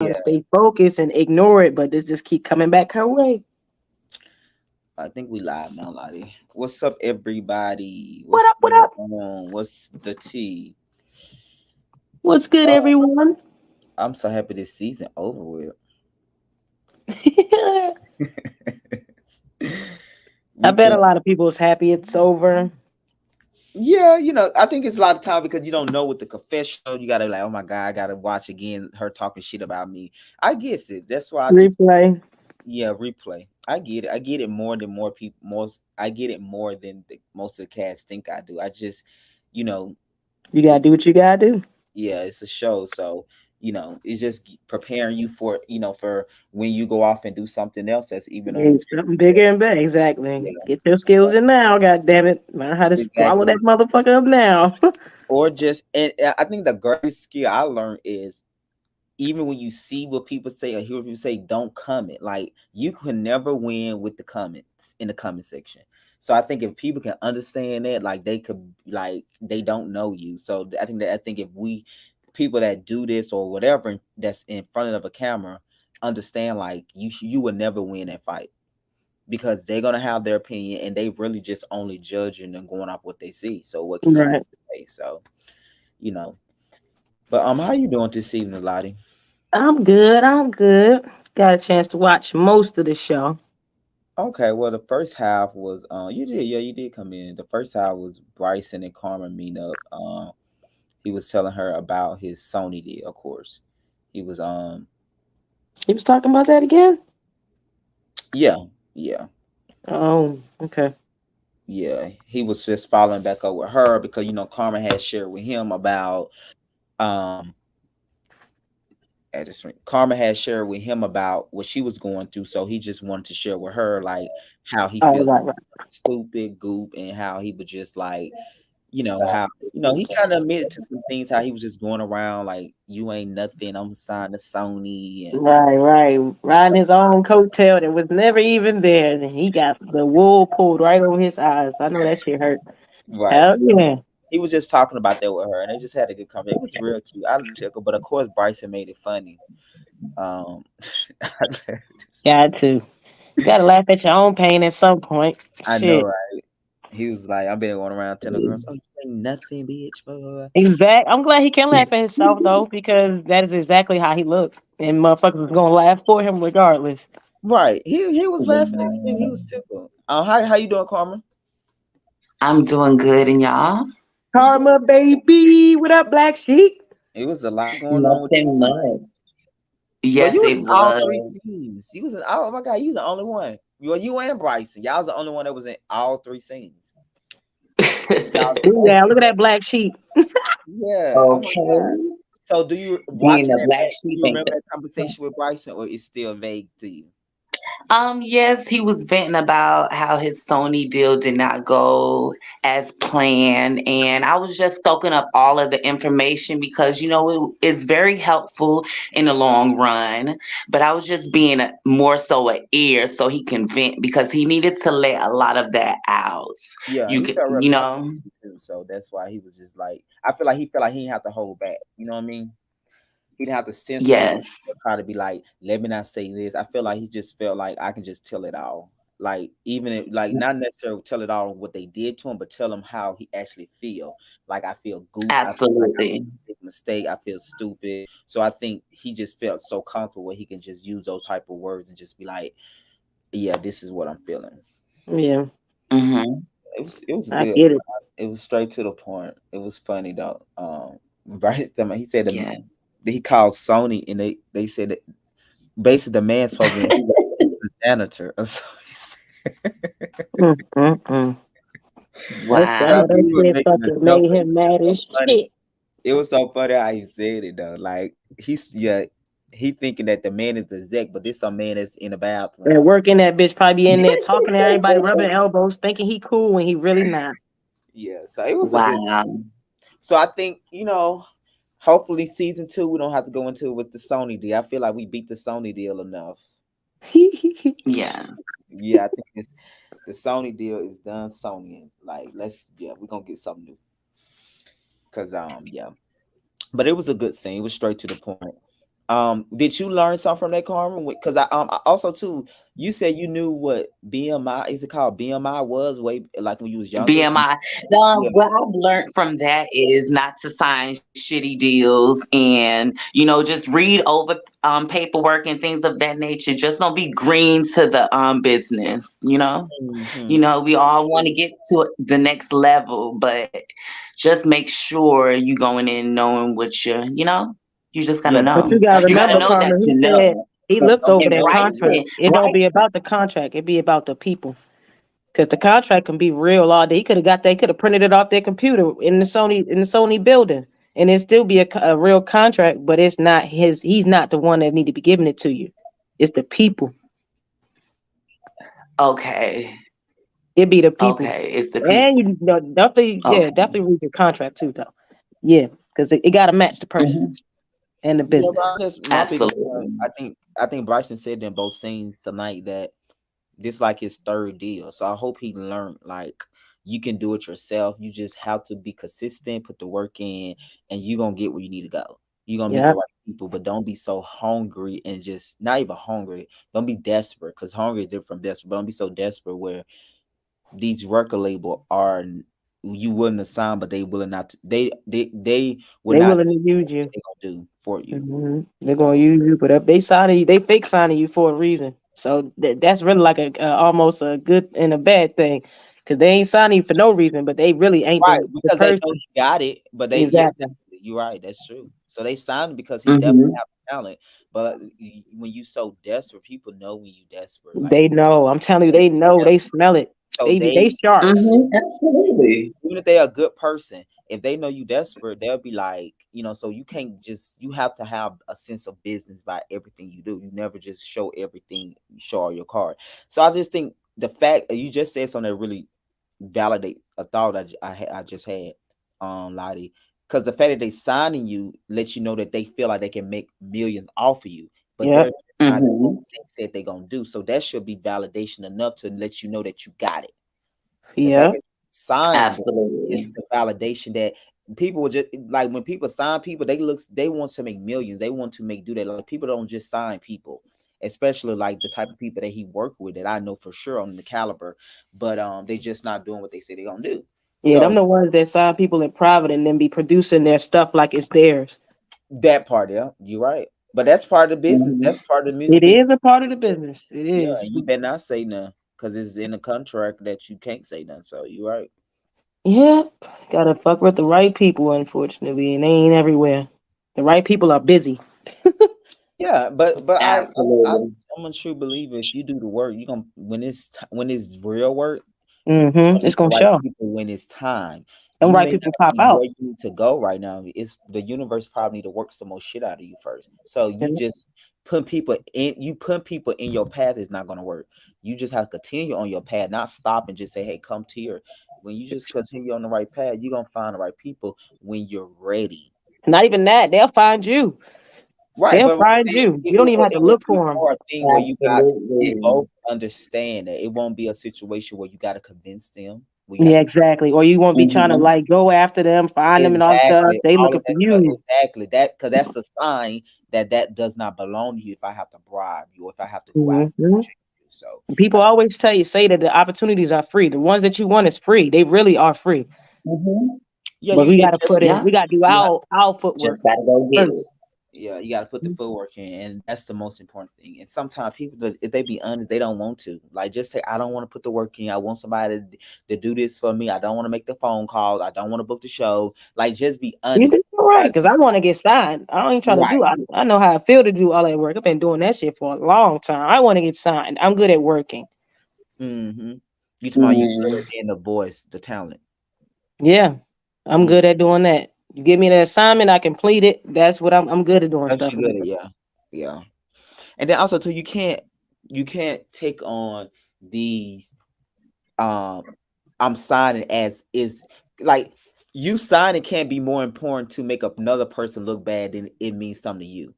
Yeah, stay focused and ignore it, but this just keep coming back her way. I think we live now, Lottie. What's up, everybody? What What's up? What going up? on? What's the tea? What's good, Oh, everyone? I'm so happy this season over with. I We bet can, a lot of people is happy it's over. yeah, I think it's a lot of time because you don't know what the confessional. You gotta like, oh my god, I gotta watch again her talking shit about me. I get it. That's why I just Replay. yeah replay. I get it. I get it more than more people. Most I get it more than most of the cast think I do. I just, you know, You gotta do what you gotta do. yeah, it's a show, so it's just preparing you for for when you go off and do something else that's even on Need something bigger and better. yeah, Exactly. Get your skills in now. God damn it. Learn how to swallow that exactly. motherfucker up now. Or just and I think the greatest skill I learned is even when you see what people say or hear what people say, don't comment. Like you can never win with the comments in the comment section. So I think if people can understand that, like they could, like they don't know you. So I think if we people that do this or whatever that's in front of a camera understand, like you would never win that fight because they're gonna have their opinion and they really just only judging and going off what they see. So what can you Right. say? So you know. But how you doing this evening, Lottie? I'm good. I'm good. Got a chance to watch most of the show. Okay, well, the first half was you did come in. The first half was Bryson and Carmen meeting up. He was telling her about his Sony deal, of course. He was He was talking about that again? yeah, yeah, Oh, okay. yeah. He was just following back up with her because Carmen had shared with him about um at this rate. Karma had shared with him about what she was going through, so he just wanted to share with her like how he Oh, feels right, stupid, goop, and how he would just like, how he kind of admitted to some things, how he was just going around like, "You ain't nothing. I'm signed to Sony," and right, right. Riding his own coattail that was never even there. And he got the wool pulled right over his eyes. I know that shit hurt. right. Hell So yeah. he was just talking about that with her, and they just had a good conversation. It was real cute. I tickled, but of course Bryson made it funny. Um, Got to. Gotta laugh at your own pain at some point. I know, Shit. right? He was like, "I've been going around telling girls, oh, you ain't nothing, bitch." Blah, blah, blah. Exact. I'm glad he can laugh at himself though, because that is exactly how he looked, and motherfuckers was gonna laugh for him regardless. Right. He was laughing at him. He was tickled. How you doing, Carmen? I'm doing good, and y'all? Karma, baby. What up, Black Sheep? It was a lot going on with you. Nothing much. But you Yes, was it in all three was. scenes. You was in, oh my god, you was the only one. You and Bryson. Y'all was the only one that was in all three scenes. Y'all was both Yeah, look at together. that black sheep. Yeah. Oh my god. Okay. So do you Being watching a that black back? Do sheep you ain't remember that conversation with Bryson, or it's still vague to you? Yes, he was venting about how his Sony deal did not go as planned, and I was just soaking up all of the information because it's very helpful in the long run. But I was just being more so an ear so he can vent because he needed to let a lot of that out. Yeah, You he could, felt real comfortable too. So that's why he was just like, I feel like he felt like he didn't have to hold back. You know what I mean? He didn't have to censor himself yes, or try to be like, let me not say this. I feel like he just felt like I can just tell it all. Like even if, like not necessarily tell it all what they did to him, but tell him how he actually feel. Like I feel goop. I feel like I made absolutely. a big mistake. I feel stupid. So I think he just felt so comfortable where he can just use those type of words and just be like, yeah, this is what I'm feeling. Yeah, Hmm. It was I good. get it. It was straight to the point. It was funny though. Right. He said Yes. he called Sony and they said that basically the man's supposed to be he's a janitor or something. Mm. That's I why Wow. knew that he was shit making a fucking joke, made but it him was just mad so as funny. shit. It was so funny how he said it though. Like he thinking that the man is the exec, but this some man that's in the And bathroom. working that bitch probably be in there talking to everybody, rubbing elbows, thinking he cool when he really not. Yeah, so it was a good. Wow. So I think hopefully season two we don't have to go into it with the Sony deal. I feel like we beat the Sony deal enough. Yes. Yeah, I think the Sony deal is done. Sony, like we're gonna get something new. Cause yeah, but it was a good scene. It was straight to the point. Did you learn something from that, Carmen? Because I also too, you said you knew what BMI is it called BMI was way like when you was younger. BMI. Yeah. What I've learned from that is not to sign shitty deals, and just read over paperwork and things of that nature. Just don't be green to the business. Mhm. We all want to get to the next level, but just make sure you going in knowing what you just gotta Yeah, But know. you gotta You gotta remember, know that Carmen, he you said know. he don't, looked don't over be And that contract. writing, It don't be about the contract. It be about the people. Because the contract can be real all day. He could have got that. He could have printed it off their computer in the Sony building, and it still be a real contract. But it's not his. He's not the one that need to be giving it to you. It's the people. okay, It be the people. okay, it's the people. And definitely, yeah, Okay. definitely read your contract too, though. Yeah, because it got to match the person Mhm. and the yeah, business. but just my biggest thing, Absolutely. I think Bryson said in both scenes tonight that this like his third deal. So I hope he learned like you can do it yourself. You just have to be consistent, put the work in, and you're gonna get where you need to go. You're gonna meet Yeah, the right people, but don't be so hungry and just not even hungry. Don't be desperate because hungry is different from desperate. But don't be so desperate where these record label are you willing to sign, but they willing not to, they will they not willing to do use what you. they gonna do for you. They're gonna So use you, but if they signing you, they fake signing you for a reason. So that's really like a almost a good and a bad thing, because they ain't signing you for no reason, but they really ain't right, the because they know person. he got it, but they yeah, Exactly. definitely, you're right, that's true. So they signed him because he definitely Hmm. have talent. But when you so desperate, people know when you desperate. Like They know. I'm telling you, they they know. tell. They smell it. So They they sharks. Absolutely. even if they're a good person, if they know you desperate, they'll be like, so you can't just you have to have a sense of business by everything you do. You never just show everything, you show all your card. So I just think the fact you just said something that really validate a thought I just had, Lottie, because the fact that they signing you lets you know that they feel like they can make millions off of you, but they're Yep. not doing what Hmm. they said they're gonna do. So that should be validation enough to let you know that you got it. The fact that Yep. you signed them is Absolutely. the validation that people will just like when people sign people, they want to make millions. They want to make do that. Like people don't just sign people, especially like the type of people that he worked with that I know for sure on the caliber, but they just not doing what they say they're gonna do. Yeah, them So the ones that sign people in private and then be producing their stuff like it's theirs. that part, yeah, you're right. But that's part of the business. Hmm. That's part of the music It business. is a part of the business. It Yeah, is. and you better not say nothing because it's in the contract that you can't say nothing. So you're right. Yep. Gotta fuck with the right people, unfortunately, and they ain't everywhere. The right people are busy. Yeah, but Absolutely. I'm a true believer. If you do the work, you gonna when it's real work, you gonna It's meet the gonna right show. people when it's time. Them You right may people not pop be out. where you need to go right now. It's the universe probably need to work some more shit out of you first. So you just put people in your path is not gonna work. You just have to continue on your path, not stop and just say, "Hey, come to here." When you just continue on the right path, you're gonna find the right people when you're ready. Not even that. They'll find you. Right, They'll but what I'm find saying, you. You don't even have to it will look be for them. more a thing where you got they Absolutely. both understand that it won't be a situation where you got to convince them. We have Yeah, to exactly. Or you won't be trying to Hmm. like go after them, find them, and all that stuff. exactly They all looking of for that stuff you. exactly that because that's a sign that that does not belong to you. If I have to bribe you, or if I have to go out and hmm check you, so People I think always say that the opportunities are free. The ones that you want is free. They really are free. Hmm. yeah, But we it gotta just put in. Yeah. We gotta do you have our footwork Just gotta go get it. first. yeah, you got to put the footwork in, and that's the most important thing. And sometimes people, if they be honest, they don't want to. Like, just say, "I don't want to put the work in. I want somebody to do this for me. I don't want to make the phone calls. I don't want to book the show." Like, just be You honest. think you're right? Because I want to get signed. I ain't trying to Right. do. I know how I feel to do all that work. I've been doing that shit for a long time. I want to get signed. I'm good at working. Mm-hmm. You talking about you Mm. in the voice, the talent. Yeah, I'm Mm. good at doing that. You give me the assignment, I complete it. That's what I'm good at doing That's stuff you like good at, that. yeah, yeah. And then also too, you can't take on these um I'm signing as is like you signing can't be more important to make another person look bad than it means something to you.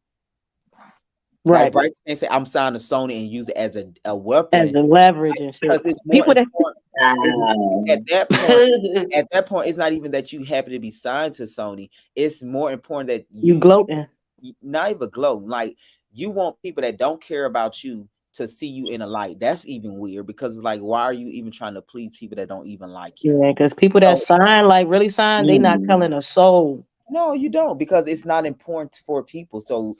Like Right. Bryce can say I'm signing to Sony and use it as a As weapon the leverage and shit. because it's more People that important. It's at Um, that point. At that point, it's not even that you happen to be signed to Sony. It's more important that you gloating. not even glow. Like you want people that don't care about you to see you in a light. That's even weird because it's like, why are you even trying to please people that don't even like you? Yeah, because people that So sign, like really sign, they not telling a soul. no, you don't, because it's not important for people. So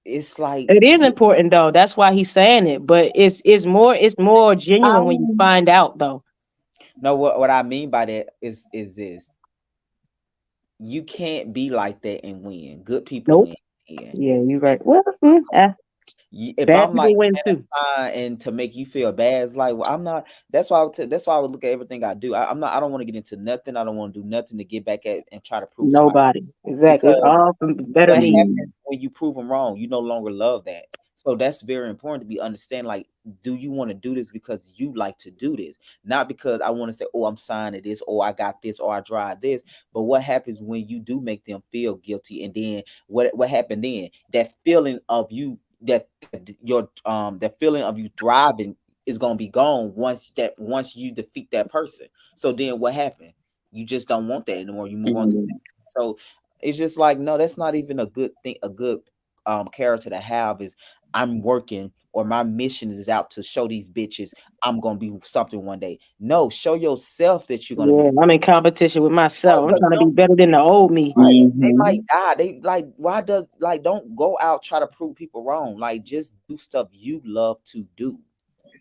it's like It is important though. That's why he's saying it. But it's more genuine when you Um, find out though. no, what I mean by that is this: you can't be like that and win. Good people Nope. win. And Yeah, you're right. Well, if bad I'm like people win too. and to make you feel bad, it's like, well, I'm not. That's why that's why I would look at everything I do. I'm not. I don't want to get into nothing. I don't want to do nothing to get back at and try to prove somebody, Nobody. Exactly. It's because all from better what me. happens when you prove them wrong? You no longer love that. So that's very important to be understand. Like, do you want to do this because you like to do this, not because I want to say, oh, I'm signed to this, or I got this, or I drive this. But what happens when you do make them feel guilty, and then what happened then? That feeling of you, that feeling of you thriving is gonna be gone once you defeat that person. So then what happened? You just don't want that anymore. You move on to the next. So it's just like, no, that's not even a good thing. A good character to have is, I'm working, or my mission is out to show these bitches I'm gonna be something one day. No, show yourself that you're gonna be Yeah, something. I'm in competition with myself. I'm Because trying to be better than the old me. right, they might die. They like, why does, like, don't go out try to prove people wrong. Like, just do stuff you love to do.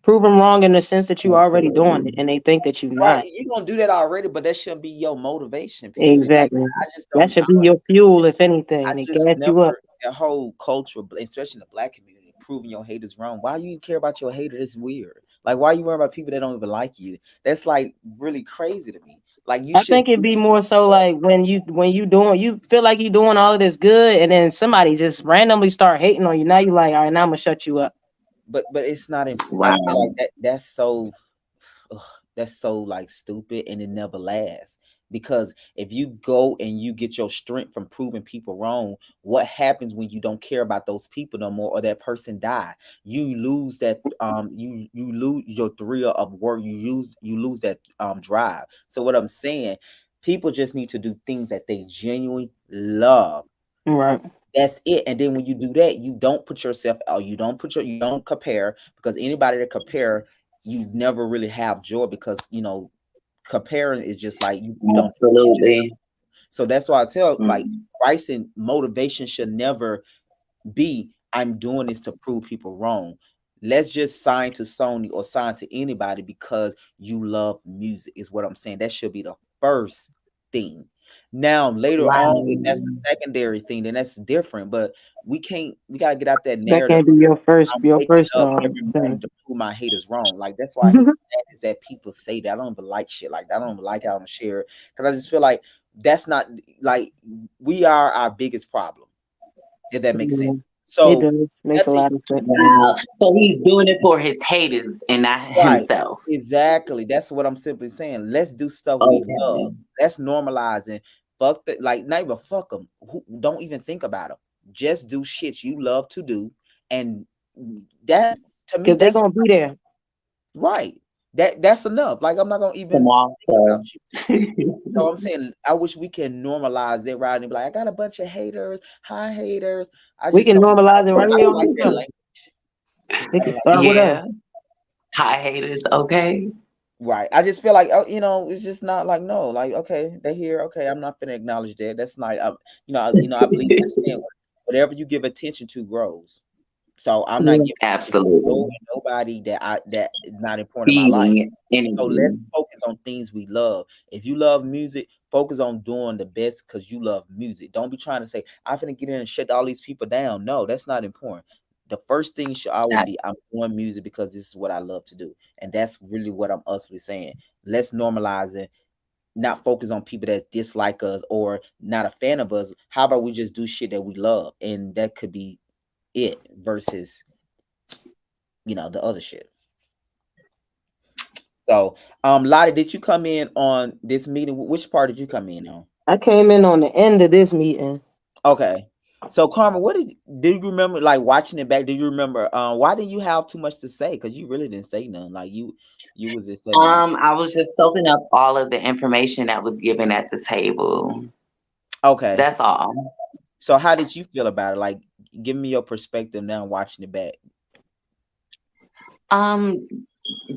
Prove them wrong in the sense that you already doing it, and they think that you're Right, not. you're gonna do that already, but that shouldn't be your motivation. Period. Like, Exactly. I just That don't. should be your fuel, if anything. I They just gas never, you up. that whole culture, especially in the black community, proving your haters wrong. Why you care about your hater? It's weird. Like, why you worry about people that don't even like you? That's like really crazy to me. Like, you I should think it'd be more so like when you feel like you're doing all of this good, and then somebody just randomly start hating on you. Now you like, all right, now I'm gonna shut you up. but it's not important. I feel wow. like that's so, ugh, that's so like stupid, and it never lasts. Because if you go and you get your strength from proving people wrong, what happens when you don't care about those people no more, or that person die? You lose that, you lose your thrill of work. You lose that drive. So what I'm saying, people just need to do things that they genuinely love. Right. That's it. And then when you do that, you don't put yourself out. You don't compare, because anybody that compare, you never really have joy, because comparing is just like, you don't. Absolutely. So that's why I tell, like, Mm. pricing motivation should never be, I'm doing this to prove people wrong. Let's just sign to Sony or sign to anybody because you love music, is what I'm saying. That should be the first thing. Now later on, if that's Wow. a secondary thing, then that's different. But we gotta get out that That narrative. can't be your first I'm your waking first up every morning thing. to prove my haters wrong. Like, that's why I hate that, is that people say that. I don't even like shit like that. I don't even like it. I don't share it, because I just feel like that's not, like, we are our biggest problem, if that makes sense. Yeah, it So does. Makes a definitely, lot of sense. Wow. So he's doing it for his haters and not right, himself. exactly. That's what I'm simply saying. Let's do stuff we love. Okay. Let's normalize and fuck that. Like, not even fuck them. Don't even think about them. Just do shit you love to do, and that, to me, Because they're that's gonna be there. right. That's enough. Like, I'm not gonna Come even on, think about you. sir. So I'm saying, I wish we can normalize it, right? And be like, I got a bunch of haters, hi haters. I We just can don't. normalize it right I here don't on like this that show. language. We I can don't like. start with us. Yeah. Hi haters. Okay. Right. I just feel like, oh, it's just not like, no, like, okay, they here. Okay, I'm not gonna acknowledge that. That's not, I believe in that saying, whatever you give attention to grows. So I'm not Yeah. giving attention to Absolutely. nobody that is not important in my life. Feeding So energy. let's focus on things we love. If you love music, focus on doing the best because you love music. Don't be trying to say, I'm gonna get in and shut all these people down. No, that's not important. The first thing should always be, I'm doing music because this is what I love to do. And that's really what I'm ultimately saying. Let's normalize it, not focus on people that dislike us or not a fan of us. How about we just do shit that we love? And that could be it versus, the other shit. So, Lottie, did you come in on this meeting? Which part did you come in on? I came in on the end of this meeting. Okay. So, Carmen, do you remember, like, watching it back? Do you remember why didn't you have too much to say? Because you really didn't say nothing. Like, you was just sitting there. I was just soaking up all of the information that was given at the table. Okay. That's all. So how did you feel about it? Like, give me your perspective now watching it back. Um,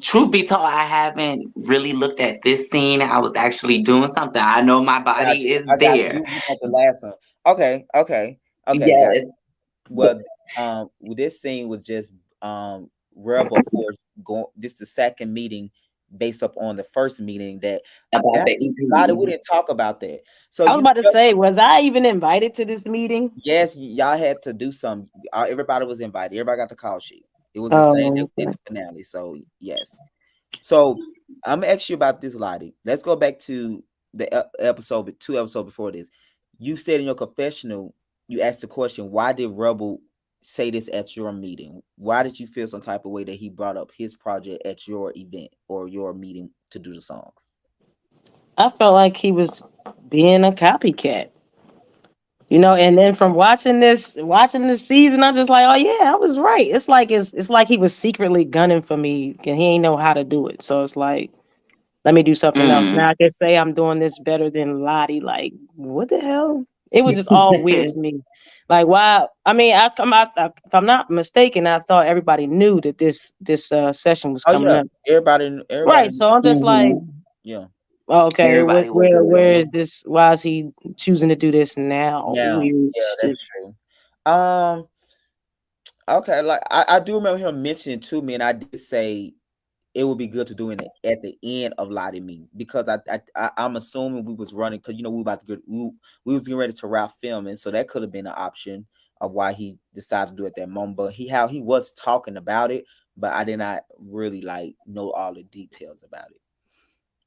Truth be told, I haven't really looked at this scene. I was actually doing something. I know my Got body you. is I got you. there. You got the last one. Okay, okay, okay, got Yes. it. Well, this scene was just Rebel, of course, going. This is the second meeting based up on the first meeting that About and the actually, a lot of we EP. didn't talk about that. So I was about to say, was I even invited to this meeting? yes, y'all had to do some. Everybody was invited. Everybody got the call sheet. It was the same that Oh, we did okay. the finale. So yes. So I'm gonna ask you about this, Lottie. Let's go back to the episode, 2 episodes before this. You said in your confessional, you asked the question, why did Rebel say this at your meeting? Why did you feel some type of way that he brought up his project at your event or your meeting to do the song? I felt like he was being a copycat. And then from watching this season, I'm just like, oh yeah, I was right. It's like he was secretly gunning for me and he ain't know how to do it. So it's like, let me do something else. Mm. Now I can say I'm doing this better than Lottie. Like, what the hell? It was just all weird to me. Like, why? I mean, if I'm not mistaken, I thought everybody knew that this session was Oh coming yeah, up. everybody, Right. So I'm just like, Mhm. yeah. okay, Everybody was where aware. is this? Why is he choosing to do this now? Now, Weird yeah, shit. that's true. Um, okay, like I do remember him mentioning to me, and I did say it would be good to do it at the end of Lottie Me because I'm assuming we was running because we about to we was getting ready to wrap filming, so that could have been an option of why he decided to do it at that moment. But he was talking about it, but I did not really like know all the details about it.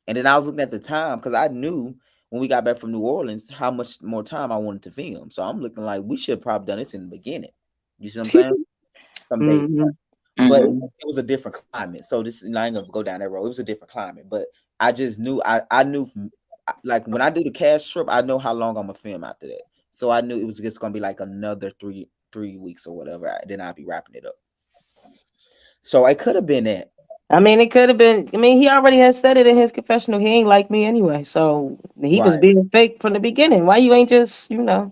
And then I was looking at the time because I knew when we got back from New Orleans how much more time I wanted to film. So I'm looking like we should have probably done this in the beginning. You see what I'm saying? Some days. Hmm. But Mhm. it was a different climate. So this I ain't gonna go down that road. It was a different climate. But I just knew I knew like when I do the cash trip, I know how long I'm gonna film after that. So I knew it was just gonna be like another three weeks or whatever. Then I'd be wrapping it up. So I could have been that. I mean, it could have been. I mean, he already has said it in his confessional. He ain't like me anyway, so he was Right. being fake from the beginning. Why you ain't just I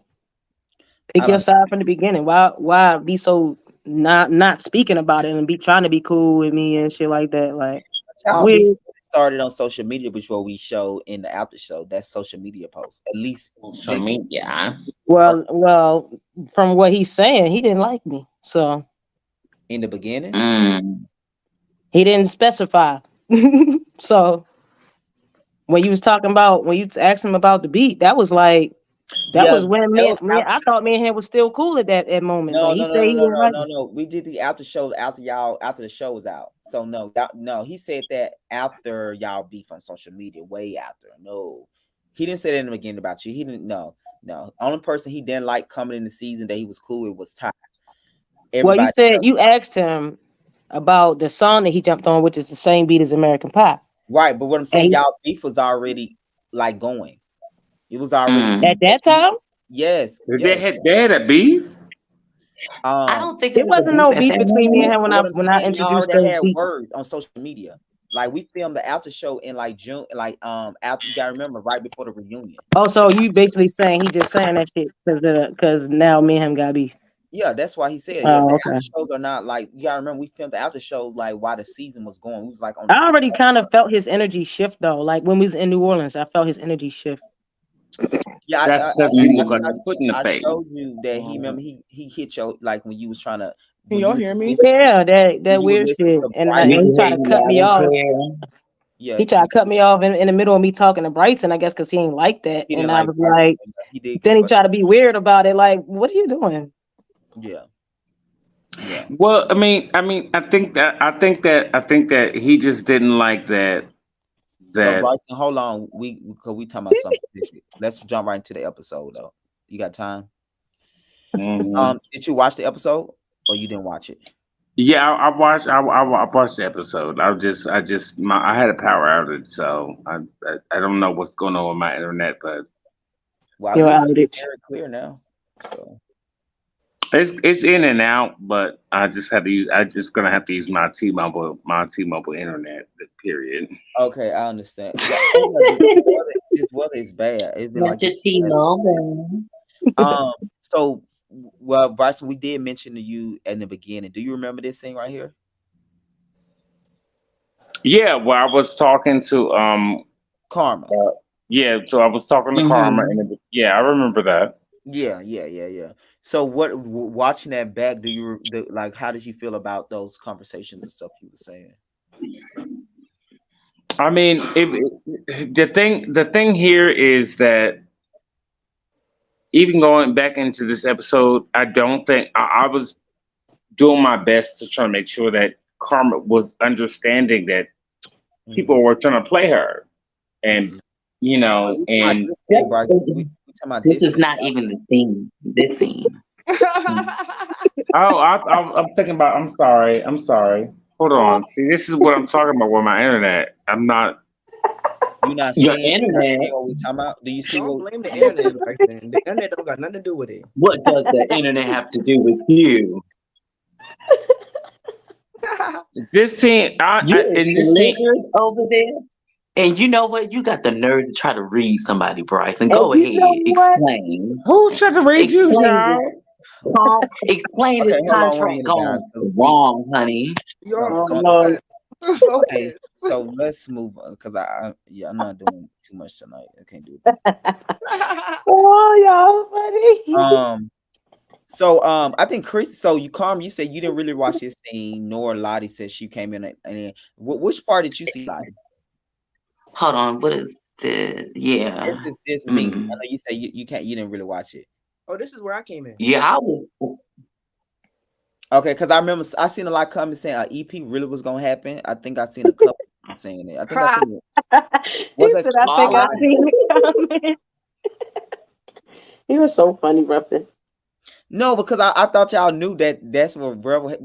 pick your don't side from the beginning? Why be so not speaking about it and be trying to be cool with me and shit like that? Like Our beef weird. started on social media before we show in the after show. That's social media posts. At least Social this media. Well, from what he's saying, he didn't like me, so in the beginning. Mm. he didn't specify. So when you was talking about when you asked him about the beat, that was like that Yeah, was when that was I thought me and him was still cool at that moment, but no, he no, no, said no, he no, didn't no, like no, me. no. We did the after show after the show was out. So no, no, he said that after y'all beef on social media, way after. No, he didn't say that in the beginning about you. He didn't. No. Only person he didn't like coming in the season that he was cool with was Ty. Well, you Everybody said else, you asked him about the song that he jumped on, which is the same beat as American Pie, right? But what I'm and saying, y'all beef was already like going. It was already at Mm. that time yes, They yes. had a beef. I Um, don't think it it was a wasn't beef no at beef that between me and moment. him what I'm when I saying, y'all introduced already those had beats. words on social media. Like we filmed the after show in like June, like after you gotta remember right before the reunion. Oh, so you basically saying he just saying that shit because now me and him got beef. Yeah, that's why he said, yeah, Oh, the okay. after shows are not like you gotta remember we filmed the after shows like while the season was going. We was like on the I sixth already kind of episode. felt his energy shift though. Like when we was in New Orleans, I felt his energy shift. Yeah, That's because he I looked think like a foot in the I face. showed you that he remember he hit your like when you was trying to Can when you y'all was hear me? listening Yeah, that when you were weird listening shit. to And We Bryson. he can hear tried to you cut loud me and off. clear. Yeah, He tried to cut me off in the middle of me talking to Bryson, I guess, because he ain't like that. he didn't And I like was Bryson. like, He did get then he frustrated. tried to be weird about it. Like, what are you doing? Yeah, yeah. Well, I think that he just didn't like that. So That Bryson, hold on. Cause we talking about something specific. Let's jump right into the episode though. You got time? Mhm. Did you watch the episode or you didn't watch it? Yeah, I watched. I watched the episode. I had a power outage, so I don't know what's going on with my internet, but Well, Your we hear you outage. very clear now. So it's in and out. But I just gonna have to use my T-Mobile internet. Period. okay, I understand. Yeah, oh, yeah, this weather is bad. It's been Not like your this. T-Mobile. Um, So, well, Bryson, we did mention to you in the beginning. Do you remember this thing right here? Yeah, well, I was talking to Karma. yeah, so I was talking to Karma, Mm-hmm. and yeah, I remember that. Yeah. So, watching that back? Like? How did you feel about those conversations and stuff you were saying? I mean, the thing here is that even going back into this episode, I don't think I was doing my best to try to make sure that Karma was understanding that people were trying to play her, and Oh, we talking about and this thing, Bryson. We talking about This this is scene. not even the scene. This scene. oh, I'm thinking about. I'm sorry. I'm sorry. Hold on. See, this is what I'm talking about with my internet. I'm not. You not Your seeing? You not internet. seeing what we talking about? Do you see Don't what? blame the I'm gonna see internet, what you. Bryson. The internet don't got nothing to do with it. What does the internet have to do with you? This scene, You is in this scene, triggered over there. And you know what? You got the nerve to try to read somebody, Bryson. And Go you know ahead. what? Explain. who's trying to read you, Explain this. child? Explain Okay, this hold on 1 contract minute, guys. going 'Cause wrong, honey. Y'all, hold come on. Lord. on. Okay, Focus. so let's move on because I'm not doing too much tonight. I can't do it. Oh, y'all funny. So I think Chris. So you said you didn't really watch this scene, nor Lottie said she came in and which part did you see, Lottie? Hold on. What is the? Yeah. This is this me. I Mm. know you say you didn't really watch it. Oh, this is where I came in. Yeah, I was. Okay, because I remember I seen a lot of comments saying EP really was gonna happen. I think I seen a couple saying it. I think I seen it. He Was said, that I think I Lottie? seen it coming. He was so funny, Ruffin. No, because I thought y'all knew that's what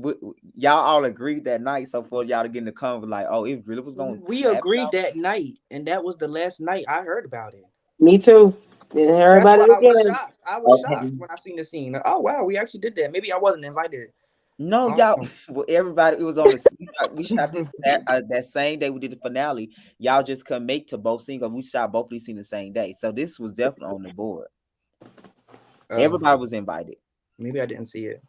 y'all all agreed that night. So for y'all to get in the convo, like, oh, it really was gonna We happen. agreed that night, and that was the last night I heard about it. Me too. Didn't hear That's about why it I was again. shocked. I was Okay. shocked when I seen the scene. Like, oh wow, we actually did that. Maybe I wasn't invited. No, I y'all. don't know. Well, everybody. It was on the. We shot this that same day we did the finale. Y'all just couldn't make to both scenes. 'Cause we shot both of these scenes the same day. So this was definitely on the board. Everybody was invited. Maybe I didn't see it.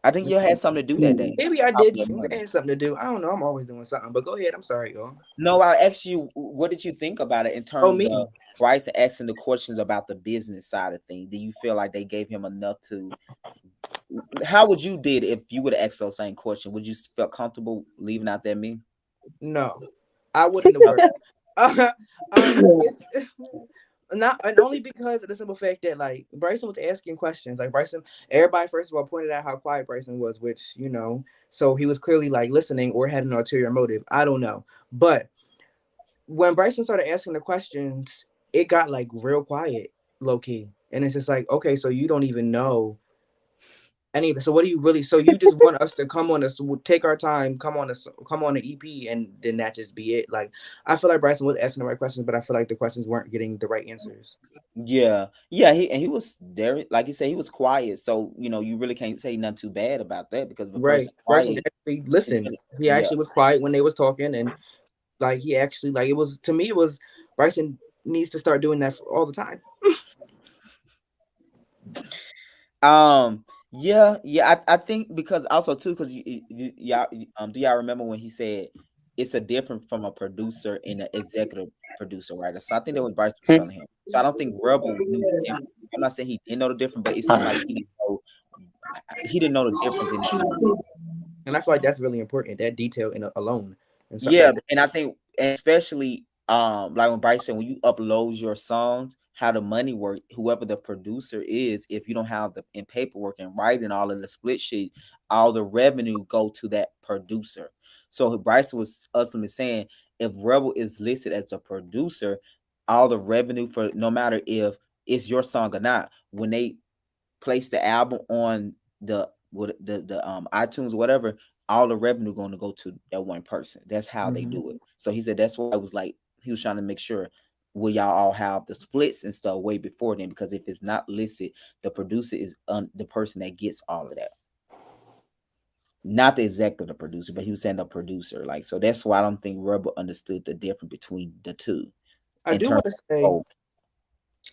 I think you had something to do that day. Maybe I Top of did. your I mind. had something to do. I don't know. I'm always doing something. But go ahead. I'm sorry, y'all. No, I asked you, what did you think about it in Oh, terms me. of Bryson asking the questions about the business side of things? Do you feel like they gave him enough to? How would you did if you would have asked those same question? Would you feel comfortable leaving out that me? No, I wouldn't have worked. It's not, and only because of the simple fact that like Bryson was asking questions. Like Bryson, everybody first of all pointed out how quiet Bryson was, which so he was clearly like listening or had an ulterior motive. I don't know, but when Bryson started asking the questions, it got like real quiet, low key, and it's just like, okay, so you don't even know anything. So what do you really? So you just want us to come on us, take our time, come on the EP, and then that just be it? Like I feel like Bryson was asking the right questions, but I feel like the questions weren't getting the right answers. Yeah. He was there, like you said, he was quiet. So you really can't say nothing too bad about that because the Right, person Bryson quiet. actually listened. He Yeah. actually was quiet when they was talking, and like he actually like it was to me. It was Bryson needs to start doing that all the time. Yeah. I think because also too because y'all do y'all remember when he said it's a different from a producer and an executive producer, right? So I think that was Bryce was telling him. So I don't think Rebel knew the difference. I'm not saying he didn't know the difference, but it seemed like he didn't know the difference in that. And I feel like that's really important. That detail in alone and something Yeah, like that. and I think especially like when Bryce said when you upload your songs, how the money work, whoever the producer is, if you don't have the in paperwork and writing all of the split sheet, all the revenue go to that producer. So Bryce was ultimately saying if Rebel is listed as a producer, all the revenue for no matter if it's your song or not, when they place the album on the iTunes or whatever, all the revenue going to go to that one person. That's how they do it. So he said that's why it was like he was trying to make sure will y'all all have the splits and stuff way before then, because if it's not listed, the producer is the person that gets all of that. Not the executive producer, but he was saying the producer. Like, so that's why I don't think Rebel understood the difference between the two. I do want to say,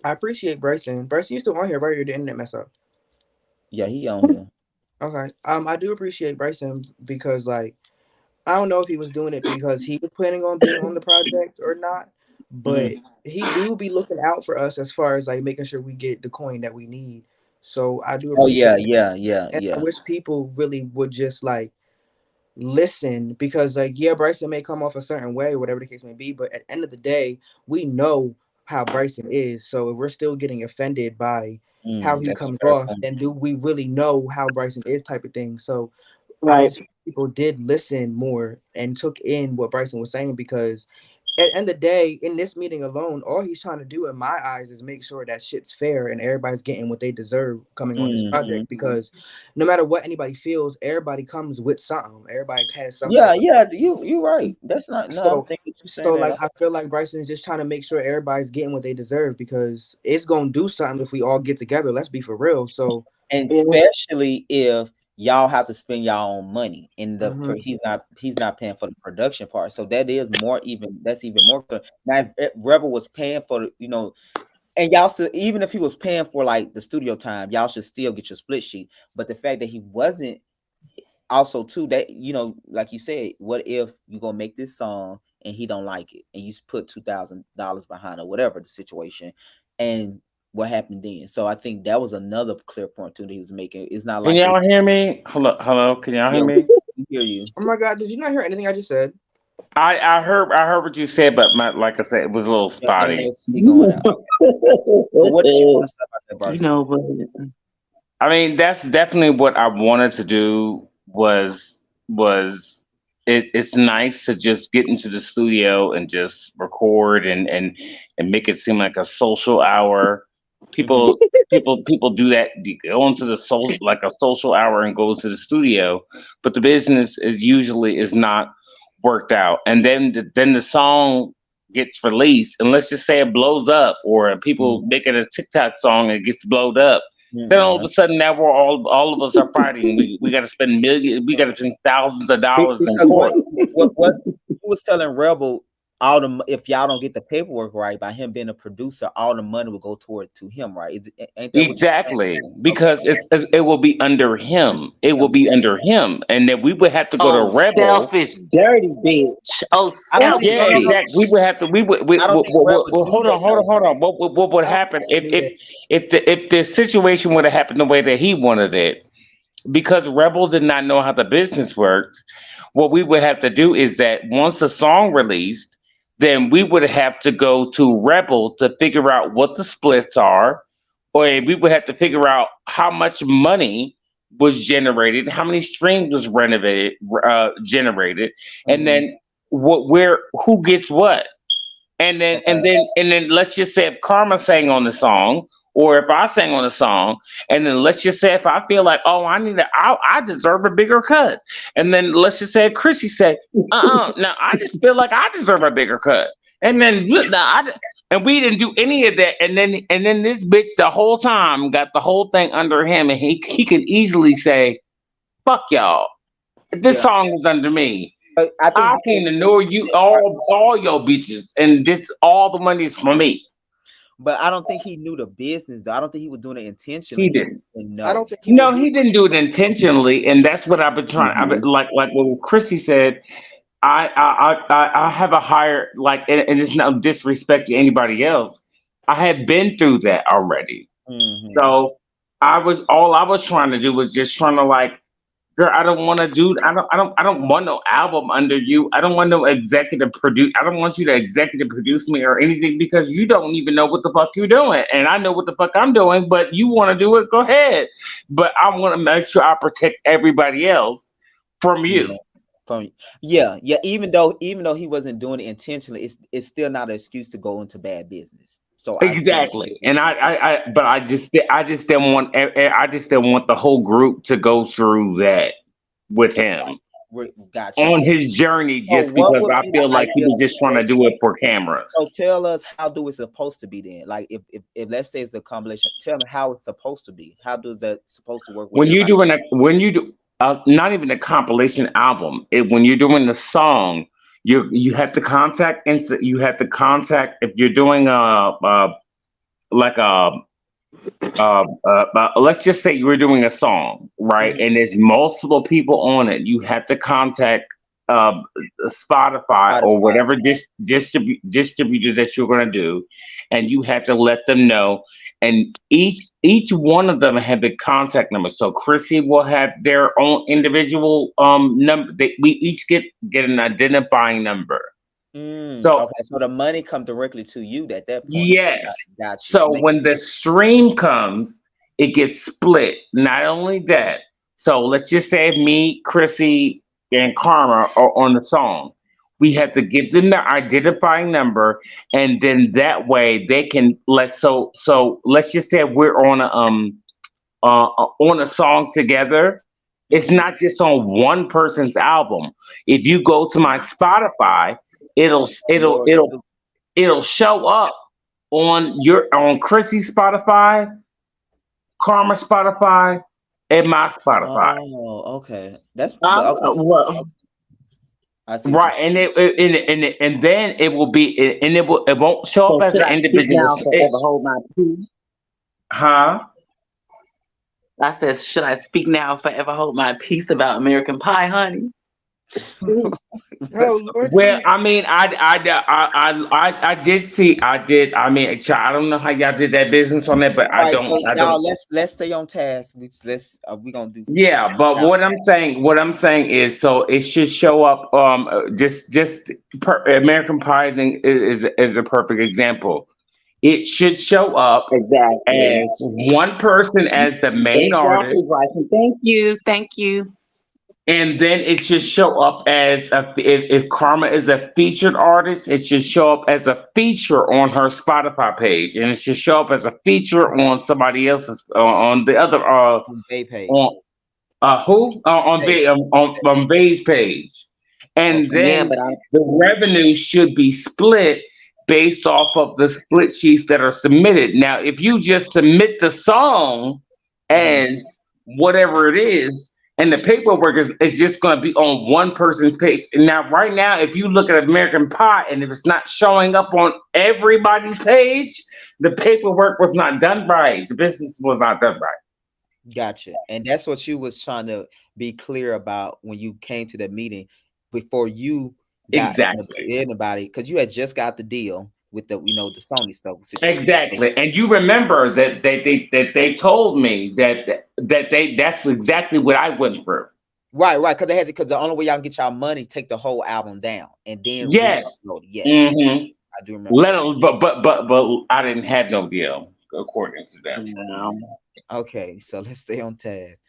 I appreciate Bryson. Bryson, you still on here, right? Or the internet mess up? Yeah, he on here. Okay. I do appreciate Bryson because like I don't know if he was doing it because he was planning on being on the project or not, but Mhm. he do be looking out for us as far as like making sure we get the coin that we need. So I do Oh yeah, appreciate that. yeah, yeah, And I yeah. wish people really would just like listen because like yeah, Bryson may come off a certain way, whatever the case may be, but at the end of the day, we know how Bryson is. So if we're still getting offended by how he That's a comes fair off, point. then do we really know how Bryson is type of thing? So I Right. just wish people did listen more and took in what Bryson was saying because at the end of the day, in this meeting alone, all he's trying to do in my eyes is make sure that shit's fair and everybody's getting what they deserve coming on this Hmm. project because no matter what anybody feels, everybody comes with something. Everybody has some Yeah, type of yeah. You right. That's not. No, I so don't think what you're so saying at like all. I feel like Bryson is just trying to make sure everybody's getting what they deserve because it's gonna do something if we all get together. Let's be for real. So And Yeah. especially if y'all have to spend y'all own money and mhm. he's not paying for the production part. So that is more even that's even more now if Rebel was paying for the, and y'all still even if he was paying for like the studio time, y'all should still get your split sheet. But the fact that he wasn't also too that like you said, what if you gonna make this song and he don't like it and you put $2,000 behind or whatever the situation, and what happened then? So I think that was another clear point too that he was making. It's not Can like y'all hear me? Hello, hello. Can y'all hear yeah, me? we hear you. Oh my god, did you not hear anything I just said? I heard what you said, but like I said, it was a little Your spotty. internet's still going out. But what did you want to say about that, You Bryson? know, but I mean, that's definitely what I wanted to do. It's nice to just get into the studio and just record and make it seem like a social hour. Hmm. People do that. They go into the social like a social hour and go to the studio, but the business is not worked out. And then the song gets released, and let's just say it blows up, or people make it a TikTok song and it gets blowed up. Then all of Hmm. a sudden, now we're all of us are fighting. We got to spend we got to spend thousands of dollars in Because court. what he was telling Rebel, if y'all don't get the paperwork right by him being a producer, all the money will go toward to him, right? Ain't that what you're saying? Exactly, Okay. because it will be under him. It Yeah, will be under him, and then we would have to go oh, to Rebel. selfish, dirty bitch. Oh, I don't think selfish Yeah, no, no, no. exactly. We bitch. would have to. We would. I don't think Rebel Well, do hold that on, hold on, though. hold on. What would I don't happen think they do that. if the situation would have happened the way that he wanted it? Because Rebel did not know how the business worked. What we would have to do is that once the song released, then we would have to go to Rebel to figure out what the splits are, or we would have to figure out how much money was generated, how many streams was generated, and Hmm. then who gets what. And then let's just say if Karma sang on the song, or if I sang on the song, and then let's just say if I feel like, oh, I deserve a bigger cut, and then let's just say Chrissy said, now I just feel like I deserve a bigger cut, and then and we didn't do any of that, and then this bitch the whole time got the whole thing under him, and he can easily say, fuck y'all, this Yeah, song is under me. but I think I can ignore you all your bitches, and this all the money is for me. but I don't think he knew the business though. I don't think he was doing it intentionally. He He didn't. didn't I know. don't think he would No, do he didn't do it intentionally, and that's what I've been trying. I've been Hmm. like what Chrissy said. I have a higher like, and it's no disrespect to anybody else. I had been through that already, Hmm. so I was trying to do was just trying to like, girl, I don't want to do. I don't want no album under you. I don't want no executive produce. I don't want you to executive produce me or anything because you don't even know what the fuck you're doing, and I know what the fuck I'm doing. But you want to do it, go ahead. But I want to make sure I protect everybody else from you. Yeah. From yeah. Even though he wasn't doing it intentionally, it's still not an excuse to go into bad business. So I see what Exactly, you're and saying. but I just didn't want, I just didn't want the whole group to go through that with him Got you. on his journey, So just what because would I be the feel like he ideal was just trying to situation? do it for cameras. So tell us how do it supposed to be then? Like if let's say it's a combination, tell me how it's supposed to be. How does that supposed to work with When you're everybody? doing a when you do not even a compilation album, when you're doing the song, you have to contact if you're doing like let's just say you were doing a song, right? Mhm. And there's multiple people on it. You have to contact uh, Spotify or Spotify. whatever distributor that you're going to do, and you have to let them know. And each one of them have a contact number. So Chrissy will have their own individual number. We each get an identifying number. So Okay, so the money come directly to you at that point. yes. Got you. So Makes when the stream comes, it gets split. Not only that, so let's just say if me, Chrissy, and Karma are on the song, we have to give them the identifying number, and then that way they can so let's just say we're on a song together. It's hmm not just on one person's album. If you go to my Spotify, it'll it'll yours it'll too. it'll show up on Chrissy's Spotify, Karma Spotify, and my Spotify. Oh, okay. That's Um, okay. well, I see what you're Right, saying. and then it will be and it won't show up so as should an I speak individual. now, forever hold my peace? Huh? I said, should I speak now, forever hold my peace about American Pie, honey? Speak. Oh Lord Well, Jesus. I mean, I did see, I mean, I don't know how y'all did that business on that, but All right, so I y'all, don't. let's stay on task. Let's we gonna do Yeah, but what I'm saying is, so it should show up. American Pie thing is a perfect example. It should show up Exactly. as one person as the main Exactly, artist, Bryson. Thank you. Thank you. and then it should show up as if Karma is a featured artist, it should show up as a feature on her Spotify page, and it should show up as a feature on somebody else's on the other Bay page. on who Bay. on Bay's page, and Okay. Yeah, then but I the revenue should be split based off of the split sheets that are submitted. Now, if you just submit the song hmm as whatever it is, and the paperwork is just going to be on one person's page. Now, right now, if you look at American Pie, and if it's not showing up on everybody's page, the paperwork was not done right. The business was not done right. Gotcha. And that's what you was trying to be clear about when you came to the meeting before you got Exactly. anybody, because you had just got the deal with the the Sony stuff situation. So, Exactly. And you remember that they told me that's exactly what I went through. right, because they had because the only way y'all can get y'all money, take the whole album down and then Yes. re-upload it. Yes, Mm-hmm. I do remember that. But I didn't have no deal according to them. no. Okay, so let's stay on task.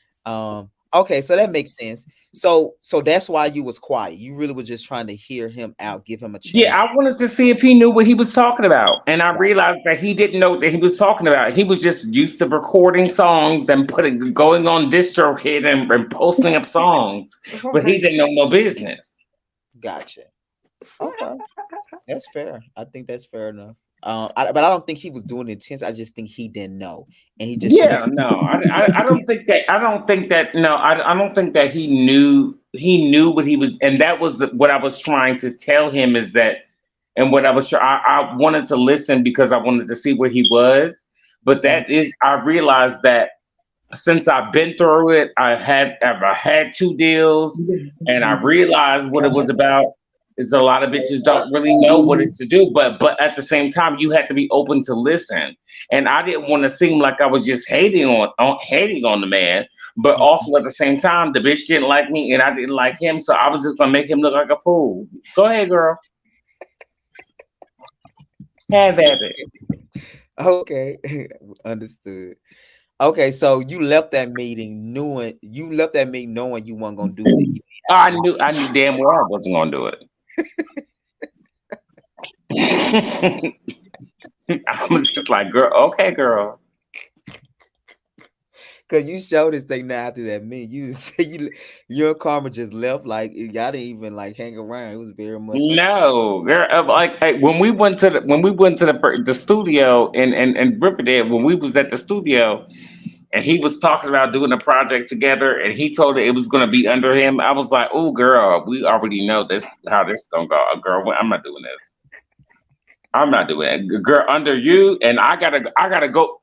Okay, so that makes sense. So that's why you was quiet. You really were just trying to hear him out, give him a chance. Yeah, I wanted to see if he knew what he was talking about. And I Gotcha. realized that he didn't know what he was talking about. He was just used to recording songs and going on DistroKid and posting up songs, Oh but my he didn't know no business. Gotcha. Okay, that's fair. I think that's fair enough. But I don't think he was doing it intense. I just think he didn't know, and he just Yeah, no, I don't think that. I don't think that. No, I don't think that he knew. He knew what he was, and that was what I was trying to tell him is that, and what I was. I wanted to listen because I wanted to see where he was, but Mhm. that is. I realized that since I've been through it, I had two deals, and I realized what it was about. Is a lot of bitches don't really know what it's to do, but at the same time, you have to be open to listen. And I didn't want to seem like I was just hating on the man, but Mhm. also at the same time, the bitch didn't like me and I didn't like him, so I was just gonna make him look like a fool. Go ahead, girl, have at it. Okay, understood. Okay, so you left that meeting knowing you weren't gonna do it. I knew damn well I wasn't gonna do it. I was just like, girl, okay, girl. Cause you showed this thing now after that meeting. You say you and Karma just left like y'all didn't even like hang around. It was very much like No, girl, like hey, when we went to the studio in Riverdale, when we was at the studio, and he was talking about doing a project together, and he told her it was going to be under him. I was like, "Oh, girl, we already know this how this gonna go, girl. I'm not doing this. I'm not doing it, girl. Under you, and I gotta go.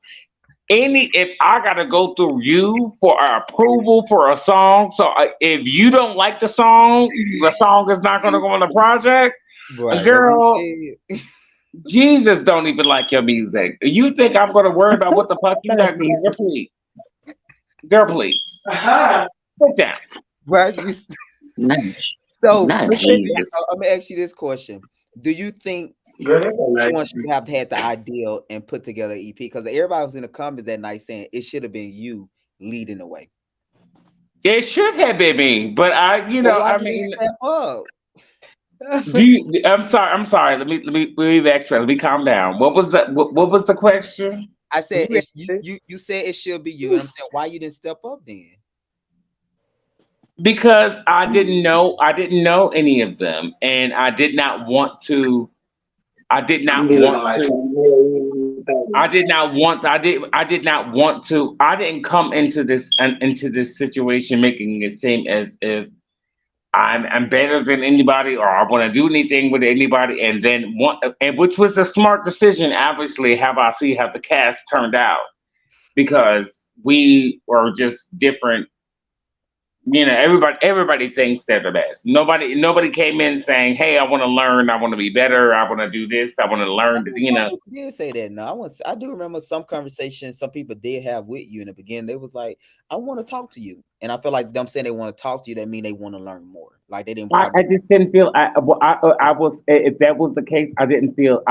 If I gotta go through you for approval for a song, so if you don't like the song is not gonna go on the project. Right. That Girl, being said, Jesus don't even like your music. You think I'm gonna worry about what the fuck you got me? Girl, please, girl, please, sit down. right. Not, So not It's just, Jesus. I'm gonna ask you this question: do you think someone should have had the ideal and put together an EP? Because everybody was in the comments that night saying it should have been you leading the way. It should have been me, but But why I did you mean, step up? do you? I'm sorry. Let me backtrack. Let me calm down. What was that? What was the question? I said You it's you, answered. you said it should be you, and I'm saying why you didn't step up then? Because I didn't know any of them, and I did not want to. I did not want to. I did not want. I did not want to. I didn't come into this situation making it seem as if I'm better than anybody or I want to do anything with anybody, and then want, and which was a smart decision. Obviously, have I see how the cast turned out because we were just different. Everybody thinks they're the best. Nobody came in saying, "Hey, I want to learn. I want to be better. I want to do this. I want to I learn." mean, some people did say that. No, I do remember some conversations some people did have with you in the beginning. They was like, "I want to talk to you," and I feel like them saying they want to talk to you. That mean they want to learn more. Like they didn't I probably. just didn't feel I was if that was the case I didn't feel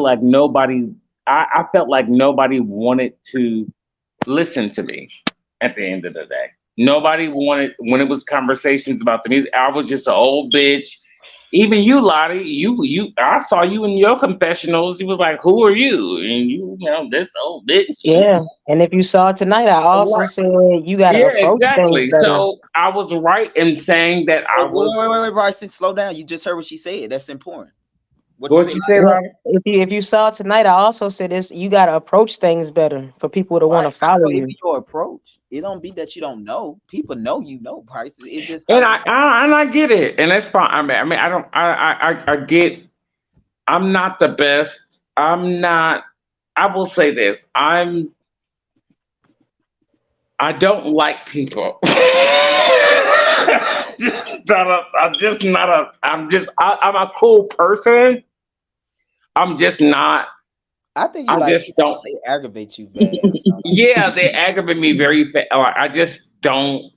like nobody I felt like nobody wanted to listen to me at the end of the day. Nobody wanted when it was conversations about the music. I was just an old bitch. Even you, Lottie, I saw you in your confessionals. You was like, "Who are you?" And this old bitch. yeah. And if you saw it tonight, I also Right. said you got to Yeah, approach things exactly. better. So I was right in saying that I Oh, was. wait, Bryson, slow down. You just heard what she said. That's important. What you What say? you say, Yeah. Lottie? If you saw it tonight, I also said this: you got to approach things better for people to want Right. to follow So it you. be your approach. It don't be that you don't know. People know you know, Bryce. It's just how And you. I get it, and that's fine. I mean, I don't. I get. I'm not the best. I'm not. I will say this. I don't like people. I'm just not a. I'm a cool person. I'm just not. I think you I like just people don't. because they aggravate you fast. Yeah, they aggravate me very fast. I just don't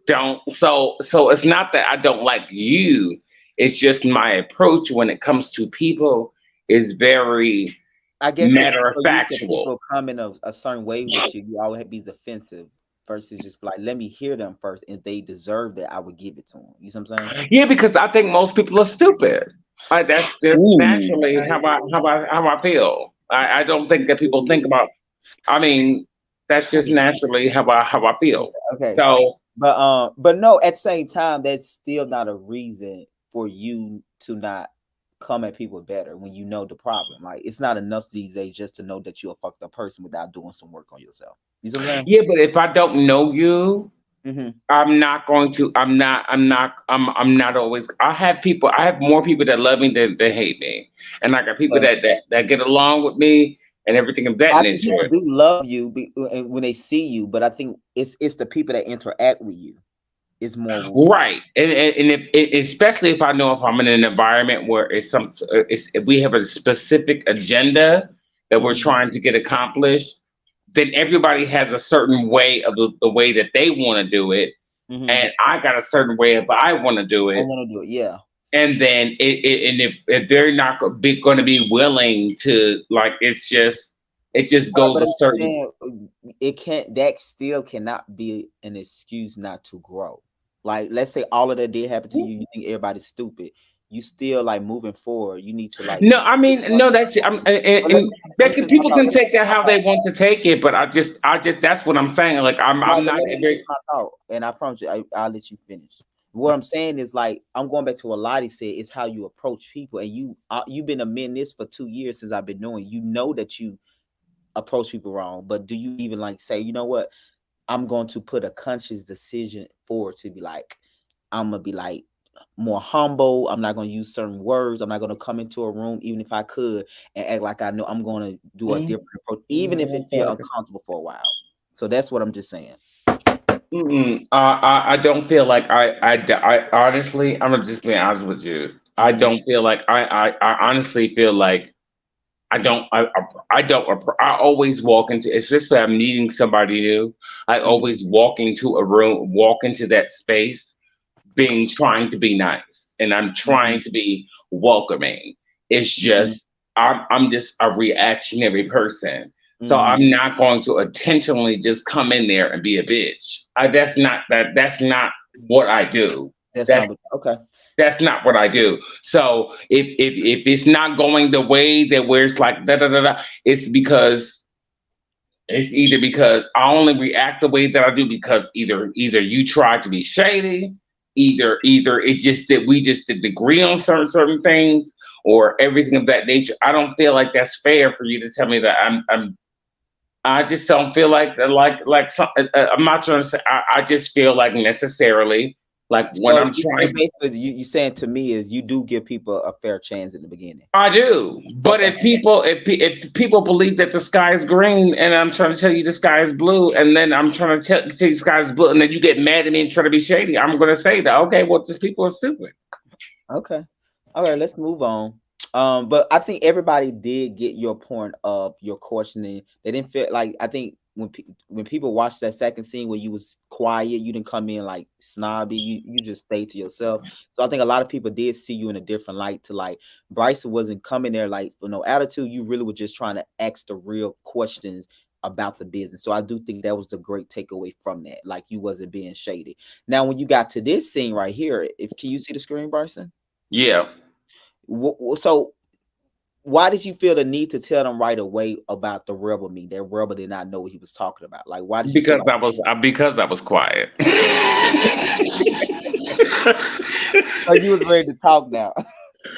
so it's not that I don't like you, it's just my approach when it comes to people is very I guess because matter you're of so used to factual. people coming a certain way with you, you always be defensive versus just like, let me hear them first. If they deserve that, I would give it to them. You see what I'm saying? Yeah, because I think most people are stupid. That's just Ooh. naturally how I feel. I don't think that people think about. I mean, that's just naturally how I feel. Okay. So But no, at the same time, that's still not a reason for you to not come at people better when you know the problem. Like it's not enough these days just to know that you're a fucked up person without doing some work on yourself. You see what I'm yeah, but if I don't know you, saying? I'm not going to. I'm not always. I have more people that love me than hate me, and I got people Hmm. that get along with me and everything of that I think people nature. do love you when they see you, but I think it's the people that interact with you. It's more. Right, and especially if I know if I'm in an environment where if we have a specific agenda that we're Mhm, trying to get accomplished, then everybody has a certain way of the way that they want to do it, mhm. and I got a certain way if I want to do I it. want to do it. Yeah. And then and if they're not going to be willing to like it just goes But a I'm certain. saying it can't. That still cannot be an excuse not to grow. Like, let's say all of that did happen to you. You think everybody's stupid. You still like moving forward. You need to like No, keep. I mean, no, that's I'm But let me, and let that me can, finish my people thought. can Let me take finish that my how they thought. want to take it, but I just that's what I'm saying. Like Right, I'm but not let me a finish very. my thought, and I promise you, I'll let you finish. What I'm saying is like I'm going back to what Lottie said. It's how you approach people, and you've been admitting this for 2 years since I've been doing. You know that you approach people wrong, but do you even like say, you know what? I'm going to put a conscious decision forward to be like, I'm gonna be like more humble. I'm not going to use certain words. I'm not going to come into a room, even if I could, and act like I know. I'm going to do a different approach, even if it feels uncomfortable for a while. So that's what I'm just saying. I don't feel like I honestly, I'm gonna just be honest with you. I don't feel like I honestly feel like I don't I always walk into, especially if I'm meeting somebody new. I always walk into a room, walk into that space, trying to be nice, and I'm trying to be welcoming. It's just I'm just a reactionary person. So I'm not going to intentionally just come in there and be a bitch. That's not what I do. Okay. That's not what I do. So if it's not going the way that where it's like da da da da, it's either because I only react the way that I do because either you try to be shady, either it's just that we just didn't agree on certain things or everything of that nature. I don't feel like that's fair for you to tell me that I just don't feel like I'm not trying to say. I just feel like necessarily like when I'm trying. Basically, you saying to me is you do give people a fair chance in the beginning. I do, but if people believe that the sky is green and I'm trying to tell you the sky is blue, and then I'm trying to tell you the sky is blue, and then you get mad at me and try to be shady, I'm going to say that okay, well, these people are stupid. Okay, all right, let's move on. But I think everybody did get your point of your questioning. They didn't feel like, I think when people watched that second scene where you was quiet, you didn't come in like snobby, you just stayed to yourself. So I think a lot of people did see you in a different light, to like Bryson wasn't coming there like with no attitude. You really were just trying to ask the real questions about the business. So I do think that was the great takeaway from that. Like you wasn't being shady. Now, when you got to this scene right here, can you see the screen, Bryson? Yeah. So why did you feel the need to tell them right away about the rebel meeting? That rebel did not know what he was talking about. Like, why did you? Because I was quiet. So you was ready to talk now.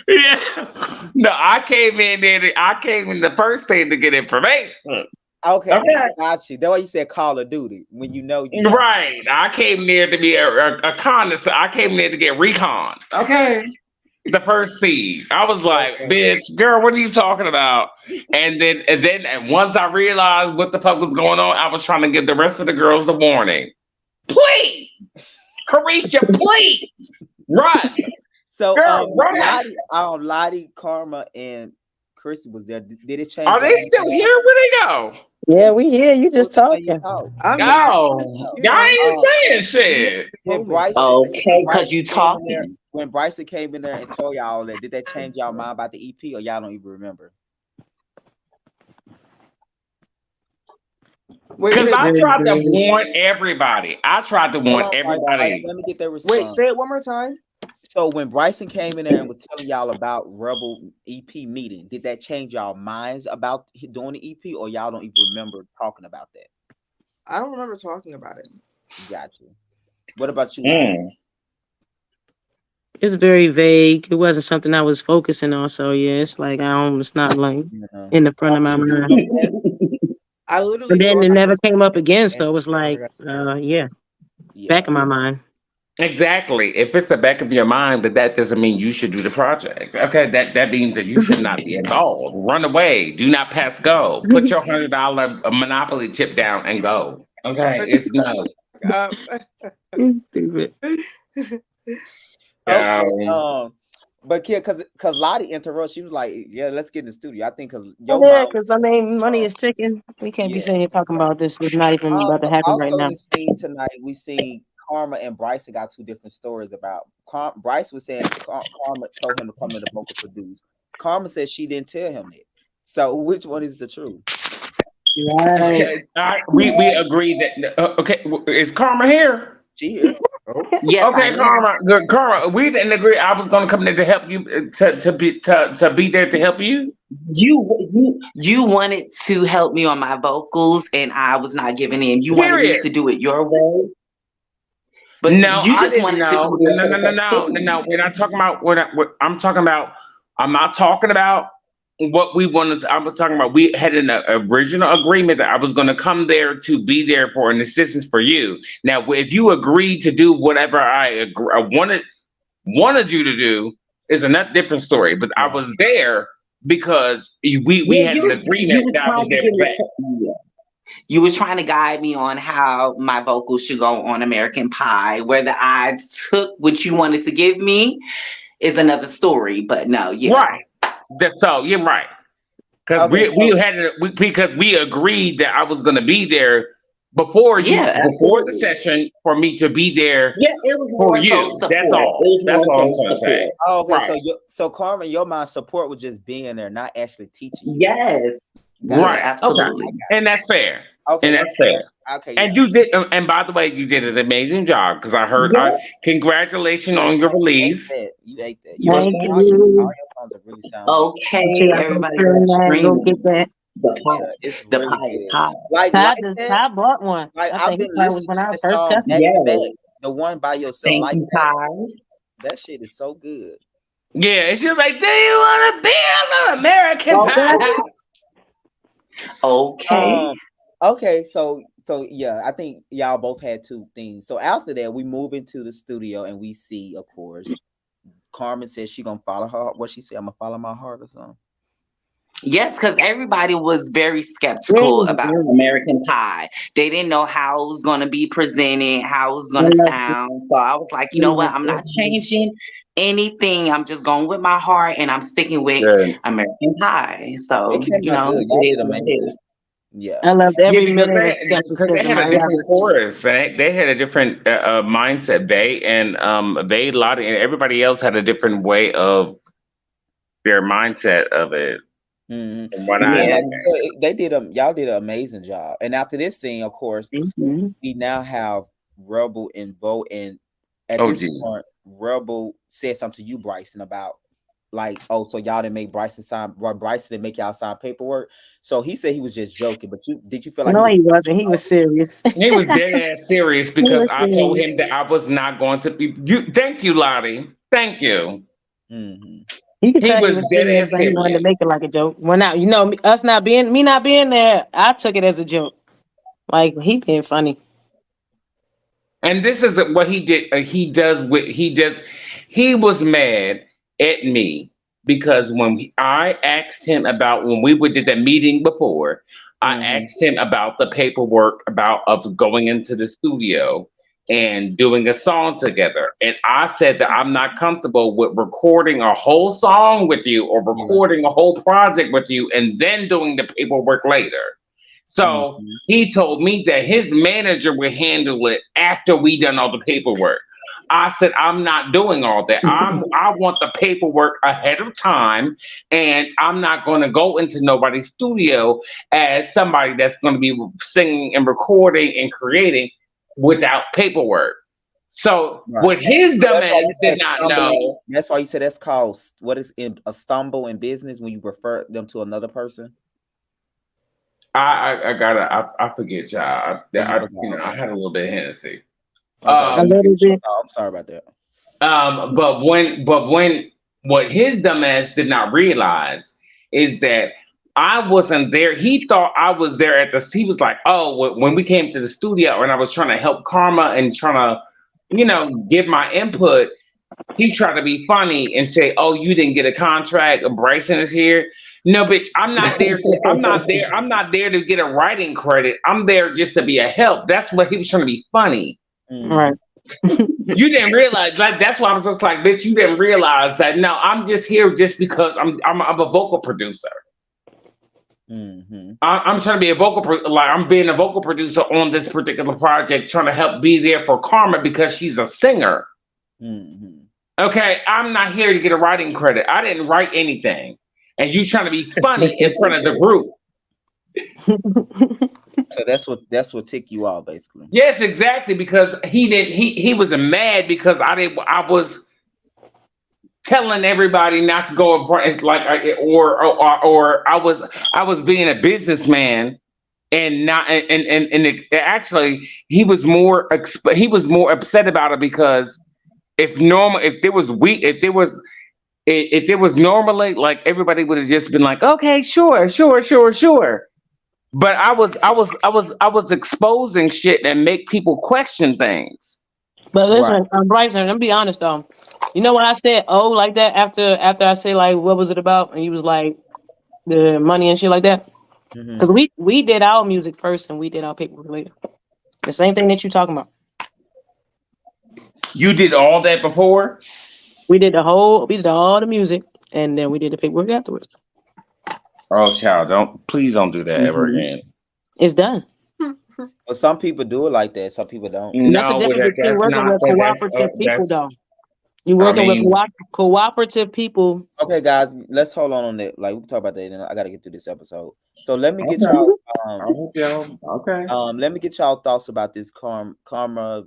Yeah. No, I came in the first thing to get information. Okay. I got you. That's why you said Call of Duty when you know you right. I came there to be a connoisseur. I came there to get recon. Okay. The first scene, I was like, "Bitch, girl, what are you talking about?" And then once I realized what the fuck was going on, I was trying to give the rest of the girls the warning. Please, Carisha, please, run. So, girl, Lottie, Karma, and Chrissy was there. Did it change? Are they still here? Where they go? Yeah, we here. You just talking. Y'all ain't saying shit. Okay, because you talking. When Bryson came in there and told y'all that, did that change y'all mind about the EP, or y'all don't even remember? Because I tried to warn everybody. Let me get that response. Wait, say it one more time. So when Bryson came in there and was telling y'all about Rebel EP meeting, did that change y'all minds about doing the EP, or y'all don't even remember talking about that? I don't remember talking about it. Got you. What about you? It's very vague. It wasn't something I was focusing on. So yeah, it's like it's not like in the front of my mind. I literally. But then it never came up again. So it was like, back of my mind. Exactly. If it's the back of your mind, but that doesn't mean you should do the project. Okay, that means that you should not be involved. Run away. Do not pass go. Put your $100 Monopoly chip down and go. Okay, it's no. Stupid. But kid, because Lottie interrupted, she was like, "Yeah, let's get in the studio." I think because because money is ticking. We can't be sitting here talking about this. It's not even about to happen right now. This scene tonight, we see Karma and Bryson got two different stories about. Bryce was saying Karma told him to come in the vocal produce. Karma said she didn't tell him that. So which one is the truth? Right. We agree that. Okay, is Karma here? She here. Yes, okay, Karma. We didn't agree. I was going to come there to help you to be there to help you. You wanted to help me on my vocals, and I was not giving in. You wanted me to do it your way. But no, you just wanted no. We're not talking about I'm talking about. I'm not talking about what we wanted. I'm talking about we had an original agreement that I was going to come there to be there for an assistance for you. Now, if you agreed to do whatever I wanted, wanted you to do is a different story. But I was there because we had an agreement that I was there for that. You was trying to guide me on how my vocals should go on American Pie. Whether I took what you wanted to give me is another story. But no, right. That's so you're right. Because because we agreed that I was going to be there before the session for me to be there. Yeah, it was for you. That's all. That's all I'm trying to say. Oh, okay. Right. So Carmen, your mind support was just being there, not actually teaching you. Yes. Right. Absolutely. Okay. And that's fair. Okay. And that's fair. Okay. And you did. And by the way, you did an amazing job because I heard. Congratulations on your release. You ate that. Thank you. Really sound okay, everybody, go get that. The pie is hot. I bought one. Like, I think it was when I was first testing. The one by yourself, like that shit is so good. Yeah, it's just like, do you want to be an American Pie? Okay. Okay, so yeah, I think y'all both had two things. So after that, we move into the studio and we see, of course, Carmen says she gonna follow her. What she said, I'm gonna follow my heart or something. Yes, because everybody was very skeptical about American Pie. They didn't know how it was going to be presented, how it was going to sound. So I was like, you know what? I'm not changing anything. I'm just going with my heart, and I'm sticking with American Pie. So, you know, yeah, I loved every minute of skepticism. They had a different chorus. They had a different mindset. They Lottie, and everybody else had a different way of their mindset of it. Mm-hmm. Y'all did an amazing job. And after this scene, of course, we now have Rebel and Vote, and at this point, Rebel said something to you, Bryson, about like, oh, so y'all didn't make Bryson sign. Bryson didn't make y'all sign paperwork. So he said he was just joking, but did you feel like? No, he wasn't. He was serious. He was dead ass serious because I told him that I was not going to be. Thank you, Lottie. Thank you. Mm-hmm. He was dead ass serious. He wanted to make it like a joke. Well, now you know us not being there. I took it as a joke. Like he being funny. And this is what he did. He was mad at me because when I asked him about when we did that meeting before, I asked him about the paperwork of going into the studio and doing a song together. And I said that I'm not comfortable with recording a whole song with you or recording a whole project with you and then doing the paperwork later. So he told me that his manager would handle it after we done all the paperwork. I said, I'm not doing all that. I want the paperwork ahead of time, and I'm not going to go into nobody's studio as somebody that's going to be singing and recording and creating without paperwork. So what his dumb ass did not know. That's why you said that's called a stumble in business when you refer them to another person. I forget, y'all. I had a little bit of Hennessy. I'm sorry about that. But when what his dumb ass did not realize is that I wasn't there. He thought I was there he was like, oh, when we came to the studio and I was trying to help Karma and trying to, give my input, he tried to be funny and say, oh, you didn't get a contract. Bryson is here. No, bitch, I'm not there. I'm not there to get a writing credit. I'm there just to be a help. That's what he was trying to be funny. Right. You didn't realize, like, that's why I was just like, bitch, you didn't realize that. No, I'm just here just because I'm a vocal producer. Mm-hmm. I'm trying to be I'm being a vocal producer on this particular project, trying to help be there for Karma because she's a singer. Mm-hmm. Okay, I'm not here to get a writing credit. I didn't write anything, and you trying to be funny in front of the group. So that's what ticked you off, basically. Yes, exactly, because he was mad because I was telling everybody not to go in front, or I was being a businessman and not and actually he was more upset about it because if there was normally, like, everybody would have just been like, okay, sure. But I was exposing shit and make people question things. But listen, Bryson, let me be honest though. You know when I said oh like that after I say like what was it about and you was like the money and shit like that Mhm. because we did our music first and we did our paperwork later. The same thing that you talking about. You did all that before? We did all the music and then we did the paperwork afterwards. Oh, child, please don't do that ever again. It's done. But some people do it like that. Some people don't. And that's the No, difference between that's working not with that. cooperative people, That's. though. You I working with mean, cooperative people. Okay, guys, let's hold on that. Like we can talk about that, and I gotta get through this episode. So let me get okay. y'all. I hope y'all. Okay. Let me get y'all thoughts about this Karma,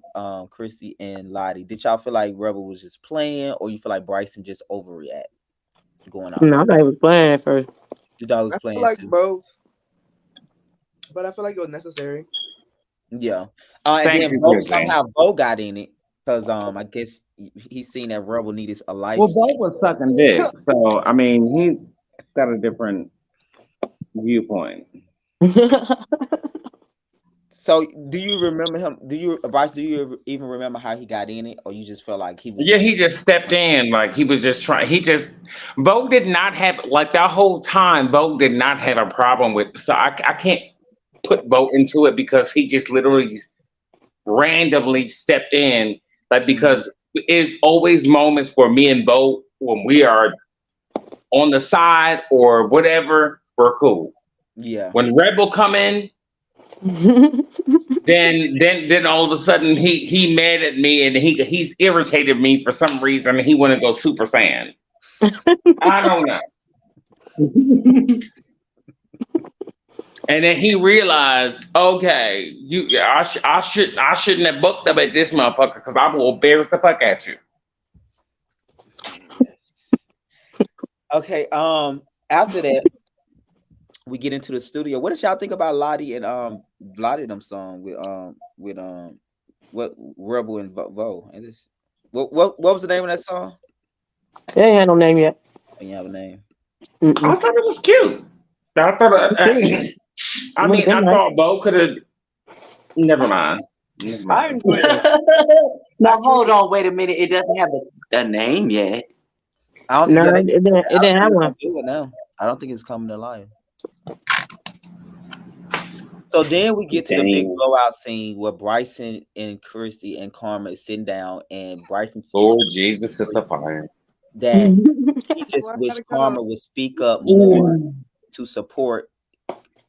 Chrissy, and Lottie. Did y'all feel like Rebel was just playing, or you feel like Bryson just overreact going off? No, I thought he was playing at first. You thought he was I playing feel like too? both, but I feel like it was necessary. Yeah. And Thank then you, Bo Chrissy. somehow Bo got in it because I guess he's seen that Rebel needed a life. Well, Bo was sucking dick, so I mean, he got a different viewpoint. So do you remember him? Bryce? Do you even remember how he got in it, or you just felt like he was? Yeah, he just stepped in like he was just trying. Bo did not have like that whole time. Bo did not have a problem with. So I can't put Bo into it because he just literally randomly stepped in, like because it's always moments for me and Bo when we are on the side or whatever, we're cool. Yeah. When Rebel come in, then all of a sudden he mad at me and he's irritated me for some reason and he want to go Super Saiyan. I don't know. And then he realized, okay, I shouldn't have booked up at this motherfucker because I will embarrass the fuck at you. Okay. After that, we get into the studio. What did y'all think about Lottie and Lottie them song with what Rebel and Vo? And this what was the name of that song? They ain't had no name yet. You have a name. I thought it was cute. I thought I mean I thought Bo could have. Never mind. I enjoyed it. Now hold on, wait a minute. It doesn't have a name yet. I don't. No, Yeah, it didn't have one. do it now. I don't think it's coming to life. So then we get to the big blowout scene where Bryson and Chrissy and Karma is sitting down, and Bryson. Lord Jesus is a fire. That he just wished Karma would speak up more to support.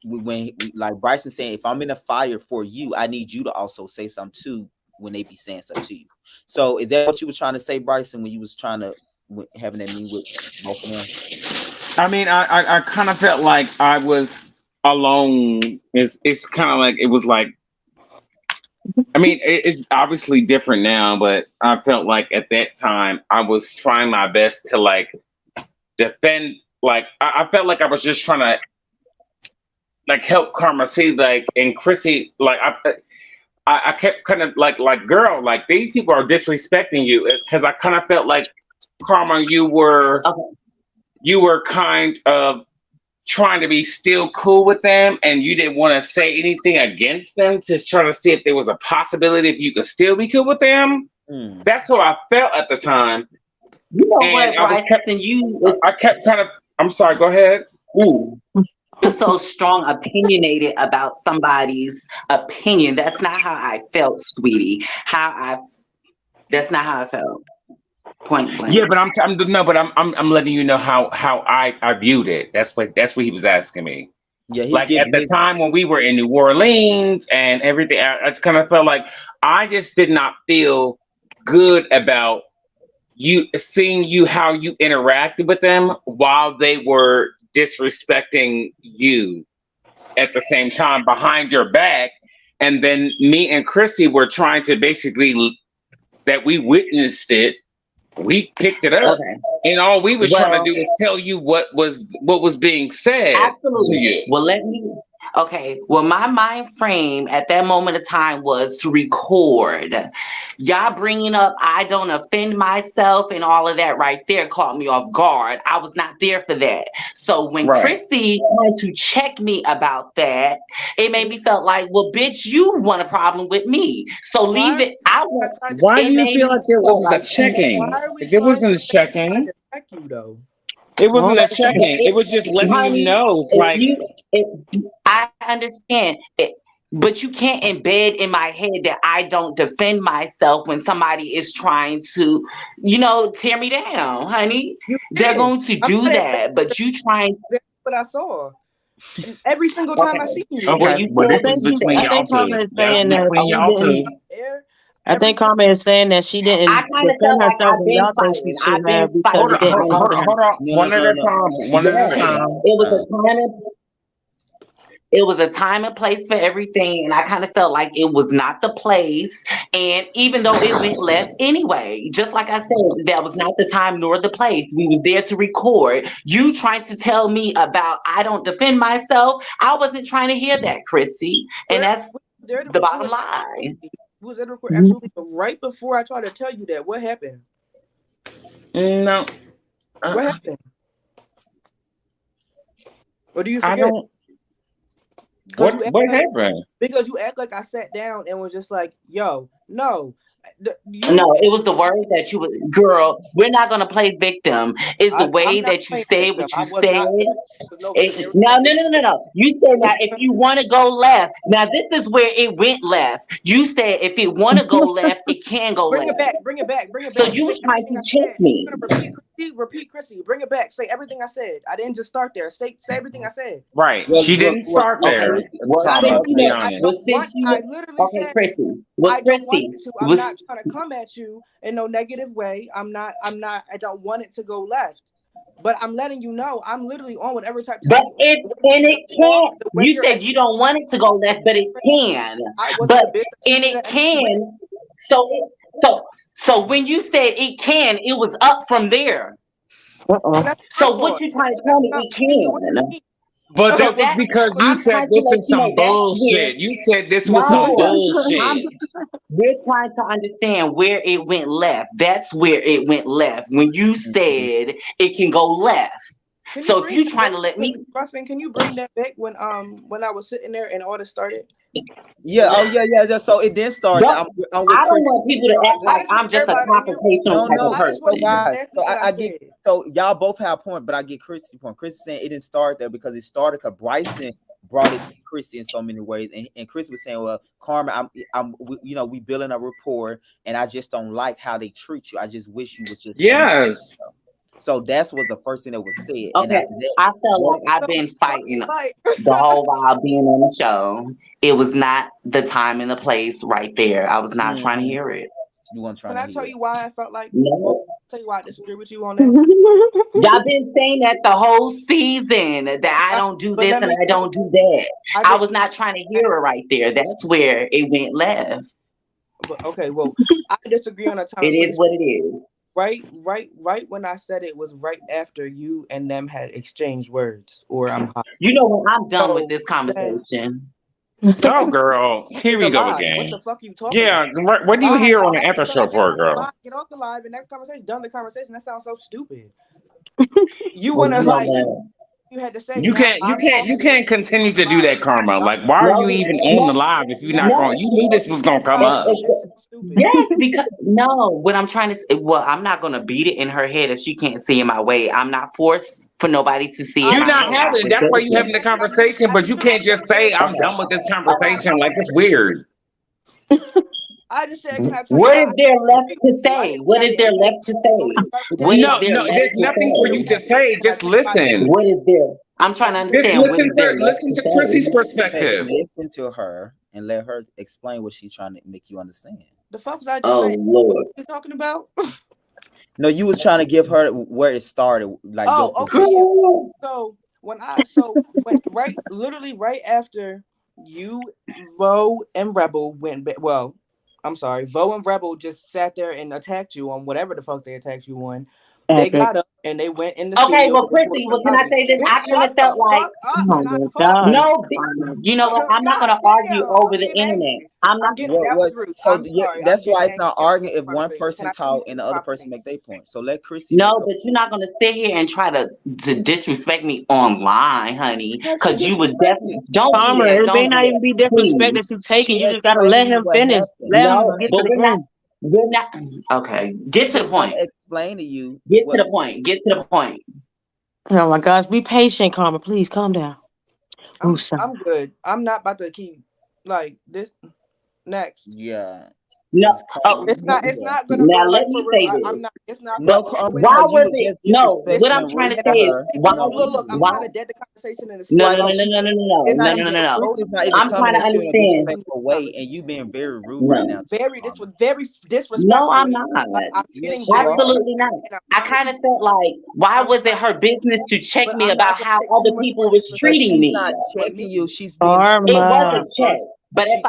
When like Bryson saying, if I'm in a fire for you, I need you to also say something too when they be saying something to you. So is that what you was trying to say, Bryson, when you was trying to having that meeting with both of them? I mean, I kind of felt like I was alone. It's kind of like it was like. I mean, it's obviously different now, but I felt like at that time I was trying my best to like defend. Like I felt like I was just trying to like help Karma see like and Chrissy like I kept kind of like girl like these people are disrespecting you because I kind of felt like Karma you were kind of trying to be still cool with them and you didn't want to say anything against them to try to see if there was a possibility if you could still be cool with them. That's what I felt at the time. You know and what, Bryson? I kept kind of. I'm sorry. Go ahead. You're so strong, opinionated about somebody's opinion. That's not how I felt, sweetie. That's not how I felt. Point blank. Yeah, but I'm letting you know how I viewed it. That's what he was asking me. Yeah, like at the time when we were in New Orleans and everything, I just kind of felt like I just did not feel good about seeing how you interacted with them while they were disrespecting you at the same time behind your back. And then me and Chrissy were trying to basically that we witnessed it. We picked it up, and all we was trying to do is tell you what was being said. Absolutely. To you. Well, Okay, well, my mind frame at that moment of time was to record. Y'all bringing up I don't offend myself and all of that right there caught me off guard. I was not there for that. So when Right. Chrissy tried to check me about that, it made me felt like, well, bitch, you want a problem with me. So leave Why it. I are want. we Why do It you made feel me like there feel was a like checking? why are we There trying wasn't a to checking. check you though? It wasn't a but checking. It was just letting you honey, know. It's if like, you, if I understand it, but you can't embed in my head that I don't defend myself when somebody is trying to, tear me down, honey. You They're did. going to I'm do saying that, but you trying. that's what I saw. And every single okay, time I see you. Well, okay, you but said I this what is think you she, between I said. y'all think two. Carmen is That's saying that between she y'all didn't. two. Air, I every think single Carmen is saying that she I didn't kind of felt defend like herself, I've and been y'all think she fighting. should I've been have because Hold it on, fighting. didn't hold on, hold bother on, her. hold on. No, no, One at no, a no. time. One at a Yes, time. it was a time and it was a time and place for everything, and I kind of felt like it was not the place. And even though it went left anyway, just like I said, that was not the time nor the place. We was there to record. You trying to tell me about I don't defend myself? I wasn't trying to hear that, Chrissy, and where that's was there to the record bottom line. was there to record absolutely, but right before I tried to tell you that, what happened? No, What uh, happened? Or do you I forget? don't. Because you act What like happened? I sat down and was just like, yo, no. You No, it was the word that you was, girl. We're not gonna play victim. It's the I'm way not that you playing said victim. what I you was said. not playing with no victim. There was No, no no, victim. no, no, no. You said now if you want to go left. Now this is where it went left. You said if it want to go left, it can go Bring it left. back, bring it back, bring it So back. you Say was trying everything to I check said. me. You're gonna repeat Chrissy. Bring it back. Say everything I said. I didn't just start there. Say everything I said. Right. Well, She well, didn't well, start well, Okay. there, Chris, Well, I comma, since didn't to you be say know, I honest. don't well, want. since you I know, literally okay, said Chrissy, well, I don't want Chrissy it to. I'm was not trying to come at you in no negative way. I'm not. I don't want it to go left. But I'm letting you know I'm literally on whatever type of but time you on. it The way and you're it talk, can't. the way You you're said you don't want it to go left, but it can. I wasn't But a bitch to and use it it in any way. can. So so so when you said it can, it was up from there. But Uh-uh. that's my So what fault. you trying to tell That's me? not It me. So what do can. you But mean? So that was that's because you I'm said trying to this let is you some know that's where bullshit. You said this was some no. bullshit. I'm we're trying to understand where it went left. That's where it went left. When you Mhm. said it can go left. Can you So if bring you that trying back? to let me Ruffin, can you bring that back when I was sitting there and all this started? Yeah. And Oh, yeah, yeah. So it didn't start. don't I'm with I don't Chris. want people to act I like just want I'm just a everybody to hear. confrontational No, type of no. I just want So to hear person. guys, exactly so what I I get. said. So y'all both have point, but I get Chris's point. Chris is saying it didn't start there because it started because Bryson brought it to Chrissy in so many ways, and Chris was saying, "Well, Karma, we building a rapport, and I just don't like how they treat you. I just wish you would just stand up." Yes. So that's was the first thing that was said, and Okay. after that, I felt what like I've So been fighting like, the whole while being on the show. It was not the time and the place right there. I was not trying to Mhm, hear it. you weren't can trying to I tell hear it. you why I felt like? Well, No. tell you why I disagree with you on that. Y'all been saying that the whole season that I don't do But this let and me I tell you, don't do that. I I didn't. was not trying to hear it right there. That's where it went left. But okay, well, I disagree on a time It and is place. what it is. Right. When I said it was right after you and them had exchanged words, or I'm hot. You know when I'm done with So this then, conversation. Oh, girl. Here it's a we go lie. What again. the fuck are you talking about? Yeah. What do you Lie. hear on the Next after show for, girl? get off the live, and next conversation, done the conversation. That sounds so stupid. You Well, wanna you know like what? you had to say You now. can't. You I'm can't. You talking can't continue to do live. that, Karma. I'm Like, why are you No, even on the no, live if you're not going? no. You knew this was gonna come because up. it sounds stupid. Yes, because no, what I'm trying to say, well, I'm not gonna beat it in her head if she can't see in my way. I'm not forced for nobody to see in I You're my just not way. I having. That's why you respect having it. the conversation, but you can't just say, "I'm done with this Okay. conversation." Like it's weird. I just said, can I tell you What why is I there left disagree to with you? I say? didn't say What I is didn't there agree. left to say? What is No, there no. left There's to nothing for you say? to say. Can I Just tell you why I listen. disagree? What is there? I'm trying to Just understand what is there left listen to to Chrissy's say. Hey, perspective. listen to her and let her explain what she's trying to make you understand. The fuck was I just Oh saying? What Lord. are you talking about? No, you was trying to give her where it started, like your Oh, okay, position. yeah. Girl. So when literally right after you, Vo and Rebel went well, I'm sorry, Vo and Rebel just sat there and attacked you on whatever the fuck they attacked you on. They Patrick. got up and they went in the Okay, studio. well, to record Chrissy, the well, can I Kanye. say this? I Bitch, kind shut of the felt like, fuck up. Oh Can I my talk? God. no, you know what? I'm not God gonna argue damn, over I'm the getting internet. angry. I'm not. That was rude. I'm sorry. that's I'm why getting it's not angry. arguing if one Can person I talk please and finish the my other person point? make their point. So let Chrissy make No, her but you're not gonna sit here and try to disrespect me online, honey. point. She Cause you would disrespected definitely you. don't do Karma, that. it may Don't do not that, even be disrespect please. that you taking. She You just gotta let explaining him what finish. happened. Let him No, get to but the end. we're not. Okay, get to the She's trying point. to explain to you Get to what. the point. Get to the point. Oh my gosh, be patient, Karma. Please calm down. Woosah. I'm good. I'm not about to keep like this. Next. Yeah. No, It's not Yeah. gonna now go let like me for real. say this. I'm not. It's not No, gonna But go that way why because you because was were it? just No, what listen. I'm disrespecting trying Ruth to And say to that's is her. why? look. I'm Why? trying to dead the conversation in the No, spirit. no, No, no, no, she. no, no, no, It's no, not no, no, even. no. Chris is not even I'm coming trying to at you in a understand. disrespectful way, and you being very rude right now No, to her, This Karma. was very no, disrespectful. I'm not. Like I'm Yes, getting you very are. Absolutely not. and I'm I trying to kind of felt like, why I'm was it trying her business to check but me I'm about not gonna how take too other much people more was But treating she's me? not for checking me. you. She's being It was Karma. a check, but she if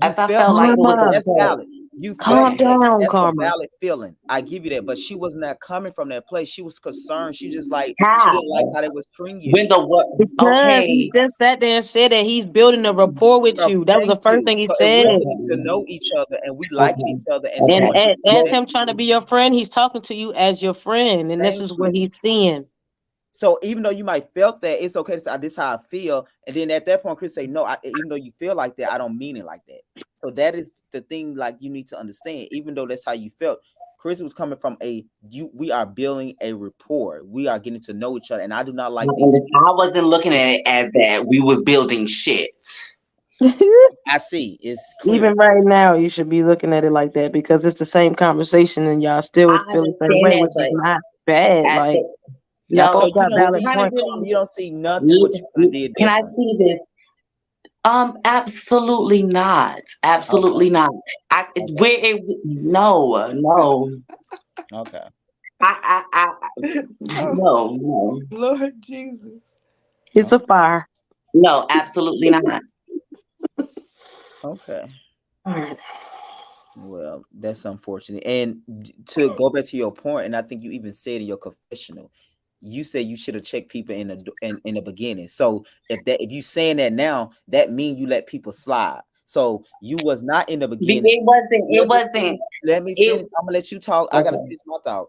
you I felt felt like like it was Karma. a that's check, valid. You felt Calm that. down, That's a Karma. valid feeling. I give you that. But she was not coming from that place. She was concerned. She just like she how? didn't like how they was treating When you. the what? Because he Okay, just sat there and said that he's building a rapport with So you. That was the thank first you. thing he So and we're said. getting to okay, know each other and we like okay, each other. And so And okay. once you as Well, said him trying to be your friend, he's talking to you as your friend. And this thank is what you. he's seeing. So even though you might felt that, it's okay to say this is how I feel. And then at that point, Chris say, no, even though you feel like that, I don't mean it like that. So that is the thing, like you need to understand, even though that's how you felt. Chris was coming from we are building a rapport. We are getting to know each other. And I do not like these. I wasn't looking at it as that we was building shit. I see. It's clear. Even right now, you should be looking at it like that because it's the same conversation and y'all still I feel the same understand way, that, which is but not bad. at Like, the y'all no, So both you got don't we're valid see trying to points. really. you don't see nothing what you could have did Can I different. see this? Absolutely not. Absolutely Okay. not. Okay. No. Okay. Oh, No. Lord Jesus. It's a fire. No, absolutely not. Okay. All right. Well, that's unfortunate. And to go back to your point, and I think you even said in your confessional, you said you should have checked people in the beginning. So if you saying that now, that means you let people slide. So you was not in the beginning. It wasn't. Let me It finish. I'm gonna let you talk. I gotta okay. finish my thought.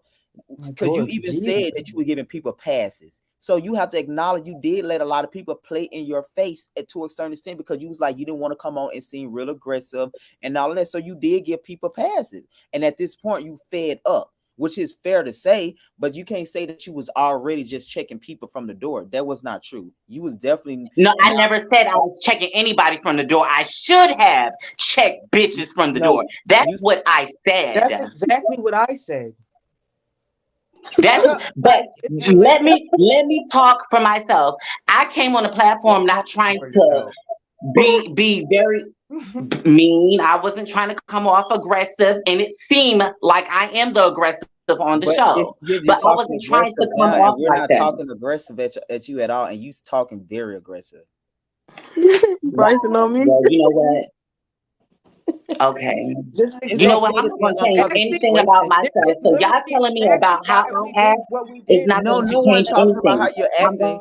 My Because you Lord even Jesus. said that you were giving people passes. So you have to acknowledge you did let a lot of people play in your face to a certain extent because you was like you didn't want to come on and seem real aggressive and all of that. So you did give people passes. And at this point, you fed up, which is fair to say, but you can't say that you was already just checking people from the door. That was not true. You was definitely No, I not. never said I was checking anybody from the door. I should have checked bitches from the No, door. That's you what I said. That's exactly what I said. That's but Like, let me talk for myself. I came on the platform not trying to be very mean. I wasn't trying to come off aggressive, and it seemed like I am the aggressive on the but if show. you're But I talking wasn't trying to aggressive come now, and off we're like not that. talking aggressive at you at all, and you talking very aggressive. Bryson on me. Well, you know what? Okay. this is You know exactly what? I'm not gonna change Uncomfortable anything about situation. this myself. is So y'all literally telling me exactly about how why we I did act what we is did. not No, going to no one change talking about how anything. you're I'm acting. going.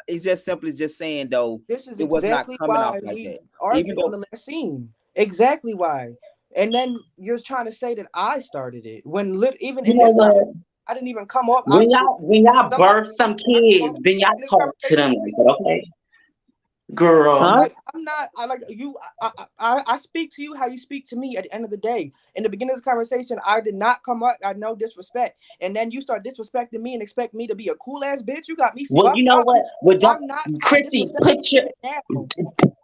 It's just simply just saying though, This is it was not exactly coming off why like we that. Even argued on though the last scene. Exactly why. And then you're trying to say that I started it when even You in know this what? conversation, I didn't even come off. When y'all Somebody birth some I kids, spoke then y'all in this talk to them conversation. like that. Okay, girl. Huh? Like I'm not. I like you. I speak to you how you speak to me. At the end of the day, in the beginning of this conversation, I did not come up. I no disrespect, and then you start disrespecting me and expect me to be a cool ass bitch. You got me Well, you fucked know up. what? Well, don't, I'm not trying to Chrissy, disrespect you now. oh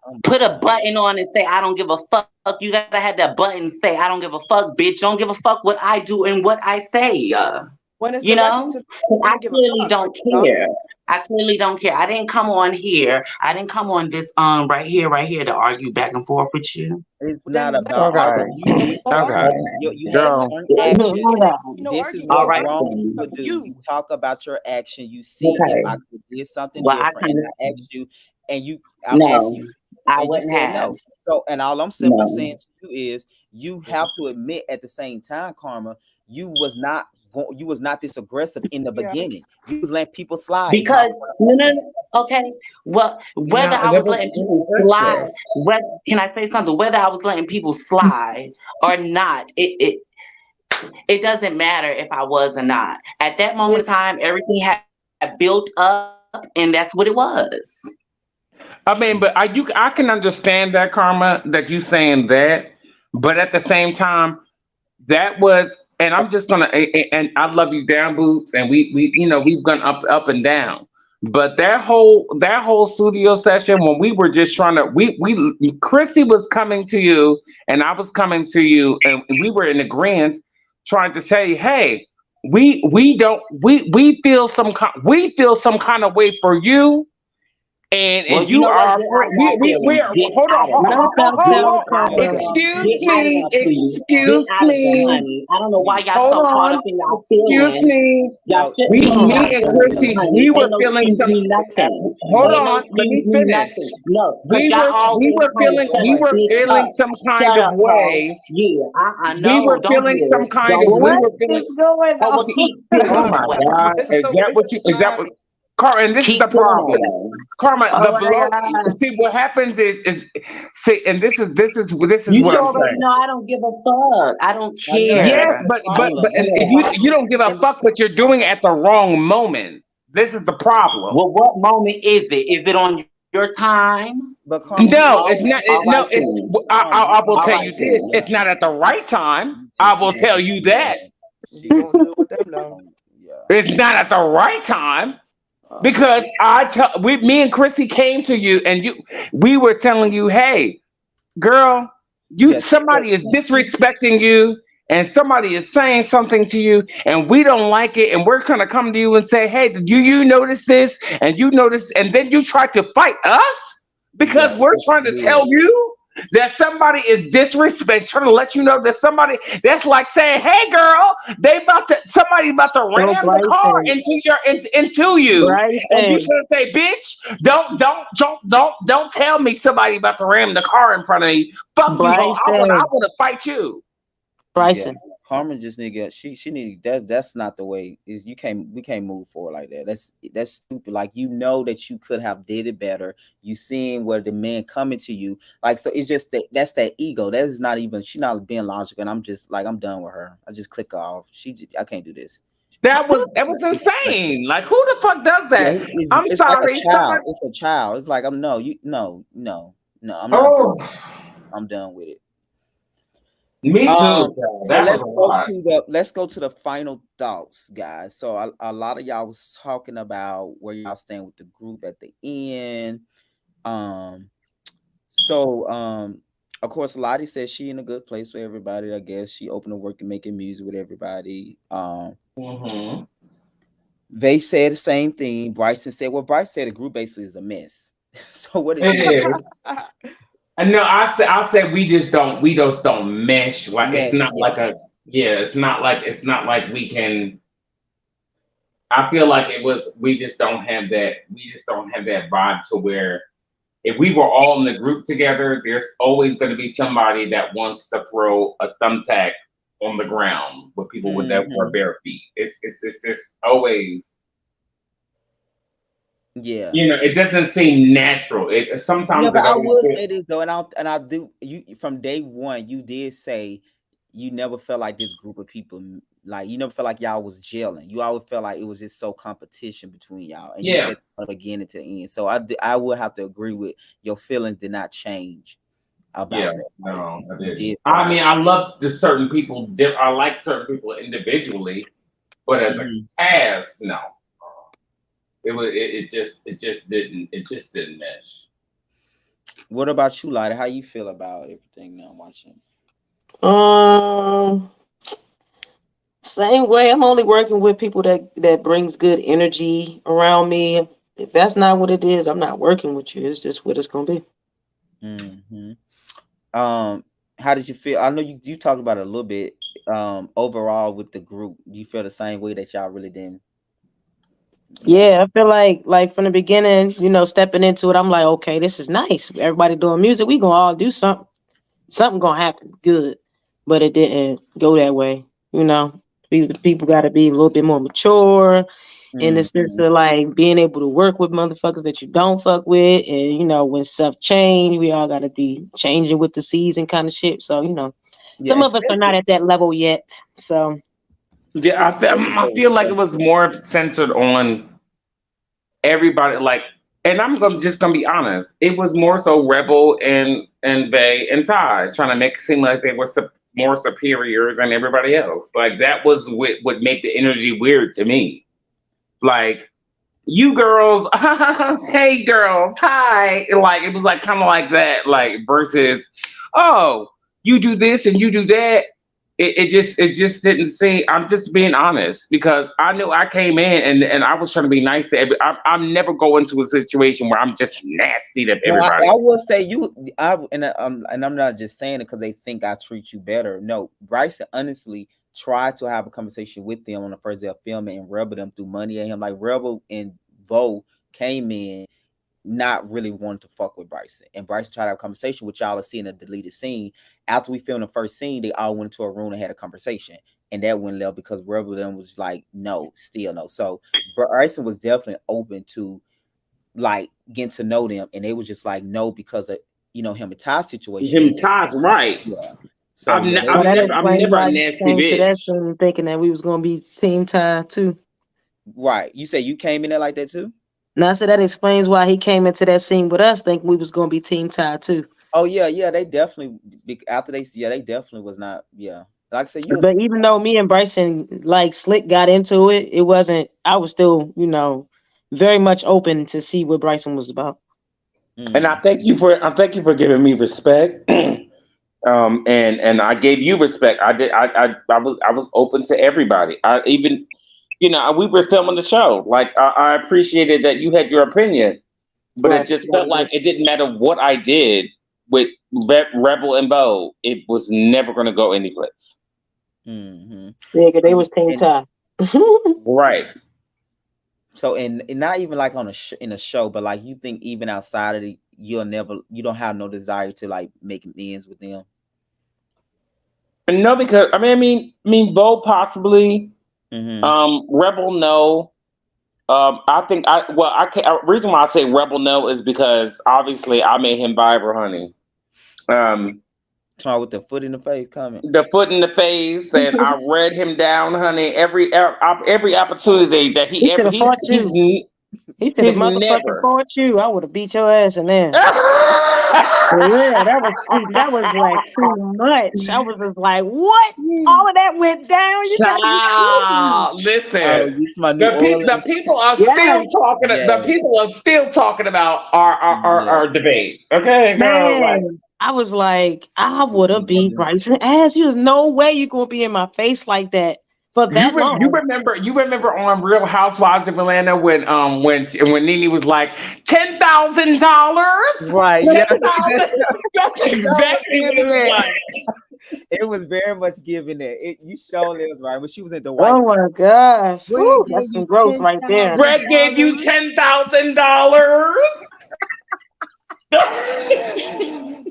my put a God. button on and say I don't give a fuck. You gotta have that button say I don't give a fuck, bitch. Don't give a fuck what I do and what I say. When it's You directed know, to me, 'cause I'm I gonna give a clearly fuck. Are don't you dumb? care. I clearly don't care. I didn't come on here. I didn't come on this right here to argue back and forth with you. It's Well, not then let about no arguing. argument. You No you argument. you Then had let certain no argument. action. Hold Then on. no This is argument. All No what's right argument wrong then. to for do. you. You talk about your action. You see if Okay. I could did something Well, I different, kind and of I asked you, and I'm no. asking you, I and you wouldn't said have. no. So, and all I'm simply No. saying to you is, you have to admit at the same time, Karma, you was not this aggressive in the Yeah. beginning. You was letting people slide. is Because my- no, okay. Well, whether No, I that was letting people that's slide, can I say something? Whether I was letting people slide or not, it doesn't matter if I was or not. At that moment in time, everything had built up, and that's what it was. I mean, but I can understand that, Karma, that you saying that, but at the same time, that was, and I'm just gonna, and I love you down, Boots, and we we've gone up and down, but that whole studio session when we were just trying to, we Chrissy was coming to you, and I was coming to you, and we were in agreement, trying to say, hey, we don't we feel some kind of way for you, Well, and you you know what? are Get out we my are, feelings. Get hold on, out of Let it. her tell, Get tell out of Karma. it. excuse Get out of me, it, please. excuse Get out of it, me, honey. I don't know why y'all hold so caught on, up in y'all excuse feelings. me. Y'all No, shouldn't We, be in y'all me and feelings, Chrissy, honey. we were Ain't no feeling excuse some. me nothing. Hold Ain't no on, let excuse me me finish. nothing. No, because y'all We always, were honey, feeling, shut we up, were bitch, feeling up. some kind Shut of up, ho. way. Yeah, We no, were don't feeling do some it. kind of. Don't We do What were it. feeling. is going Oh, well, on? keep feeling Oh that my way. God! It's Is a that waste what of you? Is that time. what? Carl, and this is Keep the feeling that problem. way. Karma, Oh the my blow. God. See, what happens is see, and this is You what should I'm already saying. know I don't give a fuck. I don't I know, and Yes, that's care. the I don't problem. and That's the care. you problem. don't give a And fuck, but you're doing it at the wrong moment. This is the problem. Well, what moment is it? Is it on your time? but Carmen, you No, know, it's not. All No, right, it's. then. I will All tell right, you this. then. It's not at the right time. you I just will tell you that. She gonna do it with them though. Yeah. It's not at the right time because me and Chrissy came to you and we were telling you, hey, girl, Yes. somebody is disrespecting you and somebody is saying something to you and we don't like it and we're gonna come to you and say, hey, did you notice this? And you notice, and then you try to fight us Yeah, because we're that's trying to tell weird. you that somebody is disrespect, trying to let you know that somebody, that's like saying, hey girl, somebody about to So ram the car Bryson, into you. And you Bryson, gonna say, bitch, don't tell me somebody about to ram the car in front of me. Fuck you, ho. I Bryson, wanna fight you. Yeah. Bryson. Carmen just nigga, she need that's not the way. Is we can't move forward like that. That's stupid. Like you know that you could have did it better. You seeing where the man coming to you. Like so it's just that's that ego. That is not even she not being logical and I'm just like I'm done with her. I just click her off. I can't do this. That was insane. Like who the fuck does Yeah, that? I'm it's like a sorry. child. Somebody. It's a child. It's like I'm no, you no. I'm not. Oh, I'm done with it. me too. So That was a lot. let's go to the final thoughts, guys. So a lot of y'all was talking about where y'all stand with the group at the end. Um, so of course, Lottie says she in a good place with everybody. I guess she open to work and making music with everybody. Hmm. They said the same thing. Bryson said, well, Bryson said the group basically is a mess. So what did It you is. And no, I said we just don't mesh. Like it's mesh? not Yeah. like a, yeah. It's not like we can. I feel like it was. We just don't have that. We just don't have that vibe to where if we were all in the group together, there's always going to be somebody that wants to throw a thumbtack on the ground with people with that wear Mhm. bare feet. It's just always. Yeah. It doesn't seem natural. Yeah, Sometimes but it I always will feels. say this though, and I do you from day one. You did say you never felt like this group of people like you never felt like y'all was gelling. You always felt like it was just so competition between y'all, and you Yeah. said from the beginning to the end. So I would have to agree with your feelings did not change Yeah, about that. Like, no, I you didn't. did feel I like mean, I love the certain people. I like certain people individually, but as a Mhm. cast, no. It just didn't mesh. What about you, Lottie? How you feel about everything now watching? Um, Same way. I'm only working with people that brings good energy around me. If that's not what it is, I'm not working with you. It's just what it's gonna be. Hmm. How did you feel? I know you talked about it a little bit. Overall with the group, do you feel the same way that y'all really didn't mesh? Yeah, I feel like from the beginning, stepping into it, I'm like, okay, this is nice. Everybody doing music, we gonna all do something. Something gonna happen good, but it didn't go that way. People got to be a little bit more mature in the sense of like being able to work with motherfuckers that you don't fuck with, and you know when stuff change, we all got to be changing with the season kind of shit. So you know, some of us are not at that level yet. So Yeah, I feel like it was more centered on everybody. Like, and just gonna be honest. It was more so Rebel and Vay and Ty trying to make it seem like they were more superior than everybody else. Like that was what made the energy weird to me. Like, you girls, hey girls, hi. Like it was like kind of like that. Like versus, oh, you do this and you do that. It just didn't seem. I'm just being honest because I knew I came in and I was trying to be nice to every. I'm never go into a situation where I'm just nasty to everybody. I will say and I'm not just saying it because they think I treat you better. No, Bryson honestly tried to have a conversation with them on the first day of filming and Rebel them through money at him. Like Rebel and Vo came in not really wanting to fuck with Bryson. And Bryson tried to have a conversation with y'all to see in a deleted scene. After we filmed the first scene, they all went into a room and had a conversation. And that went left because Rebel then was like, no, still no. So Bryson was definitely open to like getting to know them. And they was just like, no, because of, you know, him and Ty's situation. Him and Ty's right. Yeah. So I'm never a nasty bitch. Thinking that we was gonna be team Ty too. Right. You say you came in there like that too? Now, so that explains why he came into that scene with us thinking we was gonna be team Ty too. Oh yeah, they definitely after they definitely was not, yeah. Like I said, but even though me and Bryson like slick got into it, it wasn't. I was still, you know, very much open to see what Bryson was about. And I thank you for giving me respect. And I gave you respect. I did. I was open to everybody. I even, you know, we were filming the show. Like I appreciated that you had your opinion, but it just felt like it didn't matter what I did with Rebel and Bo. It was never going to go anyplace. Yeah, because they was team Ty. Right. So and not even like on in a show, but like you think even outside of it, you don't have no desire to like make amends with them. No, because I mean, Bo possibly, Rebel no. I think reason why I say Rebel no is because obviously I made him buy her honey. With the foot in the face comment. The foot in the face, and I read him down, honey. Every opportunity that he ever he should have motherfucking fought you. I would have beat your ass in there. Yeah, that was like too much. I was just like, what? All of that went down. You listen, the people are still talking. The people are still talking about our debate. Okay, man. I was like, I would have beat Bryson ass. There's no way you're gonna be in my face like that for that long. You remember on Real Housewives of Atlanta when Nene was like $10,000? Right. Yeah. That's exactly what it was like. It was very much given that. You showed it was right when she was at the White. Oh my gosh. Woo, that's some growth right there. Fred gave you $10,000.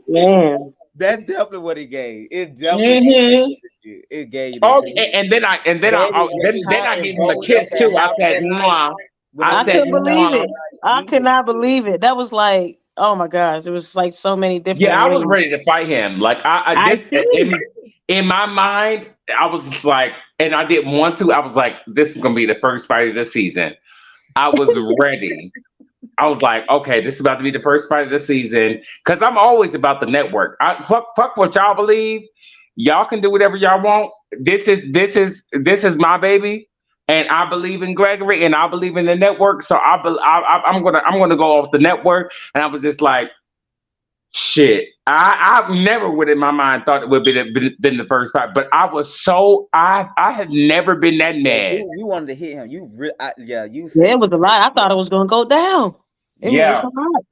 Man, that's definitely what it gave. It definitely it gave. Okay, and then I gave him a kiss too. I said, "Mwah." I couldn't believe it. I could not believe it. That was like, oh my gosh, it was like so many different. Yeah, I was ready to fight him. Like in my mind, I was like, and I didn't want to. I was like, this is gonna be the first fight of the season. I was ready. I was like, okay, this is about to be the first fight of the season. Because I'm always about the network. Fuck what y'all believe. Y'all can do whatever y'all want. This is my baby, and I believe in Gregory, and I believe in the network. So I'm gonna go off the network. And I was just like, shit. I never would in my mind thought it would been the first fight, but I was so I have never been that mad. You wanted to hit him. It was a lot. I thought it was gonna go down. It was a lot.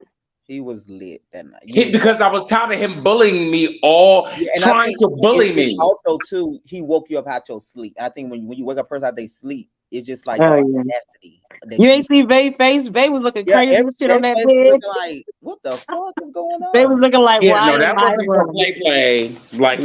He was lit that night. Because I was tired of him bullying me trying to bully me. Also, too, he woke you up out your sleep. I think when you wake up person out they sleep, it's just like nasty. You ain't see Vay's face. Vay was looking crazy and shit on that bed. Like, what the fuck is going on? Vay was looking like, why? That wasn't for play. Like,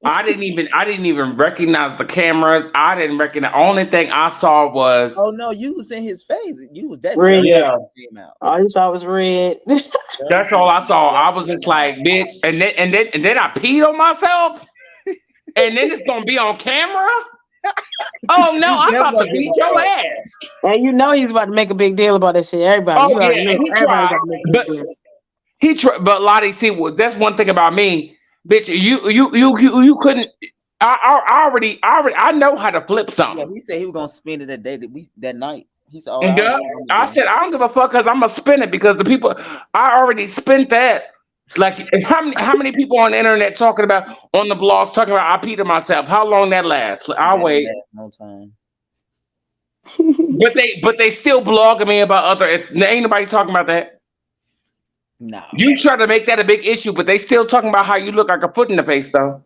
I didn't even recognize the cameras. I didn't recognize. The only thing I saw was Oh no, you was in his face. You was that Red. yeah. came out. All you saw was red. That's all I saw. I was just like, bitch, and then I peed on myself, and then it's gonna be on camera. Oh no, I'm about to beat your ass. And you know he's about to make a big deal about that shit. Everybody, Oh you already yeah, know. he Everybody's tried, about to make a big deal. but Lottie, see, that's one thing about me, bitch. You couldn't. I know how to flip Yeah, something. he said he was gonna spend it that night. He said, "Oh, And I said I don't give a fuck because I'm gonna spend it because the people I already spent that. Like how many people on the internet talking about on the blogs talking about I peed on myself? How long that lasts? I'll wait. No time. But they still blogging me about other. Ain't nobody talking about that. No. You try to make that a big issue, but they still talking about how you look like a foot in the face though.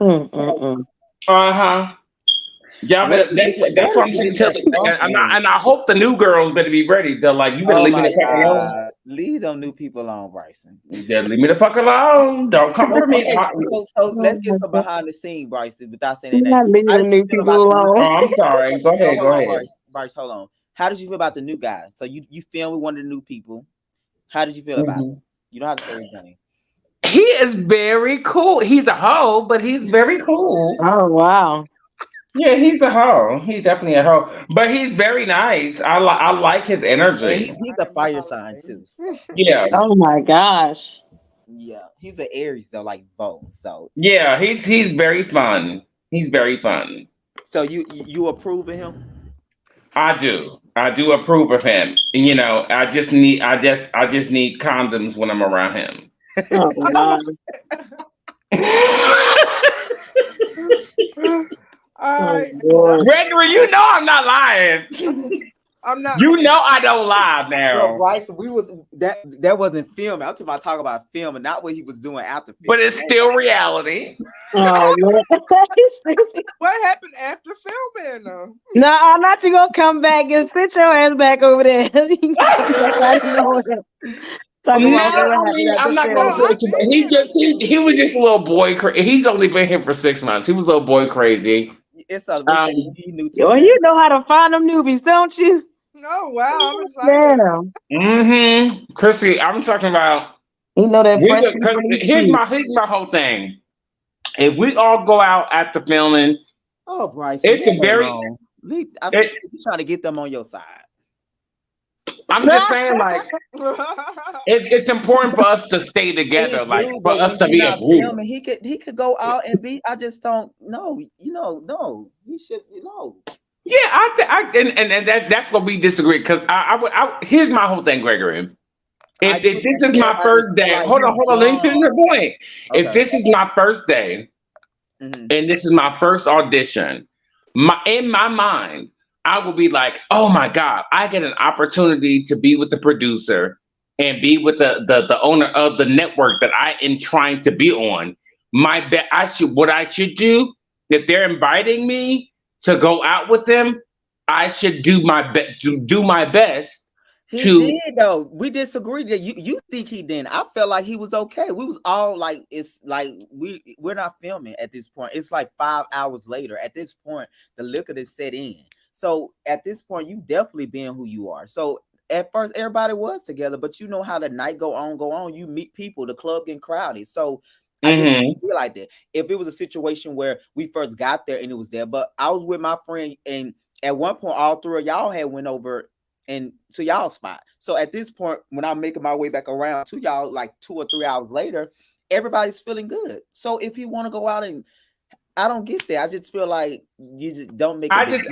Uh-huh. Yeah, but that's what I'm saying. And I hope the new girls better be ready. They're like, you better leave me the fuck alone. Leave them new people alone, Bryson. You better leave me the fuck alone. Don't come for me. So let's get some behind the scenes, Bryson, without saying You're their not name. leaving new people alone. Oh, I'm sorry. Go ahead. Bryce, hold on. How did you feel about the new guy? So you filmed with one of the new people. How did you feel about it? You don't have to say his name. He is very cool. He's a hoe, but he's very cool. Oh wow. Yeah, he's a hoe. He's definitely a hoe, but he's very nice. I like his energy. He's a fire sign too. Yeah. Oh my gosh. Yeah, he's an Aries though, like both. So yeah, he's very fun. He's very fun. So you approve of him? I do approve of him. You know, I just need condoms when I'm around him. Oh god. Gregory, you know I'm not lying. I'm not. You know I don't lie now. Well, Bryce, that wasn't filming. I'm talking about filming, not what he was doing after filming. But it's still reality. Oh, what happened after filming? No, I'm not. You gonna come back and sit your ass back over there. I'm not gonna say it. He was just a little boy. He's only been here for 6 months. He was a little boy crazy. It's a well, you know how to find them newbies, don't you? Oh wow, I'm excited. Yeah. Chrissy, I'm talking about. You know that. Here's my whole thing. If we all go out after filming, Bryce, it's a very. You're trying to get them on your side. I'm just saying, like, it's important for us to stay together, like for us to be a group. He could go out and be. I just don't know. No, he should. Yeah, that's what we disagree. Because here's my whole thing, Gregory. If this is my first day, hold on, let me finish the point. Okay. If this is my first day, and this is my first audition, in my mind, I will be like, oh my God, I get an opportunity to be with the producer and be with the owner of the network that I am trying to be on. What I should do, if they're inviting me to go out with them, I should do my best. He did though. We disagreed that you think he didn't. I felt like he was okay. We was all like, it's like we're not filming at this point. It's like 5 hours later. At this point, the liquor is set in. So at this point, you definitely being who you are. So at first, everybody was together, but you know how the night go on. You meet people, the club getting crowded. So I just feel like that. If it was a situation where we first got there and it was there, but I was with my friend, and at one point, all three of y'all had went over and to y'all spot. So at this point, when I'm making my way back around to y'all, like 2 or 3 hours later, everybody's feeling good. So if you want to go out and I don't get that. I just feel like you just don't make. I just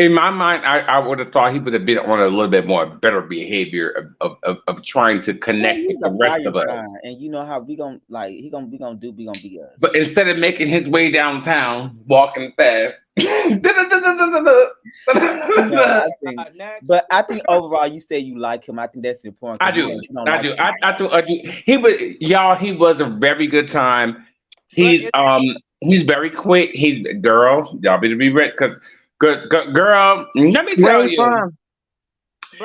in my mind, I would have thought he would have been on a little bit more better behavior of trying to connect with the rest of us. And you know how we gonna we gonna be us. But instead of making his way downtown, walking fast. But I think overall, you say you like him. I think that's important. I do. He was a very good time. He's very quick. Y'all better be ready because girl, let me tell you.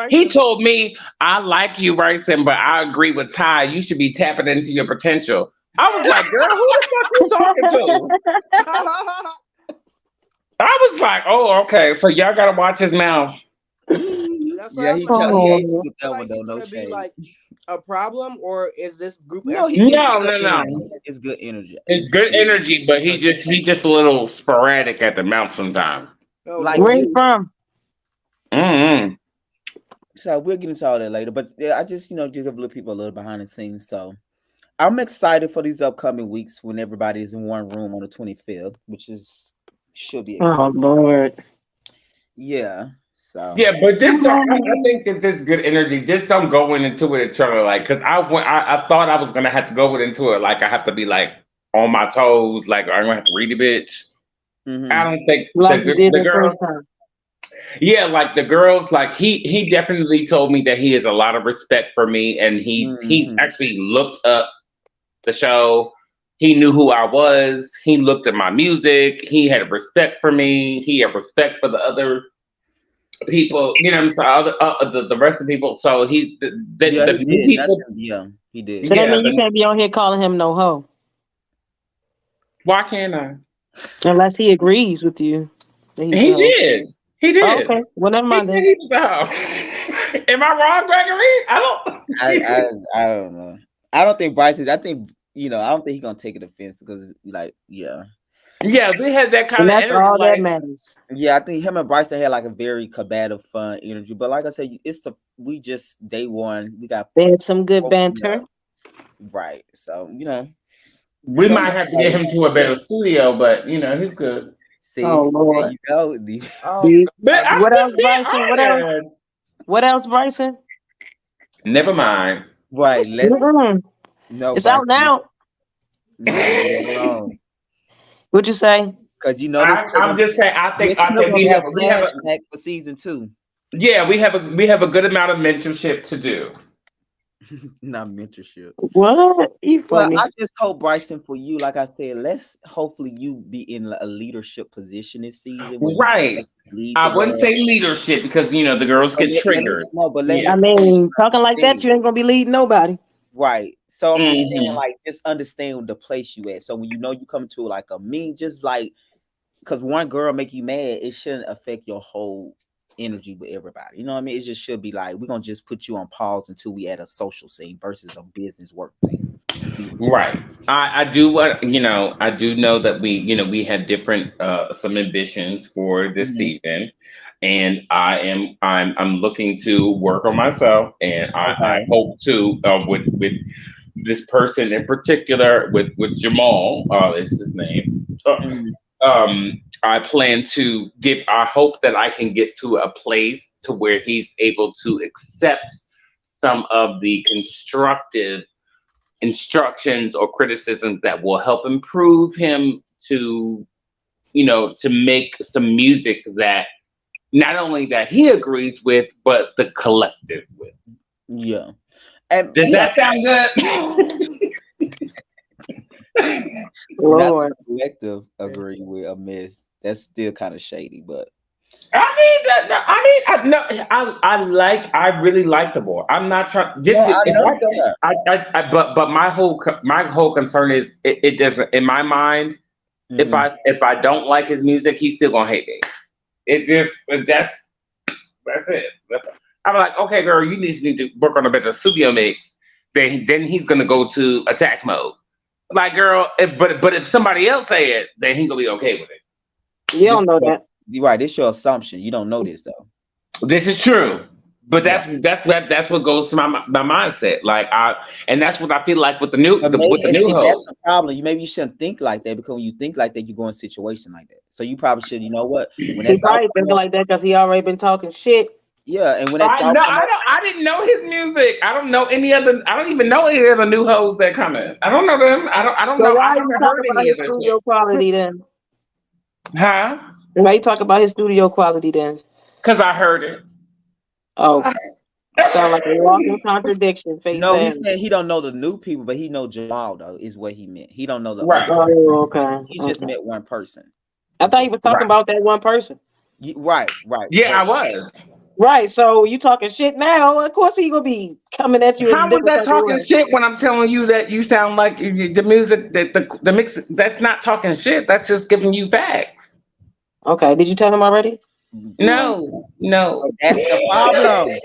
He told me, I like you, Bryson, but I agree with Ty. You should be tapping into your potential. I was like, girl, who the fuck you talking to? I was like, oh, okay. So y'all gotta watch his mouth. That's Yeah, why he I'm like, ate Oh, with feel that like one though. he's No gonna be shade. like a problem, or is this group No, effort? it's No, good no. energy. It's good energy. It's good energy, but he just a little sporadic at the mouth sometimes. Like where he you. from? Mm-hmm. So we'll get into all that later. But yeah, I just give little people a little behind the scenes. So I'm excited for these upcoming weeks when everybody is in one room on the 25th, which should be exciting. Oh Lord. Yeah. So Yeah, but I think that this good energy. Just don't go into it trying to like, because I thought I was gonna have to go into it like I have to be like on my toes, like I'm gonna have to read the bitch. I don't think Like you did the the girl. first time. Yeah, like the girls, like he definitely told me that he has a lot of respect for me, and he's Mhm. actually looked up the show. He knew who I was. He looked at my music. He had respect for me. He had respect for the other people. You know, what I'm saying, the rest of the people. So Yeah, the he new did. people. Nothing. Yeah, he did. So that Yeah, means you can't be on here calling him no hoe why can't I? unless he agrees with you that he's a He hoe. did. He Oh, did. okay. Well, never He mind said then. he was a hoe. Am I wrong, Gregory? I don't. I don't know. I don't think Bryce is. I think I don't think he's gonna take it offense because yeah. Yeah, we had that kind And of that's energy. all that Like, matters. Yeah, I think him and Bryson had like a very combative, fun energy. But like I said, we just day one. We got They had some good opened banter. up, right. So we so I'm might have to get excited. him to a better studio, but he's good. Oh See, there Lord. you go. Oh, See? But I'm What else, just being Bryson? What else? honest. What else, Bryson? Never mind. Right. Mm-mm. No, It's out Bryson. now. Leave it alone. What'd you say? Because this I'm just saying. I think this still gonna we be a have a flashback for season 2. yeah we have a good amount of mentorship to do. Not mentorship. What? You Well, funny. I just hope Bryson, for you, like I said, let's hopefully you be in a leadership position this season where you Right. lead the I wouldn't girl. say leadership because the girls But get triggered. but let Yeah. I me mean, talking like that, understand. you ain't gonna be leading nobody. Right. So I'm just saying, Mhm. like, just understand the place you at. So when you come to like a me, just like because one girl make you mad, it shouldn't affect your whole energy with everybody. You know what I mean? It just should be like we're gonna just put you on pause until we at a social scene versus a business work thing. Right. I do what I do know that we have different some ambitions for this Mhm. season, and I'm looking to work on myself, and I Okay. hope to with this person in particular with Jamal is his name. Mhm. I plan to I hope that I can get to a place to where he's able to accept some of the constructive instructions or criticisms that will help improve him to make some music that not only that he agrees with but the collective with. Yeah. And Does yeah, that sound good? not Lord. the collective agree with a miss. That's still kind of shady, but I really like the boy. I'm not trying. no, Just I if know. I don't, Yeah. but my whole concern is it doesn't in my mind. Mhm. If I don't like his music, he's still gonna hate me. It's just that's it. I'm like, okay, girl, you just need to work on a better studio mix. Then he's gonna go to attack mode. Like, girl, but if somebody else say it, then he's gonna be okay with it. You don't know This that. you're right. This your assumption. You don't know this though. This is true. But Right. that's what goes to my mindset. And that's what I feel like with the But with maybe the new see that's host. the problem. Maybe you shouldn't think like that because when you think like that, you go in a situation like that. So you probably should. You know what? When He that thought probably come thinking up, like that because he already been talking shit. yeah, and when that thought come up, I didn't know his music. I don't even know any other new hosts that come in. I don't know them. I don't So know. I why you haven't talk heard about any of his this studio shit. quality then? Huh? Why you talk about his studio quality then? Because I heard it. Oh, sound like a walking contradiction. Face no, he ass. said he don't know the new people, but he know Jamal though. Is what he meant. He don't know the Right. other. Oh, okay. He just Okay. met one person. I Is thought what. he was talking Right. about that one person. Right. Yeah, But I was. Right. So you talking shit now? Of course he gonna be coming at you in a How was different that type of talking way. shit when I'm telling you that you sound like the music that the mix? That's not talking shit. That's just giving you facts. Okay. Did you tell him already? Right. No, no. So that's the problem.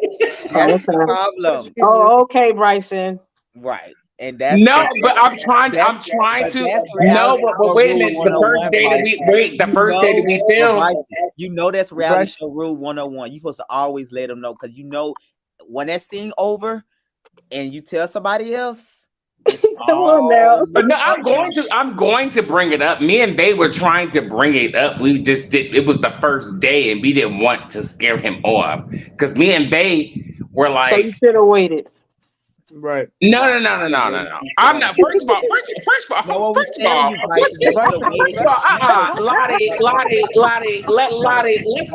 Oh, That's the okay. problem. Oh, okay, Bryson. Right. And that's No, and but I'm trying. I'm that's trying but to. that's No, reality but show wait a rule minute. The first 101, day that Bryce. we wait. The You first day that know, we but filmed. Bryce, you know that's reality Bryce. show rule 101. You supposed to always let them know because you know when that scene over and you tell somebody else, it's Come on now. all No, up now. I'm going to bring it up. Me and they were trying to bring it up. We just did. It was the first day, and we didn't want to scare him off because me and they were So you like, should have waited. Right. no, Right. no, no, no, You no, waited no, no. too I'm soon. not. First of all, No, what we first of telling all, you, Bryce, you should have waited. first of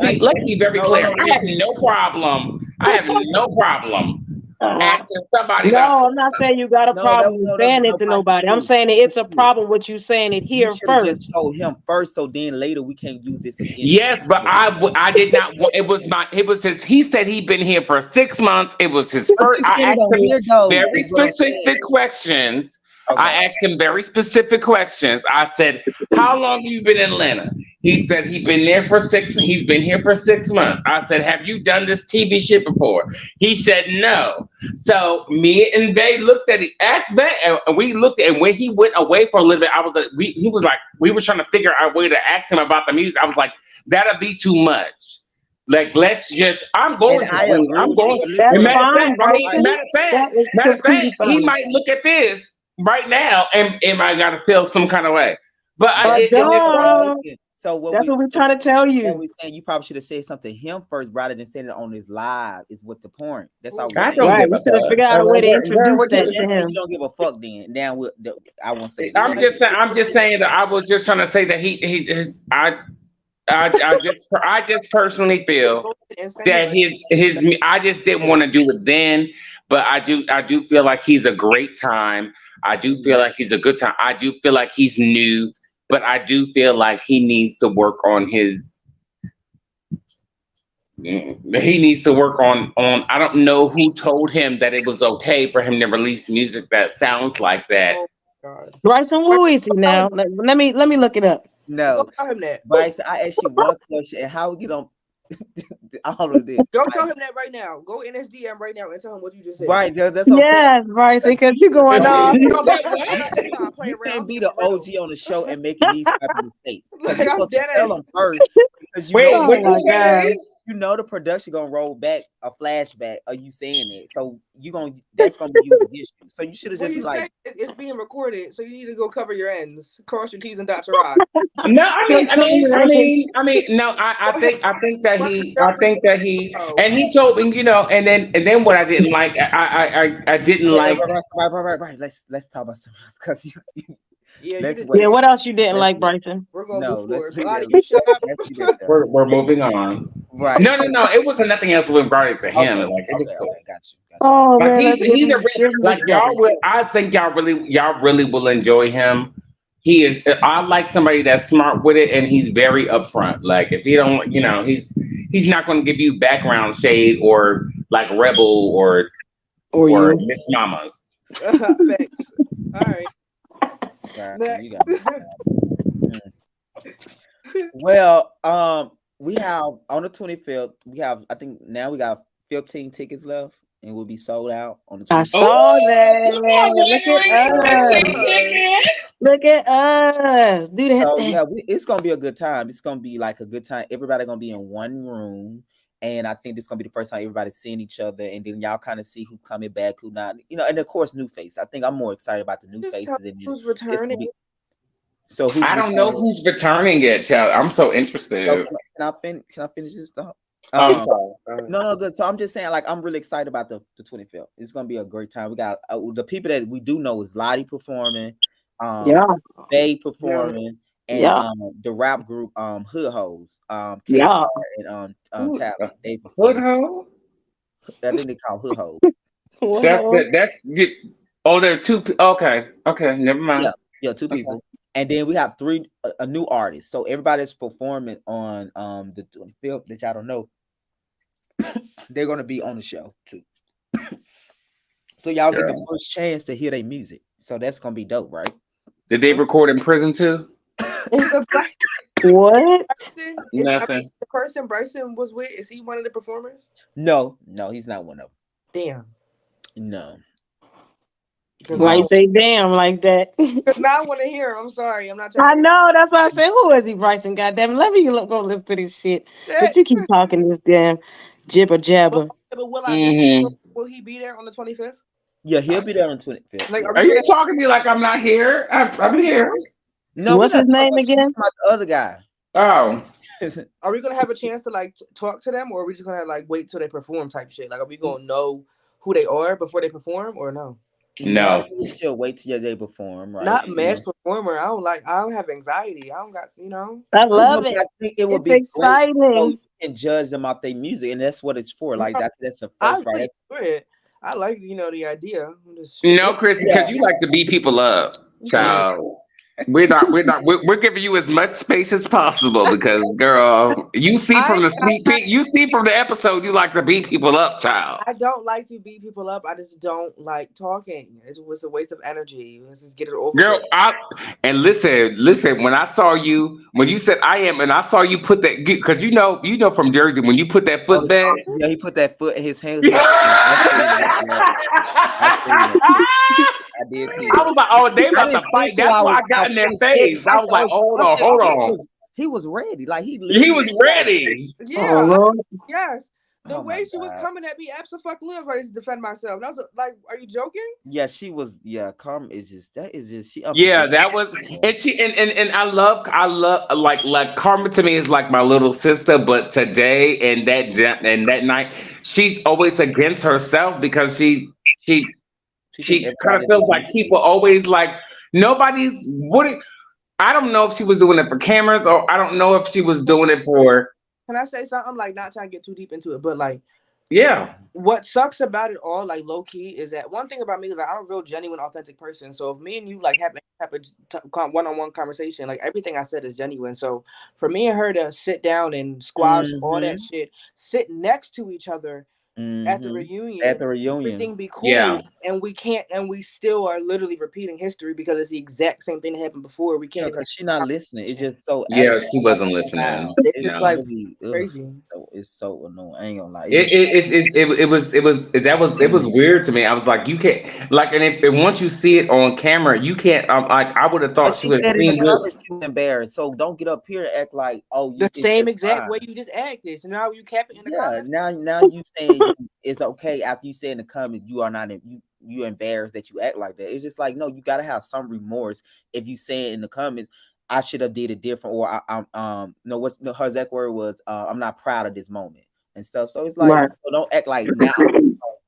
all, let's be very clear. No, I have listen. no problem. I have no problem asking somebody about. No, I'm not saying you got a problem with saying it to Bryce, nobody. I'm it's saying that it's a true. problem with you saying it You here should have just first. told him first, so then later we can't use this against Yes, but I did not. It was not. It was his. He said he'd been here for 6 months. It was his But first. you I said it asked on him here though, very is what I'm saying. specific questions. Okay. I asked him very specific questions. I said, "How long have you been in Atlanta?" He said he's been there for six. He's been here for 6 months. I said, "Have you done this TV shit before?" He said no. So me and they looked at it. Asked that, and we looked. And when he went away for a little bit, I was like, he was like, we were trying to figure out a way to ask him about the music. I was like, that'll be too much. Like, let's just. I'm going And to. I agree I'm with you, going. but That's And listen, fine, Bryson. matter That is of fact, completely he fine. might look at this right now and might gotta feel some kind of way. But that's Duh. so what That's we what we're trying to tell what you. we saying, you probably should have said something to him first rather than saying it on his live. Is what the point. That's all we're I saying. don't Right. give We a should have fuck. figured out a way to introduce So that let's to say you him. don't give a fuck. Then now I won't say. I'm just saying. I'm just saying that I was just trying to say that I just personally feel that his I just didn't want to do it then, but I do feel like he's a great time. I do feel like he's a good time. I do feel like he's new, but I do feel like he needs to work on his. He needs to work on. I don't know who told him that it was okay for him to release music that sounds like that. Oh God. Bryson, who is he now? Let me look it up. Go No, tell him that. Bryce. I asked you one question, and how we get on all of this? Go tell him that right now. Go in his DM right now and tell him what you just said. Right, that's what I'm saying. Yes, Bryson, because you going off. You No, said I'm what? not trying to play You around. can't I'm be being the real. OG on the show and making these type of mistakes. Because Like, you're I'm supposed to dead tell ass. them first because you Wait, know what you my God. say? you know the production gonna roll back a flashback of you saying it. So that's gonna be used against you. So you should have What just you been like, say, it's being recorded, so you need to go cover your ends, cross your T's and dot your I's. No, no. I think that he, and he told me, and then what I didn't like, I didn't like. right. Let's talk about something else because Yeah, you let's did. wait. Yeah, what else you didn't Let's like, wait. Bryson? We're gonna No, move let's forward. leave Lottie, that you shut up. let's leave that there. We're moving on. Right. No, it wasn't nothing else with regarding to him. Okay. Like it was Okay. cool. Okay. Got you. Oh Like man, let's he's a give him like a y'all second. will. I think y'all really will enjoy him. He is. I like somebody that's smart with it, and he's very upfront. Like if you don't, he's not going to give you background shade or like Rebel or Or you. Miss Mamas. Thanks. All right. Sorry, Next. you got it. Well, we have on the 25th. I think now we got 15 tickets left, and we'll be sold out on the 25th. I saw that. Look Look at us. Do that So thing. yeah, it's gonna be a good time. It's gonna be like a good time. Everybody gonna be in one room, and I think this gonna be the first time everybody's seeing each other, and then y'all kind of see who coming back, who not. And of course, new face. I think I'm more excited about the new Just faces. tell And who's it's gonna returning. be, so who's I don't know returning? who's returning yet, child. I'm so interested. So can I finish this stuff? I'm sorry. No, good. So I'm just saying, like, I'm really excited about the 25th. It's gonna be a great time. We got the people that we do know is Lottie performing, Yeah. Bay performing, and Yeah. the rap group Hood Hoes, Yeah. and Who- Talent. They Hood performing. Ho? I think they call Hood Hoes. That's there are two. Okay, never mind. Yeah, two people. And then we have three a new artist. So everybody's performing on the 25th that y'all don't know. they're gonna be on the show too. So y'all get Yeah. the first chance to hear their music. So that's gonna be dope, right? Did they record in prison too? The What? person, Nothing. the person Bryson was with, is he one of the performers? No, he's not one of Damn. them. No. Why you say damn like that? Because now I want to hear him. I'm sorry. I'm not I trying to. know. That's why I said, who is he, Bryson? Goddamn, let me go listen to this shit. But you keep talking this damn jibber jabber. But will he be there on the 25th? Yeah, he'll be there on 25th. Like, Are you talking to me like I'm not here? I'm here. No, What's his name again? About the other guy. Oh, Are we gonna have a chance to like talk to them, or are we just gonna like wait till they perform type shit? Like, are we gonna know who they are before they perform, or no? no. We still wait till they perform, right? Not match performer. I don't have anxiety. I don't got, you know. I love it. I think it would It's be exciting. great, so you can judge them off their music, and that's what it's for. Like that's the first, right? Good. I like, you know, the idea. No, Chris, because you like to beat people up, child. We're giving you as much space as possible because, girl, you see from the sneak peek, you see from the episode, you like to beat people up, child. I don't like to beat people up. I just don't like talking. It was a waste of energy. Let's just get it over. Girl, and listen. When I saw you, when you said I am, and I saw you put that, because you know from Jersey, when you put that foot back, yeah, he put that foot in his hand. I did see it. I was like, oh, they about to fight. That's why I got in their face. I was like, hold on. He was ready. Like he was ready. Yeah. Yes. The way she was coming at me, absolutely, ready to defend myself. And I was like, "Are you joking?" Yeah, she was. Yeah, Karma is just she. Yeah, that was, and she and I love like Karma to me is like my little sister, but today and that night, she's always against herself because she kind of feels like people always like nobody's what. I don't know if she was doing it for cameras or I don't know if she was doing it for. Can I say something? Like, not trying to get too deep into it, but like, yeah. What sucks about it all, like low key, is that one thing about me is like I'm a real genuine, authentic person. So if me and you like have a one-on-one conversation, like everything I said is genuine. So for me and her to sit down and squash all that shit, sit next to each other. At the reunion, everything be cool, and we still are literally repeating history because it's the exact same thing that happened before. We can't because she's not listening. It's just so she wasn't listening. It's just like crazy. So it's so annoying. I ain't gonna lie. It was weird to me. I was like, you can't like, and once you see it on camera, you can't. Like I would have thought she would have seen she was embarrassed. So don't get up here and act like the same exact way you just acted. So now you cap it in the comments. Now you saying it's okay after you say in the comments you are not you embarrassed that you act like that. It's just like, no, you gotta have some remorse if you say in the comments I should have did it different, or her exact word was I'm not proud of this moment and stuff. So it's like, so don't act like now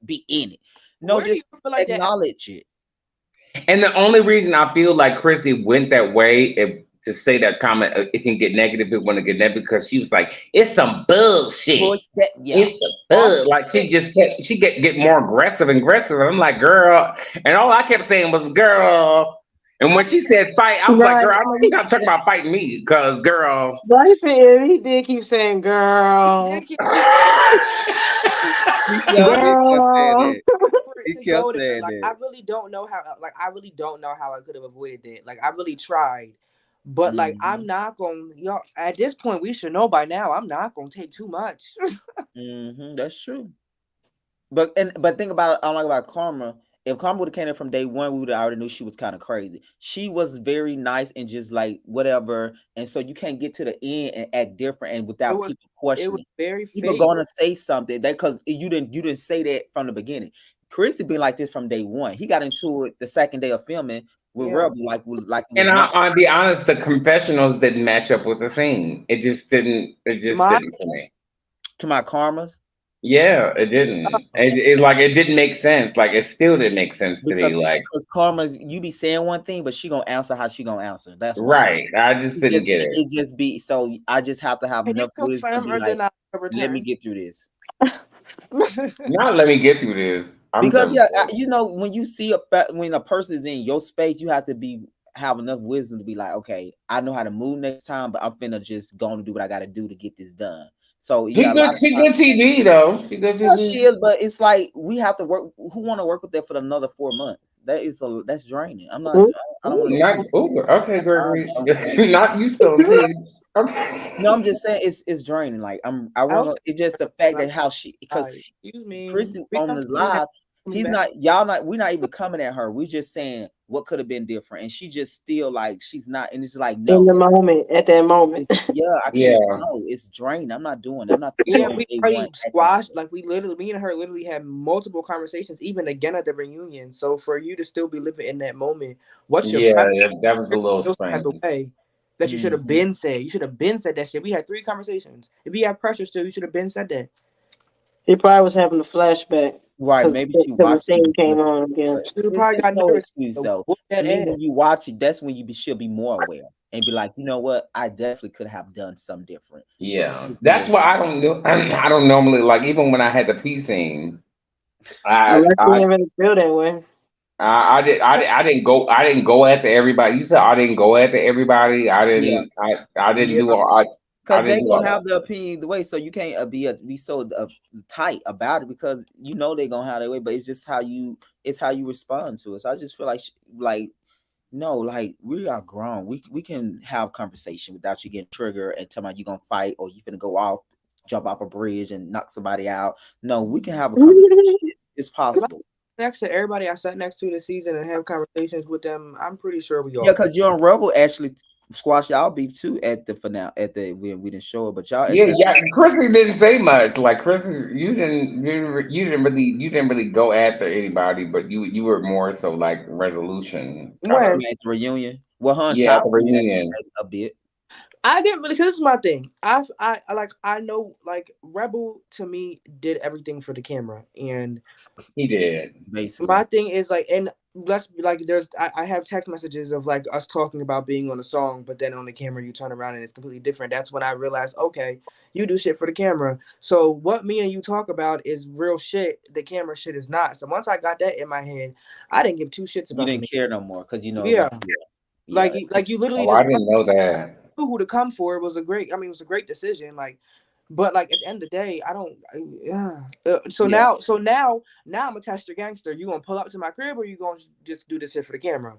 be in it. No, just like acknowledge it. And the only reason I feel like Chrissy went that way, to say that comment, it can get negative. It want to get negative because she was like, "It's some bullshit. It's some bug." Like she just get more aggressive and aggressive. And I'm like, "Girl," and all I kept saying was, "Girl." And when she said fight, I was like, "Girl, I know you're not talking about fighting me, because girl." Bryson, he did keep saying, "Girl." He kept saying that. I really don't know how. Like I really don't know how I could have avoided that. Like I really tried. But like I'm not gonna, at this point we should know by now. I'm not gonna take too much. That's true. But think about it. I don't like about Karma. If Karma would have came in from day one, we would have already knew she was kind of crazy. She was very nice and just like whatever. And so you can't get to the end and act different and without people questioning. It was very people gonna say something because you didn't say that from the beginning. Chris had been like this from day one. He got into it the second day of filming. And I'll be honest, the confessionals didn't match up with the scene. It just didn't for me. To my Karmas? Yeah, it didn't. It's like it didn't make sense. Like it still didn't make sense to me. Like because Karma, you be saying one thing, but she gonna answer how she gonna answer. That's right. I just didn't get it. It just be so. I just have to have enough to be like, let me get through this. Not let me get through this. Because when you see when a person is in your space, you have to be have enough wisdom to be like, okay, I know how to move next time, but I'm finna just go and do what I got to do to get this done. So She yeah, a good. lot of She times. good TV though. She good Yeah, she TV. is, but it's like we have to work. Who want to work with that for another 4 months? That's draining. I'm not. I don't want to Not do that. Uber. Okay, That's fine, Gregory. but I'm saying. Not you spilling tea. Okay. No, I'm just saying it's draining. Like I I want was to. It's just the fact like, that how she because excuse me, Chris we on not this doing that live, coming he's back. not. Y'all not. We're not even coming at her. We just saying what could have been different, and she just still like she's not. And it's like In no, the moment, at that moment. yeah, I Yeah. can't. No, it's draining. I'm not doing it. I'm not Yeah, on we day already one. squashed. Like me and her literally had multiple conversations, even again at the reunion. So for you to still be living in that moment, what's your Yeah, prep? that was a little Those type of strange. way that you should have been said. You should have been said that shit. We had 3 conversations. If you have pressure still, you should have been said that. He probably was having a flashback Right, because maybe she the watched it. scene came on again. But She probably it's got no nervous. excuse So though. whoop To that me, ass. when you watch it, that's when should be more aware and be like, you know what, I definitely could have done something different. Yeah, It's no that's why excuse. I don't know. I don't normally like even when I had the pee scene. I Unless you I didn't really feel that way. I didn't go after everybody. You said I didn't go after everybody. Yeah, I didn't Yeah. do all I because didn't they do gonna all have the opinion the way, so you can't be so tight about it because you know they gonna have their way. But it's just how you respond to it. So I just feel like like no, like we are grown. We can have conversation without you getting triggered and telling you gonna fight or you finna go off, jump off a bridge and knock somebody out. No, we can have a conversation. It's possible. Next to everybody I sat next to this season and have conversations with them, I'm pretty sure we Yeah, all. because you and Rebel actually squash y'all beef too at the finale. At the we didn't show it, but y'all Yeah, actually yeah. Chrissy didn't say much. Like Chrissy, you didn't really go after anybody, but you were more so like resolution kind When of. at the reunion. Well, her and Yeah, at Tyler the did reunion. a bit I didn't really, because this is my thing. I know like Rebel to me did everything for the camera, and He did. basically. my thing is like, and let's be like, I have text messages of like us talking about being on a song, but then on the camera you turn around and it's completely different. That's when I realized, okay, you do shit for the camera. So what me and you talk about is real shit. The camera shit is not. So once I got that in my head, I didn't give 2 shits You about didn't the care no more because you know it yeah. was yeah. Like you literally Oh, I just didn't know that. knew who to come for. It was a great. I mean, it was a great decision. Like, but like at the end of the day, I don't. Yeah. So Yeah. now I'm a tester gangster. You gonna pull up to my crib or you gonna just do this shit for the camera?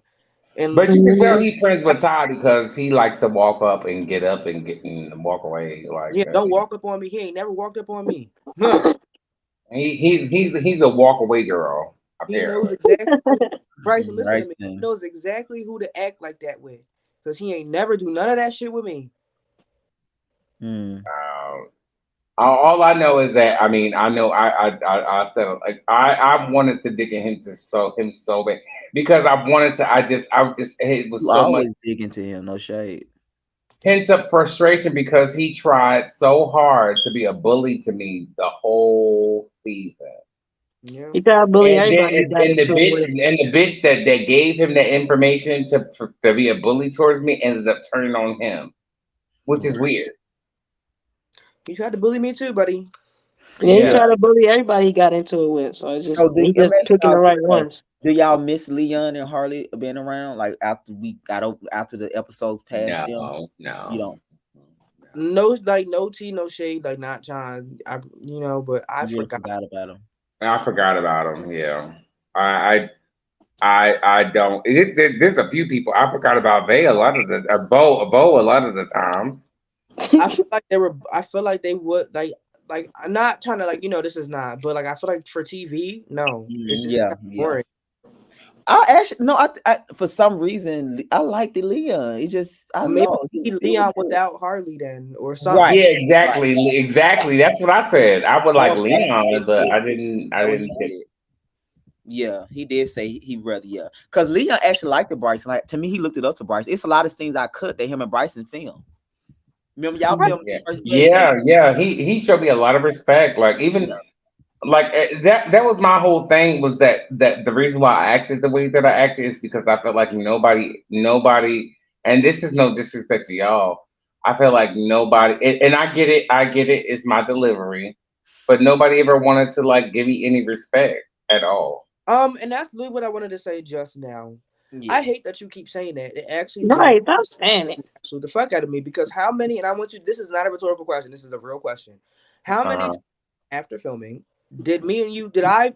And But you can tell he's friends with Todd because he likes to walk up and get up and get and walk away. Like yeah, don't walk up on me. He ain't never walked up on me. Huh. he's a walk away girl He knows apparently. exactly. Bryson, listen to me. He Bryson. knows exactly who to act like that with, cause he ain't never do none of that shit with me. All I know is that I mean I know I said like I wanted to dig in him so bad because I wanted to I just it was You so much always dig into him, no shade. pent up frustration because he tried so hard to be a bully to me the whole season. Yeah. He tried to bully And then everybody he got into it with. the bitch that gave him the information to be a bully towards me ended up turning on him, which is weird. You tried to bully me too, buddy. And then he Yeah. tried to bully everybody he got into it with. So it's just So he let just me ask picking the y'all right this though. ones. Do y'all miss Leon and Harley being around? Like after we got over after the episodes passed them? No, You no. don't No, like no tea, no shade, like not John. But I you really forgot. forgot about him. I forgot about him. Yeah, I don't. There's a few people I forgot about. They a lot of the Bo a lot of the times. I feel like they were. I feel like they would like. I'm not trying to like this is not, but like I feel like for TV, no, it's just Yeah, kinda yeah. boring. I actually no, I for some reason I liked the Leon. He just I Or don't maybe know. He was Leon good. without Harley then, or something. Right, Yeah, right. exactly. That's what I said. I would like More Leon, but basically, I that's what he didn't get. said. Yeah, he did say he rather because Leon actually liked the Bryson. Like to me, he looked it up to Bryson. It's a lot of scenes I cut that him and Bryson filmed. Remember y'all Right. filmed Yeah, the first day and yeah. He showed me a lot of respect. Like even yeah, like that was my whole thing was that the reason why I acted the way that I acted is because I felt like nobody, and this is no disrespect to y'all. I feel like nobody, and I get it. It's my delivery, but nobody ever wanted to like give me any respect at all. And that's literally what I wanted to say just now. Yeah. I hate that you keep saying that. It actually Right, stop saying it. absolute the fuck out of me because how many? And I want you. This is not a rhetorical question. This is a real question. How many times after filming did me and you did I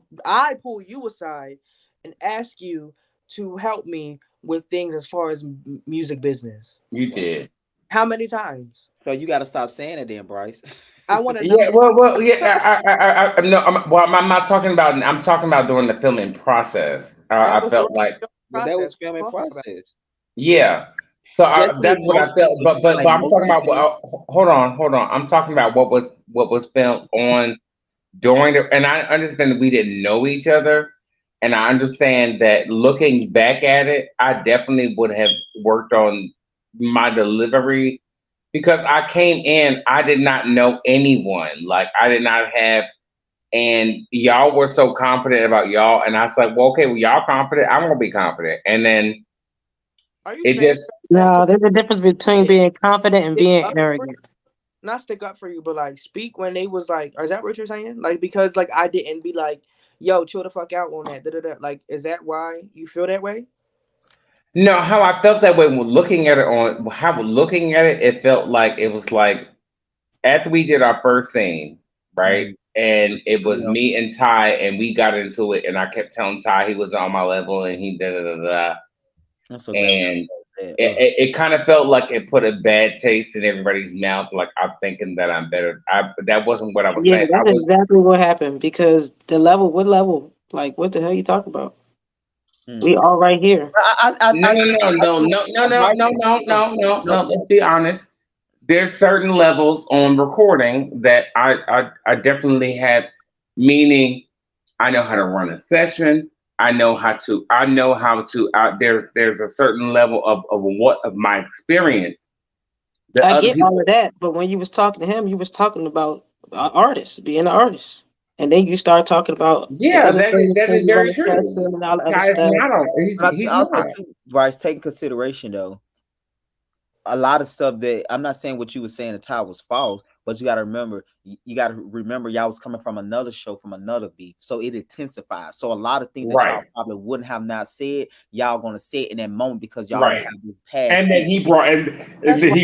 pull you aside and ask you to help me with things as far as music business? You did. How many times? So you got to stop saying it then, Bryce. I want to know. Yeah, well, yeah. No, I'm not talking about. I'm talking about during the filming process. That I was the felt like, But that was process. filming Talking about. process. yeah. So Just say that's what I most felt. people But do, but like but I'm most talking about. people. Hold on. I'm talking about what was filmed on during the. And I understand that we didn't know each other, and I understand that looking back at it, I definitely would have worked on my delivery because I came in, I did not know anyone. Like I did not have, and y'all were so confident about y'all, and I was like, well, okay, well, y'all confident, I'm gonna be confident, and then Are you it saying just, that to No, there's a difference between being confident and stick being up for you? arrogant. Not stick up for you, but like speak when they was like, is that what you're saying? Like because like I didn't be like, yo, chill the fuck out on that. Da, da, da. Like, is that why you feel that way? no, how I felt that way when looking at it looking at it, it felt like it was like after we did our first scene, right? Mm. And it was Yeah. me and Ty, and we got into it, and I kept telling Ty he was on my level, and he da da da da. I'm so glad we And said. it kind of felt like it put a bad taste in everybody's mouth. Like I'm thinking that I'm better. That wasn't what I was Yeah, saying. I that's was exactly what happened because the level, what level? Like, what the hell you talking about? We all right here. no, I no, think no, no, no, no, no, Bryce no, is no, no, no, no, no. no. Let's be honest. There's certain levels on recording that I definitely have. Meaning, I know how to run a session. I know how to. There's a certain level of my experience that I other get all people. of that, but when you was talking to him, you was talking about artists, being an artist, and then you start talking about the Yeah, other things, that can is you run very a session true. and all the other Ty is stuff. not on. But I think He's also not. too, Bryce, taking consideration though, a lot of stuff that I'm not saying what you were saying the Ty was false, but you got to remember, y'all was coming from another show, from another beef, so it intensified. So a lot of things that y'all Right, probably wouldn't have not said, y'all gonna say it in that moment because y'all already right. have this past And then beef. That's right.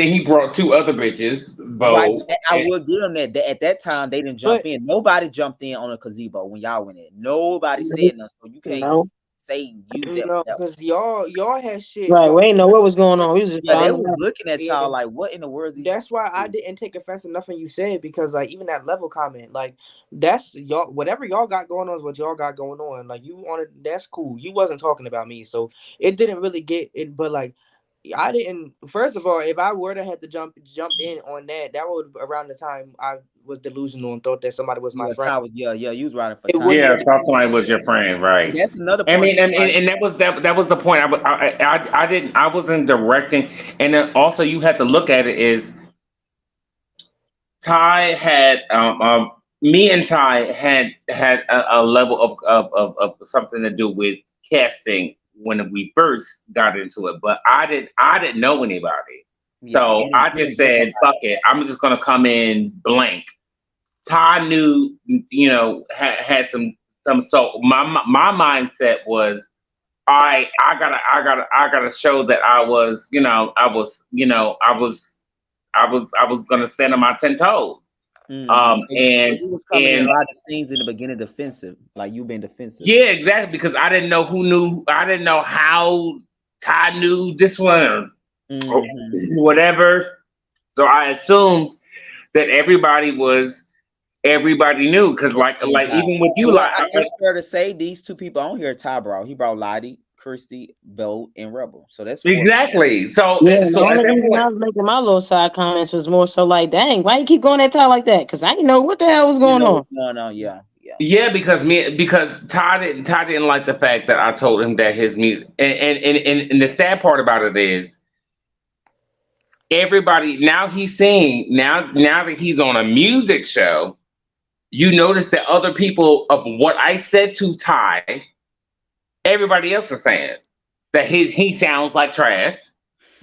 he brought two other bitches, Right, Bo. but I will give them that. At that time, they didn't jump But in. Nobody jumped in on a gazebo when y'all went in. Nobody said nothing, so you can't No, use that. no, because y'all had shit right? going. We ain't know what was going on. We was just Yeah, they finding was out. looking at y'all And like, what in the world is these that's why I people didn't take offense to nothing you said because like even that level comment, like that's y'all whatever y'all got going on is what y'all got going on. Like you wanted that's cool. You wasn't talking about me, so it didn't really get it. But like I didn't. First of all, if I were to have to jumped in on that, that would around the time I was delusional and thought that somebody was my Yeah, friend. Ty was yeah, you was riding for It time. wouldn't Yeah, have I thought somebody was your friend, And right? that's another I point mean, too, Bryce. and that was the point. I didn't. I wasn't directing, and then also you have to look at it is Ty had me and Ty had a level of something to do with casting when we first got into it, but I didn't know anybody, Yeah, so I you just didn't get said nobody. fuck it. I'm just gonna come in blank. Ty knew, had some. So my mindset was, I gotta show that I was gonna stand on my 10 toes. So And you was coming in a and lot of scenes in the beginning defensive, like you been defensive. yeah, exactly, because I didn't know who knew. I didn't know how Ty knew this one or Mm-hmm. whatever. So I assumed that everybody knew because That's same like Ty. even with you And what like it's fair to say, these two people on here, Ty brought. He brought Lottie, Christy, Vote, and Rebel. So that's four. exactly. Yeah, the So at only that reason point, I was making my little side comments was more so like, dang, why you keep going that time like that? Because I didn't know what the hell was You going know on. what's going on? Yeah, yeah. yeah, because Ty didn't like the fact that I told him that his music and the sad part about it is everybody now he's seeing now that he's on a music show, you notice that other people of what I said to Ty, everybody else is saying that he sounds like trash.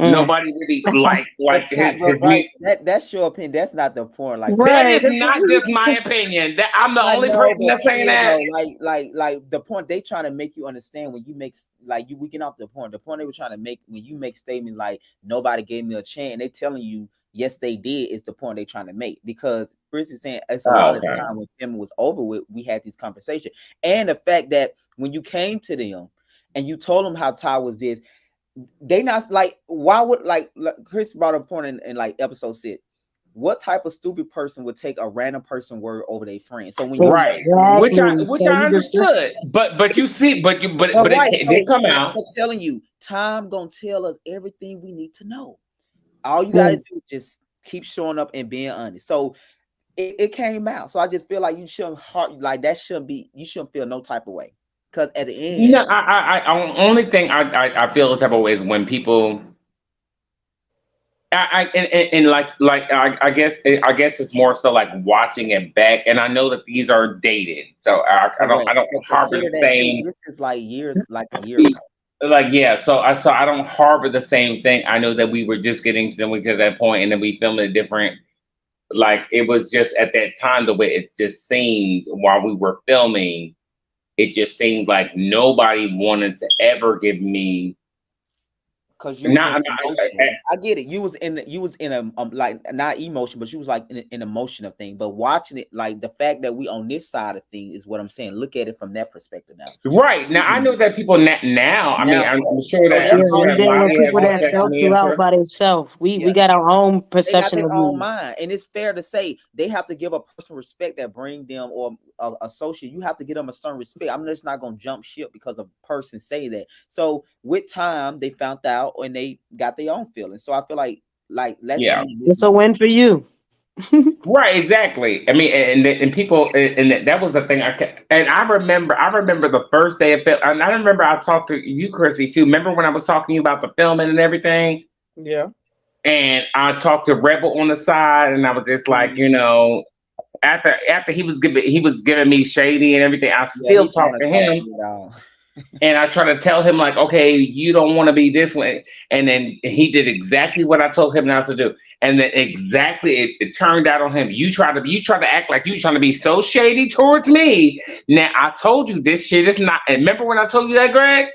Nobody really like But not, his but right, music. that's your opinion. That's not the point. Like That Right. is not just my opinion. That I'm the I only know, person but that's saying still that. though, like the point they trying to make you understand when you make like you we get off the point. The point they were trying to make when you make statements like nobody gave me a chance, they telling you yes they did is the point they trying to make because Chris is saying it's a lot of Okay. time when film was over with, we had this conversation. And the fact that when you came to them and you told them how Ty was this, they not like why would like Chris brought up a point in like episode 6. What type of stupid person would take a random person word over their friend? So when you Right, which I Exactly. So you just understood, but you see, but right, it did so come like out. I'm telling you, time gonna tell us everything we need to know. All you yeah. gotta do is just keep showing up and being honest. So it came out. So I just feel like you shouldn't like that shouldn't be you shouldn't feel no type of way. Because at the end, No, only thing I feel the type of way is when people. And I guess it's more so like watching it back, and I know that these are dated, so I correct. don't But harbor consider the that too. same This is like a year ago. like yeah. So I don't harbor the same thing. I know that we were just getting to that point, and then we filmed it different. Like it was just at that time the way it just seemed while we were filming, it just seemed like nobody wanted to ever give me Because you was in not emotion. I get it. You was in a like not emotion, but you was like in an emotional thing. But watching it, like the fact that we on this side of things is what I'm saying. Look at it from that perspective now. right now. I know that people now. I mean, Now, I'm sure so that that's Yeah, all we you dealing gotta with Lonnie has people ask. that respect for felt me, you I'm out sure. by themselves. Yeah, We got our own they got perception their of own you. mind, and it's fair to say they have to give a person respect that bring them or associate. You have to give them a certain respect. I'm just not gonna jump ship because a person say that. So with time, they found out and they got their own feelings. So I feel like let's Yeah. be in this It's a moment. win for you. Right, exactly. I mean, and people, and that was the thing. And I remember the first day of film, and I remember I talked to you, Chrissy, too. Remember when I was talking to you about the filming and everything? Yeah. And I talked to Rebel on the side, and I was just like, after he was giving me shady and everything, I Yeah, he still trying talked to to talk to him. you at all. And I try to tell him like, okay, you don't want to be this way, and then he did exactly what I told him not to do, and then exactly it turned out on him. You try to act like you trying to be so shady towards me. Now I told you this shit is not. And remember when I told you that, Greg?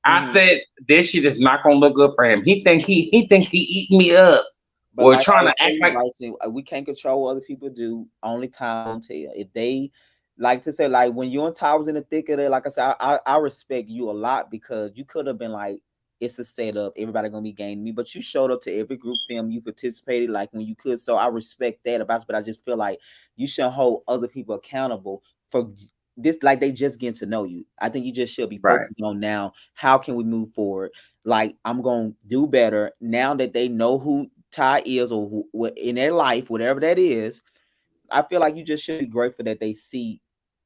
I said this shit is not gonna look good for him. He think he eating me up But or like I trying to always tell act you, like Bryson, we can't control what other people do. Only time will tell. If they like to say, like when you and Ty was in the thick of it, like I said, I respect you a lot because you could have been like, it's a setup, everybody gonna be gaining me. But you showed up to every group film, you participated like when you could. So I respect that about you, but I just feel like you should hold other people accountable for this, like they just getting to know you. I think you just should be right. focused on now, how can we move forward? Like I'm gonna do better now that they know who Ty is or what in their life, whatever that is. I feel like you just should be grateful that they see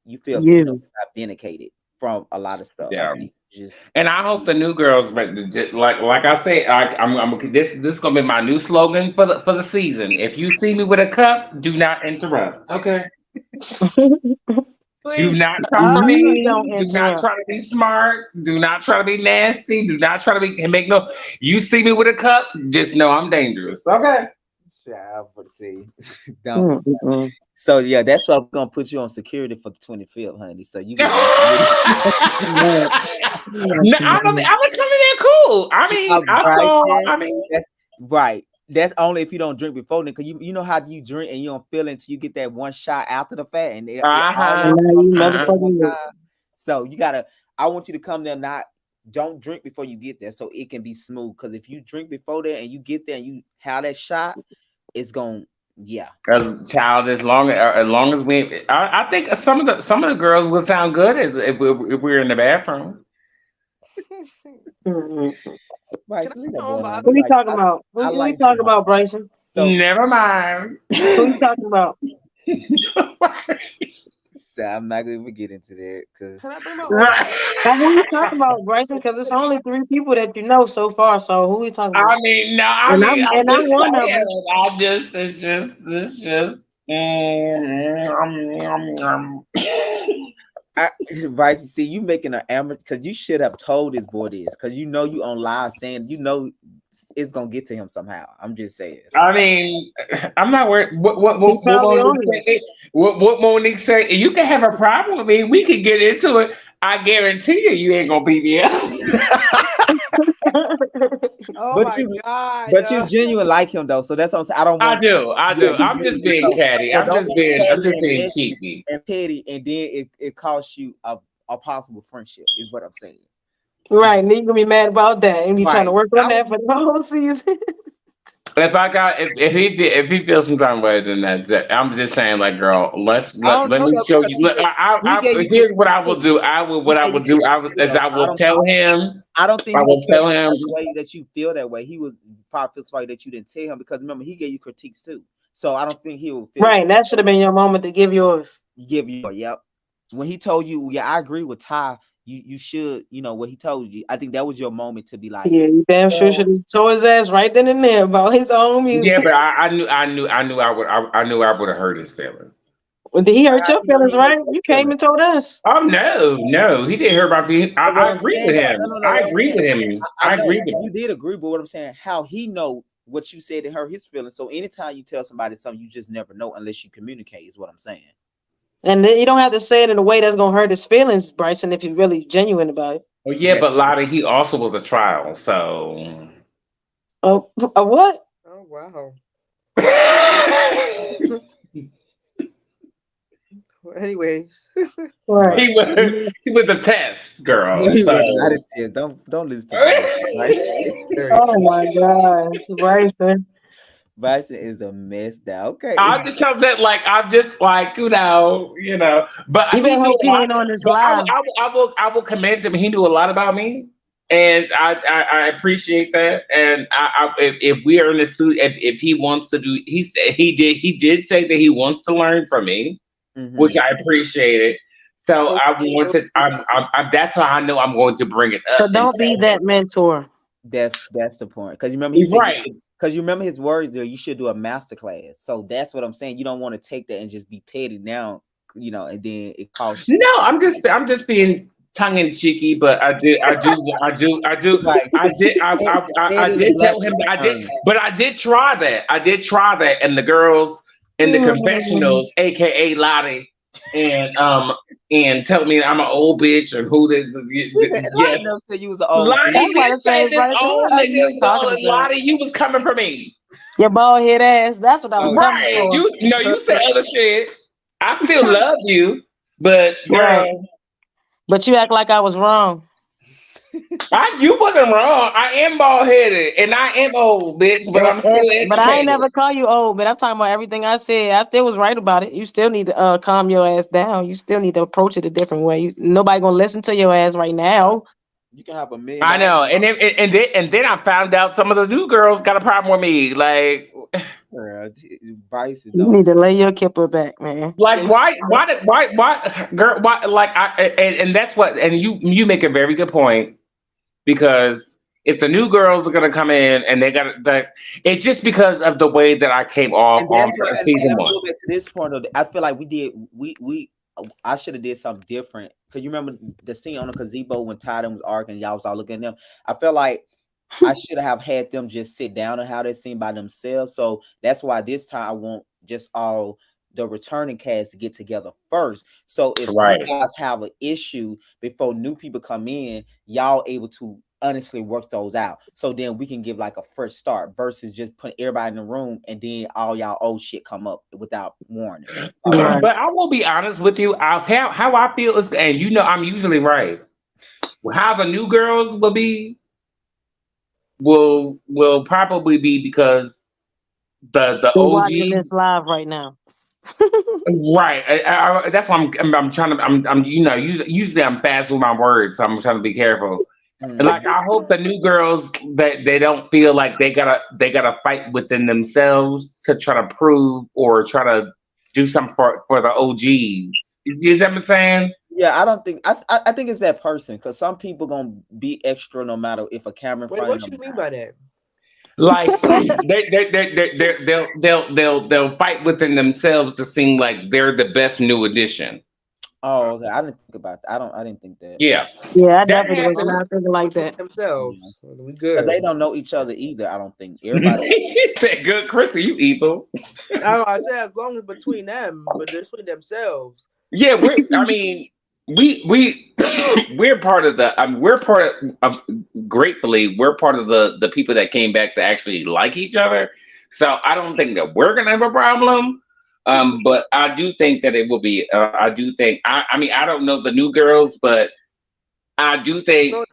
you feel You. vindicated from a lot of stuff. I Yeah. think just And I hope the new girls, but like I say, I'm this is gonna be my new slogan for the season. If you see me with a cup, do not interrupt. Okay. Do Please. not come for You don't me. Do not interrupt. try to be smart. Do not try to be nasty. Do not try to be make no. You see me with a cup, just know I'm dangerous. Okay. I would say don't. Mm-mm. So yeah, that's why we're gonna put you on security for the 25th, honey. So you No, can Right. I would come in there cool. I mean, I saw. Bryson, I mean, that's right. That's only if you don't drink before then, because you know how you drink and you don't feel it until you get that one shot after the fact, and it all And uh-huh, now you comes at one motherfucking with. time. So you gotta. I want you to come there. Not don't drink before you get there, so it can be smooth. Because if you drink before there and you get there and you have that shot, it's going. Yeah. as child, as long as we, I think some of the girls would sound good if we're in the bathroom. Mm-mm. Right. Can I So leave be that on boy Bobby? alone. Who you talking about? I Who you like talking him. about, Bryson? So Never mind. Who you talking about? I'm not gonna even get into that because Can I bring my own Right. bottle? Now, who you talking about, Bryson? Because it's only 3 people that you know so far. So who you talking about? I mean, no, I And mean, I'm I'm and I'm just one of them. saying. It's just. Vice, see, you making an amateur because you should have told this boy this because you know you on live saying it's gonna get to him somehow. I'm just saying. I mean, I'm not worried. What He probably on Monique say? What Monique say? You can have a problem with me. We can get into it. I guarantee you ain't gonna beat me up. Oh But my you, God. but you genuine like him though, so that's what I'm saying. I don't I want. do. I do. I'm just being catty. So I'm don't just be being catty and messy cheeky. and petty, and then it costs you a possible friendship. Is what I'm saying. Right, and you gonna be mad about that and be trying to Right. work on that for the whole season. If he feels some kind of way, then that I'm just saying, like, girl, let don't know me that show because you. he gave you Here's what I will critique. do. He gave you critique, I so will tell him. I don't think I he will would tell tell you him. the way that you feel that way. He was probably feels sorry that you didn't tell him because remember he gave you critiques too. So I don't think he will feel Right, that should have been your moment to give yours. give you. Yep. When he told you, yeah, I agree with Ty. You should, what he told you. I think that was your moment to be like, Yeah, you damn sure should have told his ass right then and there about his own music. Yeah, but I knew I would have hurt his feelings. Well, did he hurt your you know, feelings, he right? hurt your You came and told us. Oh no, he didn't hurt my feelings. But what I I'm agree saying, with him. no, I what I'm agree saying, with him. I I know agree with you him. did agree, but what I'm saying, how he know what you said and hurt his feelings. So anytime you tell somebody something, you just never know unless you communicate. Is what I'm saying. And then you don't have to say it in a way that's gonna hurt his feelings, Bryson, if you're really genuine about it. Well, yeah, but Lottie, he also was a trial, so. Oh, a what? Oh wow. Well, anyways. Right. He was a test, girl. No, he So. wasn't. I didn't say it. Don't listen to Bryson. Oh my gosh, Bryson. Bryson is a mess now. Okay. I'm just telling that, like, I'm just like, but You better hope he ain't on this live. I will commend him. He knew a lot about me, and I appreciate that. And if we are in the studio, if he wants to do, he did say that he wants to learn from me, which I appreciated. So that's how I know I'm going to bring it up. So don't be that mentor. That's the point. Because you remember he said right. Because you remember his words there, you should do a master class. So that's what I'm saying. You don't want to take that and just be petty now, and then it costs you. No, I'm just being tongue in cheeky, but I did tell him but I did try that. And the girls in the confessionals, aka Lottie, and tell me I'm an old bitch or who Lottie never said you was an old Lottie bitch. didn't say this old nigga. Lottie, you was coming for me. Your bald head ass. That's what I was right. coming for. You said other shit. I still love you, but girl. But you act like I was wrong. You wasn't wrong. I am bald headed and I am old, bitch. But I'm still educated. But I ain't never call you old. But I'm talking about everything I said. I still was right about it. You still need to calm your ass down. You still need to approach it a different way. Nobody gonna listen to your ass right now. You can have $1 million. I know, and then I found out some of the new girls got a problem with me. Like, Bryson, you need to lay your kipper back, man. Like, why, girl? Why? Like, and that's what. And you make a very good point, because if the new girls are gonna come in and they got that, it's just because of the way that I came off on season 1. To this point, though, I feel like I should have did something different, because you remember the scene on the gazebo when Ty was arguing, y'all was all looking at them. I felt like I should have had them just sit down and how they seen by themselves. So that's why this time I want just all the returning cast to get together first. So if you guys have an issue before new people come in, y'all able to honestly work those out. So then we can give like a fresh start versus just putting everybody in the room and then all y'all old shit come up without warning. But I will be honest with you. How I feel is, and I'm usually right. How the new girls will probably be because the OG watching this live right now. Right. That's why I'm trying to. I'm usually I'm fast with my words, so I'm trying to be careful. Like, I hope the new girls that they don't feel like they gotta fight within themselves to try to prove or try to do something for the OGs. You know what I'm saying? Yeah, I don't think I think it's that person, because some people gonna be extra no matter if a camera in front of them. What you mean by that? Like, they'll fight within themselves to seem like they're the best new addition. Oh, okay. I didn't think about that. I didn't think that. Yeah, Yeah, I that definitely was happened. not thinking like Between that. themselves, we Because they good. don't know each other either. I don't think everybody. He said, "Good, Chrissy, you evil." I said as long as between them, but between themselves. Yeah, I mean, we we're part of the. We're part of. Gratefully, we're part of the people that came back to actually like each other. So I don't think that we're gonna have a problem. But I do think that it will be. I do think. I mean, I don't know the new girls, but I do think. No,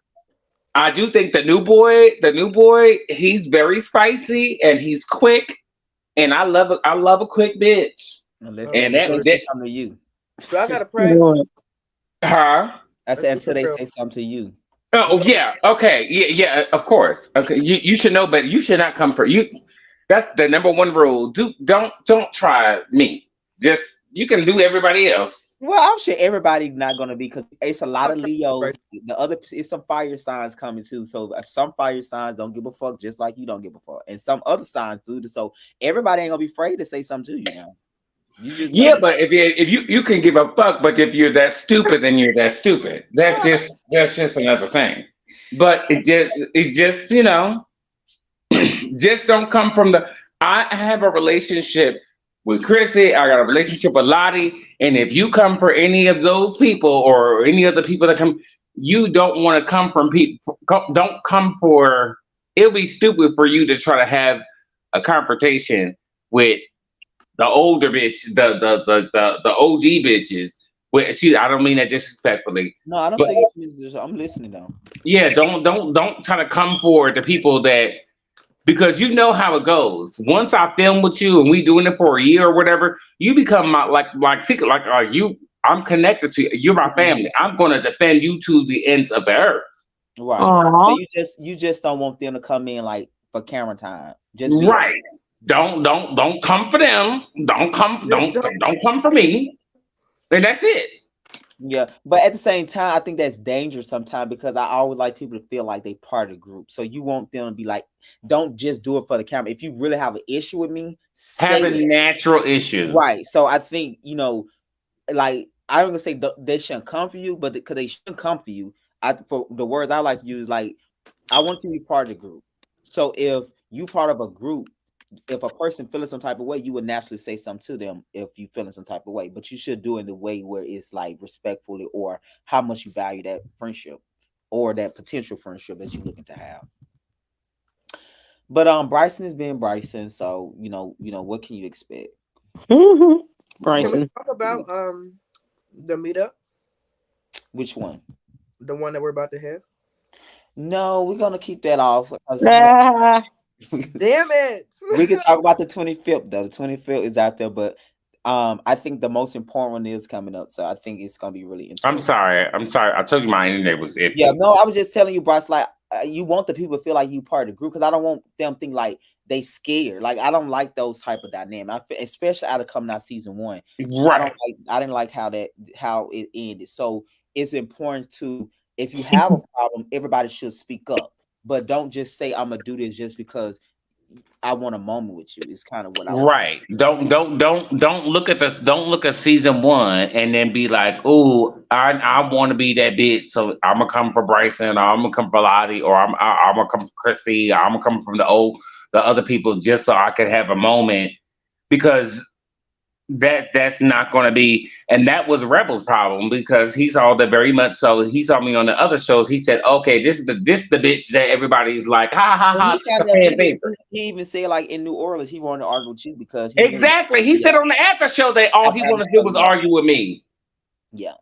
I do think the new boy, he's very spicy and he's quick, and I love a quick bitch. Unless they, And until they so, say that something to you. so I got a prank. Lord. huh? I Let's said keep until it they real. say something to you. Oh yeah, okay, yeah, of course. Okay, you should know, but you should not come for you. That's the number one rule. Don't try me. Just you can do everybody else. Well, I'm sure everybody not gonna be because it's a lot I'm of trying, Leos. right? The other it's some fire signs coming too. So some fire signs don't give a fuck, just like you don't give a fuck, and some other signs do. So everybody ain't gonna be afraid to say something to you now. You just Yeah, know. but if you can give a fuck, but if you're that stupid, then you're that stupid. That's just another thing. But it just just don't come from the. I have a relationship with Chrissy. I got a relationship with Lottie, and if you come for any of those people or any other people that come, you don't want to come from people. Don't come for. It'll be stupid for you to try to have a confrontation with the older bitch, the OG bitches. Well, I don't mean that disrespectfully, No, I don't but think I'm listening though. yeah, don't try to come for the people that because you know how it goes. Once I film with you and we doing it for a year or whatever, you become my secret you. I'm connected to you. You're my Mhm. family. I'm gonna defend you to the ends of the earth. Right. So Aw. you just don't want them to come in like for camera time. Just be Right. Don't come for them. Don't come Just don't. don't come for me. And that's it. yeah. But at the same time, I think that's dangerous sometimes because I always like people to feel like they part of the group. So you want them to be like, don't just do it for the camera. If you really have an issue with me, say Have a it. natural issue. Right. So I think, like I'm gonna say they shouldn't come for you, but because they shouldn't come for you, for the words I like to use, like I want you to be part of the group. So if you part of a group, if a person feeling some type of way, you would naturally say something to them if you feeling some type of way. But you should do it in the way where it's like respectfully or how much you value that friendship or that potential friendship that you're looking to have. But Bryson is being Bryson, so what can you expect? Mhm. Can we Bryson. talk about the meetup, Which one? the one that we're about to have? No, we're gonna keep that off because Ah, Damn it! we can talk about the 25th though. The 25th is out there, but I think the most important one is coming up. So I think it's gonna be really I'm interesting. sorry. I'm sorry. I told you my internet was Yeah, iffy. no, I was just telling you, Bryce, like you want the people to feel like you part of the group because I don't want them think like they scared. Like I don't like those type of dynamic. Especially out of coming out season one. Right. I didn't like how it ended. So it's important to if you have a problem, everybody should speak up. But don't just say I'm gonna do this just because I want a moment with you. It's kind of what I was trying. Right. Don't look at don't look at season one and then be like, oh, I want to be that bitch. So I'm gonna come for Bryson, or I'm gonna come for Lottie, or I'm gonna come for Christy, or I'm gonna come from the other people just so I could have a moment because that's not going to be, and that was Rebel's problem because he saw that very much so. He saw me on the other shows. He said, okay, this the bitch that everybody's like, ha ha And ha, he it's a kind of fan favorite. he even said like in New Orleans he wanted to argue with you because he knew. Exactly. He Yeah, said on the after show that all he after the wanted to do show, was yeah, argue with me. yeah.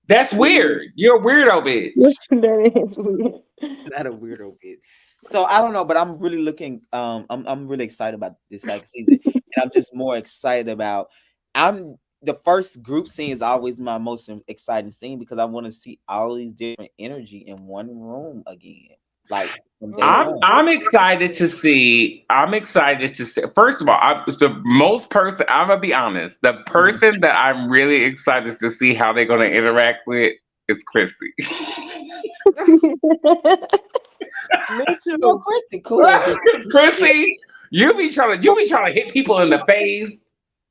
That's weird. You're a weirdo, bitch. that is weird. Not a weirdo bit. So I don't know, but I'm really looking. I'm really excited about this second season, and I'm just more excited about. I'm the first group scene is always my most exciting scene because I want to see all these different energy in one room again, like from day Oh, one. I'm excited to see. I'm excited to see. First of all, the most person. I'm gonna be honest. The Mhm. person that I'm really excited to see how they're gonna interact with is Chrissy. me No, too. Christy, cool. Just Chrissy, you be trying to hit people in the face.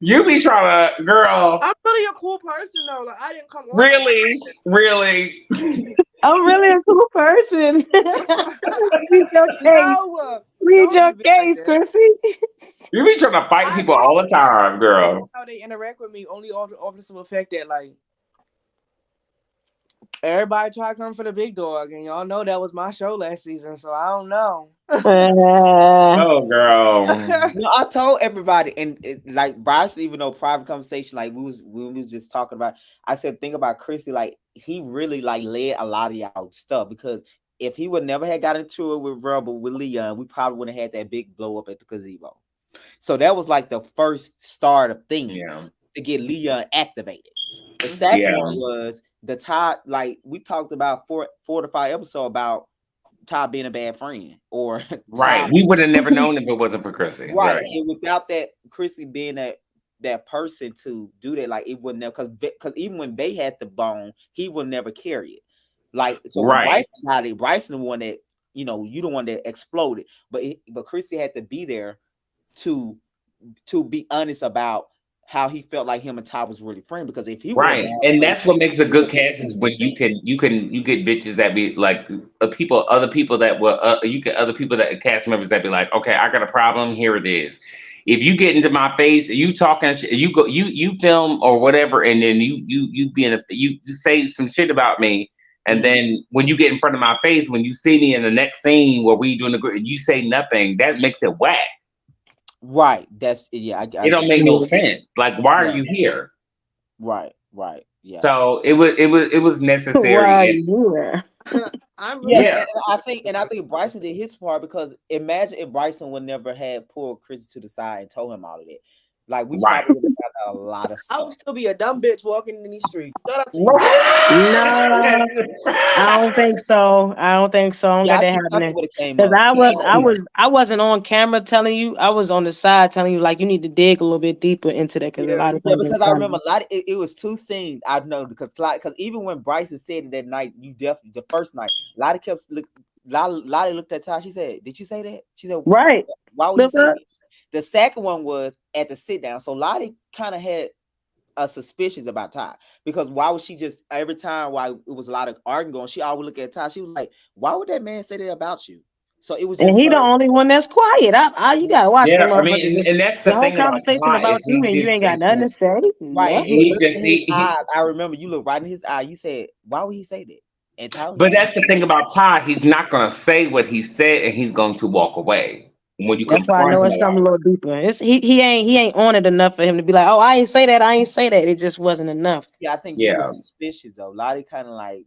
You be trying to, girl. I'm really a cool person though. Like I didn't come on. Really. I'm really a cool person. Read your case. No, Read don't your do me like case, that. Chrissy. You be trying to fight people all the time, girl. How they interact with me only off the simple fact that like everybody try to come for the big dog, and y'all know that was my show last season, so I don't know. Oh, girl. No, I told everybody, and like Bryce, even though private conversation, like we was just talking about, I said, think about Chrissy, like he really like led a lot of y'all stuff, because if he would never had got into it with Rebel with Leon, we probably wouldn't have had that big blow up at the gazebo. So that was like the first start of things to get Leon activated. The second one was the Todd, like we talked about 4 to 5 episodes about Todd being a bad friend, or Right. We would have never known if it wasn't for Chrissy. right. And without that Chrissy being that person to do that, like it wouldn't never, because even when they had the bone, he would never carry it. Like so when Bryson got it, Bryson the one that, you know, you the one that exploded, but Chrissy had to be there to be honest about how he felt like him and Todd was really friends, because if he and that's what makes a good cast, is when you get bitches that be like other people that will you get other people that cast members that be like, okay, I got a problem, here it is. If you get into my face, you talking, you film or whatever, and then you say some shit about me, and then when you get in front of my face, when you see me in the next scene where we doing you say nothing, that makes it whack. Right. That's it don't make no sense. Like, why are you here? Right. Yeah. So it was necessary. And I think Bryson did his part, because imagine if Bryson would never had pulled Chris to the side and told him all of that. Like we probably would have got a lot of stuff. I would still be a dumb bitch walking in these streets. No, I don't think so. I don't got that happening. Because I wasn't on camera telling you. I was on the side telling you, like, you need to dig a little bit deeper into that, because a lot of because I remember a lot. It was 2 scenes I know, because even when Bryson said it that night, you definitely the first night, Lottie kept Lottie looked at Ty. She said, "Did you say that?" She said, "Right." Why would you say that? The second one was at the sit down. So Lottie kind of had suspicious about Ty, because why would she just every time while it was a lot of arguing going, she always look at Ty. She was like, "Why would that man say that about you?" So it was just, and he the only one that's quiet. You gotta watch the I mean, and that's the thing conversation about you, and you ain't got nothing to say. Right. I remember you looked right in his eye. You said, "Why would he say that?" And Ty, but that's the thing about Ty. He's not gonna say what he said, and he's going to walk away. When you that's why I know it's something a little deeper. He ain't on it enough for him to be like, "Oh, I ain't say that. It just wasn't enough." Yeah, I think you were suspicious though. Lottie kind of like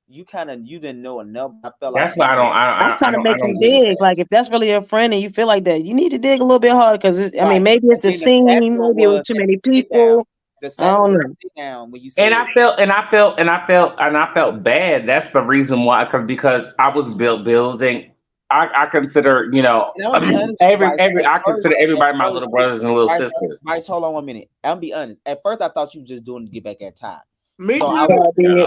you didn't know enough. I felt that's like why I'm trying to make you dig. Like, if that's really a friend and you feel like that, you need to dig a little bit harder, because I mean, maybe it's the scene, maybe it was too many people. I don't know. Sit down when you and I felt bad. That's the reason why, because I was building. I consider, I consider everybody my little brothers and little sisters. Bryce, hold on 1 minute. I'm be honest. At first, I thought you were just doing to get back at Ty. Me so too.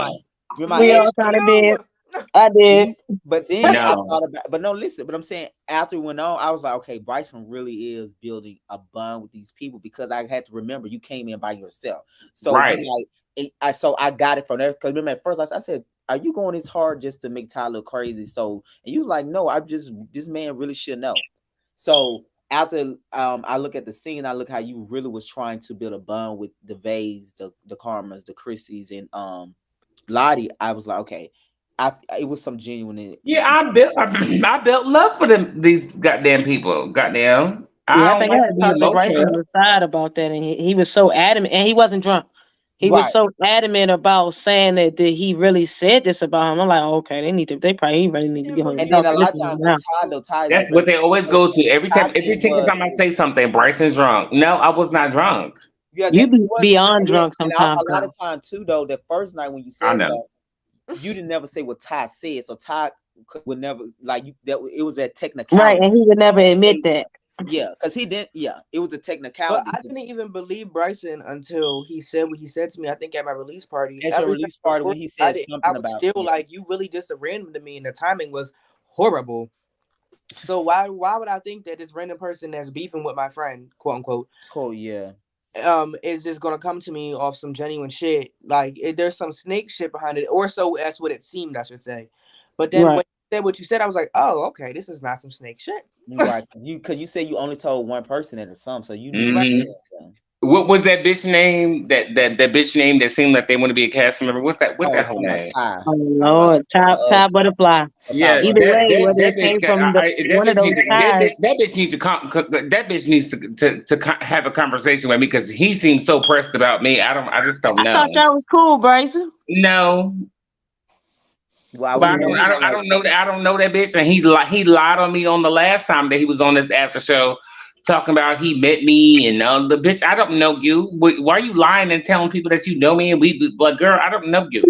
We all kind of did. I did. But then I thought about, but no, listen, but I'm saying after we went on, I was like, okay, Bryson really is building a bond with these people, because I had to remember you came in by yourself. So so I got it from there. Because remember at first I said, "Are you going this hard just to make Ty look crazy?" So and you was like, "No, this man really should know." So after I look at the scene, I look how you really was trying to build a bond with the Vays, the Karmas, the Chrissys, and Lottie. I was like, okay. It was some genuine. I built love for these goddamn people. Goddamn. I think I had to talk to Bryson on the side about that, and he was so adamant, and he wasn't drunk. He was so adamant about saying that he really said this about him. I'm like, okay, they probably really need to get him. And then a lot of times, that's what they always go to every time I say something. Bryson's drunk. No, I was not drunk. Yeah, you be beyond drunk sometimes. A lot of time too, though. The first night when you said so, you didn't never say what Ty said, so Ty would never it was that technicality, right? And he would never admit that. Yeah, because he didn't. Yeah, it was a technicality. But I didn't even believe Bryson until he said what he said to me. I think at my release party. At your release party, when he said something I was still like, you really just a random to me, and the timing was horrible. So why would I think that this random person that's beefing with my friend, quote unquote? Cool, yeah. is just gonna come to me off some genuine shit. Like there's some snake shit behind it, or so that's what it seemed, I should say. But then when Right. you said what you said, I was like, oh, okay, this is not some snake shit. You right. Because you said you only told one person at a sum, so you knew. Right. What was that bitch name? That bitch name that seemed like they want to be a cast member. What's that? What's that whole name? Ty. Oh Lord, Ty Butterfly. Yeah, Either way, that whether it bitch came got- from one of those ties. that bitch needs to that bitch needs to have a conversation with me because he seems so pressed about me. I just don't I know. thought y'all was cool, Bryson. No, Well, but I don't know that bitch, and he lied on me on the last time that he was on this after show, talking about he met me and the bitch. I don't know you. Why are you lying and telling people that you know me? And but girl, I don't know you.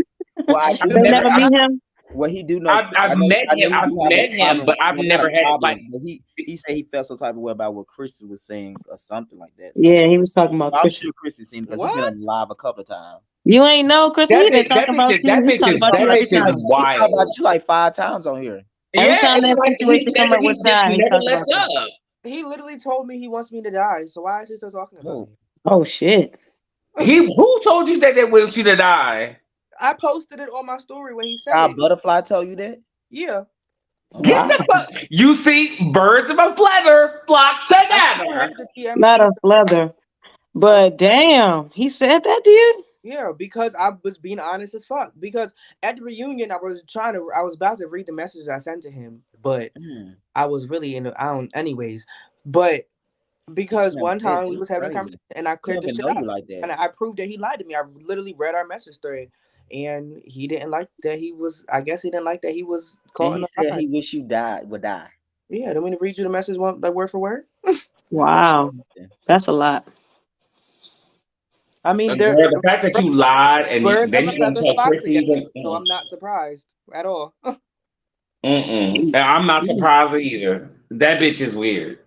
Well, They never meet him. Well, he do know. I've met him, but I've never had like. But he said he felt some type of way about what Chrissy was saying or something like that. So, Yeah, he was talking about I'm Chris. sure Chrissy seen because he's been on live a couple of times. You ain't know, Chris. He been talking about you. He talking about you every time. He talked about you like 5 times on here. Every time that situation come up with Ty, he talking about you. He literally told me he wants me to die. So why is he still talking about me? Oh shit. Who told you that they want you to die? I posted it on my story when he said Ty it. Butterfly told you that? Yeah. Get the fuck. You see, birds of a feather flock together. Not a feather. But damn, he said that to you? Yeah, because I was being honest as fuck. Because at the reunion, I was about to read the message I sent to him, but I was really anyways. But because one time we was having a conversation and I cleared the shit up, and I proved that he lied to me. I literally read our message thread, and he didn't like that he was. I guess he didn't like that he was calling. He said he wish you would die. Yeah, do we need to read you the message like word for word? Wow, that's a lot. I mean, the fact that you lied and then you don't tell Chrissy, so I'm not surprised at all. I'm not surprised either. That bitch is weird.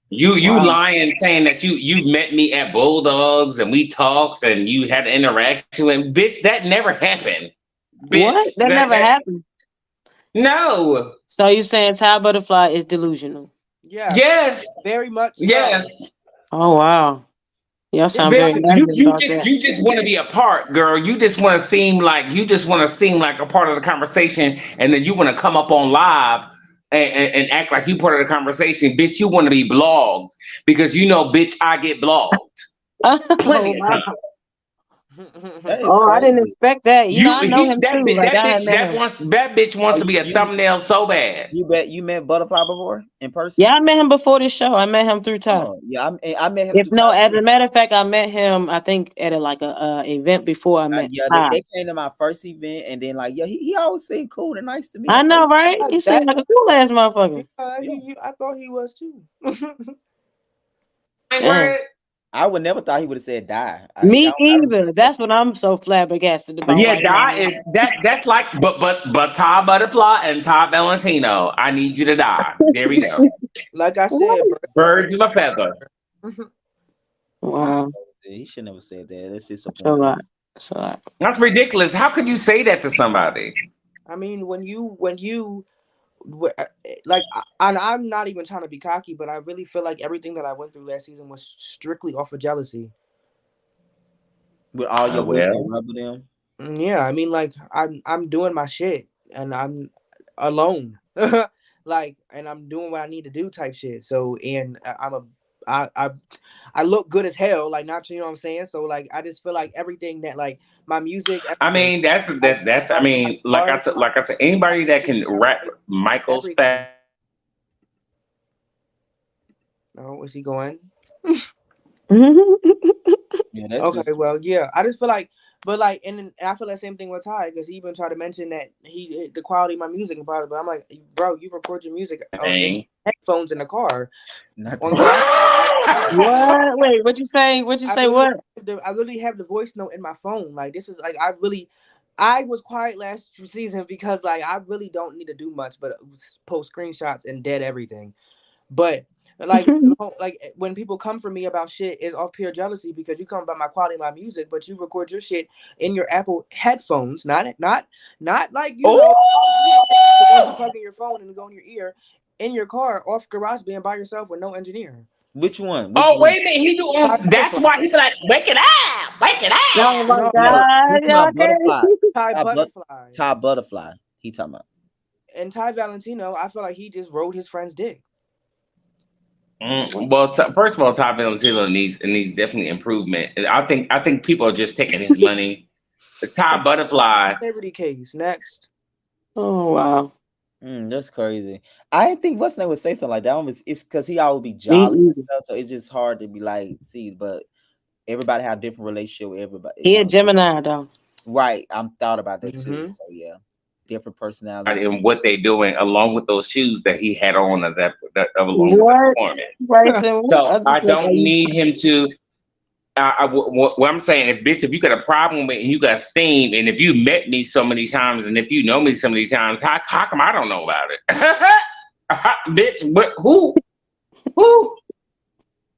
You lying, saying that you met me at Bulldogs and we talked and you had an interaction with bitch. That never happened. Bitch, what? That never happened. No. So you saying Ty Butterfly is delusional? Yeah. Yes. Very much. So. Yes. Oh wow. Y'all sound very you just want to be a part, girl. You just want to seem like a part of the conversation, and then you want to come up on live and act like you part of the conversation, bitch. You want to be blogged because you know, bitch, I get blogged. Plenty of time. Oh, I didn't expect that. I know him too. That bitch wants to be a thumbnail so bad. You met Butterfly before in person? Yeah, I met him before this show. I met him through Ty. Yeah, I met him. As a matter of fact, I met him. I think at a event before I met. Yeah, they came to my first event, and then he always seemed cool and nice to me. I know, right? He seemed like a cool ass motherfucker. I thought he was too. I would never thought he would have said die. Me either. That's what I'm so flabbergasted about. Yeah, die is that's like but Ty Butterfly and Ty Valentino. I need you to die. There we go. Like I said, birds of a feather. Wow. He should never said that. That's a lot. That's a lot. That's ridiculous. How could you say that to somebody? I mean, when you like, and I'm not even trying to be cocky, but I really feel like everything that I went through last season was strictly off of jealousy. With all your rub with them? Yeah, I mean, like I'm doing my shit and I'm alone, like, and I'm doing what I need to do type shit. So, and I look good as hell, like, not, you know what I'm saying? So, like, I just feel like everything that, like, my music. I mean, that's. I mean, like I said, anybody that can rap Michael's fast. Oh, is he going? Yeah, okay, well, yeah. I just feel like, but like, and I feel that same thing with Ty, because he even tried to mention that the quality of my music and part, but I'm like, bro, you record your music on headphones in the car. What? Wait, what you say? What you say? What? I really have the voice note in my phone. Like, this is like, I was quiet last season because, like, I really don't need to do much but post screenshots and dead everything. But like, like, when people come for me about shit, it's off pure jealousy because you come about my quality of my music, but you record your shit in your Apple headphones, not like, you know, plug in your phone and go in your ear in your car off GarageBand by yourself with no engineer. Which one? Which Oh, one? wait a minute. He do. That's why he be like, wake it up, wake it Oh up. my No, God, He's y'all not Butterfly. Ty Ty, Butterfly Ty Butterfly. He talking about. and Ty Valentino. I feel like he just rode his friend's dick. Well, first of all, Top Valentino needs definitely improvement. And I think people are just taking his money. The Ty Butterfly. Integrity case. Next. Oh wow. That's crazy. I didn't think what's name would say something like that. It's because he always be Me jolly and either. stuff, so it's just hard to be like, see, but everybody have different relationship with everybody, He a Gemini though. Right. I'm thought about that too. Mhm. So yeah, different personality. And what they doing along with those shoes that he had on of along with the What? performance. Bryson, what So other I stuff are don't you need him to. What I'm saying, if you got a problem with and you got steam, and if you met me so many times, and if you know me so many times, how come I don't know about it? Bitch, what? Who?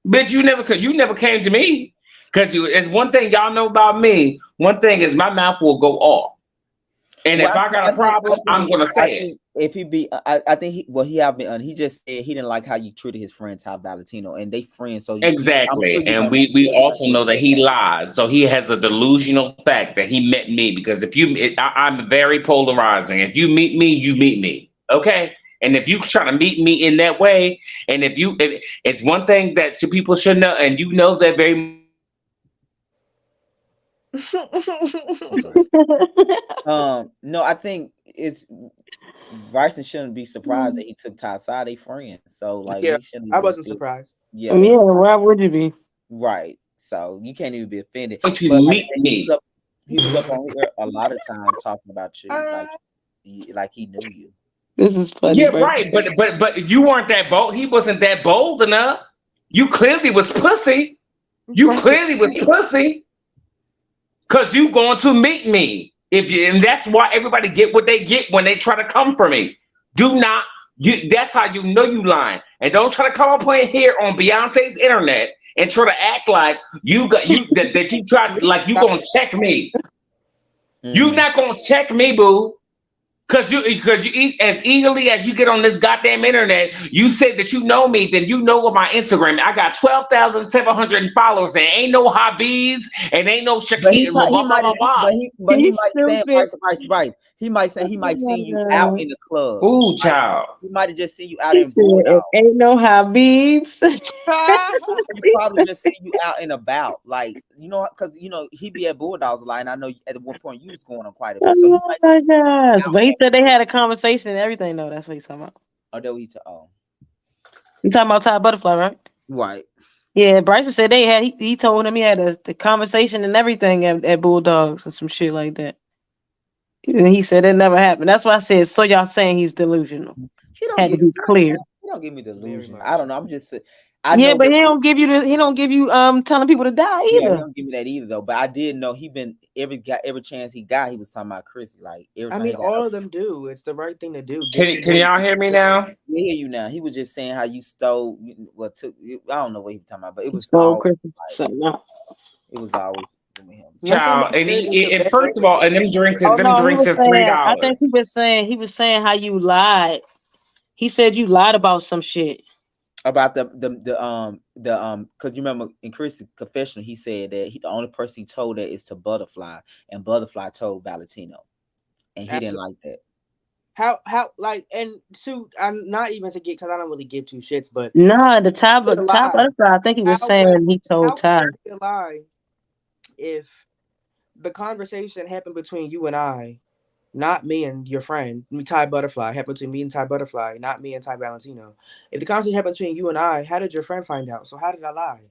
Bitch, you never came to me because it's one thing y'all know about me. One thing is my mouth will go off, and if I got a problem, I'm gonna say it. If he be, I think he have been. He just said he didn't like how you treated his friend Ty Valentino, and they friends. So Exactly, and we also know that he lies. So he has a delusional fact that he met me because I'm very polarizing. If you meet me, you meet me. Okay. And if you try to meet me in that way, and if it's one thing that people should know, and you know that very. No, I think it's Bryson shouldn't be surprised that he took Ty's side. They friends, so like Yeah, he shouldn't. I wasn't surprised. Yeah, Yeah, why would you be? right. So you can't even be offended. But you But like, meet me. he was up on here a lot of times talking about you, like he knew you. This is funny. Yeah, right. But you weren't that bold. He wasn't that bold enough. You clearly was pussy. You clearly was pussy. Cause you going to meet me. And that's why everybody get what they get when they try to come for me. That's how you know you lying. And don't try to come up here on Beyonce's internet and try to act like that you tried like you gonna check me. You not gonna check me, boo. Cause you as easily as you get on this goddamn internet, you said that you know me, then you know what my Instagram. I got 12,700 followers, and ain't no Habibs, and ain't no Shakira. But he might say Bryce. He might see you out in the club. Ooh, child. He might have just seen you out in Bulldog. Ain't no Habibs. He probably just see you out and about, like because he be at Bulldogs a lot, and I know at one point you was going on quite a bit. So oh my gosh! But he said they had a conversation and everything. though. That's what he's talking about. You talking about Ty Butterfly, right? Right. Yeah, Bryson said they had. He told him he had the conversation and everything at Bulldogs and some shit like that. And he said it never happened. That's why I said. So y'all saying he's delusional? Had to be clear. He don't give me delusion. I don't know. I'm just. But he don't give you he don't give you telling people to die either. Yeah, he don't give me that either though. But I did know he been every chance he got, he was talking about Chrissy. Like every time. I mean, all of them do. It's the right thing to do. Can y'all hear me now? We hear you now. He was just saying how you stole took. I don't know what he was talking about, but it was stole Chrissy. It was always him. Child, and first of all, and them drinks is $3. I think he was saying how you lied. He said you lied about some shit. About the because you remember in Chris' confessional, he said that the only person he told that is to Butterfly, and Butterfly told Valentino, and he didn't like that. How like and Sue, I'm not even to get because I don't really give two shits, but the Ty Butterfly, I think he was saying he told Ty. Lie if the conversation happened between you and I, not me and your friend, Ty Butterfly, happened between me and Ty Butterfly, not me and Ty Valentino. If the conversation happened between you and I, how did your friend find out? So how did I lie?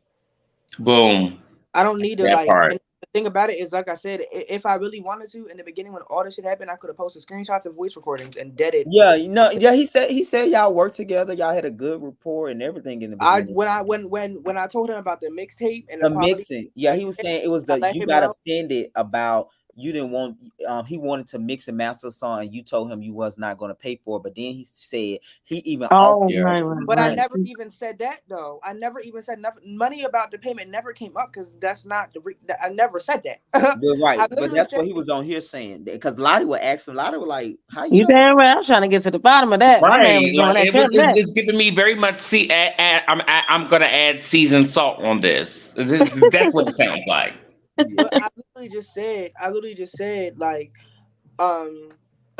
Boom. I don't need to that part. And the thing about it is, like I said, if I really wanted to, in the beginning when all this shit happened, I could have posted screenshots and voice recordings and dead it. Yeah, he said y'all worked together, y'all had a good rapport and everything in the beginning. When I told him about the mixtape and the mixing, he was saying it was you got offended about you didn't want he wanted to mix and master a song and you told him you was not going to pay for it, but then he said he even offered Yeah. right. But I never even said that though. I never even said nothing. Money about the payment never came up because that's not I never said that. You're right, I but literally that's said what he was on here saying. Because Lottie would ask him, Lottie was like, "How you You know?" damn right. I'm trying to get to the bottom of that. My man was Right, doing like that. it Tell was. him that. It's giving me very much. I'm gonna add seasoned salt on this. That's what it sounds like. but I literally just said like um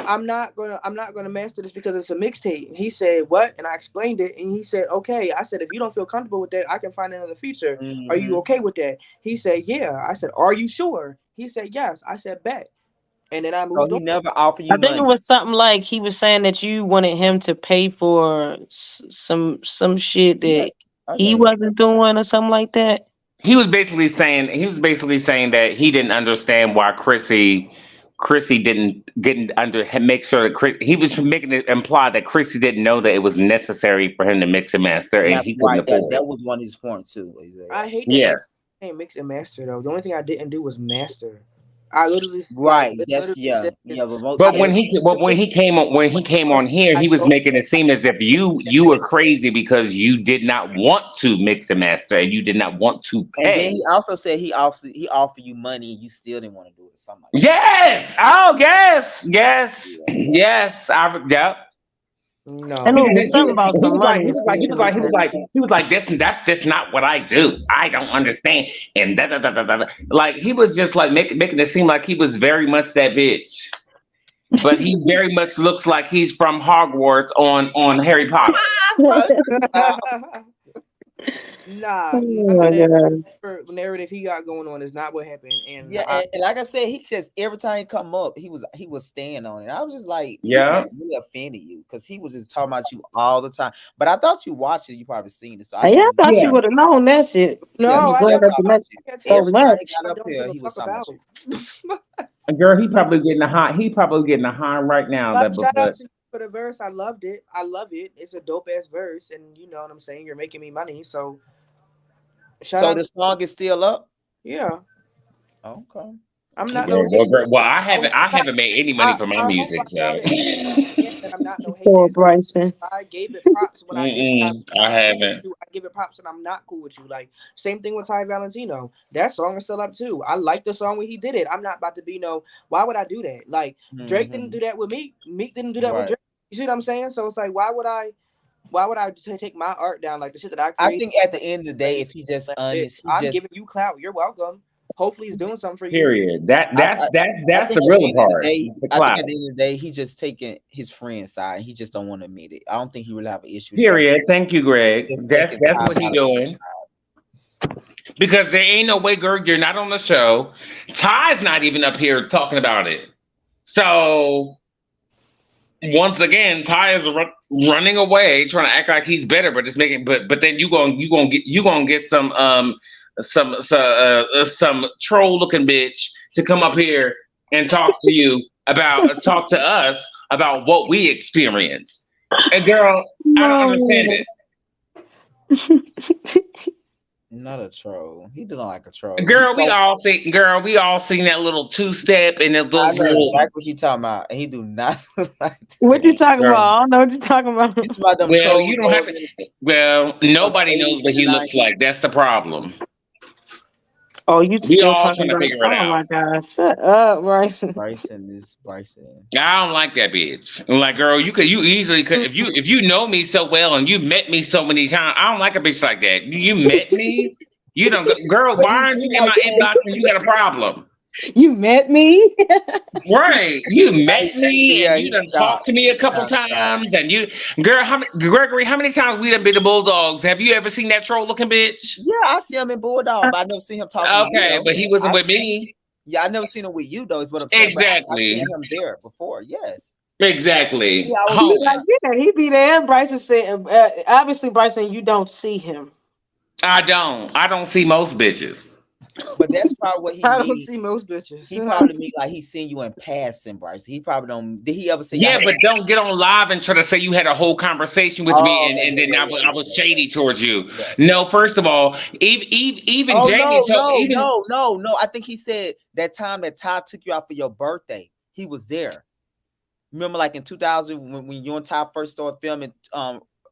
I'm not gonna master this because it's a mixtape. And he said what? And I explained it and he said, okay. I said if you don't feel comfortable with that, I can find another feature. Are you okay with that? He said, yeah. I said, are you sure? He said, yes. I said, bet. And then I So moved he on. never offered I you think it money. was something like he was saying that you wanted him to pay for some shit Yeah, that I he know. wasn't doing or something like that. He was basically saying that he didn't understand why Chrissy didn't make sure that he was making it imply that Chrissy didn't know that it was necessary for him to mix and master and That's he couldn't right. afford That it. was one of his points too. Exactly. I hate that Yes. can't mix and master though. The only thing I didn't do was master. I literally Right. it That's literally says But I when he came on here, I he was don't making it seem as if you were crazy because you did not want to mix and master and you did not want to And then pay. he also said he offered you money and you still didn't want to do it or something like that. Yes. Oh, yes. Yep. no. I knew it was something about some money. He was like, that's just not what I do. I don't understand. And da da da da da. Like he was just like making it seem like he was very much that bitch. But he very much looks like he's from Hogwarts on Harry Potter. Nah, Oh none my of that God. narrative he got going on is not what happened. And Yeah, and like I said, he just every time he come up, he was staying on it. I was just like, he Yeah. must really offended you because he was just talking about you all the time. But I thought you watched it, you probably seen it. So I Yeah, I think thought Yeah. you would have known that shit. no, yeah, he You I brought did up never. talk the about mess you. I had so told Every you time he much. got I up don't here, give a he was fuck talking about about. you. Girl, he probably getting a high. He probably getting a high right now. But shout out to you for the verse. I loved it. I love it. It's a dope ass verse, and you know what I'm saying. You're making me money, so shout So out. the song is still up. Yeah, Okay. I'm not no hate. Well, I haven't made any money for my I hope music, by so now that you understand that I'm not no hate Poor ass. Bryson. I gave it props when I did. When I I'm cool with haven't. you, I give it props and I'm not cool with you. Like same thing with Ty Valentino. That song is still up too. I like the song when he did it. I'm not about to be no. Why would I do that? Like Drake didn't do that with Meek. Meek didn't do that with Right. Drake. You see what I'm saying? So it's like, why would I just take my art down like the shit that I I created? think at the end of the day, if he just honest, he I'm just giving you clout. You're welcome. Hopefully, he's doing something for you. Period. That's I the think at real the end of the part. day, The I think clout. at the end of the day, he's just taking his friend's side. He just don't want to admit it. I don't think he really have an issue. Period. Thank you, Greg. Just That's taking what he Ty doing. Because there ain't no way, girl, you're not on the show. Ty's not even up here talking about it. So once again, Ty is running away, trying to act like he's better, but it's making. But then you gonna get some troll looking bitch to come up here and talk to us about what we experienced. And girl, I don't understand this. Not a troll. He do not like a troll. Girl, we all seen that little 2-step and I those know little. exactly what you talking about. And he do not like that. What you talking Girl. about? I don't know what you talking about. It's about them Well, trolls you don't have going to. in- Well, nobody 80s knows what he and looks like. That's the problem. Oh, you We still all talking trying to about? figure it Oh my out. God! Shut up, Bryson. Bryson is Bryson. I don't like that bitch. Like, girl, you easily could if you know me so well and you met me so many times. I don't like a bitch like that. You met me. You don't, girl. But Why aren't you in my inbox when you got a problem? You met me. Right, you met me Yeah, and you he done stopped. talked to me a couple He stopped. times, and you, girl, Gregory, how many times we done been to Bulldogs? Have you ever seen that troll looking bitch? Yeah, I see him in Bulldog, but I never seen him talking to you. Okay, Though. but he wasn't I with seen- me. Yeah, I never seen him with you though. Is what I'm saying. Exactly. But I seen him there before. Yes. Exactly. Yeah, I He was be like, yeah, he be there. And Bryson said, obviously, Bryson, you don't see him. I don't see most bitches. But that's probably what he I don't mean. see most bitches. He probably mean like he seen you in passing, Bryce. He probably don't. Did he ever say? Yeah, but don't get on live and try to say you had a whole conversation with me, and then I was shady towards you. No, first of all, even Oh Jamie told even no. I think he said that time that Ty took you out for your birthday, he was there. Remember, like in 2000 when you and Ty first started filming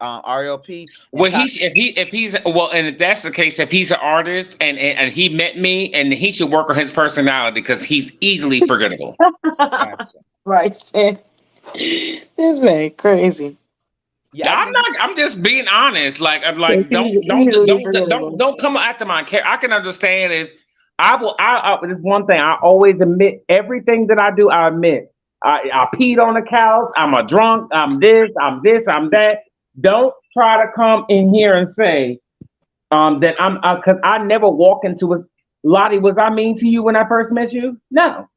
RLP. well, if he's well, and if that's the case, if he's an artist and he met me, and he should work on his personality because he's easily forgettable. Right, Sam. This man crazy. Yeah, I'm just being honest. Like I'm like, Yes, don't come after my character. I can understand if I will. This one thing I always admit. Everything that I do, I admit. I peed on the couch. I'm a drunk. I'm this. I'm that. Don't try to come in here and say that I'm because I never walk into a. Lottie, was I mean to you when I first met you? No.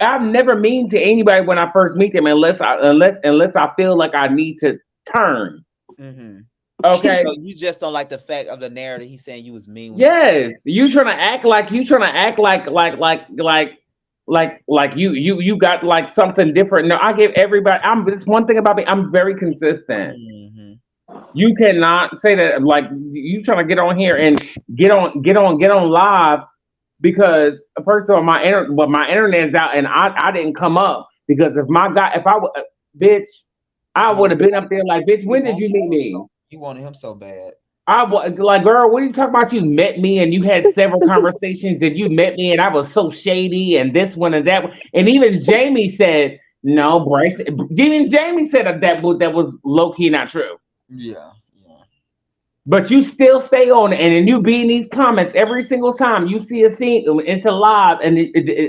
I'm never mean to anybody when I first meet them unless I feel like I need to turn. Mm-hmm. Okay. So you just don't like the fact of the narrative. He's saying you was mean. Yes, you trying to act like you got like something different. No, I give everybody. This one thing about me. I'm very consistent. Mm-hmm. You cannot say that like you trying to get on here and get on live. Because first of all, my internet is out, and I didn't come up because if I would, bitch, I would have been up there like, bitch, when did you meet me? You wanted him so bad. I was like, girl, what are you talking about? You met me and you had several conversations, and you met me, and I was so shady, and this one and that one, and even Jamie said no, Bryce. Even Jamie said that was low key not true. Yeah. But you still stay on it, and then you be in these comments every single time you see a scene into live, and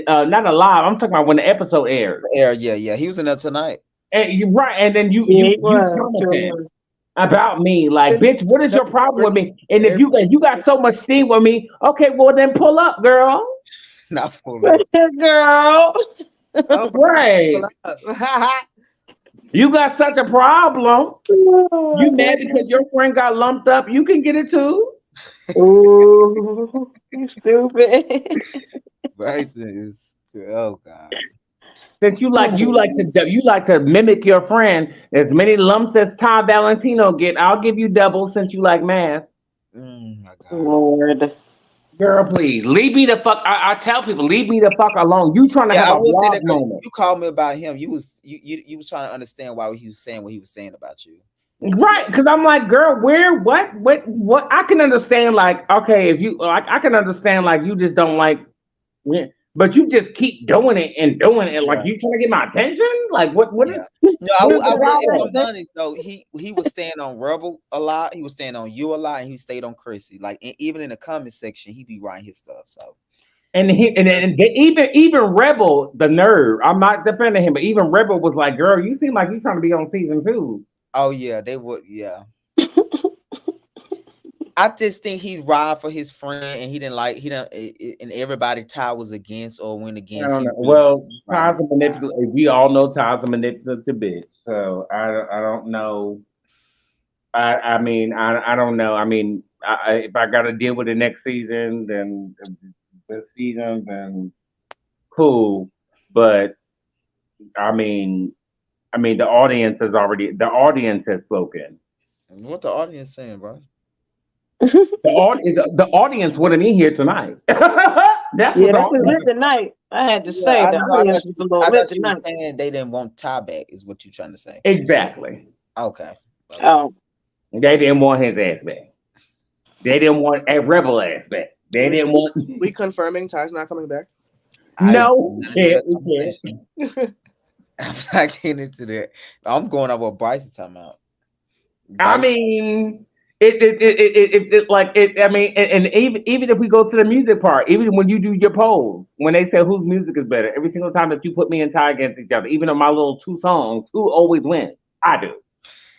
not a live. I'm talking about when the episode airs. Yeah. He was in there tonight. And you're right, and then you commented about me, like, bitch, what is your problem with me? And if you got so much steam with me, okay, well then pull up, girl. Not pull up, girl. Right. You got such a problem. You mad because your friend got lumped up? You can get it too. Ooh, you stupid. Oh God. Since you like to mimic your friend, as many lumps as Ty Valentino get, I'll give you double since you like math. My God. Lord. Girl, please leave me the fuck. I tell people, leave me the fuck alone. You trying to have a vlog moment. You called me about him. You was trying to understand why he was saying what he was saying about you. Right, because I'm like, girl, what? I can understand, like, okay, if you like, I can understand, like, you just don't like, but you just keep doing it, like, you trying to get my attention, like, what? Yeah. I was honest though. He was staying on Rebel a lot. He was staying on you a lot, and he stayed on Chrissy. Like, even in the comment section, he be writing his stuff. So, and even Rebel, the nerve. I'm not defending him, but even Rebel was like, girl, you seem like you trying to be on season 2. Oh yeah, they would. Yeah. I just think he's ride for his friend, and and everybody Ty was against or went against. Well, Ty's a manipulative. We all know Ty's a manipulative bitch. So I don't know. I mean, I don't know. I mean, if I got to deal with it next season, then this season, then cool. But I mean, the audience has spoken. What the audience saying, bro? The audience wanted me here tonight. That's lit tonight. I had to say the audience was a little lit tonight. They didn't want Ty back, is what you're trying to say. Exactly. Okay. Oh. They didn't want his ass back. They didn't want a Rebel ass back. They didn't want. We confirming Ty's not coming back. No, we can't. I'm not getting into that. I'm going up what Bryce is talking about. I mean, I mean, and even if we go to the music part, even when you do your polls, when they say whose music is better, every single time that you put me and Ty against each other, even on my little 2 songs, who always wins? I do.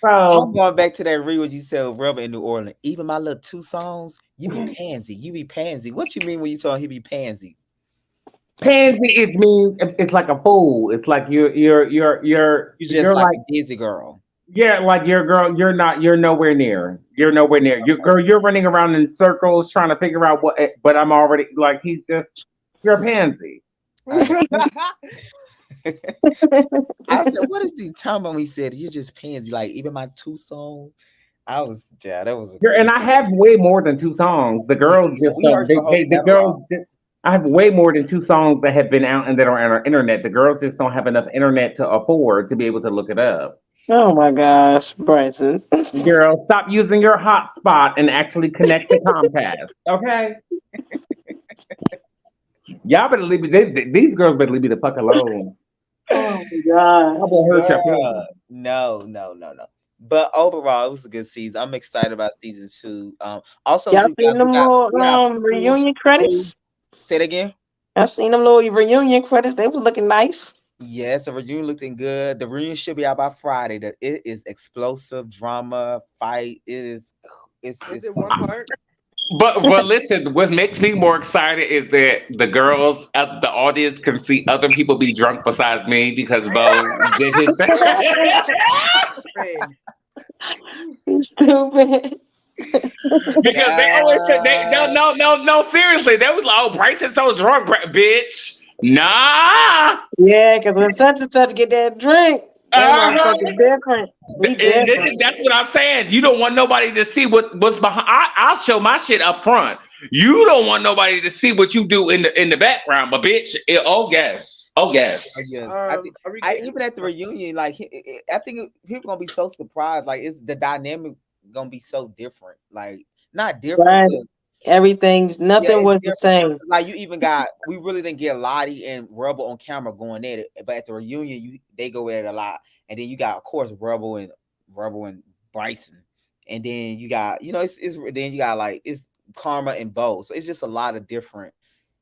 So I'm going back to that read what you said with Rebel in New Orleans. Even my little 2 songs, you be pansy. You be pansy. What you mean when you saw he be pansy? Pansy means it's like a fool. It's like you're just like a busy girl. Yeah, like your girl, you're nowhere near. You're nowhere near. Your girl, you're running around in circles trying to figure out what. But I'm already like he's just you're a pansy. I said, what is he talking about when he said you're just pansy? Like even my 2 songs, that was a And I have way more than 2 songs. The girls just we heard your whole the girls. I have way more than 2 songs that have been out and that are on our internet. The girls just don't have enough internet to afford to be able to look it up. Oh my gosh, Bryson. Girl, stop using your hotspot and actually connect to Comcast. Okay. Y'all better leave me. These girls better leave me the fuck alone. Oh my god. I will hurt your Yeah. feelings. No. But overall, it was a good season. I'm excited about season 2. Also, Y'all too, seen guys, them little reunion credits? Say it again. I seen them little reunion credits. They were looking nice. Yes, the reunion looking good. The reunion should be out by Friday. It is explosive drama fight. Is it one part? But listen, what makes me more excited is that the girls at the audience can see other people be drunk besides me because Bo did his thing. Man, You stupid. Because they always said no seriously they was like, oh, Bryson's so drunk, bitch. Nah. Yeah, because when such and such get that drink, that motherfucker's different. We different. That's what I'm saying. You don't want nobody to see what's behind. I'll show my shit up front. You don't want nobody to see what you do in the background, but bitch, oh yes. Yeah. Even at the reunion, like I think people gonna be so surprised. Like it's the dynamic gonna be so different. Like not different. Right. Everything, nothing was the same. Like you even got, we really didn't get Lottie and Rebel on camera going at it, but at the reunion, they go at it a lot. And then you got, of course, Rebel and Bryson, and then you got, then you got like it's Karma and Bo. So it's just a lot of different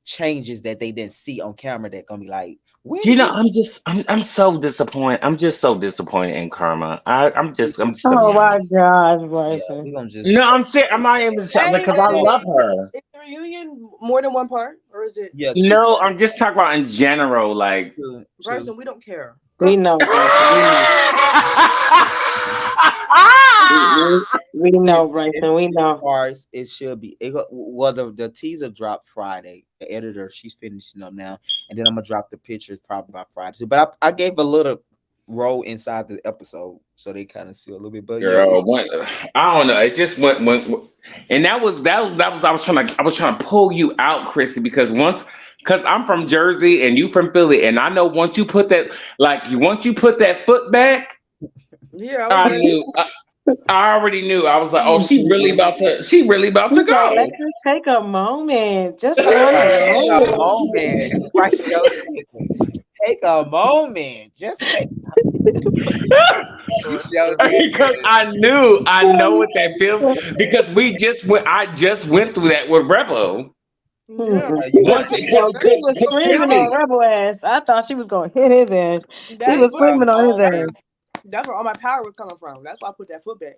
changes that they didn't see on camera that gonna be like, I'm so disappointed. I'm just so disappointed in Karma. I'm just Oh my gosh, Bryson. We gonna just no, I'm serious. I'm not even because I love her. Is the reunion more than one part, or is it? Yeah. No, I'm just talking about in general. Like, Bryson, we don't care. We know, we know, Bryson. We know. Parts, it should be. Well, the teaser dropped Friday. The editor, she's finishing up now, and then I'm gonna drop the pictures probably by Friday too. But I gave a little role inside the episode, so they kind of see a little bit. But girl, I don't know. It just went, and that was I was trying to pull you out, Chrissy, because I'm from Jersey and you from Philly, and I know once you put that foot back, yeah, I already knew. I was like, oh, she really about to go. Let's just take a moment. Just take a moment. Take a moment. Just take. Because I know what that feels. Because I just went through that with Rebel. Once she was screaming on Rebel ass. I thought she was gonna hit his ass. She was screaming on his ass. That's where all my power was coming from. That's why I put that foot back.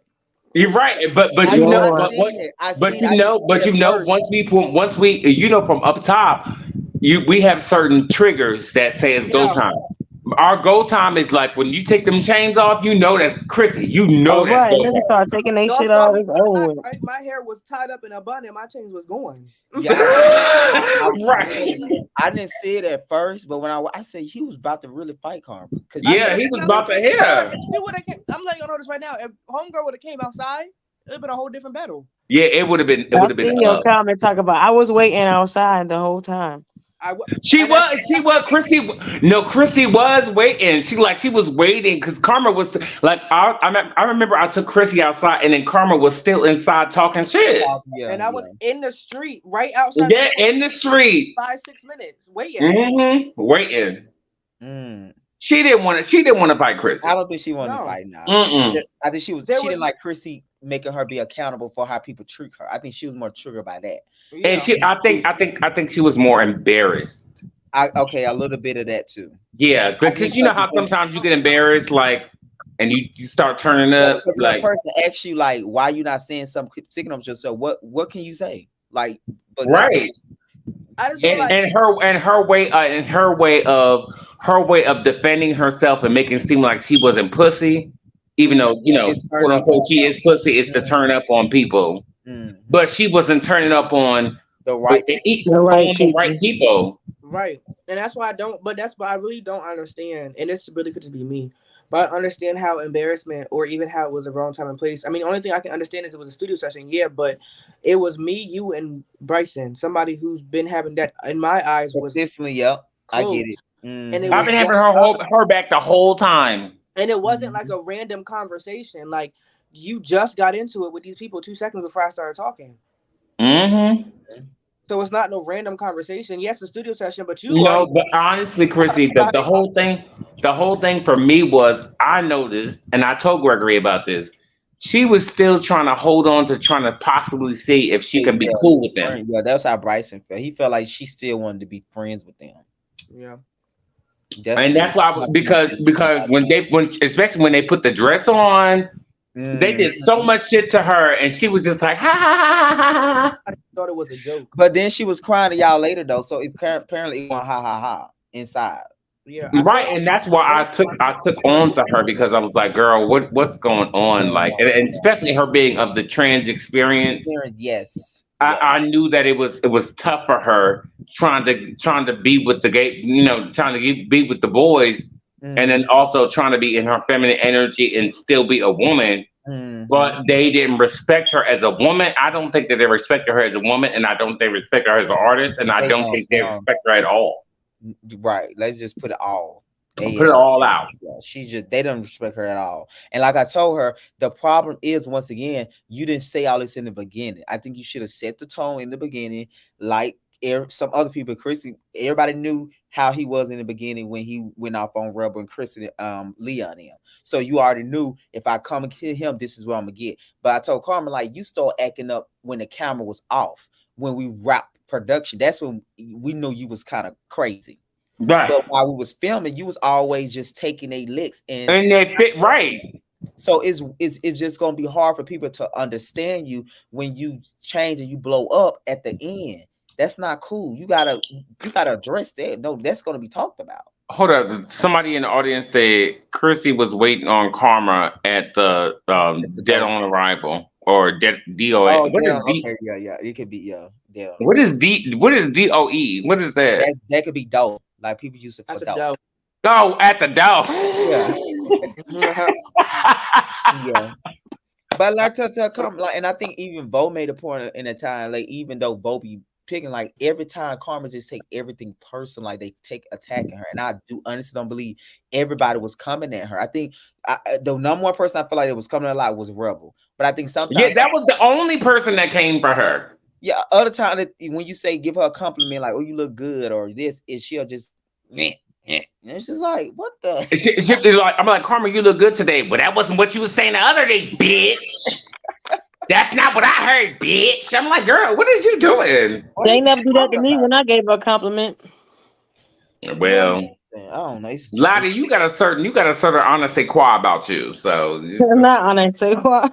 You're right, but you know, once we from up top, we have certain triggers that say it's go time. Our go time is like when you take them chains off, you know that Chrissy, that's right. Then they start taking their shit off. My hair was tied up in a bun and my chains was going. Yeah, I didn't see it at first, but when I said he was about to really fight Karma. He was about to hit her. I'm letting you know this right now. If Homegirl would have came outside, it would have been a whole different battle. Yeah, it would have been. I seen your comment talk about. I was waiting outside the whole time. Chrissy was waiting. She was waiting because Karma was like, I remember I took Chrissy outside and then Karma was still inside talking shit. And I was in the street right outside. Yeah, in the street. 5-6 minutes waiting. Mm-hmm. Waiting. She didn't want to fight Chrissy. I don't think she wanted to fight now. I think she didn't like Chrissy making her be accountable for how people treat her. I think she was more triggered by that. And I think she was more embarrassed. A little bit of that too. Yeah, because you know how sometimes you get embarrassed, like, and you start turning up. Like, the person asks you, like, why you not saying something, sticking up yourself? What can you say? Like, right. I just her way of defending herself and making it seem like she wasn't pussy. even though It's quote turning unquote, on she is pussy. It's to turn up on people, him. but she wasn't turning up on The right The people. right on the right people. Right. And that's why I don't, but that's why I really don't understand. And this really could just be me. But I understand how embarrassment or even how it was the wrong time and place. I mean, the only thing I can understand is it was a studio session, yeah, but it was me, you, and Bryson, somebody who's been having that, in my eyes, was Consistently, yep. I close. get it. And it I've was been having just her back the whole time. and it wasn't like a random conversation. Like you just got into it with these people 2 seconds before I started talking. Mm-hmm. So it's not no random conversation. Yes, a studio session, but you No, already but honestly, Chrissy, the whole thing for me was I noticed, and I told Gregory about this. She was still trying to hold on to trying to possibly see if she can be cool with them. Yeah, that's how Bryson felt. He felt like she still wanted to be friends with them. yeah. And that's why because when especially when they put the dress on, they did so much shit to her, and she was just like ha ha ha ha ha. I thought it was a joke. But then she was crying to y'all later though, so it apparently it went ha ha ha inside. Yeah. Right, and that's why I took on to her because I was like, girl, what's going on? Like, and especially her being of the trans experience. Yes. I knew that it was tough for her trying to be with the gay, trying to be with the boys, and then also trying to be in her feminine energy and still be a woman. But they didn't respect her as a woman. I don't think that they respected her as a woman, and I don't think they respect her as an artist, and I don't think they respect her at all. Right. Let's just put it all. Put it all out. Yeah, they don't respect her at all. And like I told her, the problem is once again, you didn't say all this in the beginning. I think you should have set the tone in the beginning, like some other people. Chrissy, everybody knew how he was in the beginning when he went off on Rebel and Chrissy, Leon him. So you already knew if I come and kill him, this is what I'm gonna get. But I told Carmen, like, you start acting up when the camera was off, when we wrapped production. That's when we knew you was kind of crazy. Right. But while we was filming, you was always just taking a licks and they fit right. So it's just gonna be hard for people to understand you when you change and you blow up at the end. That's not cool. You gotta address that. No, that's gonna be talked about. Hold up. Somebody in the audience said Chrissy was waiting on Karma at the Dead on Arrival or DOA. Oh, what is D? Okay, yeah, it could be yeah. What is D? What is DOE? What is that? That could be dope. Like people use it for dope. Oh, at the door. Yeah. Yeah. But like to come like, and I think even Bo made a point in a time, like even though Bo be picking, like every time Karma just take everything personal, like they take attacking her, and I do honestly don't believe everybody was coming at her. I think the number one person I feel like it was coming a lot was Rebel, but I think sometimes that was the only person that came for her. Yeah, other time when you say give her a compliment, like, oh, you look good, or this, is she'll just and it's just like, what the? She like, I'm like, Karma, you look good today, but that wasn't what you was saying the other day, bitch. That's not what I heard, bitch. I'm like, girl, what is you doing? They ain't never do that to me when I gave her a compliment. Well, I don't know. Lottie, you got a certain honesty quoi about you, so not honestly quoi.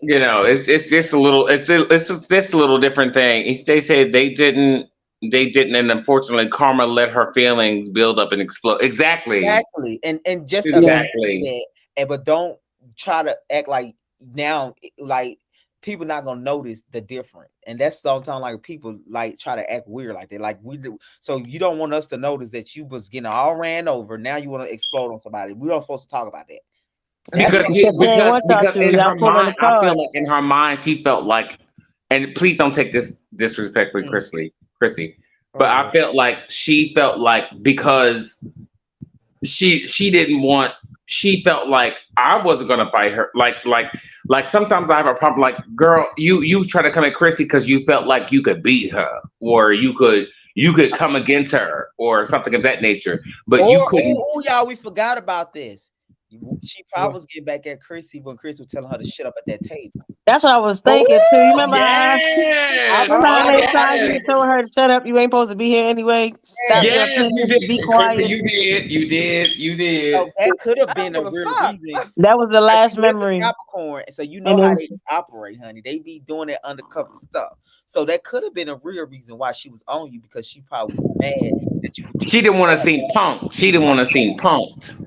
It's just a little, it's just a little different thing. They said they didn't, and unfortunately, Karma let her feelings build up and explode. Exactly, and just exactly. But don't try to act like now, like people not gonna notice the difference, and that's the only time like people like try to act weird like that, like we do. So you don't want us to notice that you was getting all ran over. Now you want to explode on somebody. We don't supposed to talk about that. Because in her mind, I feel like in her mind she felt like, and please don't take this disrespectfully, Chrissy, but I felt like she felt like because she didn't want. She felt like I wasn't gonna fight her. Like sometimes I have a problem. Like, girl, you try to come at Chrissy because you felt like you could beat her, or you could come against her, or something of that nature. But you couldn't. Oh, y'all, we forgot about this. She probably was getting back at Chrissy when Chris was telling her to shut up at that table. That's what I was thinking too. You remember I told her to shut up. You ain't supposed to be here anyway. Yes, you did. Be quiet. Chrissy, you did. So that could have been a real reason. That was the last memory. Capricorn, so you know how they operate, honey. They be doing that undercover stuff. So that could have been a real reason why she was on you, because she probably was mad that you. She didn't want to seem punked.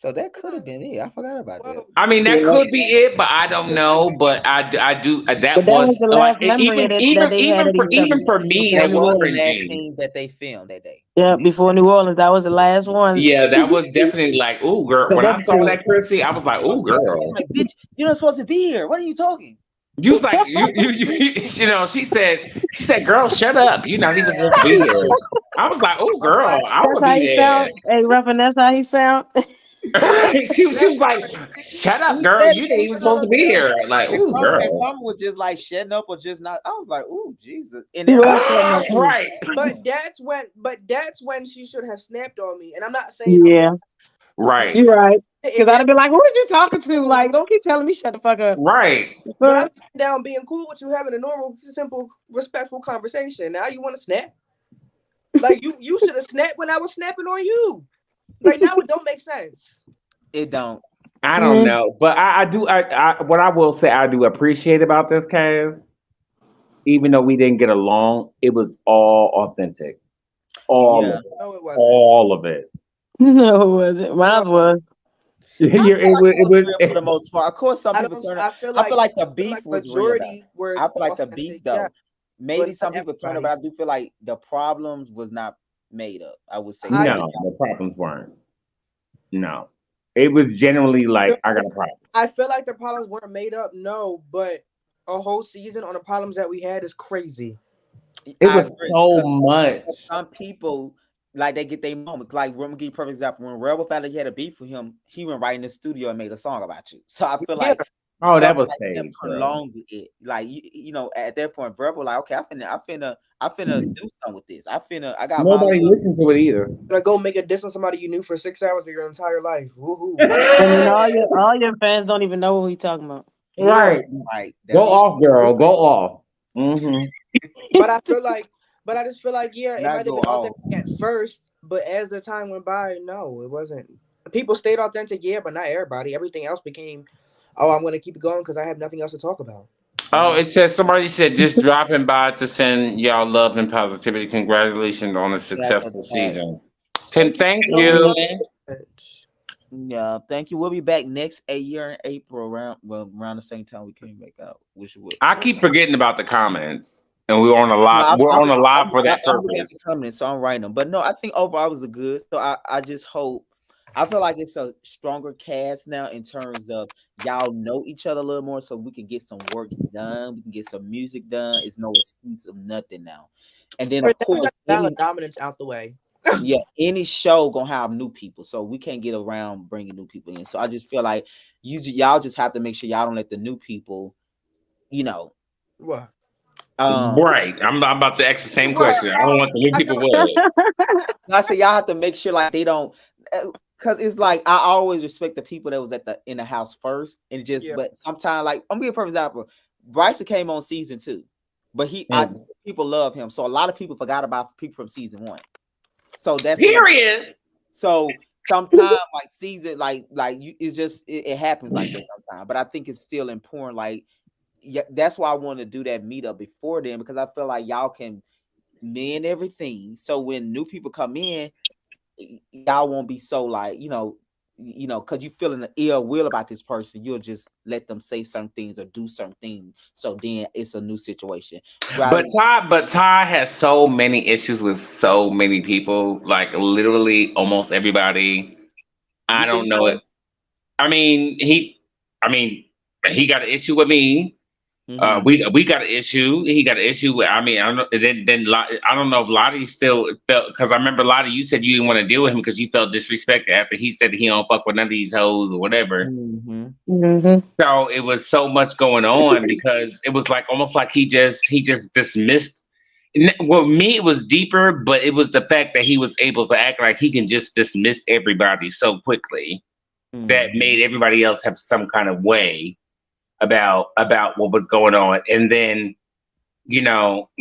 So that could have been it. I forgot about that. Well, I mean, that Yeah. could be it, but I don't know. But I do. That But that was was the like last memory even that even they had even of for each other. even for me, Before That it New was was the Orleans. last cringy. scene that they filmed that day. Yeah, before New Orleans, that was the last one. Yeah, that was definitely like, ooh, girl. Cause When I them saw two, that, Chrissy, I was like, ooh, Yeah, 'cause I'm girl. like, bitch, you're not supposed to be here. What are you talking? You was like, you know, she said, girl, shut up. You're not even supposed to be here. I was like, oh, I'm girl, like, I that's would how be he sound. Hey, Ruffin, that's how he sound. there. She was like, shut up, He girl. said You it ain't to even shut supposed to up be too. here. Like, And ooh, girl. Carmen was just like shutting up or just not. I was like, ooh, Jesus. And He then was shutting up too. Right. but that's when she should have snapped on me. And I'm not saying Yeah, Right. you're right. if Cause I'd that, have been like, "Who is you talking to? Like, don't keep telling me shut the fuck up." Right. but I'm sitting down being cool with you, having a normal, simple, respectful conversation. Now you want to snap? Like you should have snapped when I was snapping on you. Like now it don't make sense. it don't. I don't know. But I do what I will say I do appreciate about this cast, even though we didn't get along, it was all authentic. All Yeah. of it. No, it wasn't. All of it. No, it wasn't. Mine was. I Yeah, feel like it it was real for was the most part. Of course, some I people don't. turn up. I feel I feel like the I feel beef like was real though. majority were I feel like the authentic. beef Yeah, though. Maybe but some not people turn up, everybody. but I do feel like the problems was not made up. I would say I that. no, the problems weren't. No. It was generally like I got a problem. I feel like the problems weren't made up. No, but a whole season on the problems that we had is crazy. It I was agree so because much. some people like they get their moment. Like, let me give you a perfect example. When Rebel found out he had a beef with him, he went right in the studio and made a song about you. So I feel Yeah, like Oh, that stuff was like that staged, bro. prolonged it. Like you know, at that point, Rebel like, okay, I finna do something with this. I got my Nobody little. listened to it either. gonna go make a diss on somebody you knew for 6 hours of your entire life. Woohoo! And then all your fans don't even know what he talking about. Yeah, Right. Right. Go That's off, girl. Go off. Mm-hmm. but I feel like, but I just feel like, yeah, it not might have go been off. authentic at first, but as the time went by, no, it wasn't. People stayed authentic, yeah, but not everybody. Everything else became, oh, I'm gonna keep it going because I have nothing else to talk about. Oh, it says somebody said just dropping by to send y'all love and positivity. Congratulations on a That's a successful fact. season. Tim, thank No, you. Yeah, thank you. We'll be back next year in April around the same time we came back out, which would. I keep forgetting about the comments, and we're on a No, live. We're on a live for that I'm looking at purpose. the comments, so I'm writing them. But no, I think overall it was a good. So I just hope. I feel like it's a stronger cast now in terms of y'all know each other a little more, so we can get some work done. We can get some music done. It's no excuse of nothing now. And then But of course, valid dominance out the way. any show gonna have new people, so we can't get around bringing new people in. So I just feel like y'all just have to make sure y'all don't let the new people, you know, What? Right. I'm about to ask the same question. I don't want the new people with. I say y'all have to make sure like they don't, because it's like I always respect the people that was in the house first, and just Yeah. but sometimes like I'm gonna give a perfect example. Bryson came on season 2, but people love him, so a lot of people forgot about people from season 1. So that's Period. So sometimes like season like you, it's just it happens like that sometimes. But I think it's still important. Like that's why I want to do that meetup before then, because I feel like y'all can mend everything. So when new people come in, y'all won't be so like, because you feeling the ill will about this person, you'll just let them say certain things or do certain things. So then it's a new situation. But Ty has so many issues with so many people, like literally almost everybody. I don't know it. I mean, he got an issue with me. Mhm. We got an issue. He got an issue with. I mean, I don't know. Then I don't know if Lottie still felt, because I remember Lottie, you said you didn't want to deal with him because you felt disrespected after he said that he don't fuck with none of these hoes or whatever. Mm-hmm. So it was so much going on because it was like almost like he just dismissed. Well, me, it was deeper, but it was the fact that he was able to act like he can just dismiss everybody so quickly that made everybody else have some kind of way about what was going on. And then,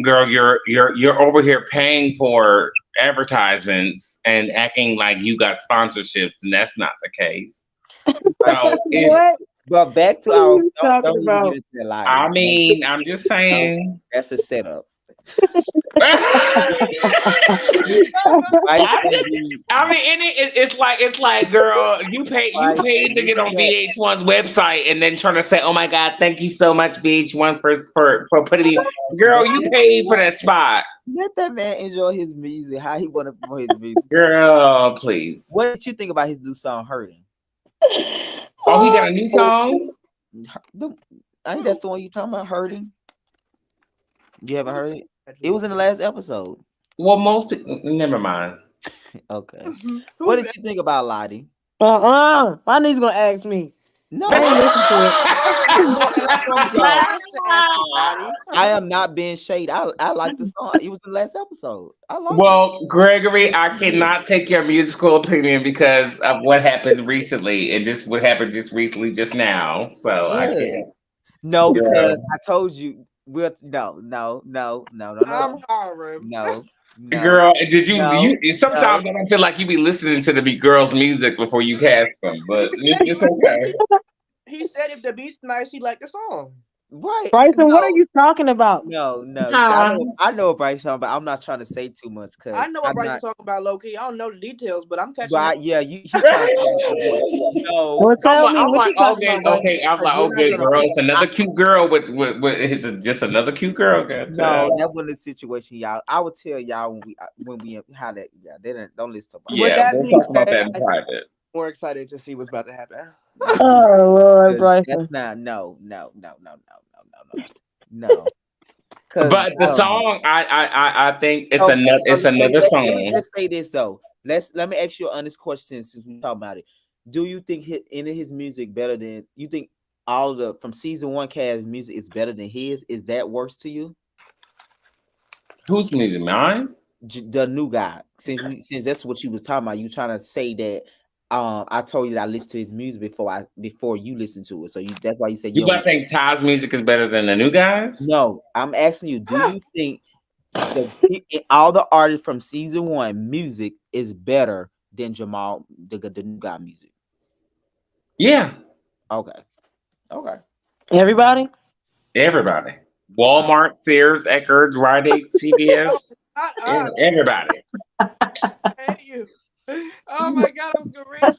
girl, you're over here paying for advertisements and acting like you got sponsorships, and that's not the case. So What? But back to What are our you don't talking even about? get into the lie. I mean, I'm just saying. That's a setup. I mean, it's like, girl, you paid to get on VH1's website and then trying to say, "Oh my God, thank you so much, VH1 for putting me." Girl, you paid for that spot. Let that man enjoy his music, how he want to promote his music. Girl, please. What did you think about his new song, "Hurting"? Oh, he got a new song? I think that's the one you talking about, "Hurting." You haven't heard it? It was in the last episode. Well, most people, never mind. Okay. What did you think about Lottie? My niece gonna ask me. No, I ain't listen to it. I am not being shade. I like the song. It was in the last episode. I love Well, Gregory, I cannot take your musical opinion because of what happened recently and just what happened just recently, just now. So I can't. No, Yeah. because I told you. No. I'm horrible. No. Girl, did you? Sometimes I don't feel like you be listening to the girls' music before you cast them, but it's okay. He said if the beat's nice, he liked the song. Right. Bryson, what are you talking about? No. Huh? I know what Bryson talking about. I'm not trying to say too much because I know what Bryson talking about low key. I don't know the details, but I'm catching. But yeah, he trying to no. Well, tell me I'm what like, you talking about. okay. I'm like, okay, girl. It's another cute girl with it's just another cute girl. Okay. No, that wasn't the situation, y'all. I would tell y'all when we how that. Yeah, they don't listen to. Yeah, we'll talk about that in private. More excited to see what's about to happen. Oh Lord, Bryson. That's not no. But the song, I think it's another song. Let me just say this though. Let me ask you an honest question since we talk about it. Do you think any of his music better than you think all the from season 1 cast music is better than his? Is that worse to you? Whose music? Mine? The new guy. Since that's what you was talking about, you trying to say that I told you that I listened to his music before you listened to it. So that's why you said you don't think Ty's music is better than the new guys? No, I'm asking you, do you think all the artists from season 1 music is better than Jamal the new guy music? Yeah. Okay. Everybody? Walmart, Sears, Eckerd's, Rite Aid, CVS, everybody. I hate you. Oh my God, I was gonna read.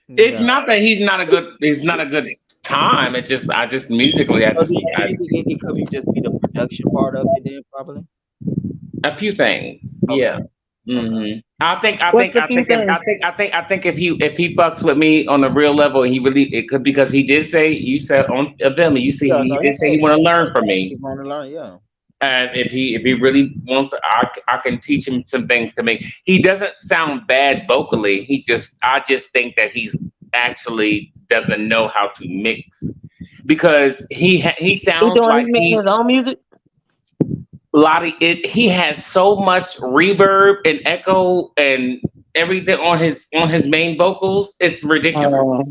It's not that he's not a good time. It's just I just musically. Do you think it could just be the production part of it then probably? A few things. Okay. Yeah. Mm-hmm. I think if he fucks with me on a real level, it could because he did say you said on film you see he did say he want to learn from me. He want to learn, yeah. And if he really wants, I can teach him some things to make. He doesn't sound bad vocally. I just think that he's actually doesn't know how to mix because he sounds like he's his own music. Lottie, he has so much reverb and echo and everything on his main vocals. It's ridiculous.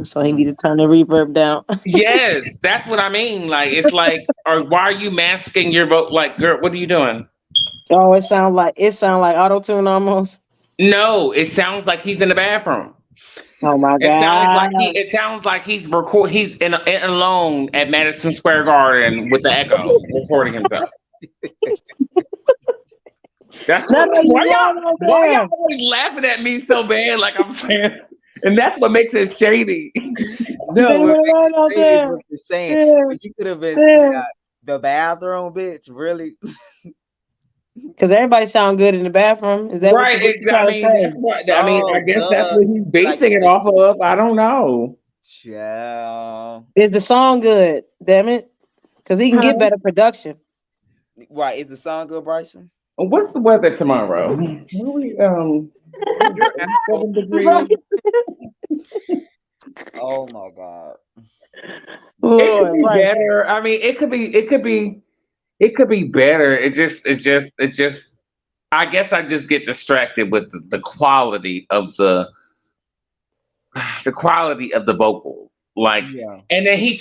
So he need to turn the reverb down. Yes, that's what I mean. Like it's like, or why are you masking your vote? Like, girl, what are you doing? Oh, it sound like auto-tune almost. No, it sounds like he's in the bathroom. Oh my God! It sounds like he's in alone at Madison Square Garden with the echo recording himself. That's why y'all always laughing at me so bad, like I'm saying, and that's what makes it shady. No, what you're saying, you could have been the bathroom, bitch. Really? Because everybody sound good in the bathroom. Is that right? I guess that's what he's basing it off of. I don't know. Yeah. Is the song good? Damn it! Because he can get better production. Right? Is the song good, Bryson? What's the weather tomorrow? 7 degrees. Oh my God. It could be better. I mean, it could be better. It just. I guess I just get distracted with the quality of the vocals. Like, and then I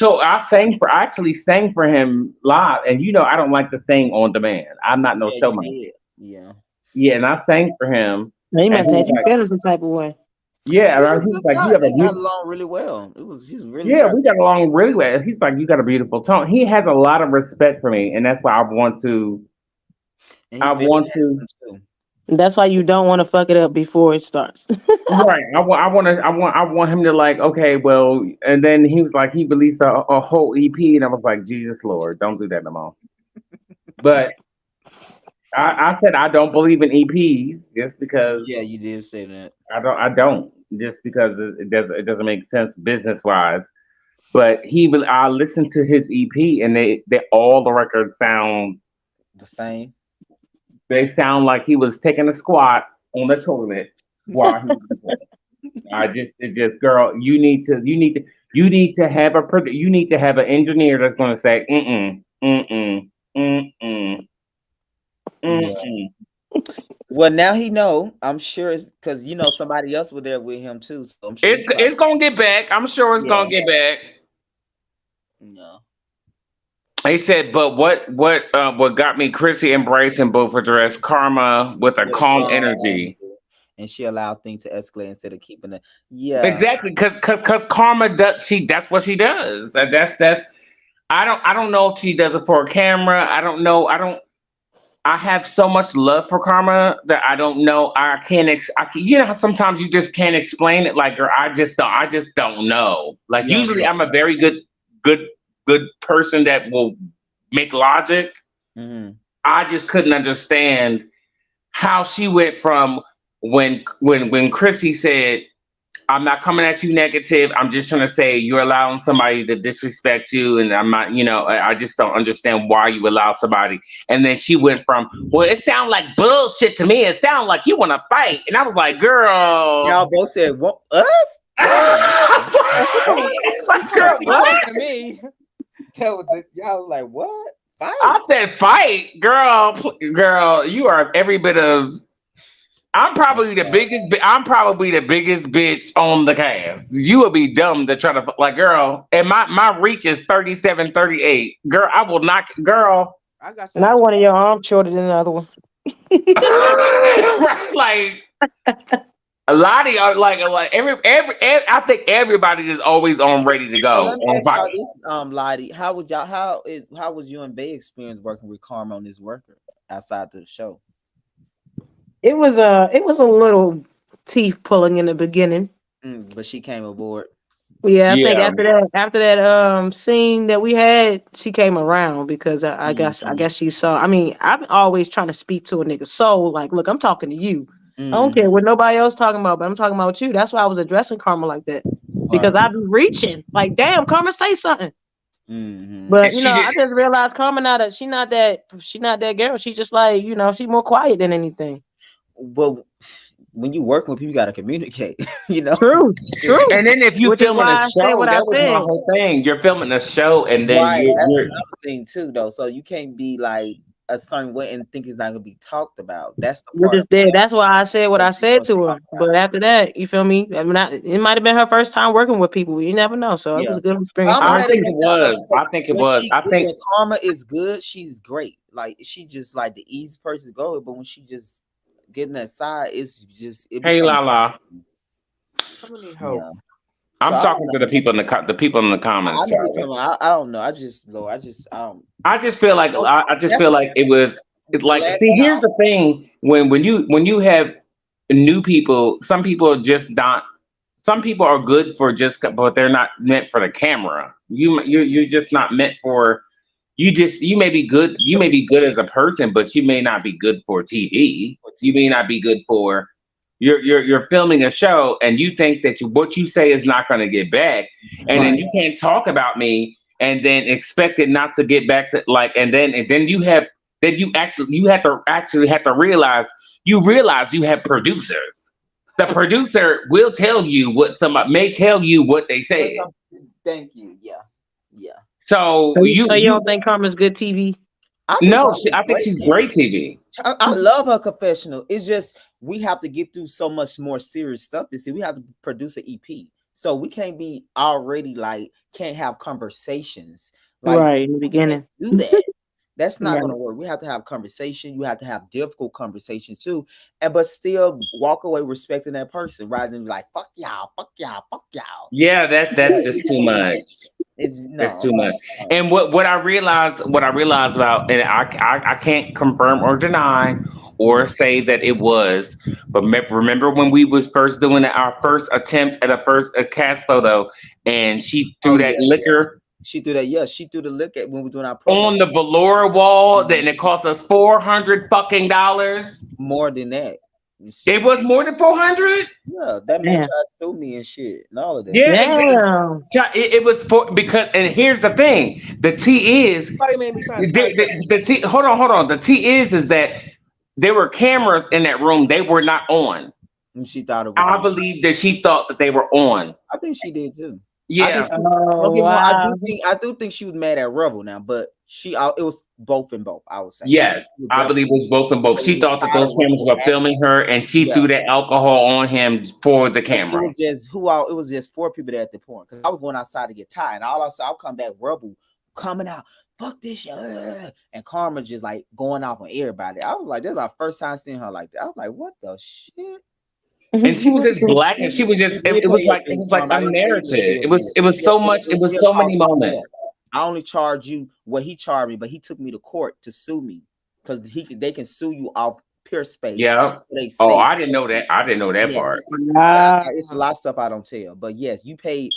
actually sang for him live, and I don't like to sing on demand. I'm not no showman. Yeah, and I sang for him. He must have you feeling some type of way. Yeah, and he's like, we got along really well. He's really we got along really well. He's like, you got a beautiful tone. He has a lot of respect for me, and that's why I want to And I he's very want to. handsome too. That's why you don't want to fuck it up before it starts. Right. I want him to like, okay, well, and then he was like, he released a whole EP, and I was like, Jesus Lord, don't do that no more. But I said I don't believe in EPs just because Yeah, you did say that. I don't just because it doesn't make sense business wise. But I listened to his EP, and they all the records The same. they sound like he was taking a squat on the toilet while he was recording. It just girl, you need to have you need to have an engineer that's going to say Yeah. mm. Well, now he know. I'm sure it's because somebody else was there with him too. So I'm sure It's gonna get back. I'm sure it's gonna get back. No. He said, but what got me, Chrissy and Bryson both addressed karma with a calm energy. And she allowed things to escalate instead of keeping it. Yeah. Exactly, because karma does that's what she does. And that's I don't know if she does it for a camera. I don't know. I have so much love for karma that I don't know. I can't. You know how sometimes you just can't explain it. Like, or I just don't know. Like Yeah. usually, I'm a very good person that will make logic. Mm-hmm. I just couldn't understand how she went from when Chrissy said, I'm not coming at you negative. I'm just trying to say you're allowing somebody to disrespect you, and I'm not, I just don't understand why you allow somebody. And then she went from, well, it sounds like bullshit to me. It sounds like you want to fight, and I was like, girl, Y'all both said, "What us?" like, girl, what? To me. Y'all was like, "What? Fight?" I said, fight, girl, you are every bit of. I'm probably the biggest bitch on the cast. You would be dumb to try to like, girl. And my reach is 37, 38. Girl, I will not. Girl, I got Not one of your arms shorter than the other one. like a lot of y'all, like every. I think everybody is always on ready to go. Let me ask y'all this, Lottie. How was you and Bay experience working with Karma on this record outside the show? It was a little teeth pulling in the beginning. But she came aboard. Yeah, I think after that scene that we had, she came around because I guess she saw. I mean, I'm always trying to speak to a nigga soul. Like, look, I'm talking to you. I don't care what nobody else talking about, but I'm talking about you. That's why I was addressing Karma like that because I be reaching. Like, damn, Karma, say something. But I just realized Karma she not that girl. She just like she more quiet than anything. Well, when you working with people, you gotta communicate. True. And then if you filming a show, that was my whole thing. You're filming a show, and then that's another thing too, though. So you can't be like a certain way and think it's not gonna be talked about. That's the part. That's why I said what I said to her. But after that, you feel me? I mean, it might have been her first time working with people. You never know. So it was a good experience. I think it was. When Karma is good, she's great. Like she just like the easy person to go with. But when she just getting that side, it's just hey Lala. I'm talking to the people in the comments. I don't know. I just feel like it's like, see, here's the thing. When you have new people, some people are just not. Some people are good for but they're not meant for the camera. You're just not meant for. You may be good. You may be good as a person, but you may not be good for TV. You may not be good for. You're filming a show, and you think that what you say is not going to get back, and then you can't talk about me, and then expect it not to get back to like, and then you have to realize you have producers. The producer will tell you what somebody may tell you what they say. Thank you. Yeah. So you don't think Karma's good TV? I think she's great TV. I love her confessional. It's just we have to get through so much more serious stuff. You see, we have to produce an EP, so we can't be already like can't have conversations like right in the beginning. Do that. That's not going to work. We have to have conversation. You have to have difficult conversations too, but still walk away respecting that person rather than like fuck y'all. Yeah, that's just too much. It's That's no. too much. And what I realized about, and I can't confirm or deny or say that it was, but remember when we was first doing our first attempt at a cast photo, and she threw Oh that yeah, liquor she threw that. Yeah, she threw the look at when we were doing our promo. on the velour wall, then it cost us $400 fucking. More than that. It was more than 400. Yeah, that man Yeah. tried to sue me and shit and all of that. Yeah, Damn. it was for because, and here's the thing: the T is Somebody made me sign a the, contract. the T. Hold on. The T is that there were cameras in that room. They were not on. And she thought it was. I on. believe that she thought that they were on. I think she did too. Yeah. Oh, Okay, wow. I do think she was mad at Rebel now, but it was both and both. I would say. Yes, I believe it was both and both. She thought that those cameras were filming her, and she threw that alcohol on him for the camera. It was just 4 people there at the point because I was going outside to get tired, and all I saw, I'll come back, Rebel coming out, fuck this shit, and Karma just like going off on everybody. I was like, this is my first time seeing her like that. I was like, what the shit? And she was just black, and she was just it was like unmerited. It was so much. It was so many moments. I only charge you what he charged me, but he took me to court to sue me because they can sue you off pure space. Yeah. Oh, I didn't know that. I didn't know that part. It's a lot of stuff I don't tell, but yes, you paid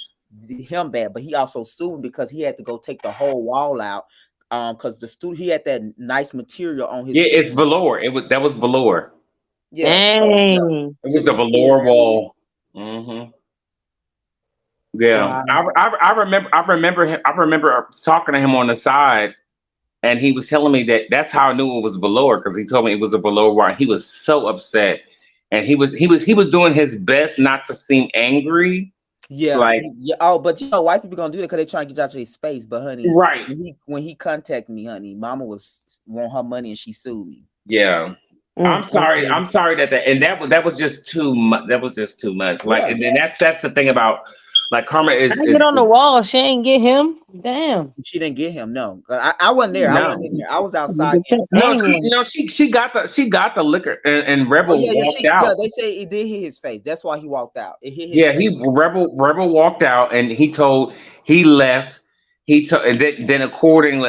him back, but he also sued because he had to go take the whole wall out. Because the studio, he had that nice material on his. Yeah, it's velour. That was velour. Yeah, Dang. It was a velour wall. Mm-hmm. Yeah, Wow. I remember talking to him on the side, and he was telling me that's how I knew it was velour because he told me it was a velour wall. He was so upset, and he was doing his best not to seem angry. Yeah, like but you know, white people gonna do that because they trying to get out of their space. But honey, right when he contacted me, honey, Mama want her money and she sued me. Yeah. I'm sorry that was just too much. That was just too much. Like, and then that's the thing about like Karma is. I get on the wall. She ain't get him. Damn. She didn't get him. No, I wasn't there. No. I wasn't there. I was outside. No, she got the liquor and Rebel walked out. Yeah, they say it did hit his face. That's why he walked out. It hit his face. Rebel walked out and he left. And then according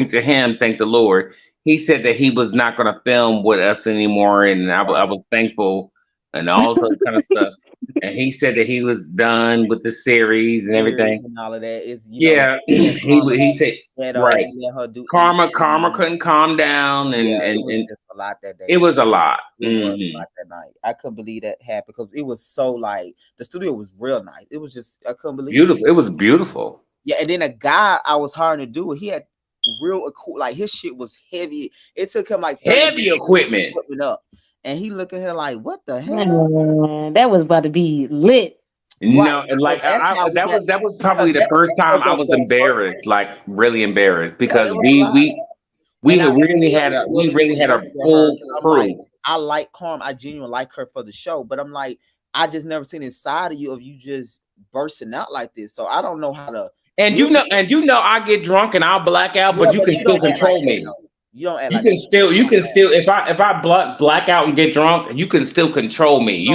to him, thank the Lord, he said that he was not going to film with us anymore, and I was thankful and all that kind of stuff. And he said that he was done with the series and everything and all of that. He said right. Karma couldn't calm down, and it was just a lot that day. It was a lot. It was a lot that night. I couldn't believe that happened because it was so like the studio was real nice. It was just I couldn't believe beautiful. It was beautiful. Yeah, and then a guy I was hiring to do it, he had real like his shit was heavy. It took him like heavy equipment up, and he looking here like, what the hell? Man, that was about to be lit. No, like that was probably the first time I was embarrassed, like really embarrassed, because we really had a full crew. I like Karma. I genuinely like her for the show, but I'm like, I just never seen inside of you just bursting out like this. So I don't know how to. And you know, I get drunk and I'll black out, but you can still control me. You don't act you can still if I black out and get drunk, you can still control me.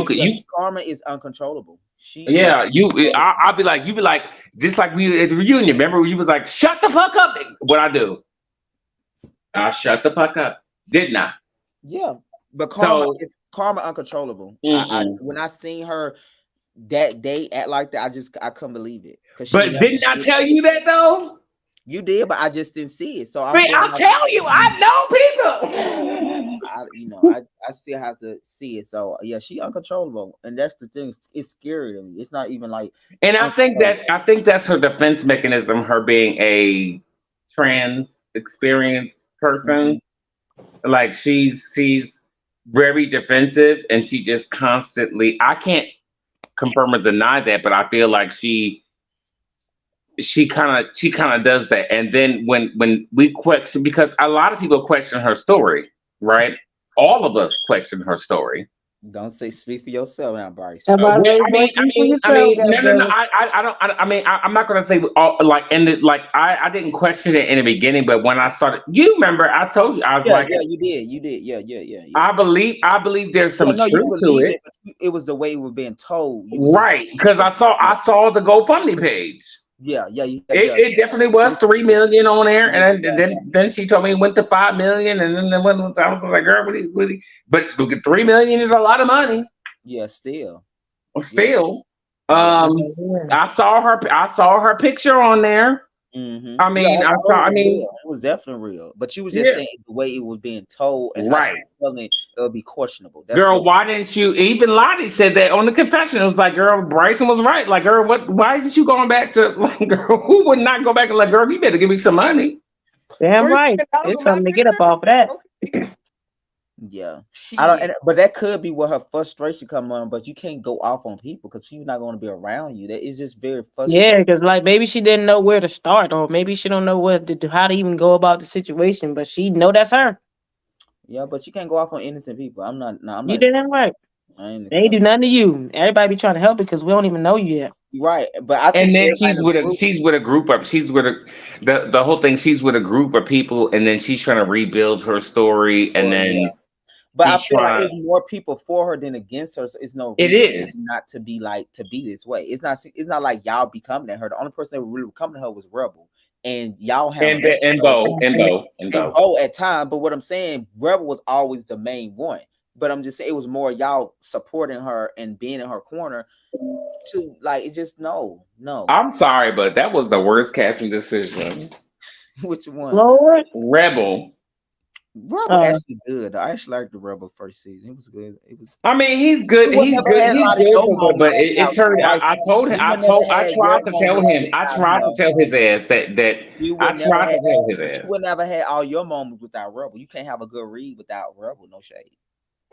Karma is uncontrollable. I'll be like, you be like, just like we at the reunion. Remember, you was like, shut the fuck up. What I do? I shut the fuck up, didn't I? Yeah, but Karma uncontrollable. When I seen her that day act like that, I couldn't believe it. But didn't I tell you that though? You did, but I just didn't see it. So I'll tell you, I know people. I still have to see it. So yeah, she uncontrollable, and that's the thing. It's scary to me. It's not even like. And I think that's her defense mechanism. Her being a trans experienced person, like she's very defensive, and she just constantly. I can't confirm or deny that, but I feel like she kind of does that. And then when we question, because a lot of people question her story, right? All of us question her story. Don't speak for yourself now, Bryce. No. I'm not gonna say I didn't question it in the beginning, but when I started, you remember I told you I was you did, yeah. I believe there's some truth to it. It was the way we were being told, right? Because I saw the GoFundMe page. It definitely was 3 million on there, and then she told me it went to 5 million, and then I was like, girl, what? But 3 million is a lot of money. Yeah, still. Still, Yeah. I saw her picture on there. Mm-hmm. I mean, it was definitely real, but you was just saying the way it was being told, and right? It would be questionable. Girl, why didn't you? Even Lottie said that on the confession. It was like, girl, Bryson was right. Like, girl, what? Why did you going back to? Like, girl, who would not go back and like, girl, you better give me some money. Damn right. It's something to get up off of that. Yeah, I don't. But that could be where her frustration come on. But you can't go off on people because she's not going to be around you. That is just very frustrating. Yeah, because like maybe she didn't know where to start, or maybe she don't know how to even go about the situation. But she know that's her. Yeah, but you can't go off on innocent people. I'm not. You damn right. They ain't do nothing to you. Everybody be trying to help because we don't even know you yet. Right, but I think and then she's with a group of the whole thing. She's with a group of people, and then she's trying to rebuild her story, and then. But I feel like there's more people for her than against her. So it's no reason not to be this way. It's not like y'all be coming at her. The only person that really was coming to her was Rebel, and y'all have and Bo at time. But what I'm saying, Rebel was always the main one. But I'm just saying it was more y'all supporting her and being in her corner. To like it just no. I'm sorry, but that was the worst casting decision. Which one? Lord? Rebel actually good. I actually liked the Rebel first season. It was good. It was. I mean, he's good. He's good. But it turned out. I tried to tell him. I tried to tell his ass that. I tried to tell his ass. You would never had all your moments without Rebel. You can't have a good read without Rebel. No shade.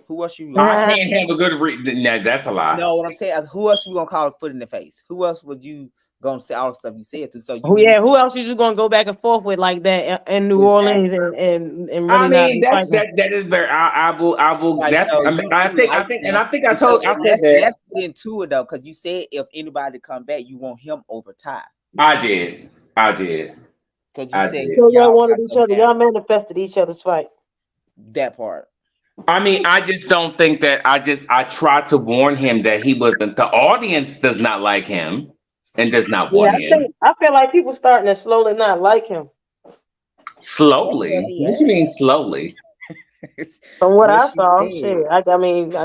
Who else you? I can't have a good read. Nah, that's a lie. No, what I'm saying. Who else you gonna call a foot in the face? Who else would you gonna say all the stuff you said to? So who else are you gonna go back and forth with like that in New Orleans and really? I mean, that is very. I will. Like, that's. So I think I told. I said that. Let's get into it though, because you said if anybody come back, you want him over Ty. I did. Because you said so y'all wanted each other. Y'all manifested each other's fight. That part. I mean, I just don't think that. I tried to warn him that he wasn't. The audience does not like him and does not want him. I feel like people starting to slowly not like him. Slowly? What do you mean slowly? From what I saw, shit. I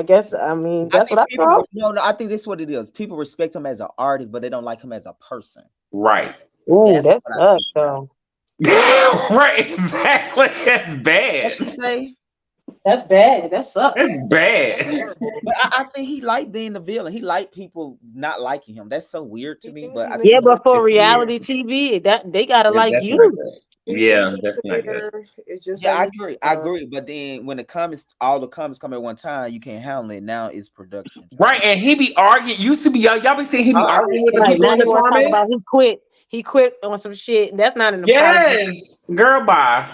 guess that's what I saw. No, I think that's what it is. People respect him as an artist, but they don't like him as a person. Right. Ooh, that's us, though. Right, exactly. That's bad. What you say? That's bad. That sucks. That's bad. But I think he liked being the villain. He liked people not liking him. That's so weird to me. But but for reality TV, that they gotta like you. Yeah, that's not good. It's just I agree. But then when all the comments come at one time, you can't handle it. Now it's production. Right, and he be arguing. Used to be y'all be seeing him be arguing with the people in the comments. He quit on some shit. That's not in the Yes, girl, bye.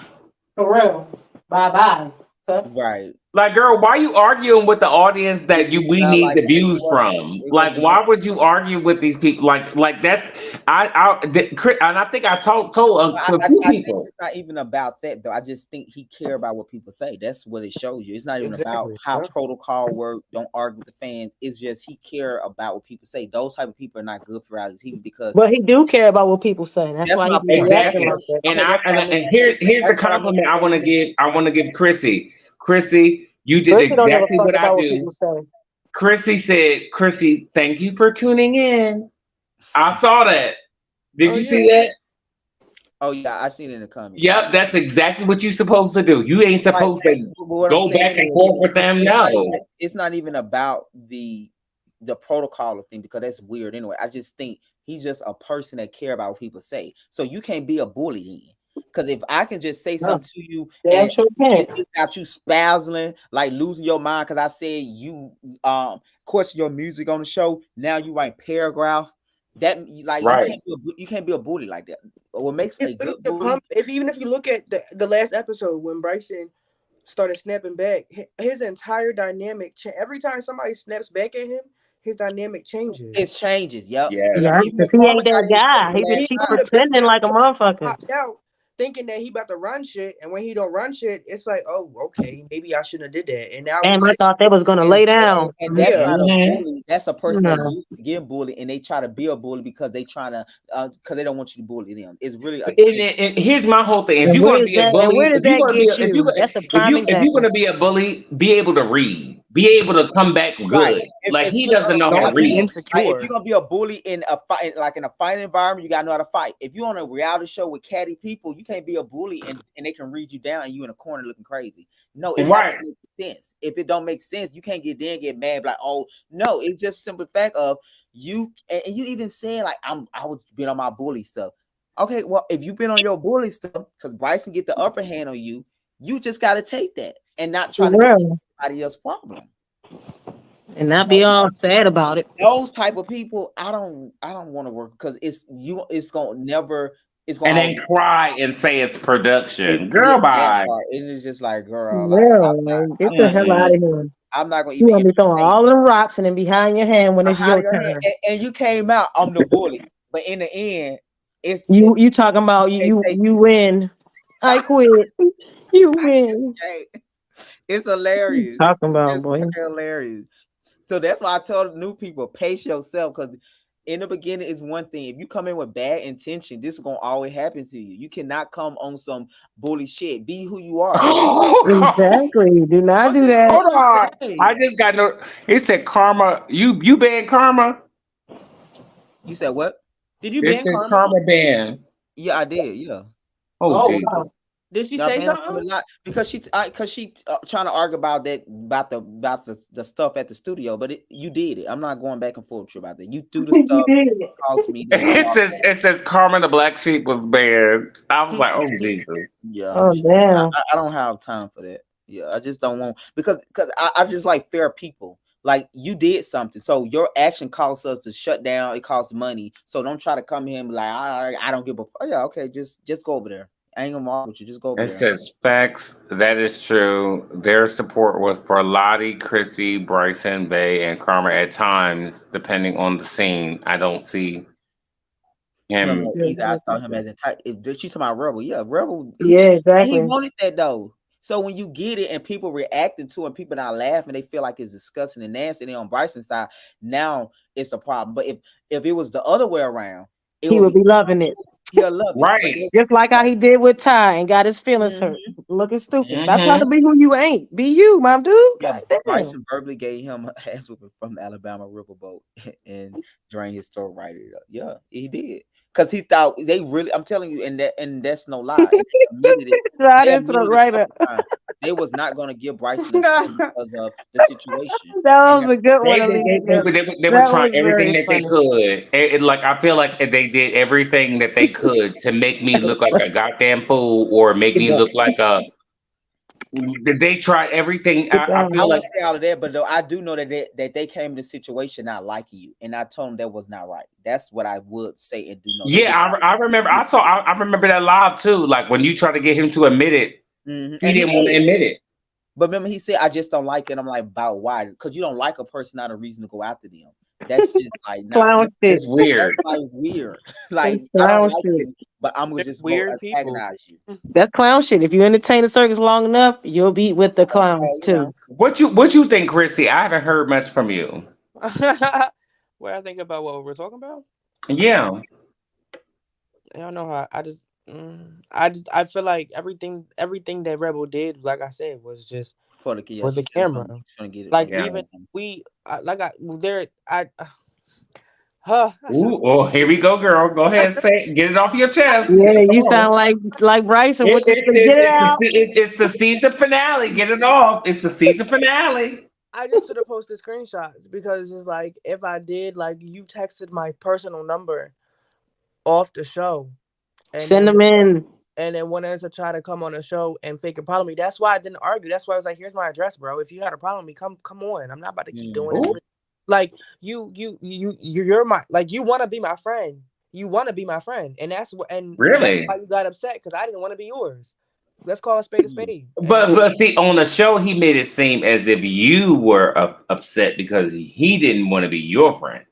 For real. Bye. Right. Like, girl, why are you arguing with the audience that we need the views from? Like, why would you argue with these people? Like that's and I think I told a few people. It's not even about that though. I just think he care about what people say. That's what it shows you. It's not even about how protocol work. Don't argue with the fans. It's just he care about what people say. Those type of people are not good for reality TV because. But he do care about what people say. That's why he exactly. And here's the compliment I want to give. I want to give Chrissy. Chrissy, you did exactly what I do. Chrissy said, Chrissy, thank you for tuning in. I saw that. Did you see that? Oh, yeah, I seen it in the comments. Yep, that's exactly what you're supposed to do. You ain't supposed to go back and forth with them. No. It's not even about the protocol thing because that's weird anyway. I just think he's just a person that care about what people say. So you can't be a bully then. Because if I can just say something to you and it's got you spazzling, like losing your mind, because I said you question your music on the show, now you write paragraph. That like you can't be a bully like that. What makes it good bully? Even if you look at the last episode when Bryson started snapping back, his entire dynamic every time somebody snaps back at him, his dynamic changes. It changes, yep. Yeah, because he ain't that guy. He just keep pretending like a motherfucker. thinking that he about to run shit, and when he don't run shit, it's like, oh, okay, maybe I shouldn't have did that. And now Damn, he's I thought they was gonna lay down. And that's Yeah. not a Mhm. bully. That's a person No. that used to get bullied, and they try to be a bully because they trying to, because they don't want you to bully them. It's really And here's my whole thing: if And you're where gonna does be a that? And bully, where does if you're that gonna be, get if you, you? That's a prime if you're example. gonna be a bully, be able to read, be able to come back good. right. Like he Especially doesn't know how to don't be read. like, if insecure. you're gonna be a bully in a fight, like in a fight environment, you gotta know how to fight. If you're on a reality show with catty people, you can't be a bully and they can read you down and you in a corner looking crazy. No, it has Right. to make sense. If it don't make sense, you can't get there and get mad like, oh no, it's just a simple fact of you, and you even saying like I was being on my bully stuff. Okay, well, if you've been on your bully stuff, because Bryson get the upper hand on you, you just gotta take that and not try to make Real. somebody else's problem. And not be all sad about it. Those type of people, I don't want to work because it's gonna never, it's gonna And then always, cry and say it's production. it's Girl, that bye. part. And it's just like, girl, like Real, like, get the hell out of here. I'm not gonna You even gonna be throwing entertain all the rocks and then behind your hand when it's your behind your turn. hand. And you came out, I'm the bully, but in the end, it's You talking about you win. I quit. You win. it's hilarious. Talking about, It's boy. hilarious. So that's why I told new people, pace yourself, because in the beginning is one thing. If you come in with bad intention, this is gonna always happen to you. You cannot come on some bully shit. Be who you are. Exactly. Do not do that. Hold on. I just got no. It said karma. You banned karma. You said what? Did you It ban said Karma? karma ban. Yeah, I did. Yeah. Oh, geez. wow. Did she Y'all say banned her from something? the lot because she trying to argue about that about the stuff at the studio, but you did it. I'm not going back and forth with you about that. You do the stuff. It cost me. It says karma the black sheep was banned. I was like, oh Jesus. Yeah. Oh damn. I don't have time for that. Yeah, I just don't want because I just like fair people. Like you did something, so your action costs us to shut down. It costs money, so don't try to come here and be like, I don't give a fuck. Yeah, okay, just go over there. I ain't gonna argue with you. Just go over It there. says facts. That is true. Their support was for Lottie, Chrissy, Bryson, Bay, and Karma at times, depending on the scene. I don't see him. Either I saw him as a type. If she talking about Rebel, yeah, Rebel. Yeah, And he exactly. wanted that though. So when you get it and people reacting to it, and people not laughing, they feel like it's disgusting and nasty. And on Bryson's side, now it's a problem. But if it was the other way around, He would be loving it. He'll love it. Right. Just like how he did with Ty and got his feelings hurt. Looking stupid. Stop trying to be who you ain't. Be you, my dude. Yeah, God damn. Bryson verbally gave him a ass whooping from the Alabama riverboat and drained his throat right up. Yeah, he did. Because he thought they really, I'm telling you, and that's no lie. They admitted it. Right, They that's admitted it right all up. the time. They was not going to give Bryson a chance because of the situation. That was a good one, They Alicia. were That trying was everything very that they funny. could. Like I feel like they did everything that they could to make me look like a goddamn fool or make me look like a. They tried everything. I I feel like won't say all of that, but though I do know that they came in the situation not liking you, and I told them that was not right. That's what I would say and do know. yeah, I remember. I remember that live too. Like when you tried to get him to admit it, Mhm. he And didn't want to did. admit it. But remember, he said, "I just don't like it." I'm like, "About why?" Because you don't like a person, not a reason to go after them. That's just like Clown not. shit. It's weird. That's like weird. Like It's I clown don't like shit. you, but I'm gonna They're just weird go people. antagonize you. That's clown shit. If you entertain the circus long enough, you'll be with the clowns You know, too. What you think, Chrissy? I haven't heard much from you. What I think about what we're talking about? Yeah. I don't know how. I feel like everything that Rebel did, like I said, was just for the kid. for the She said camera. she's trying to get it. Like Yeah. even there I I Ooh, oh, here we go, girl. Go ahead, say, get it off your chest. Yeah, Come you on. sound like Bryson with the get it out. It's the season finale. Get it off. It's the season finale. I just should have posted screenshots because it's like if I did, like you texted my personal number off the show and Send then them in. and then wanted to try to come on the show and fake a problem with me. That's why I didn't argue. That's why I was like, here's my address, bro. If you had a problem with me, come on. I'm not about to keep doing this. Ooh. Like you're my, like, you want to be my friend. You want to be my friend, and that's what. And Really? that's why you got upset because I didn't want to be yours. Let's call a spade a spade. And But see, on the show, he made it seem as if you were upset because he didn't want to be your friend.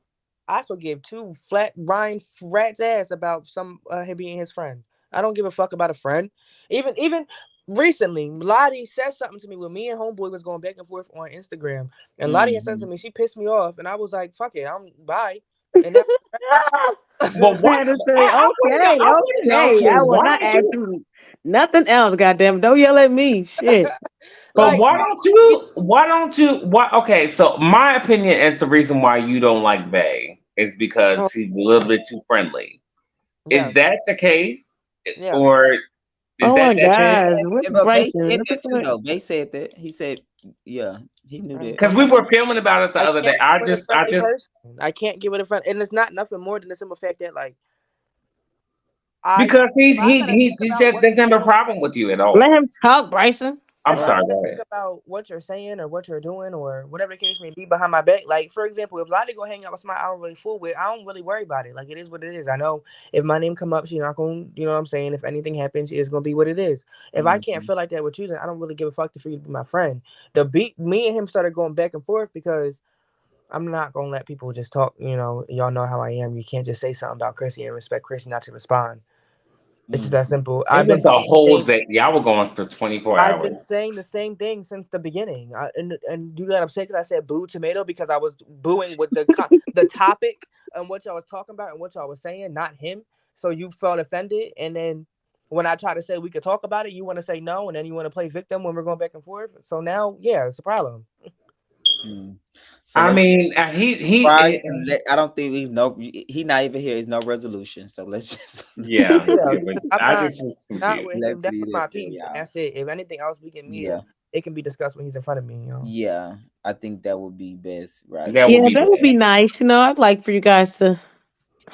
I could give two flat Ryan rat's ass about some him being his friend. I don't give a fuck about a friend. Even recently, Lottie said something to me when me and Homeboy was going back and forth on Instagram, and Lottie had said to me, she pissed me off, and I was like, "Fuck it, I'm bye." And that, But I had to say, okay. I will not ask you nothing else. Goddamn, don't yell at me. Shit. But like, okay, so my opinion is the reason why you don't like Bay is because he's a little bit too friendly. yeah, Is that the case? yeah. Or is Oh that my it? gosh. Yeah, What's but Bay Bryson? said What that the too, fuck? though. Bay said that. He said, yeah, he knew that. Because we were filming about it the other day. I With a just friendly person. I can't get with a friend, and it's not nothing more than the simple fact that like because if I gotta think he about said what doesn't have a problem with you at all. Let him talk, Bryson. I'm if I sorry, gotta go think ahead. about what you're saying or what you're doing or whatever the case may be behind my back, like for example, if Lottie go hang out with somebody I don't really fool with, I don't really worry about it. Like it is what it is. I know if my name come up, she's not gonna, you know what I'm saying. If anything happens, it's gonna be what it is. If I can't feel like that with you, then I don't really give a fuck for you to be my friend. Me and him started going back and forth because I'm not gonna let people just talk. You know, y'all know how I am. You can't just say something about Chrissy and expect Chrissy not to respond. It's just that simple. It was a whole day. Y'all were going for 24 I've been hours. saying the same thing since the beginning. And you got upset because I said boo tomato because I was booing with the topic and what y'all was talking about and what y'all was saying, not him. So you felt offended, and then when I try to say we could talk about it, you want to say no, and then you want to play victim when we're going back and forth. So now, yeah, it's a problem. So I mean, I don't think he's not even here. There's no resolution. So let's just yeah. I'm I just was not with confused. him. That's leave my it there, piece. y'all. And that's it. If anything else we can meet, Yeah. it can be discussed when he's in front of me. You know? Yeah, I think that would be best, right? That Yeah, would be that would be nice. You know, I'd like for you guys to.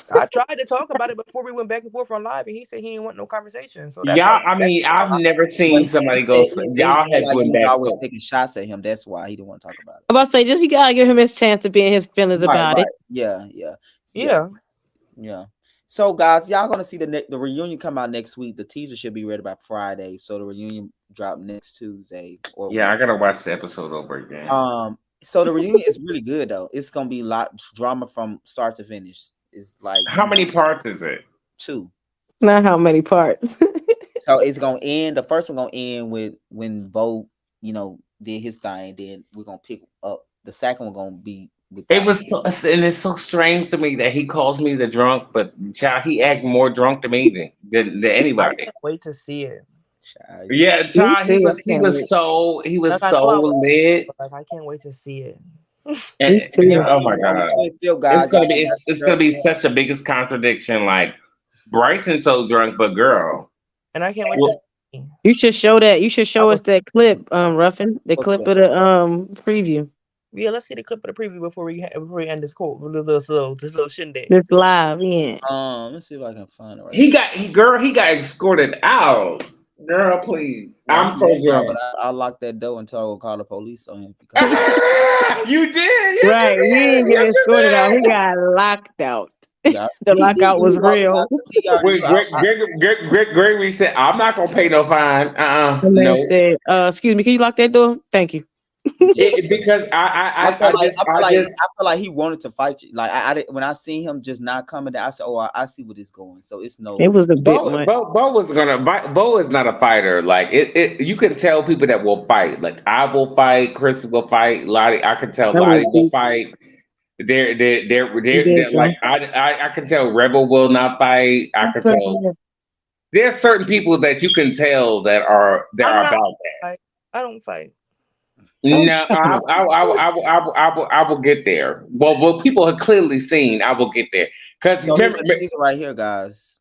I tried to talk about it before we went back and forth on live, and he said he didn't want no conversation. So that's y'all. why. I mean, I've never seen somebody go. Y'all had like went he was back. always taking shots at him. That's why he didn't want to talk about it. I'm about to say, just you gotta give him his chance to be in his feelings about it. Yeah. So guys, y'all gonna see the reunion come out next week. The teaser should be ready by Friday. So the reunion drop next Tuesday. I gotta watch the episode over again. So the reunion is really good though. It's gonna be a lot of drama from start to finish. It's like how many parts is it? 2. Not how many parts. So it's gonna end. The first one gonna end with when Bo, did his thing. Then we're gonna pick up the second one. Gonna be. It was and it's so strange to me that he calls me the drunk, but child, he acts more drunk to me than anybody. I can't wait to see it. Yeah, child, he was so lit. Like I can't wait to see it. And, oh my god, it's gonna be such the biggest contradiction. Like Bryson's so drunk, but girl, and I can't wait. To see. You should show that. You should show us that clip, Ruffin. The clip of the preview. Yeah, let's see the clip of the preview before we end this call. This little shindig. It's live, yeah. Let's see if I can find it. He got escorted out. Girl, please. I'm so drunk. I locked that door until I will call the police on him. You did, right? He didn't get escorted out. He got locked out. Yeah. The lockout was real. Gregory said, "I'm not gonna pay no fine." No. Said, "Excuse me, can you lock that door? Thank you." Because I feel like he wanted to fight you. Like I when I seen him just not coming down, I said, "Oh, I see where this going." So it's no. It was a bit much. Bo is not a fighter. Like it. You can tell people that will fight. Like I will fight. Chris will fight. Lottie, I can tell Lottie will fight. They're like I can tell Rebel will not fight. I can tell. There's certain people that you can tell that are about that. I don't fight. No, I will get there. Well, people have clearly seen. I will get there because remember this right here, guys.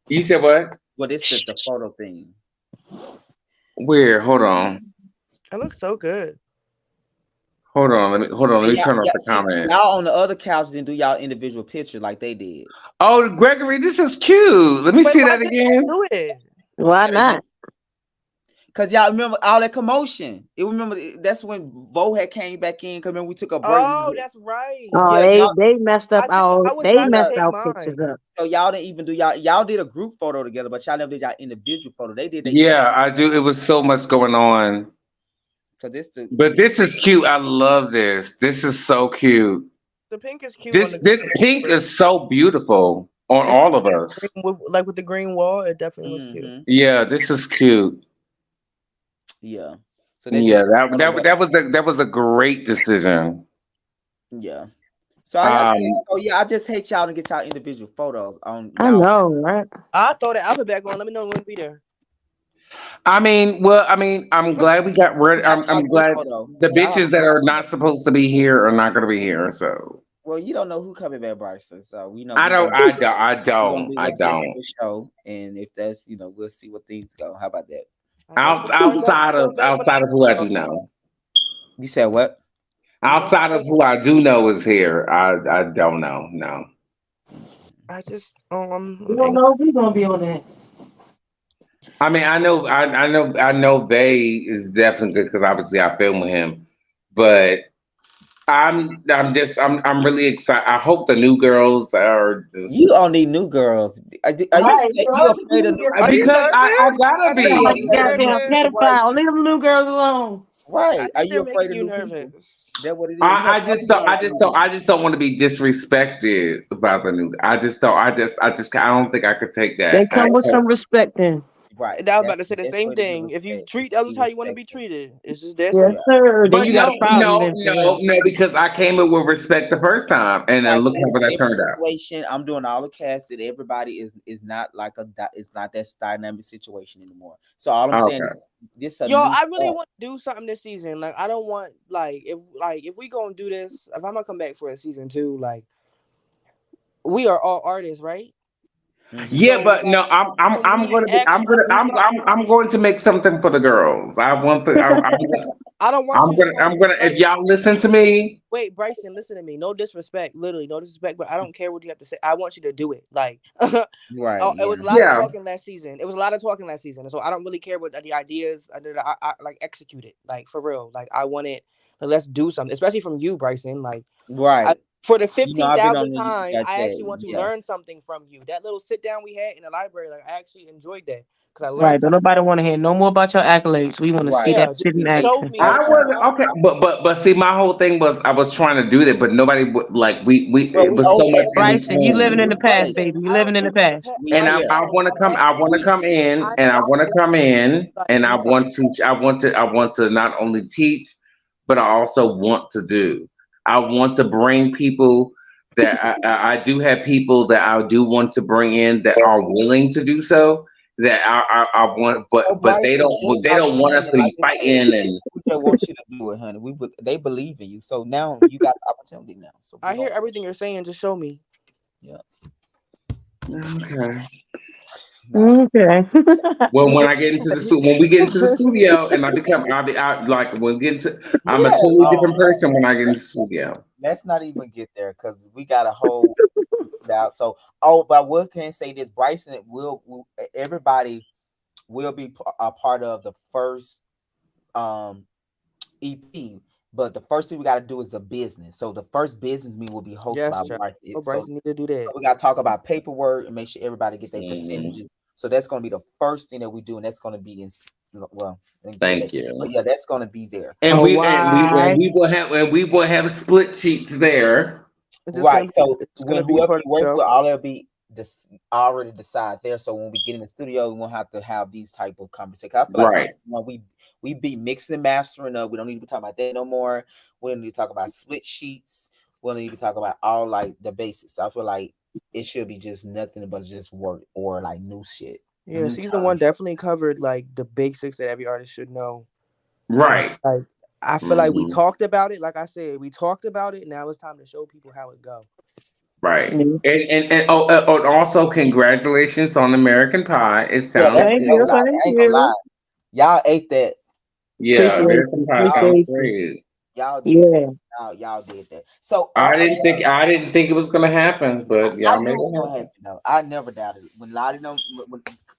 You said what? Well, this is the photo thing. Where? Hold on. It looks so good. Hold on. Let me turn off the comments. Y'all on the other couch didn't do y'all individual picture like they did. Oh, Gregory, this is cute. Let me see that again. Do it. Why not? Cause y'all remember all that commotion. That's when Bo had came back in. Cause remember we took a break. Oh, that's right. Oh, they messed up pictures up. So y'all didn't even do y'all did a group photo together, but y'all never did y'all individual photo. They did. I do. It was so much going on. But this is cute. I love this. This is so cute. The pink is cute. This pink is so beautiful. on It's all of us. like with the green wall. It definitely looks cute. Mm-hmm. Yeah, this is cute. Yeah. So that Yeah, just that was a great decision. yeah. So Um, I just hate y'all to get y'all individual photos on I y'all. know, right? I'll throw the outfit back on. Let me know when to be there. I'm glad we got rid. Got y'all I'm group glad photo. the Y'all, bitches that are not supposed to be here are not going to be here. So well, you don't know who coming back, Bryson. So we know I don't, we gonna do I what's best for don't. the show, and if that's we'll see what things go. How about that? I guess we're going back when Outside of who I do know, You said what? we going outside of back. who I do know is here. I don't know. No. I just We don't know if we're gonna be on that. I mean, I know Vay is definitely good because obviously I film with him, but I'm really excited. I hope the new girls are just You don't need new girls. Are you Right, scared? You so afraid of new? Are you because I nervous? gotta I think sound you're like making a be. you goddamn nervous. pedophile. Leave them new girls alone. I Right? Are think you they're afraid making of you new people? nervous. That what it is. I just don't want to be disrespected about the new. I don't think I could take They that. come with some respect then. Right. And I was about to say the That's same what it is. thing. If you Respect. It's treat to others be how you want to be respectful. treated, it's just that Yes, simple. Yeah. sir. Then But you got a problem then for real. no, because I came in with respect the first time, and then Right, look but how listen, that every turned out. situation I'm doing all the casting. Everybody is not like it's not that dynamic situation anymore. So all I'm saying, Okay. this a Yo, new I really start. want to do something this season. Like I don't want if we gonna do this, if I'm gonna come back for a season 2, like we are all artists, right? Mm-hmm. Yeah, So but no, like, can we actually do something? I'm going to make something for the girls. I want the I don't want you to tell me if like y'all listen to me. wait, Bryson, listen to me. No disrespect, literally, no disrespect, but I don't care what you have to say. I want you to do it. Like, Right. it Yeah. was a lot of Yeah, talking last season. It was a lot of talking last season, so I don't really care what the ideas. I like execute it, like for real. Like I want it. Like, let's do something, especially from you, Bryson. Like, Right. for the I've been 15,000th on the time, got I that. actually want to Yeah. learn something from you. That little sit down we had in the library, like I actually enjoyed that because I learned Right. Don't something. nobody want to hear no more about your accolades. We want to see Right. Yeah, that just shit in Hey, show action. me. I okay. was okay, but see, my whole thing was I was trying to do that, but nobody like we Well, it we was so much over in that. this Bryson, you living in room. the past, Hey, baby. You I don't living in the live in the past. past. we And here. Bryson, I want to come in, I'm and I want asking to come in, like and do something. I want to not only teach, but I also want to do. I want to bring people that I do have people that I do want to bring in that are willing to do so. That I want, Oh, but Bryson, just they stop don't want saying us it. to Like be I said, fighting and we just want you to do it, honey. They believe in you. So now you got the opportunity now. So we're I hear gonna everything you're saying. Just show me. yeah. okay. Nah. Okay. Well, when we get into the studio, and I'll be out like when we get into, I'm a Yeah, totally different person when I get into the studio. let's not even get there because we got a whole out. So but we can say this, Bryson everybody will be a part of the first um EP. But the first thing we got to do is the business. So the first business meeting will be hosted Yes, by child. Bryson. Oh, So Bryson need to do that. we got to talk about paperwork and make sure everybody get their Mhm. percentages. So that's going to be the first thing that we do, and that's going to be Thank you. but yeah, that's going to be there. And Oh, why? we will have split sheets there. It's just gonna Right. be. So It's when gonna be a whoever part you of the work show. with, all that'll be this already decide there. So when we get in the studio, we won't have to have these type of conversations. I feel like Right. we be mixing and mastering up. We don't need to be talking about that no more. We don't need to talk about split sheets. We don't need to talk about all like the basics. I feel like it should be just nothing but just work or like new shit. Yeah, New season 1 terms. definitely covered like the basics that every artist should know. And Right. like I feel like we Mhm. talked about it. Like I said, we talked about it. Now it's time to show people how it go. Right. Yeah. And also congratulations on American Pie. It Yeah, sounds that's Thank hey, you. good. I Thank ain't gonna you. lie. Y'all ate that. Yeah, Appreciate American you. Pie sounds Appreciate you. great. Y'all did that. Yeah. Y'all did that. So I didn't think it was gonna happen, but I y'all knew made it was it gonna happen. happen though. I never doubted it. When Lottie know,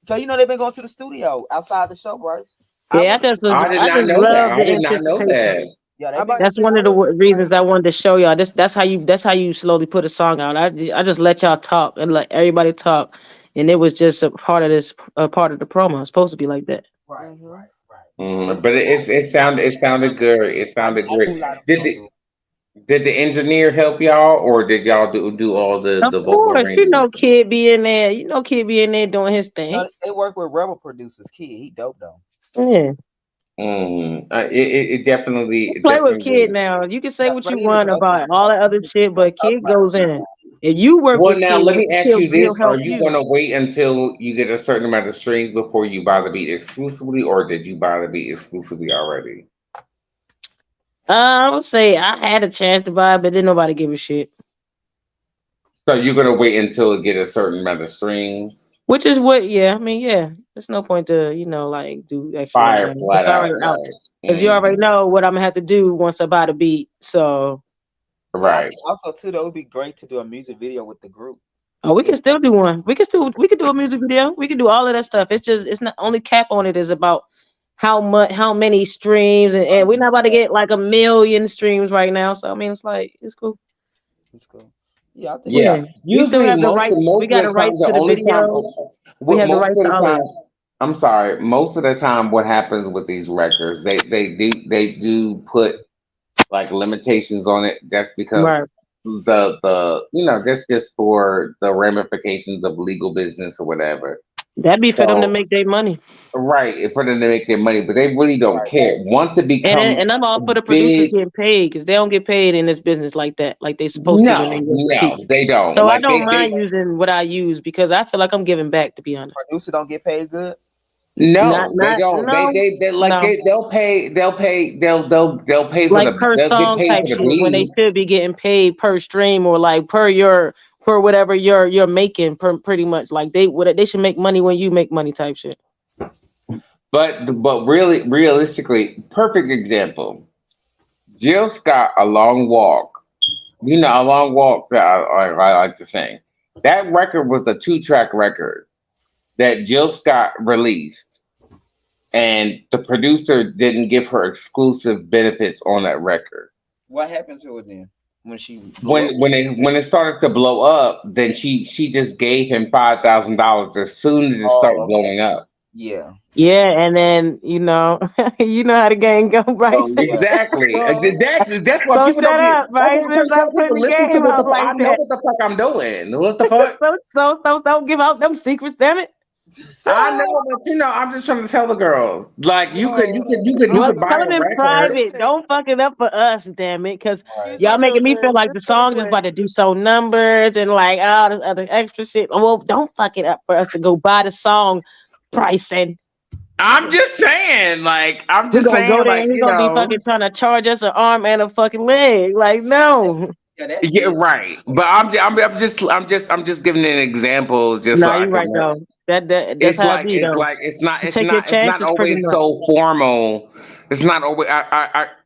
because they've been going to the studio outside the show, Bryce. I Yeah, was about to say, I did I not just know that. love I the did not know anticipation. that. Yeah, I'm they've been about to That's say one I of the was just reasons like I wanted to show y'all. That's how you slowly put a song out. I just let y'all talk and let everybody talk, and it was just a part of the promo. It's supposed to be like that. right, hmm right, right. But it sounded good. It I sounded knew great. Lottie was Did gonna the do it. Did the engineer help y'all, or did y'all do all Of the vocal course, you know, arrangements? Kid be in there. You know, Kid be in there doing his thing. No, they work with Rebel producers. Kid, he dope though. Yeah, It definitely, you play with Kid definitely. now. You can say Yeah, what bro, you he in the want production. about all that other shit, but Kid goes in. If you work Well, with now Kid, let me ask you he'll this: Are help you you. gonna wait until you get a certain amount of streams before you buy the beat exclusively, or did you buy the beat exclusively already? I would say I had a chance to buy it, but didn't nobody give a shit. So you're gonna wait until it get a certain amount of streams? Which is what, yeah, I mean, yeah. There's no point to, you know, like do extra on Fire that. It's flat already out, out. like, Because you already mhm. know what I'm gonna have to do once I buy the beat. So, Yeah, I Right. think also too, that would be great to do a music video with the group. oh, we Yeah, can still do one. We could do a music video. We could do all of that stuff. It's just it's not only cap on it is about how many streams, and we're not about to get like 1 million streams right now. So I mean, it's like it's cool. it's cool. Yeah, I think Yeah, Yeah. we still Usually, have the rights. We most got of the the time, rights the to the only time, video. We what have the most rights of to the all of time, it. I'm sorry, most of the time, what happens with these records, they do put like limitations on it. That's because Right. that's just for the ramifications of legal business or whatever. That'd be for them to So make their money. right, for them to make their money, but they really don't right. care. Once it becomes And I'm all for the producers big, getting paid because they don't get paid in this business like that, like they supposed to when they no, work for no, people. they don't. So I Like don't they mind using what I use because I feel like I'm giving back. To be honest, Producer don't get paid good. not no, they not don't. no They like no they'll pay for like per they'll get song paid type for the shit when they beat. should be getting paid per stream or like per whatever you're making pretty much like they should make money when you make money type shit. But really, realistically, perfect example. Jill Scott, A Long Walk. You know, A Long Walk that I like to sing. That record was a 2-track record that Jill Scott released, and the producer didn't give her exclusive benefits on that record. What happened to it then when she blew up? When it started to blow up, then she just gave him $5,000 as soon as it started Oh, okay. blowing up. Yeah. Yeah, and then you know how the game go, Oh Bryson. yeah. Exactly. Exactly. That's why So people don't shut get. up, That's what I'm Bryson. trying to Stop tell putting people. the Listen to game what the out fuck like I know that. what the fuck I'm doing. What the fuck? So don't give out them secrets, damn it. I know, but I'm just trying to tell the girls. Like you Well, could tell buy them a in record. private. Don't fuck it up for us, damn it. Because Right. y'all making me feel Children, like the just really song is quick. about to do so numbers and like all this other extra shit. Well, don't fuck it up for us to go buy the song, Bryson. I'm just saying, We're gonna go there and he's gonna be fucking trying to charge us an arm and a fucking leg. Like, no. Yeah, that's yeah, big. right. But I'm just giving an example, just so Nah, I you can. right though. That's how it be though. You take your It's not chances pretty always much. so formal. It's not always.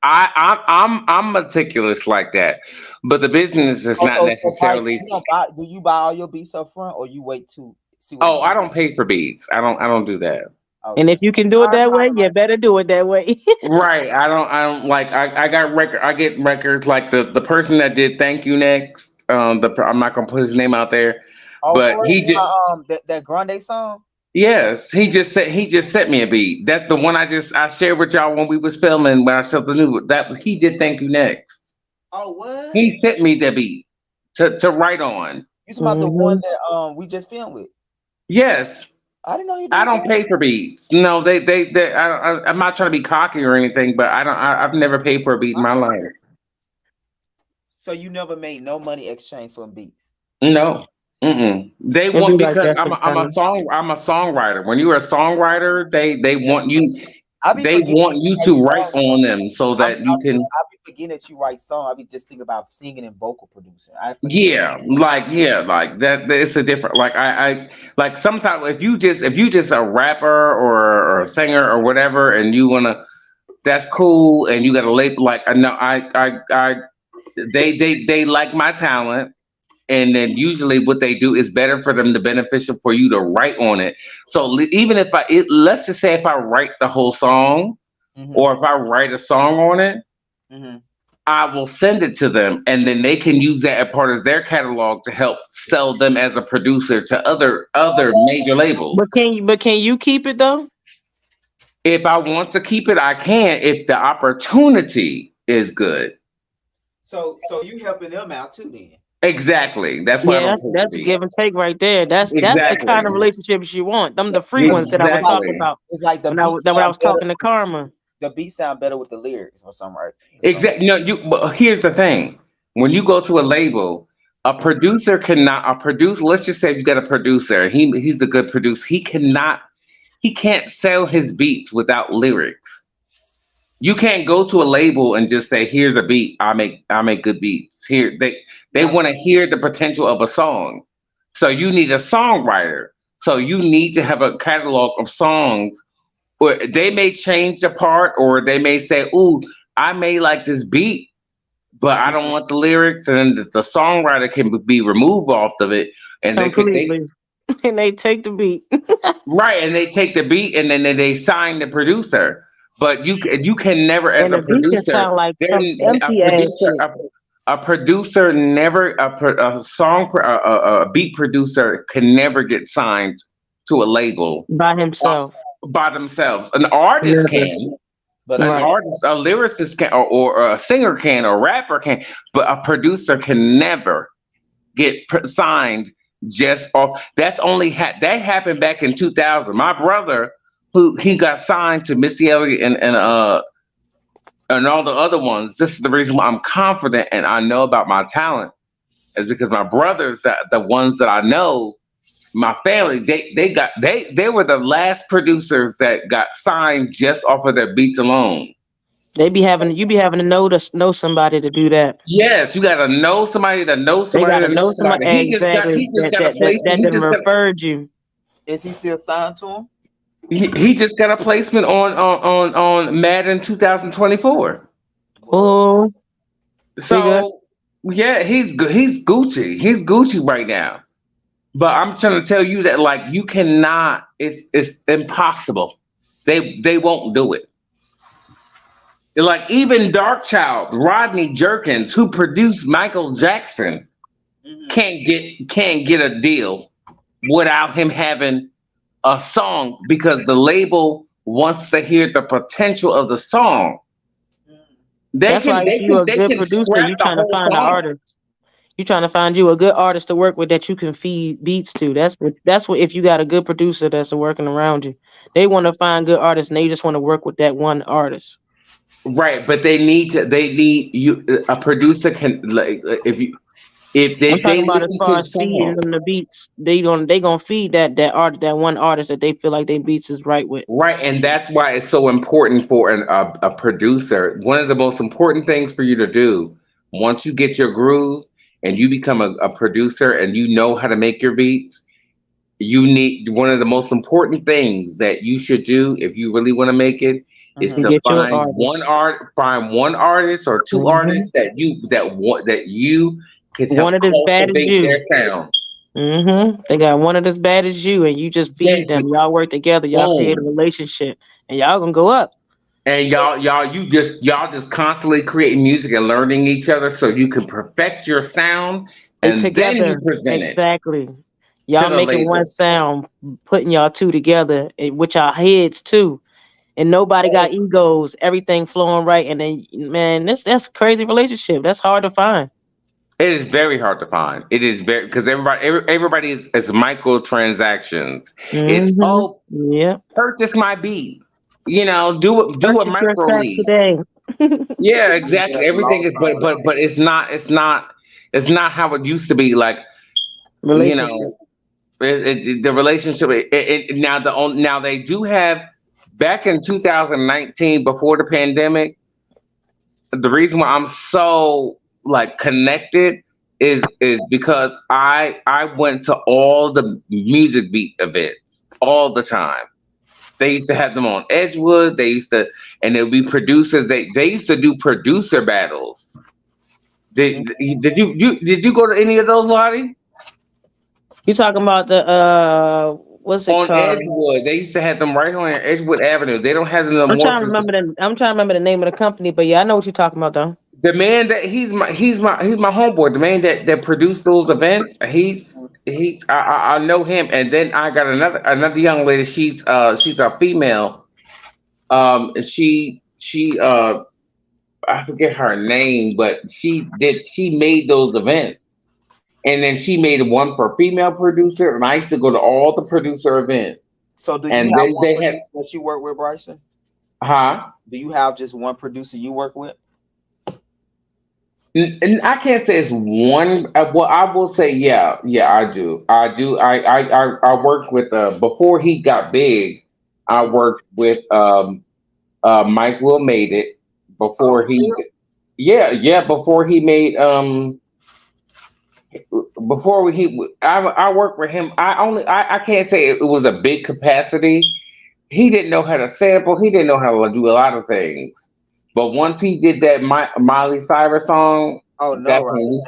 I'm meticulous like that, but the business is not So Bryce, necessarily. you don't buy, do you buy all your beats up front or you wait to see what Oh, you I get? don't pay for beats. I don't do that. And Okay. if you can do it I that way, kinda you like better do it that way. Right. I don't like. I got record. I get records like the person that did Thank You Next. I'm not gonna put his name out there, Oh, but for real? he just That Grande song? yes, he just sent me a beat. That's the one I shared with y'all when we was filming when I shot the new that he did Thank You Next. Oh, what? He sent me the beat to write on. You talking about the hmm one that we just filmed with? Yes, I didn't know he I did don't that. pay for beats. No, I'm not trying to be cocky or anything, but I've never paid for a beat in my life. So you never made no money exchange for beats. No. Mm-mm. They It'd be want like because that sometimes. I'm a songwriter. When you're a songwriter, they want you I be forgetting that you write to write songs. on them so I, I, that you can I be forgetting that you write songs. I be just thinking about singing and vocal producing. I forget. like that it's a different I like sometimes if you just a rapper or a singer or whatever and you wanna that's cool and you got a label like I know I they like my talent. And then usually what they do is better for them to beneficial for you to write on it. So even if let's just say if I write the whole song Mm-hmm. or if I write a song on it, Mm-hmm. I will send it to them and then they can use that as part of their catalog to help sell them as a producer to other major labels. But can you keep it though? If I want to keep it, I can if the opportunity is good. So you helping them out too then. Exactly. That's what Yeah, I'm supposed to that's a be. give and take right there. That's the Exactly. kind of relationships you want. Them the free ones that I was talking Exactly. about It's like the when I beat was when I sound was better. talking to Karma. The beat sound better with the lyrics or something, right? Exactly. No, but here's the thing. When you go to a label, a producer cannot a produce. Let's just say you got a producer. He's a good producer. He can't sell his beats without lyrics. You can't go to a label and just say, "Here's a beat. I make good beats." Here they Not want to hear the potential of a song. So you need a songwriter. So you need to have a catalog of songs. Or they may change the part, or they may say, "Ooh, I may like this beat, but I don't want the lyrics," and then the songwriter can be removed off of it, and they Completely. And they take the beat. right, and they take the beat, and then they sign the producer. But you can never, as And a the beat can producer, sound like there some a empty ass producer shit a producer never a beat producer can never get signed to a label by uh, himself. by themselves. An artist Never. can. but An Right. artist, a lyricist can, or a singer can, or a rapper can, but a producer can never get signed just off. That's only that happened back in 2000. My brother, who he got signed to Missy Elliott and all the other ones. This is the reason why I'm confident and I know about my talent is because my brothers, the ones that I know, my family, they were the last producers that got signed just off of their beats alone. You be having to know somebody to do that. Yes, you gotta know somebody to know They somebody gotta to know know somebody somebody. exactly He just got a placement. that them referred you. is he still signed to him? He just got a placement on Madden 2024. Oh, bigger. So yeah, he's good. He's Gucci. He's Gucci right now. But I'm trying to tell you that like you cannot. It's impossible. They won't do it. Like even Dark Child, Rodney Jerkins, who produced Michael Jackson, Mhm. can't get a deal without him having a song because the label wants to hear the potential of the song. They That's why can if they you can a they good can producer, scrap you the trying to whole find an song. artist. You trying to find you a good artist to work with that you can feed beats to. That's what if you got a good producer that's working around you. They want to find good artists and they just want to work with that one artist. Right, but they need you a producer can like if I'm they talking about as listen to far the as feeding song. them the beats. They gonna feed that one artist that they feel like they beats is right with. Right, and that's why it's so important for a producer. One of the most important things for you to do once you get your groove and you become a producer and you know how to make your beats, you need one of the most important things that you should do if you really want to make it is Mhm. And to get your artist. find one artist or two Hmm. artists that you can help One of as bad as cultivate you. their sound. They got one of as bad as you, and you just Yeah, feed them. just Y'all work together. Y'all create a boom. relationship, and y'all gonna go up. And y'all just constantly creating music and learning each other so you can perfect your sound And and then you together, present it exactly. to Y'all the making one label. sound, putting y'all two together with y'all heads too, and nobody got egos. Everything flowing right, and then man, that's a crazy relationship. That's hard to find. It is very hard to find. It is very because everybody is microtransactions. It's Yeah. purchase my beat. Do a Purchase your micro track lease. today. Yeah, Yeah, exactly. a Everything long is, time ago. but it's not how it used to be. Like you Relationship. know, the relationship. Now they do have back in 2019 before the pandemic. The reason why I'm so like connected is because I went to all the music beat events all the time. They used to have them on Edgewood. They used to, and there'd be producers. They used to do producer battles. Did you go to any of those, Lottie? You talking about the what's it On called? Edgewood, they used to have them right on Edgewood Avenue. They don't have them no more since I'm trying to remember the name of the company, but yeah, I know what you're talking about though. the man that he's my homeboy. The man that produced those events. I know him. And then I got another young lady. She's a female. She I forget her name, but she made those events. And then she made one for female producer, and I used to go to all the producer events. So do you And have then one they had, producer that you work with, Bryson? huh? Do you have just one producer you work with? And I can't say it's one. Well, I will say, yeah, yeah, I do. I do. I worked with before he got big. I Mhm. worked with Mike Will made it Oh, before for he. real? Yeah, before he made before he. I worked with him. I can't say it was a big capacity. He didn't know how to sample. He didn't know how to do a lot of things. But once he did that Miley Cyrus song, Oh no, that's right. when we,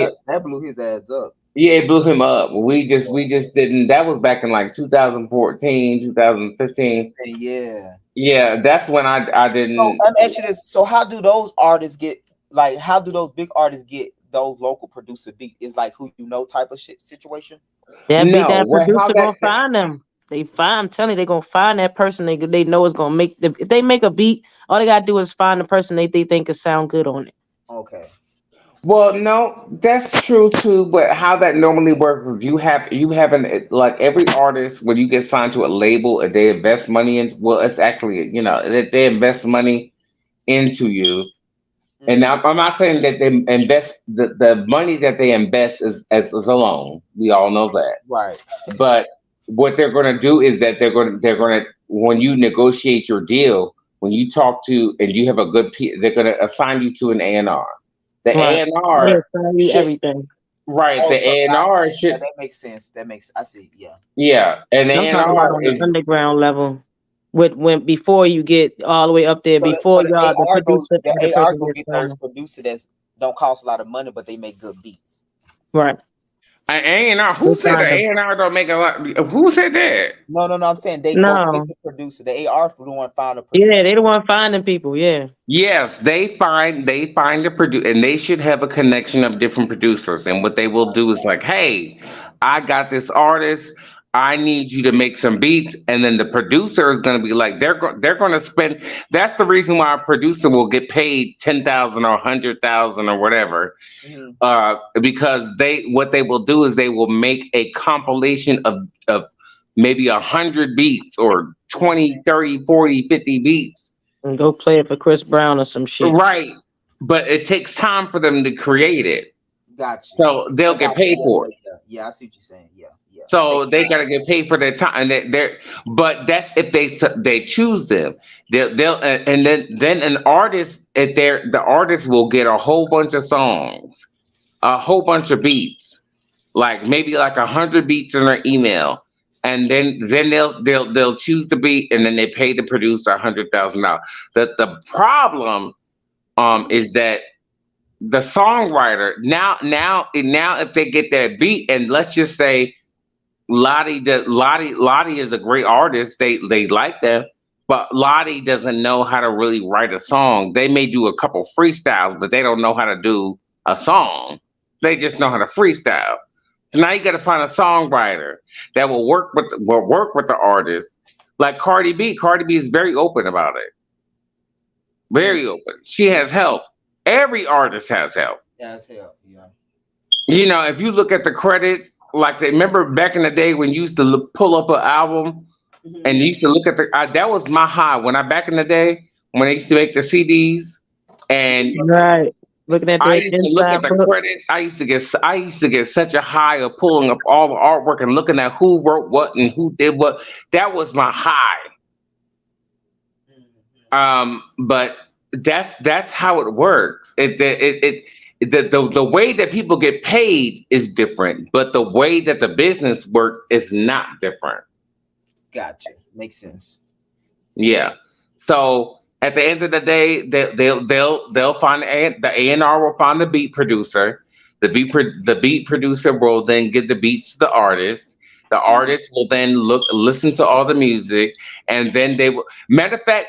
yeah, That blew his ass up. yeah, it blew him up. We just didn't. That was back in like 2014, 2015. And yeah. Yeah, that's when I So didn't. I'm actually this. So how do those artists get like? How do those big artists get those local producer beat? Is like who you know type of shit situation. No, that what how producer that gonna find them. They find. I'm telling you, they gonna find that person. They know is gonna make the. If they make a beat, all they gotta do is find the person they think could sound good on it. Okay. Well, no, that's true too. But how that normally works is you have an like every artist when you get signed to a label, and they invest money in. Well, it's actually they invest money into you. And Hmm. now I'm not saying that they invest the money that they invest is a loan. We all know that. Right. But what they're going to do is that they're going to when you negotiate your deal, when you talk to and you have a they're going to assign you to an A&R. The Right. They A&R assign you should everything. right. Oh, The so A&R yeah, should that makes sense. That makes I see. Yeah. yeah, and I'm talking about A&R on the is underground level. With when before you get all the way up there, So before the y'all the AR go producer the and the AR person go gets get those signed. producers that don't cost a lot of money, but they make good beats. Right. an A&R. They Who said the signed them. A&R don't make a lot? Who said that? No, no, no. I'm saying they go get No. the producer. The AR for the one found a Yeah, producer. they the one finding people. Yeah. Yes, they find the producer, and they should have a connection of different producers. And what they will do is like, hey, I got this artist. I need you to make some beats, and then the producer is going to be like, they're going to spend. That's the reason why a producer will get paid 10,000 or 100,000 or whatever, Mhm. because they what they will do is they will make a compilation of maybe 100 beats or Mhm. 20, 30, 40, 50 beats. And go play it for Chris Brown or some shit. Right. But it takes time for them to create it. Got you. So they'll I get got paid you. Yeah, for yeah, it. yeah. Yeah, I see what you're saying. Yeah, yeah. It So takes they time. gotta get paid for their time, and but that's if they choose them. They'll and then an artist if the artist will get a whole bunch of songs, a whole bunch of beats, like maybe like 100 beats in their email, and then they'll choose the beat, and then they pay the producer $100,000. The problem is that the songwriter now if they get that beat, and let's just say Lottie is a great artist, they like that, but Lottie doesn't know how to really write a song. They may do a couple freestyles, but they don't know how to do a song. They just know how to freestyle. So now you got to find a songwriter that will work with the artist, like Cardi B. Cardi B is very open about it, Mm. very open. She has help. Every artist has help. Yeah, that's hell. Yeah. If you look at the credits, like they remember back in the day when you used to pull up an album Mhm. and you used to look at that was my high when I back in the day when they used to make the CDs, and Right. Looking at I the used to look at inside the book. credits. I used to get such a high of pulling up all the artwork and looking at who wrote what and who did what. That was my high. Mhm. But that's how it works. The way that people get paid is different, but the way that the business works is not different. Gotcha. Makes sense. Yeah. So at the end of the day, they'll find the A&R will find the beat producer. The beat producer will then get the beats to the artist. The Mhm. artist will then listen to all the music, and then they will. Matter of fact,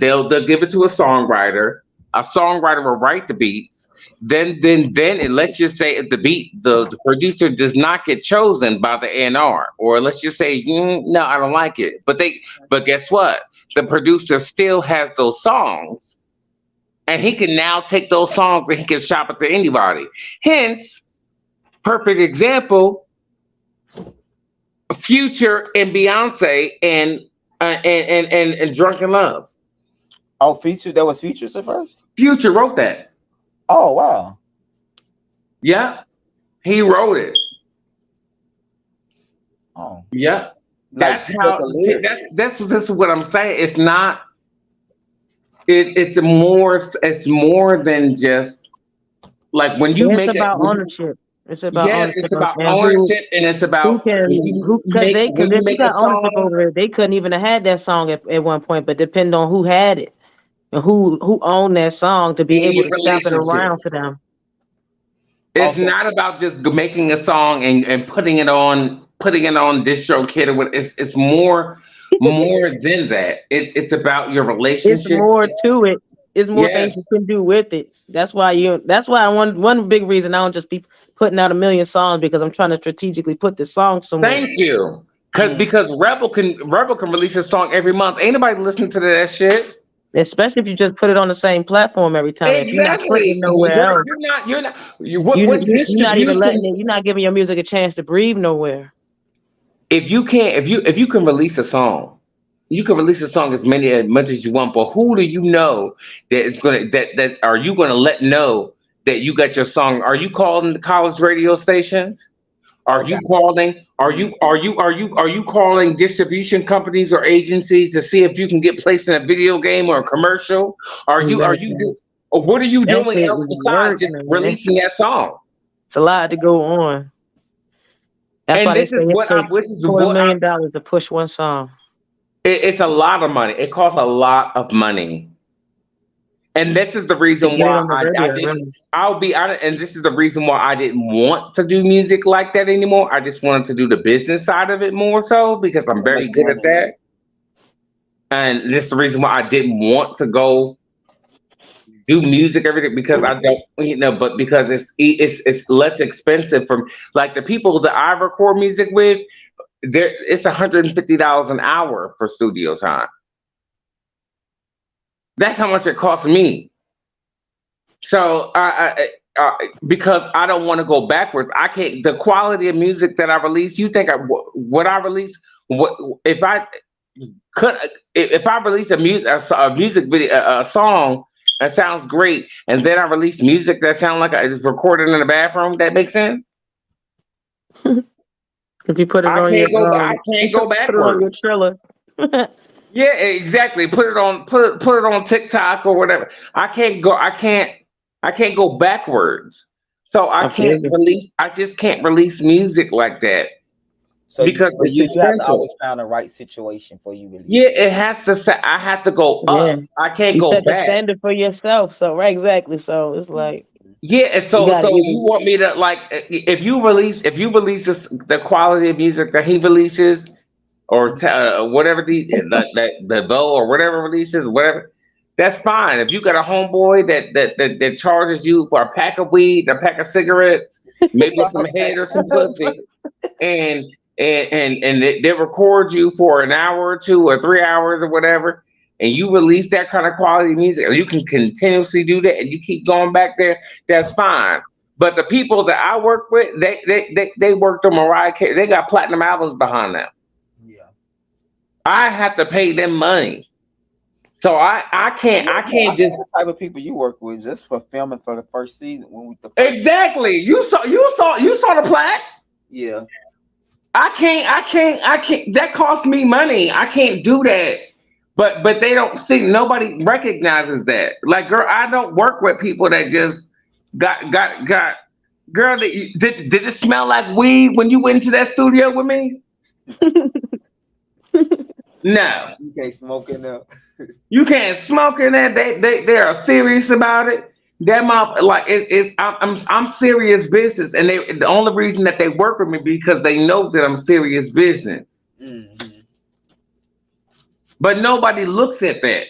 they'll give it to a songwriter. A songwriter will write the beats. Then and let's just say if the producer does not get chosen by the A&R, or let's just say no, I don't like it. But guess what? the producer still has those songs, and he can now take those songs and he can shop it to anybody. Hence, perfect example: Future and Beyonce and Drunken Love. Oh, Future. That was Future's at first. Future wrote that. Oh wow. Yeah, he wrote it. Oh, Yeah, like that's he how. wrote the lyrics. That's this is what I'm saying. It's not. It's more. It's more than just like when you It's make it. about ownership. It's about Yes, ownership it's about and ownership, and it's who about can because when you if you make a got ownership song. over it, they couldn't even have had that song at one point. But depending on who had it and who owned that song to be In able your to shop it around relationships. to them. It's Also, not about just making a song and putting it on DistroKid or what. It's more than that. It's about your It's relationship. more to it. It's more things you Yes, can do with it. That's why one big reason I don't just be putting out a million songs because I'm trying to strategically put this song somewhere. thank you. mm, Because Rebel can release a song every month. Ain't nobody listening to that shit. Especially if you just put it on the same platform every time. If you're not putting it Exactly. nowhere else, You're not. What you're not even letting distribution? it. You're not giving your music a chance to breathe nowhere. If you can't, if you can release a song, you can release a song as much as you want. But who do you know that is gonna that are you gonna let know that you got your song? Are you calling the college radio stations? Are oh, you God. calling? Mm. Are you calling distribution companies or agencies to see if you can get placed in a video game or a commercial? Exactly. Or what are you That doing shit else is besides work, just man. releasing that song? It's a lot to go on. That's And why they say it takes this is quarter what I million dollars to push one song. it's a lot of money. It costs a lot of money. And this is the To reason get it why on the I radio, didn't. really. I'll be honest, and this is the reason why I didn't want to do music like that anymore. I just wanted to do the business side of it more so because I'm Make very good at money. that. And this is the reason why I didn't want to go do music everything because I don't, but because it's less expensive from like the people that I record music with. There, it's $150 an hour for studio time. That's how much it costs me. So because I don't want to go backwards, I can't. The quality of music that I release, you think what I release? What could if I release a music video, a song that sounds great, and then I release music that sounds like it's recorded in a bathroom? That makes sense. If you put it I on your can't go. I can't go put it on your backwards. trailer. Yeah, exactly. Put it on TikTok or whatever. I can't go backwards. So I I feel can't you. release. I just can't release music like that So because you it's you have to expensive. always find the right situation for you release. Yeah, it has to say. I have to go Yeah. up. I can't You go set the back. standard for yourself. So right, exactly. So it's like Yeah, and you so gotta you either want me to like if you release the quality of music that he releases or whatever the Bo or whatever releases whatever, that's fine. If you got a homeboy that charges you for a pack of weed, a pack of cigarettes, maybe some head or some pussy, and they record you for an hour or 2 or 3 hours or whatever, and you release that kind of quality music, or you can continuously do that, and you keep going back there, that's fine. But the people that I work with, they worked on Mariah Carey. They got platinum albums behind them. Yeah. I have to pay them money, so I can't Yeah, I no, I can't see just the type of people you work with just for filming for the first season when we the first. exactly. You saw the plat. Yeah. I can't. That costs me money. I can't do that. But they don't see. Nobody recognizes that. Like, girl, I don't work with people that just got. Girl, did it smell like weed when you went into that studio with me? No, You can't smoke in there. you can't smoke in there. They are serious about it. That mouth, like I'm serious business, and the only reason that they work with me because they know that I'm serious business. Mhm. But nobody looks at that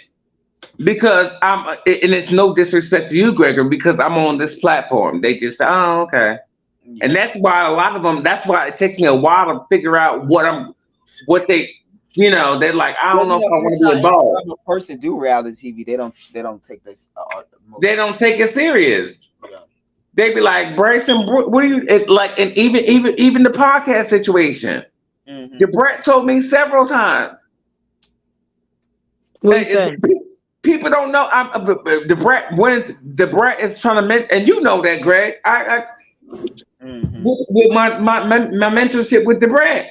because and it's no disrespect to you, Gregor, because I'm on this platform. They just, oh, okay, and Yeah. that's why a lot of them. That's why it takes me a while to figure out what they You know, they're like, I Well, don't know if I want to be anytime involved. a person do reality TV, they don't take this. They don't take it serious. Yeah. They be like, Bryson, what do you like? And even the podcast situation. Mhm. DeBrett told me several times. What you say? People don't know. DeBrett is trying to mentor, and you know that, Greg. Mhm. With my mentorship with DeBrett.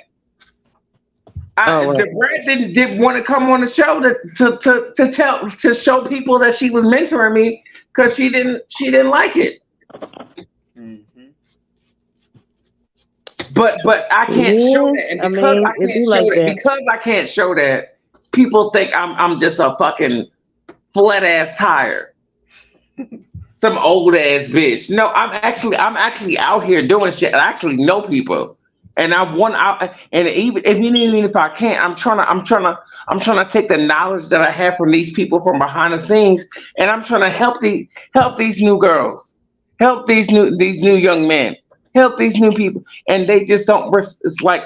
Right. DeBrett didn't want to come on the show to show people that she was mentoring me because she didn't like it. Mhm. But I can't show that, and because I can't show that, people think I'm just a fucking flat ass tire, some old ass bitch. No, I'm actually out here doing shit. I actually know people, and I want out. And even if I can't, I'm trying to take the knowledge that I have from these people from behind the scenes, and I'm trying to help these new girls, help these new young men, help these new people, and they just don't. It's like,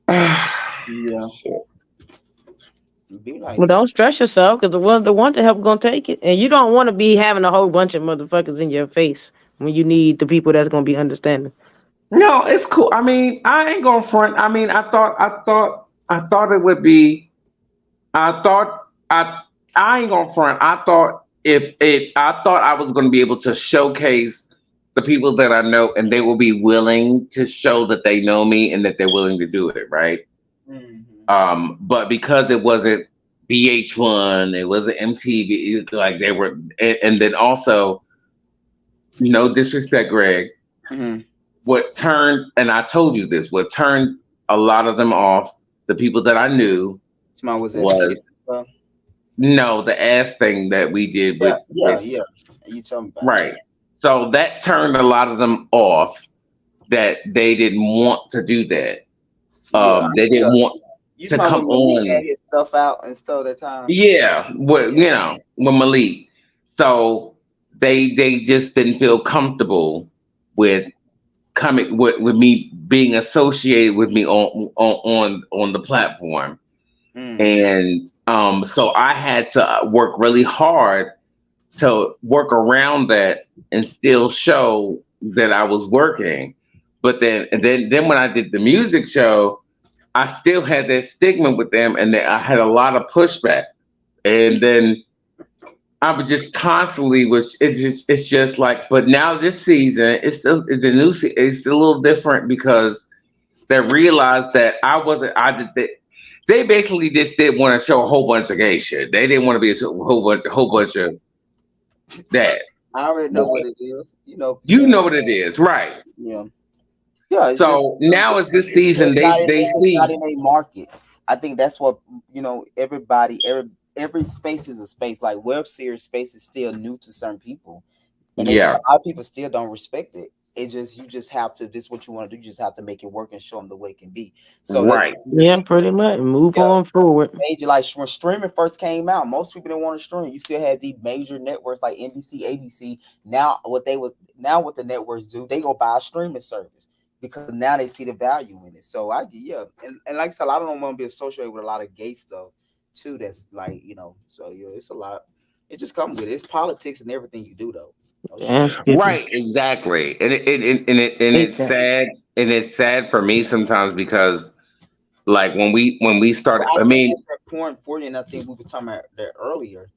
Yeah. Be like Well, that. don't stress yourself because the one to help gonna take it, and you don't want to be having a whole bunch of motherfuckers in your face when you need the people that's gonna be understanding. No, it's cool. I mean, I ain't gonna front. I mean, I thought it would be. I ain't gonna front. I thought I was gonna be able to showcase the people that I know, and they will be willing to show that they know me and that they're willing to do it, right? Mhm. But because it wasn't VH1, it wasn't MTV, it was like they were, and then also, no disrespect, Greg. Mhm. What turned, and I told you this, what turned a lot of them off, the people that I knew, Somebody was was no the ass thing that we did with yeah. You told me about right. So that turned a lot of them off. That they didn't want to do that. They didn't want You to talking come about when Malik on. had his stuff out and stuff that time. Yeah, with Malik. So they just didn't feel comfortable with coming with me being associated with me on the platform. And so I had to work really hard to work around that and still show that I was working. But then when I did the music show, I still had that stigma with them, and I had a lot of pushback. And then I would just constantly it's just like. But now this season, it's a little different because they realized that they basically just didn't want to show a whole bunch of gay shit. They didn't want to be a whole bunch of that. I already know what it is. You know what it is, right? Yeah. Yeah. It's So just, now it's this season, they see. it's not in a market. I think that's what every space is a space. Like web series space is still new to certain people, and a lot of people still don't respect it. You just have to. This is what you want to do. You just have to make it work and show them the way it can be. So right, yeah, pretty much. Move on forward. Major, like when streaming first came out, most people didn't want to stream. You still had the major networks like NBC, ABC. Now what the networks do, they go buy a streaming service because now they see the value in it. So and like I said, I don't want to be associated with a lot of gay stuff too. That's like so it's a lot. It just comes with it. It's politics and everything you do though. Right, exactly, and it's sad, and it's sad for me sometimes because, like when we started, I mean, it's important for you, and I think we were talking about that earlier.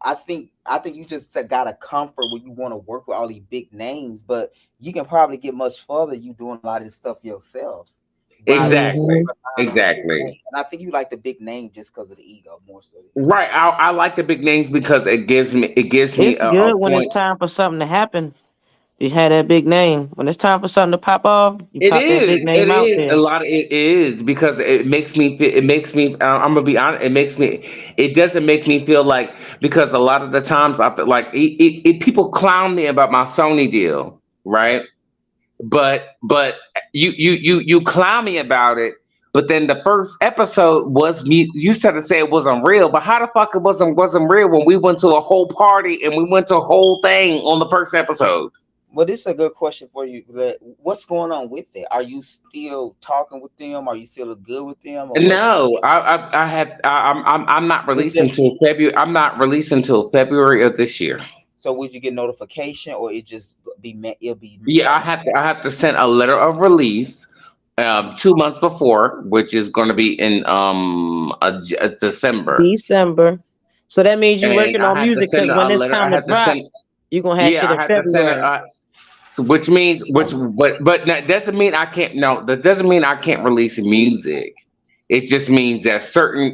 I think you just got a comfort when you want to work with all these big names, but you can probably get much further you doing a lot of this stuff yourself. Exactly. And I think you like the big name just because of the ego more so. Right. I like the big names because it gives me It's good when it's time for something to happen. You had that big name. When it's time for something to pop off, you pop that big name out there. It is because it makes me I'm gonna be honest, it doesn't make me feel like, because a lot of the times I feel like people clown me about my Sony deal, right? But you clown me about it, but then the first episode was me. You said to say it wasn't real, but how the fuck it wasn't real when we went to a whole party and we went to a whole thing on the first episode? Well, this is a good question for you. What's going on with that? Are you still talking with them? Are you still good with them? Or what's No, I'm not it's releasing just till February. I'm not releasing till February of this year. so would you get notification or it just it'll be Yeah, I have to send a letter of release 2 months before, which is going to be in December, December. So that means you and working I on have to music send because a when it's letter. I time to have to drop, send. you're gonna have Yeah, shit I in have to send February. which means but that doesn't mean I can't. No, that doesn't mean I can't release music. It just means that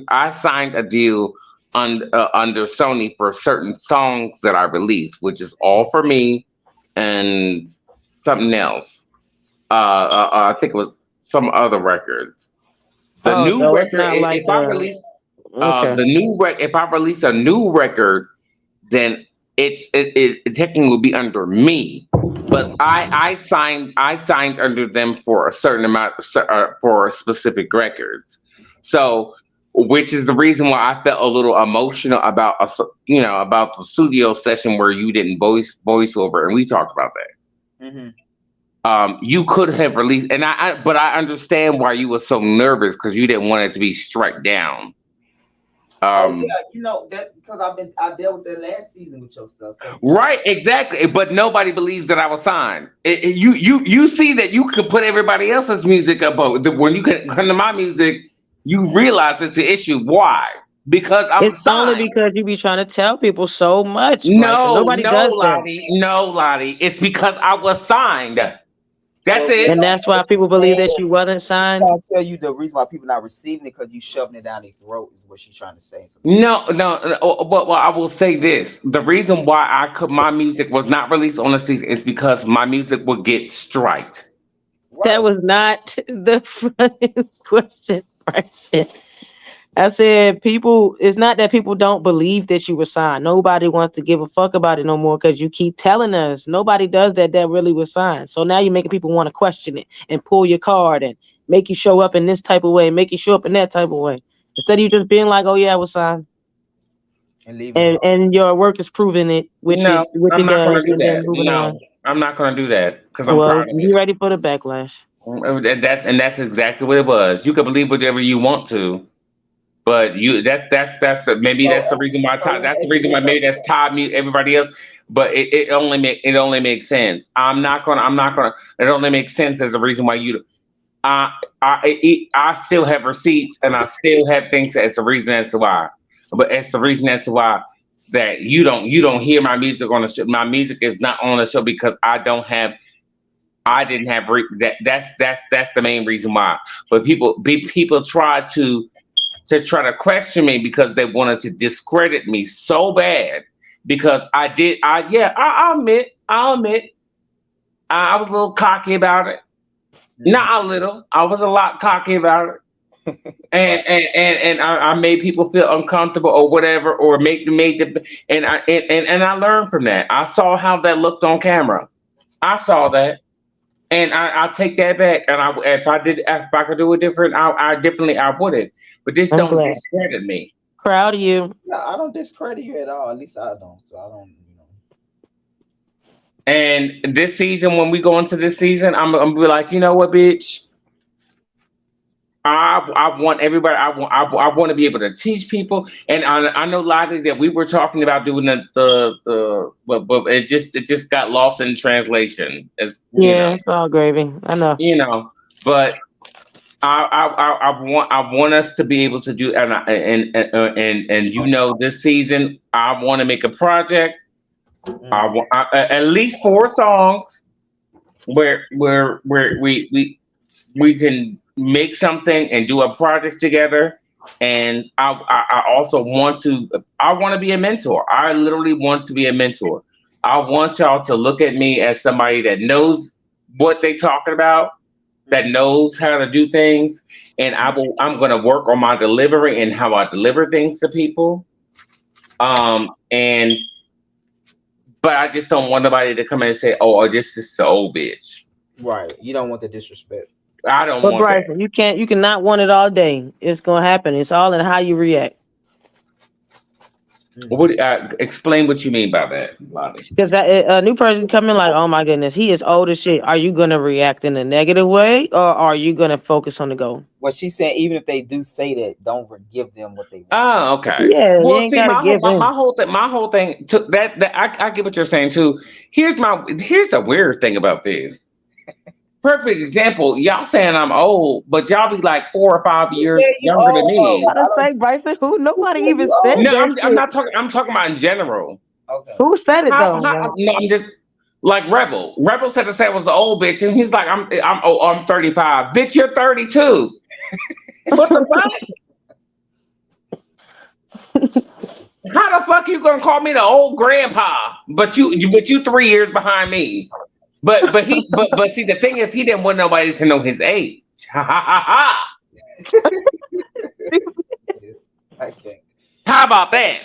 I signed a deal under Sony for certain songs that I release, which is all for me and something else. I think it was some other records. The Oh, new so it's record, not like if I release okay. if I release a new record, then it technically will be under me. But I signed under them for a certain amount for specific records. So, which is the reason why I felt a little emotional about about the studio session where you didn't voiceover, and we talked about that. Mhm. You could have released, and but I understand why you were so nervous because you didn't want it to be struck down. Oh Um, yeah, that because I dealt with that last season with your stuff. So right, exactly. But nobody believes that I was signed. You see that you could put everybody else's music up, but when you come to my music, you realize it's an issue. Why? Because I'm It's only signed. because you be trying to tell people so much, Bryce, and No, nobody no, does that. Lottie, no, Lottie. It's because I was signed. That's well, it. And that's why people believe that you wasn't signed. I'll tell you the reason why people not receiving it because you shoving it down their throat is what she's trying to say. So, No. But I will say this: the reason why my music was not released on the season is because my music would get striked. That right. was not the fucking question, Bryce. I said people. It's not that people don't believe that you were signed. Nobody wants to give a fuck about it no more because you keep telling us. Nobody does that. That really was signed. So now you're making people want to question it and pull your card and make you show up in this type of way, make you show up in that type of way. Instead of you just being like, "Oh yeah, I was signed," And leave it alone. and your work is proving it, No, which I'm it not going to does, do and then that. moving No, on. I'm not going to do that because I'm Well, proud of be it. ready for the backlash. And that's exactly what it was. You can believe whatever you want to, but maybe So, that's the reason why so let that's me the ask you reason this why maybe though. that's tied me everybody else. But it only makes sense. I'm not gonna. It only makes sense as a reason why you. I still have receipts and I still have things as a reason as to why. But it's the reason as to why that you don't hear my music on the show. My music is not on the show because I didn't have that's the main reason why. But people try try to question me because they wanted to discredit me so bad because I'll admit I was a little cocky about it. Not a little. I was a lot cocky about it. Right. And I made people feel uncomfortable or whatever, or made the and I learned from that. I saw how that looked on camera. I saw that, and I take that back. And if I could do it different, I would have. But this I'm don't glad. discredit me. Proud of you. Yeah, I don't discredit you at all. At least I don't. So I don't. And this season, when we go into this season, I'm gonna be like, you know what, bitch. I want everybody. I want to be able to teach people, and I know Lottie that we were talking about doing but it just got lost in translation. As Yeah, it's all gravy. I know. But I want us to be able to do, and this season I want to make a project. I want at least 4 songs where we can make something and do a project together. And I also want to be a mentor. I literally want to be a mentor. I want y'all to look at me as somebody that knows what they talking about, that knows how to do things, and I'm going to work on my delivery and how I deliver things to people. And but I just don't want nobody to come in and say, "Oh, this is the old bitch." Right. You don't want the disrespect. I don't But want that. Bryson, you cannot want it all day. It's gonna happen. It's all in how you react. What? Explain what you mean by that, Lottie. Because a new person coming like, oh my goodness, he is old as shit. Are you gonna react in a negative way, or are you gonna focus on the goal? Well, she's saying even if they do say that, don't give them what they want. Oh, okay. Yeah, you Well, ain't see, gotta give in. my whole thing to that I get what you're saying too. Here's the weird thing about this. Perfect example. Y'all saying I'm old, but y'all be like 4 or 5 You years said you younger than old, me. What I say, Bryson? Who? Nobody said even you said old. No, that I'm shit. not talking. I'm talking about in general. Okay. Who said it though? No, I'm just like Rebel. Rebel said to say I was an old bitch, and he's like, I'm 35. Bitch, you're 32. What the fuck? How the fuck you gonna call me the old grandpa? But you 3 years behind me. But see, the thing is, he didn't want nobody to know his age. Ha ha ha ha. I can't. How about that?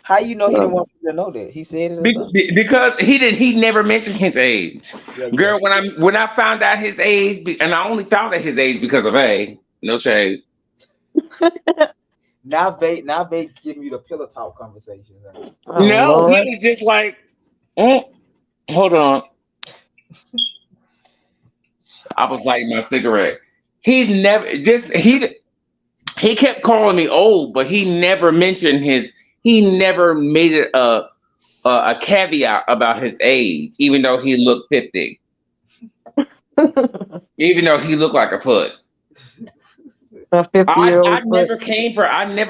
How you know he didn't want you to know that? He said it or something? Because he never mentioned his age. Yeah, Girl, when I found out his age, and I only found out his age because of no shade. Now they give you the pillow talk conversation. Right? Oh, No, Lord. he was just like, hold on. I was lighting my cigarette. He kept calling me old, but he never mentioned he never made it a caveat about his age, even though he looked 50. Even though he looked like a foot. A 50-year-old. I never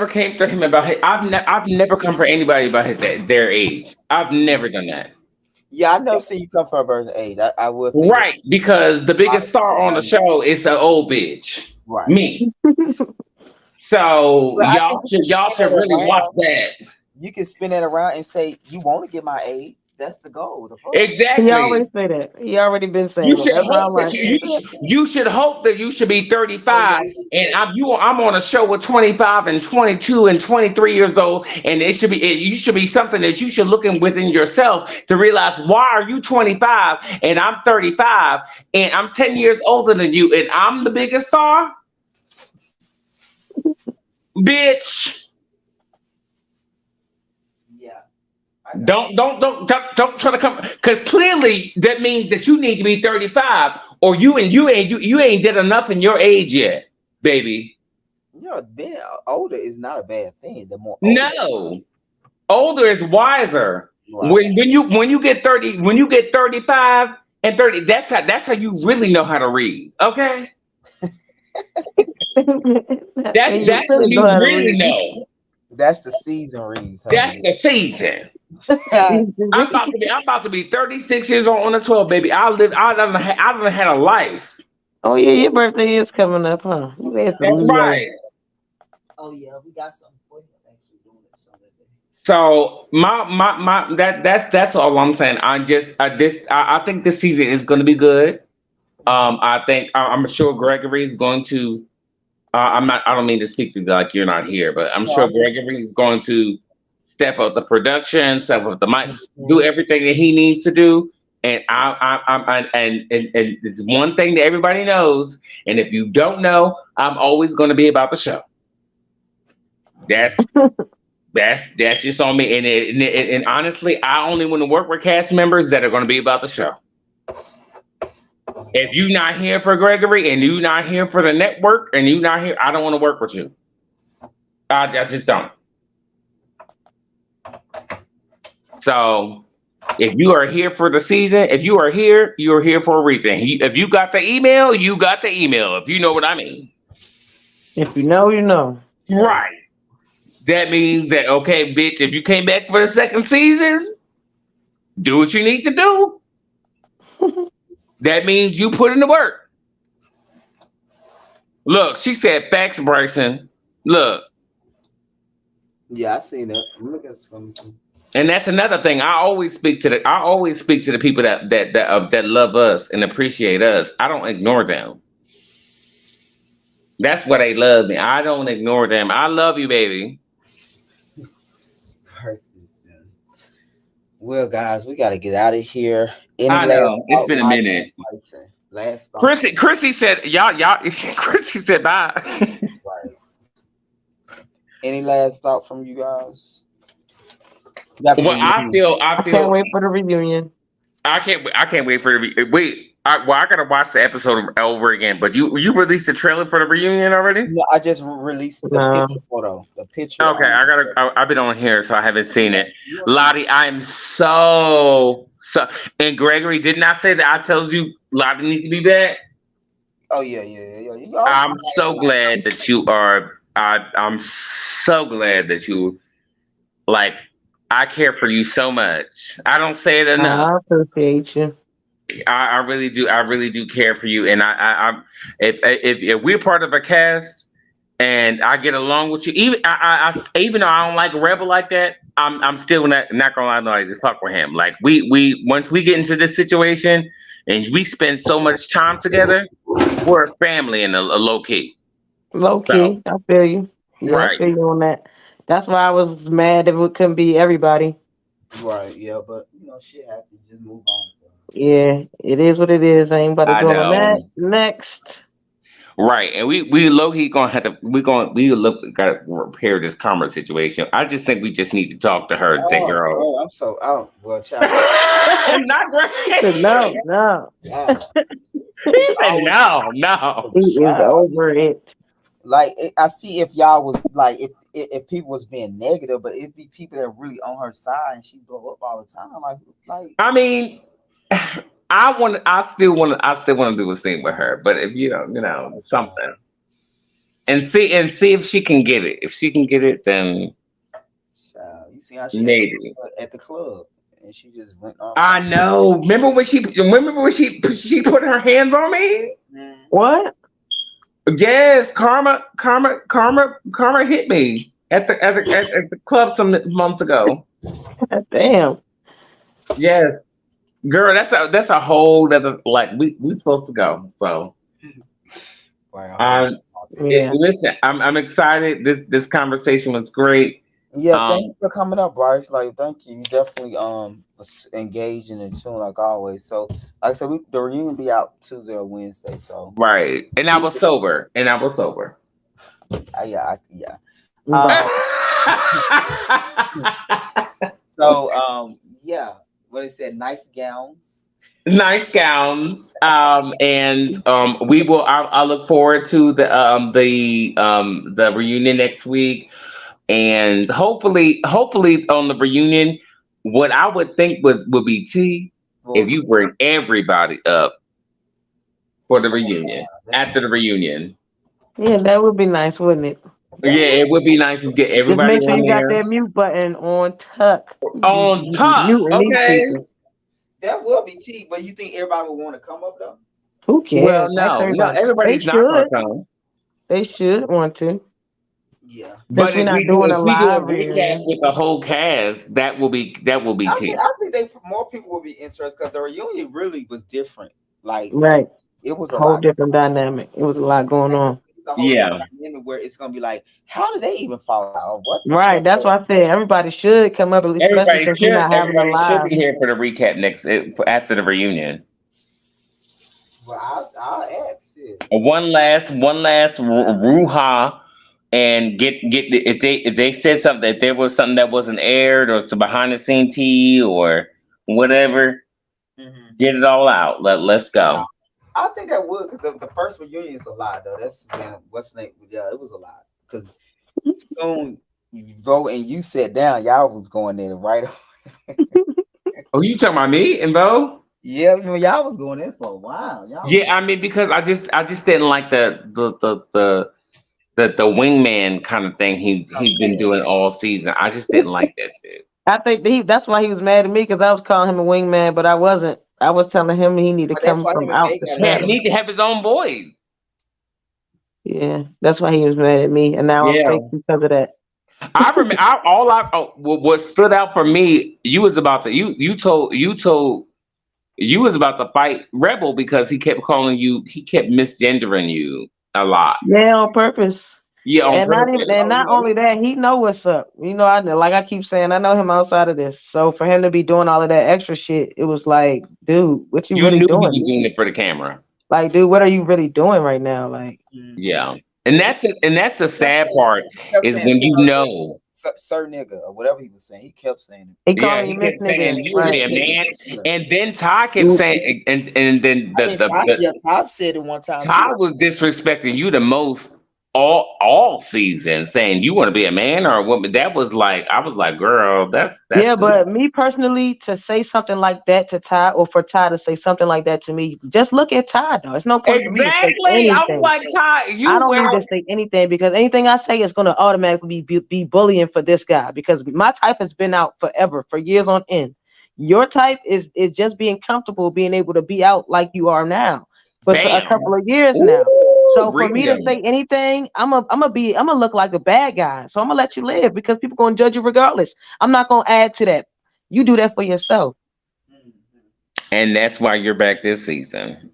came for him about I've never come for anybody about their age. I've never done that. Yeah, I never seen you come for a person's age. I will say Right, because the biggest star on the show is an old bitch. Right. Me. So Well, y'all should really watch that. You can spin that around and say you want to get my age. That's the goal. Exactly. He already say that. He already been saying You that. should That's why I'm hope that like, you should hope that you should be 35, and I'm on a show with 25 and 22 and 23 years old, and you should be something that you should look in within yourself to realize, why are you 25 and I'm 35 and I'm 10 years older than you and I'm the biggest star? Bitch. Yeah. Don't try to come, because clearly that means that you need to be 35, or you ain't did enough in your age yet, baby. Being older is not a bad thing. The more older is wiser. Right. When you get 30, when you get 35 and 30, that's how you really know how to read. Okay. that's when you really know. That's the season reads. That's the season. I'm about to be 36 years old on the 12, baby. I done had a life. Oh yeah, your birthday is coming up, huh? That's right. Oh yeah, we got something for you. Actually doing it Sunday. So that's all I'm saying. I think this season is going to be good. I'm sure Gregory is going to. I don't mean to speak to you like you're not here, but I'm sure Gregory is going to step up the production, step up the mic, do everything that he needs to do. And and it's one thing that everybody knows. And if you don't know, I'm always going to be about the show. That's just on me. And honestly, I only want to work with cast members that are going to be about the show. If you're not here for Gregory and you're not here for the network and you're not here, I don't want to work with you. I just don't. So if you are here for the season, if you are here, you're here for a reason. If you got the email, you got the email, if you know what I mean. If you know, you know. Right. That means that, okay, bitch, if you came back for the second season, do what you need to do. That means you put in the work. Look, she said facts, Bryson. Look. Yeah, I seen that. Look at something. And that's another thing. I always speak to the people that love us and appreciate us. I don't ignore them. That's why they love me. I don't ignore them. I love you, baby. Well, guys, we got to get out of here. I know it's been a minute. Last thought. Chrissy said, y'all. Chrissy said bye. Right. Any last thought from you guys? That's Well, I I can't feel wait for the reunion. I can't wait for the wait. I gotta watch the episode over again. But you released the trailer for the reunion already? No, I just released the No. picture photo. The picture. Okay, I've been on here, so I haven't seen it. Yeah. Lottie, I'm so. And Gregory, didn't I say that I told you Lottie needs to be back? Oh yeah. You all- I'm so glad that you are. I'm so glad that you like. I care for you so much. I don't say it enough. I appreciate you. I really do. I really do care for you. And if we're part of a cast and I get along with you, even though I don't like Rebel like that, I'm still not gonna lie to fuck with him. Like we once we get into this situation and we spend so much time together, we're a family in a low key. Low key, I feel you. Yeah, Right. I feel you on that. That's why I was mad that it couldn't be everybody. Right. Yeah, but shit happens. Just move on. Yeah, it is what it is. I ain't about I to go on know. that. Next. Right, and we low key gonna have to gotta repair this karma situation. I just think we just need to talk to her and say, "Girl, Oh, I'm so out. Well, child. not great." No. Yeah. He said, "No." He is over it. Like I see if y'all was like if people was being negative, but it'd be people that really on her side and she blow up all the time. Like I mean, I still want to do a scene with her, but if something, and see if she can get it. If she can get it, then you see how she maybe. at the club and she just went off. I know. Remember when she put her hands on me? What? Yes, Karma hit me at the club some months ago. Damn. Yes, girl, that's a whole like we supposed to go. So, Wow. Yeah. listen, I'm excited. This conversation was great. Yeah, thank you for coming up, Bryce. Like, thank you. You definitely was engaged and in tune like always. So, like I said, the reunion will be out Tuesday or Wednesday. So, Right, and I was sober. yeah. So, yeah, what it said, nice gowns. Nice gowns. And we will. I look forward to the reunion next week, and hopefully on the reunion, what I would think would be tea if you bring everybody up for the reunion after the reunion. Yeah, that would be nice, wouldn't it? Yeah, it would be nice to get Just everybody make sure on you got there. that mute button on tuck. On top, okay. That will be tea, but you think everybody would want to come up though? Who cares? Well, no, everybody's They not gonna should. come. They should want to. Yeah. But we're if not we doing do a a live recap reunion. with the whole cast, that will be I tea. think more people will be interested because the reunion really was different. Like, Right. it was A a whole lot. different dynamic. It was a lot going on. It's a whole Yeah. different dynamic where it's gonna be like, how did they even fall out? What? Right. That's why I said everybody should come up, especially Everybody because we're not having a everybody should live. be here for the recap after the reunion. Well, I'll ask it. One last ruha, and get if they said something, if there was something that wasn't aired or some behind the scene tea or whatever, get it all out. Let's go. I think that would because the first reunion is a lot though. That's what's the name? Yeah, it was a lot because soon you vote and you sat down. Y'all was going there right. Oh, you talking about me and Bo? Yeah, y'all was going in for a while. Yeah, I mean because I just didn't like the wingman kind of thing he's been doing all season. I just didn't like that shit. I think that's why he was mad at me because I was calling him a wingman, but I wasn't. I was telling him he needed to come from out the Man, shadows. he need to have his own boys. Yeah, that's why he was mad at me, and now I'm fake because of that. I remember what stood out for me. You was about to fight Rebel because he kept calling you. He kept misgendering you a lot. Yeah, on purpose. Yeah, on purpose. Not only that, he know what's up. You know, I keep saying, I know him outside of this. So for him to be doing all of that extra shit, it was like, dude, what you really knew doing? He was doing it for the camera. Like, dude, what are you really doing right now? Like, yeah, and that's the sad part is when you know. sir nigga or whatever he was saying. He kept saying He Yeah, calling he you Miss kept saying Nigga, you would be right? a man, it. and then Todd kept saying, and then I think Todd said it one time too. Todd was disrespecting you the most all season, saying you want to be a man or a woman. That was like, I was like, girl, that's Yeah, too but me personally, to say something like that to Ty, or for Ty to say something like that to me, just look at Ty though. It's no point for me to say exactly. I was anything. like, Todd, I you don't wear need to say anything because anything I say is going to automatically be bullying for this guy because my type has been out forever, for years on end. Your type is just being comfortable, being able to be out like you are now for a bam. couple of years now. Ooh, So for me to freedom. say anything, I'm gonna look like a bad guy. So I'm gonna let you live because people gonna judge you regardless. I'm not gonna add to that. You do that for yourself. And that's why you're back this season.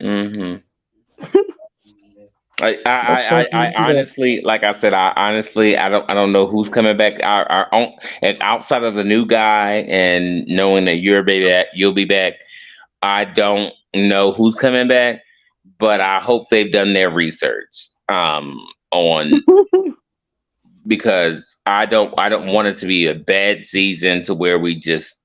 I honestly, like I said, I don't know who's coming back. Our own, and outside of the new guy, and knowing that you'll be back. I don't know who's coming back, but I hope they've done their research on because I don't want it to be a bad season to where we just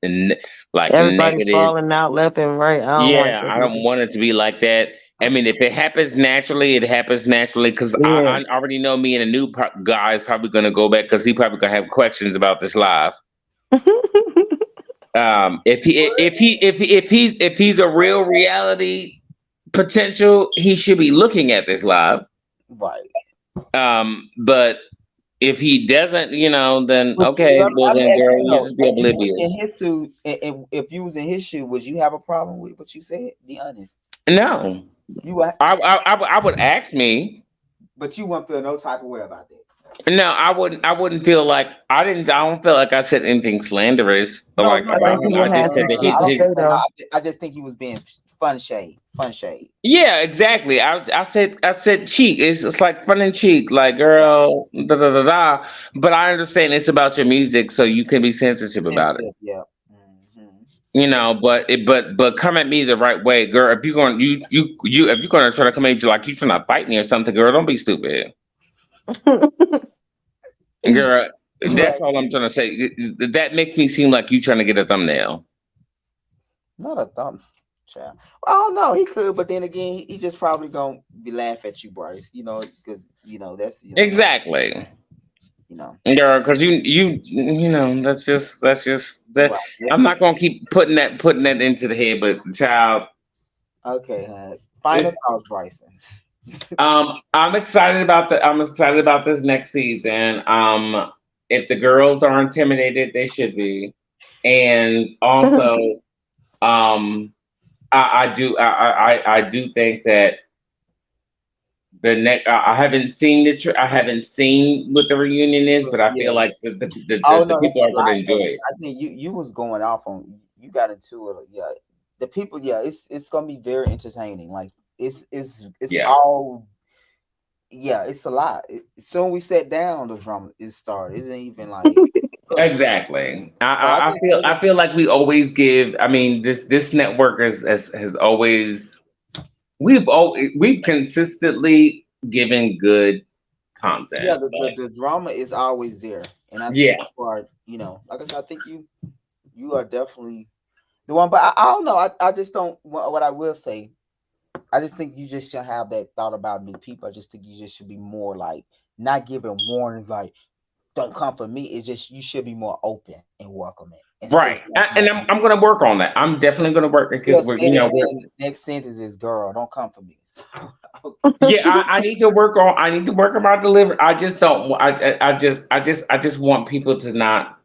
like Everybody's negative. falling out left and right. I don't Yeah, want I don't want it to be like that. I mean, if it happens naturally, it happens naturally. Because Yeah. I already know me and a new guy is probably going to go back because he probably going to have questions about this live. If he's a real reality potential, he should be looking at this live. Right. But if he doesn't, then But okay, well I'm then, girl, asking you you though, just be if you was oblivious. in his shoe, and if you was in his shoe, would you have a problem with what you said? Be honest. No, You would, I would ask me. but you wouldn't feel no type of way about that. No, I wouldn't. I wouldn't feel like I didn't. I don't feel like I said anything slanderous No, like no, I no, about think no, him. people I no, have just no, said some no, that no. shit I to don't say think that. though. I just think he was being fun shade, fun shade. yeah, exactly. I said cheek. It's like fun and cheek, like girl, da da da da. But I understand it's about your music, so you can be sensitive about it. Sensitive, yeah. Hmm. But come at me the right way, girl. If you're going if you're gonna try to come at me like you trying to fight me or something, girl, don't be stupid, girl. Right. That's all I'm trying to say. That makes me seem like you trying to get a thumbnail. Not a thumb. Child. I don't know. He could, but then again, he just probably gonna be laugh at you, Bryce. Because that's Exactly. you know. Girl, because that's just that. Right. I'm not That's gonna keep putting that into the head, but child, okay. Final it's, thoughts, Bryson. I'm excited about this next season. If the girls are intimidated, they should be, and also, I do think that the next I haven't seen I haven't seen what the reunion is, but I Yeah. feel like Oh the no, it's people a are going to lot. enjoy it. I think you was going off on. You got into it. Yeah, the people. Yeah, it's gonna be very entertaining. Like it's Yeah. all. Yeah, it's a lot. Soon we sat down, the drama is started. It isn't even like. Exactly. So I think I feel like we always give. I mean, this network has always we've consistently given good yeah, content. the drama is always there, and I Yeah. think you are, like I said, I think you are definitely the one. But I don't know. I just don't. What I will say, I just think you just should have that thought about new people. I just think you just should be more like not giving warnings like don't come for me. It's just you should be more open and welcoming. And Right. And I'm going to work on that. I'm definitely going to work because next sentence is girl, don't come for me. yeah, I need to work on my delivery. I just don't. I just want people to not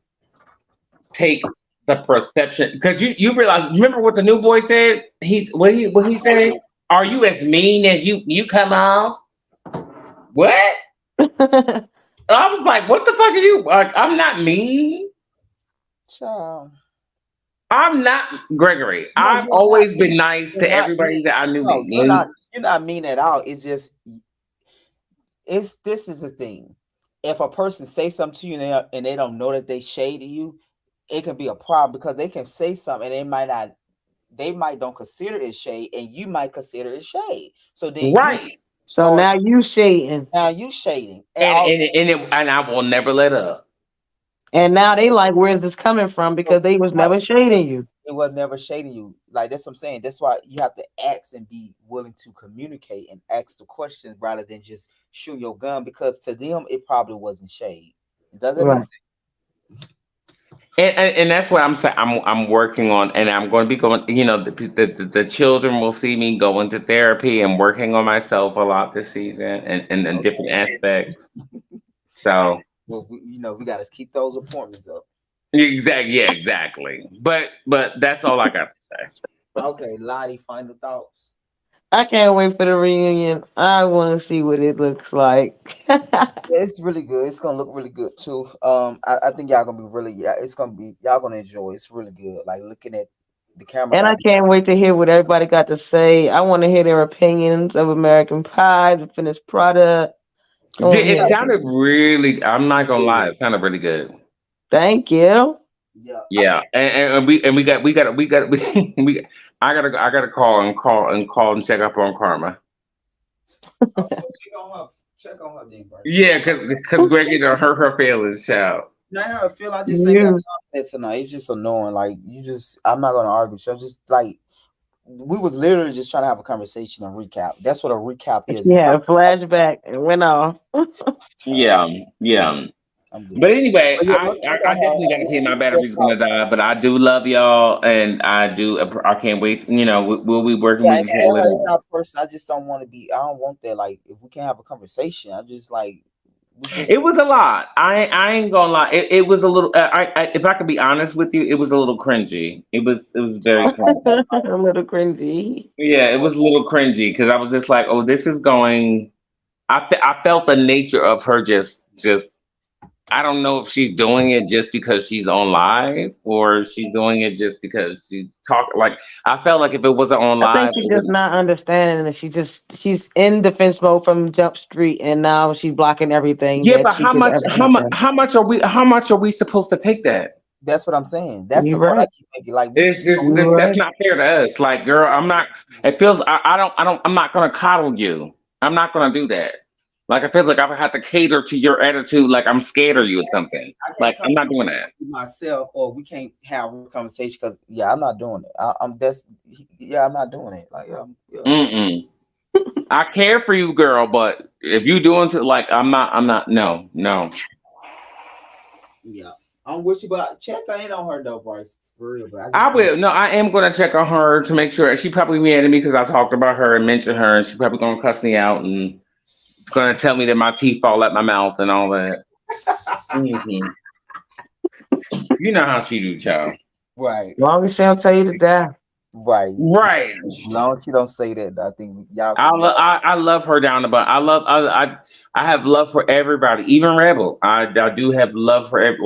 take the perception because you realize. Remember what the new boy said? What he said? Are you as mean as you come off? What? I was like, what the fuck are you? Like, I'm not mean. Child. I'm not Gregory. No, I've you're always not. been nice to everybody mean. that I knew. No, you're not mean at all. It's just this is the thing. If a person say something to you and they don't know that they shade you, it can be a problem because they can say something and they might don't consider it shade and you might consider it shade. So then right. So now you shading. Now you shading. And I will never let up. And now they like, where's this coming from? Because they was never shading you. It was never shading you. Like that's what I'm saying. That's why you have to ask and be willing to communicate and ask the questions rather than just shoot your gun. Because to them, it probably wasn't shade. Does that make Right. sense? And that's what I'm saying. I'm working on, and I'm going to be going. You know, the children will see me going to therapy and working on myself a lot this season, and different aspects. So Well, we got to keep those appointments up. exactly. But that's all I got to say. Okay, Lottie, final thoughts. I can't wait for the reunion. I want to see what it looks like. It's really good. It's gonna look really good too. I think y'all gonna be really. Yeah, it's gonna be. Y'all gonna enjoy. It's really good. Like looking at the camera. And I can't wait to hear what everybody got to say. I want to hear their opinions of American Pie, the finished product. It sounded really. I'm not gonna lie. It sounded really good. Thank you. Yeah, and we I gotta call and check up on Karma. Check on her, then, bro. Yeah, because Greggy done hurt her feelings, child. Now I feel I just ain't got time for that tonight. It's just annoying. Like I'm not gonna argue. So I'm just like we was literally just trying to have a conversation and recap. That's what a recap is. Yeah, a flashback and went off. Yeah. But anyway, I definitely gotta pay my battery's gonna die. But I do love y'all, and I can't wait. You know, we'll be working with each other. It's not personal. I just don't want to be. I don't want that. Like if we can't have a conversation, I just like. It was a lot. I ain't gonna lie. It was a little. If I could be honest with you, it was a little cringy. It was very cringy. A little cringy. Yeah, it was a little cringy because I was just like, oh, this is going. I felt the nature of her just. I don't know if she's doing it just because she's on live or she's doing it just because she's talking. Like I felt like if it wasn't on live, I think she's just not understanding that she's in defense mode from Jump Street and now she's blocking everything. Yeah, but how much are we supposed to take that? That's what I'm saying. That's the part I keep thinking. Like that's not fair to us. Like, girl, I'm not. It feels I'm not gonna coddle you. I'm not gonna do that. Like, I feel like I have to cater to your attitude, like I'm scared of you or something. Like, I'm not doing that. Myself, or we can't have a conversation because, I'm not doing it. I'm not doing it. Like, I care for you, girl, but if you doing it, like, I'm not. No. Yeah, I'm with you, but check in on her though, Bryce. For real, but I will. No, I am gonna check on her to make sure. She probably mad at me because I talked about her and mentioned her, and she probably gonna cuss me out and. Gonna tell me that my teeth fall out my mouth and all that. You know how she do, child. Right. As long as she don't tell you to die. Right. As long as she don't say that, I think y'all. I love her down the butt. I have love for everybody, even Rebel. I do have love for every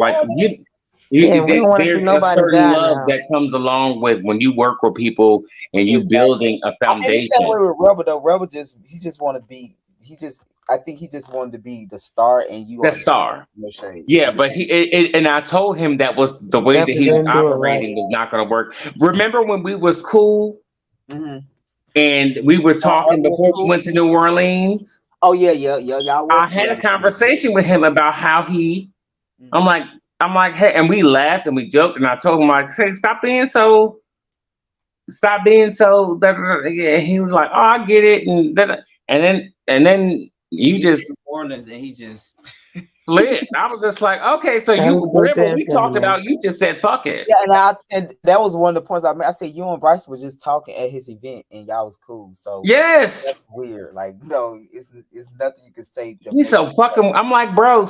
there's a certain love that comes along with when you work with people and you building a foundation. I way with Rebel though. Rebel I think he just wanted to be the star, and you the star. No shade. Yeah, but and I told him that was the way that he was operating was not going to work. Remember when we was cool, and we were talking before we went to New Orleans? Oh yeah. Y'all. I had a conversation with him about how he. I'm like, hey, and we laughed and we joked, and I told him like, hey, stop being so. Yeah, he was like, oh, I get it, and then. You just Orleans and he just split. I was just like, okay, so we talked about. You just said fuck it. Yeah, and that was one of the points I made. I said you and Bryce were just talking at his event, and y'all was cool. So yes, that's weird. Like no, it's nothing you can say. He's so fucking. I'm like, bro.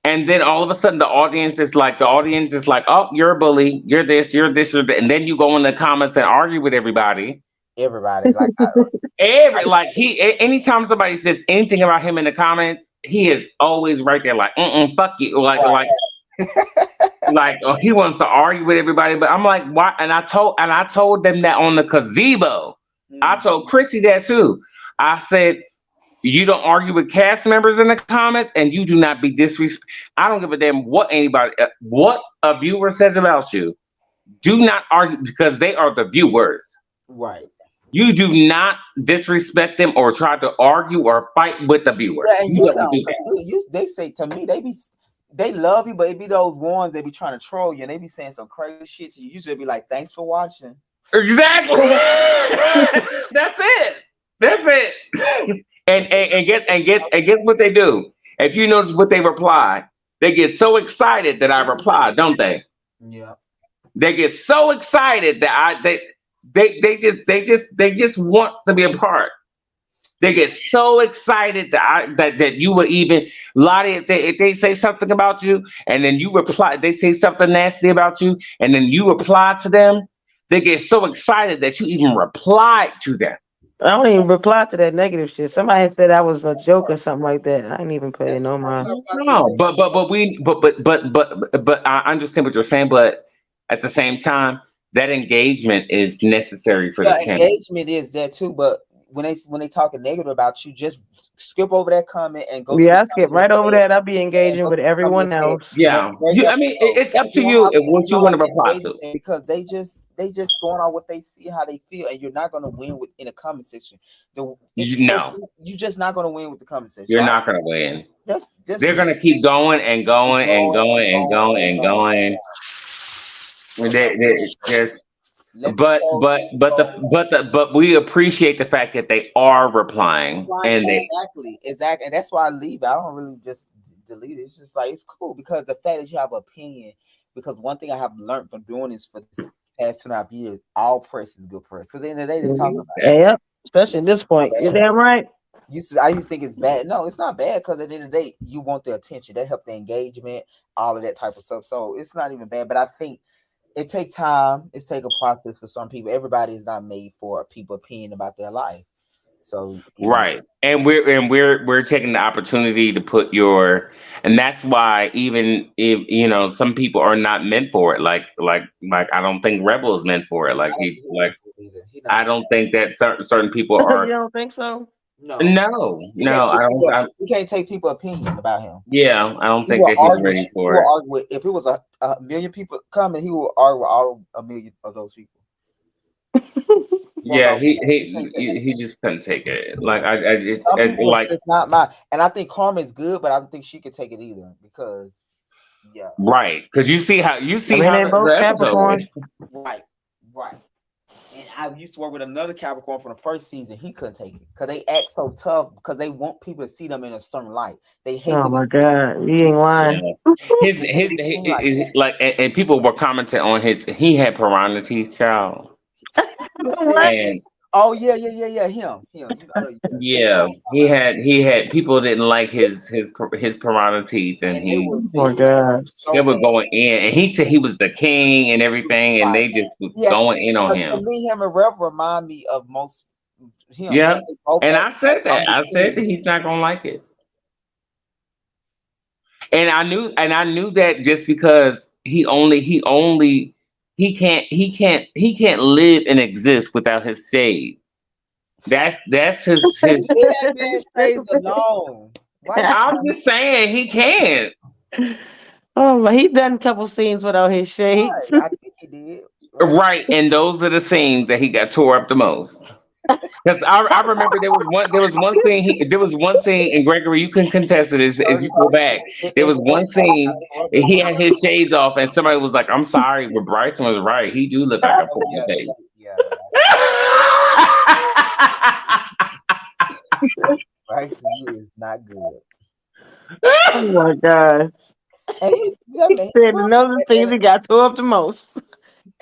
And then all of a sudden the audience is like, oh, you're a bully. You're this. You're that. And then you go in the comments and argue with everybody. Anytime somebody says anything about him in the comments, he is always right there like fuck you, like he wants to argue with everybody. But I'm like, why? And I told them that on the gazebo. I told Chrissy that too. I said, you don't argue with cast members in the comments, and you do not be disrespect. I don't give a damn what a viewer says about you. Do not argue because they are the viewers. Right. You do not disrespect them or try to argue or fight with the viewer. Yeah, and they say to me, they love you, but it be those ones that be trying to troll you and they be saying some crazy shit to you. You just be like, thanks for watching. Exactly. That's it. That's it. And guess what they do? If you notice what they reply, they get so excited that I reply, don't they? Yeah. They get so excited that they just want to be a part. They get so excited that you would even Lottie if they say something about you and then you reply, they say something nasty about you and then you reply to them. They get so excited that you even replied to them. I don't even reply to that negative shit. Somebody said I was a joke or something like that. I didn't even pay it That's no the first mind. time I tell No, you. but I understand what you're saying, but at the same time, that engagement is necessary for the Yeah, channel. engagement is that too, but when they talking negative about you, just skip over that comment and go to the Yeah, I skip comment that right over said, that. I'll be and engaging go with to the comment everyone that said, else. Yeah, great I mean, episode. it's up to You don't you have to what you want to reply engage to. with them because they just going on what they see, how they feel, and you're not gonna win with in the comment section. No, You just not gonna win with the comment section. you're So not gonna win. just They're leave gonna keep going and it going and going going and and going going and and going. going. They just, Let the but trolls but do the but the trolling. but we appreciate the fact that they are replying Right, and they exactly, and that's why I leave it. I don't really just delete it. It's just like it's cool because the fact that you have an opinion. Because one thing I have learned from doing this for this past 2.5 years, all press is good press. Because at the end of the day, they talk about it. So Yep. Especially at this point. You're damn right. I used to think it's bad. No, it's not bad because at the end of the day, you want the attention. They help the engagement, all of that type of stuff. So it's not even bad. But I think it takes time. It's take a process for some people. Everybody is not made for people opinion about their life. So right, and we're taking the opportunity to put your, and that's why even if some people are not meant for it, like I don't think Rebel is meant for it. Like I don't he think he's like meant for it either. I don't think that certain people You are. don't think so? No, No, he can't no, I take don't. he can't take people opinion about him. Yeah, I don't He think will that he's argue. ready He for will it. argue with if it was a million people coming, he will argue with all a million of those people. Won't Yeah, go. he He can't take he it. he just couldn't take it. Like Yeah. I just Some people it's like just not my and I think Karma is good, but I don't think she could take it either because yeah. right because you I see mean, how they the both episode went. Capricorn. Right, right. And I used to work with another Capricorn from the first season. He couldn't take it because they act so tough because they want people to see them in a certain light. They hate Oh to be my seen. God. You They ain't Yeah, lying. hate to be seen like that. like and people were commenting on he had piranha teeth, child, You What? serious? and Oh yeah. Him. You know, yeah. yeah, he had people didn't like his piranha teeth, and And they was Oh they my said that God. they so were bad. going in, and he said he was the king and everything, and Right. they just was Yeah, going in on to him. me, him and Rev remind me of most him Yeah, because they both and act I like said I'm that. the I said that king. he's not gonna like it. And I knew that just because he can't live and exist without his shades. That's his. Leave that man shades alone. Why you? I'm just saying he can't. Oh my, he done a couple scenes without his Right, shades. I think he did. Right. Right, and those are the scenes that he got tore up the most. Because I remember there was one scene, and Gregory, you can contest to this if So, you so go back. There in was the one scene and he had his shades off, and somebody was like, "I'm sorry, but Bryson was right. He do look like a oh poker yeah, face." yeah. Right, you is not good. Oh my God. And he Said will. another scene he got tore up the most.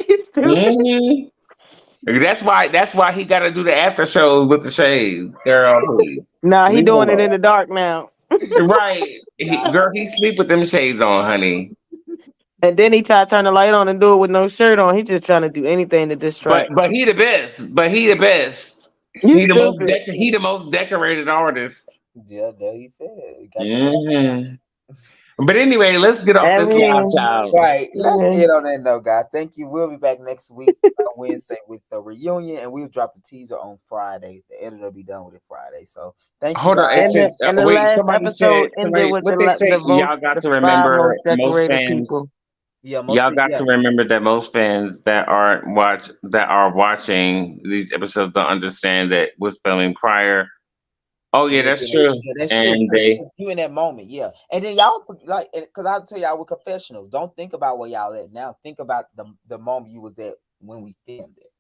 He's stupid. Mhm. That's why he got to do the after shows with the shades, girl. Please Nah, he leave him doing it in alone. the dark now. Right, Nah, girl, he sleep with them shades on, honey. And then he tried to turn the light on and do it with no shirt on. He just trying to do anything to But distract. but he the best. But he the best. You stupid. He the most decorated artist. yeah, there he said. He got the best. Hmm. But anyway, let's get off I this live, mean, child. Right. Let's yeah. end on that note, guys. Thank you. We'll be back next week, Wednesday, with the reunion, and we'll drop the teaser on Friday. The editor will be done with it Friday. So thank you, Hold on, guys. it And says the wait. last Somebody said episode ended somebody with what they say. the most Y'all got the to five remember most most decorated fans. people. Yeah, Y'all mostly. got Yeah. to remember that most fans that are watching these episodes don't understand that was filming prior Oh yeah, that's true. Yeah, that's true. And Because they you in that moment, yeah. And then y'all like, because I'll tell y'all with confessionals, don't think about where y'all at now. Think about the moment you was at when we filmed it.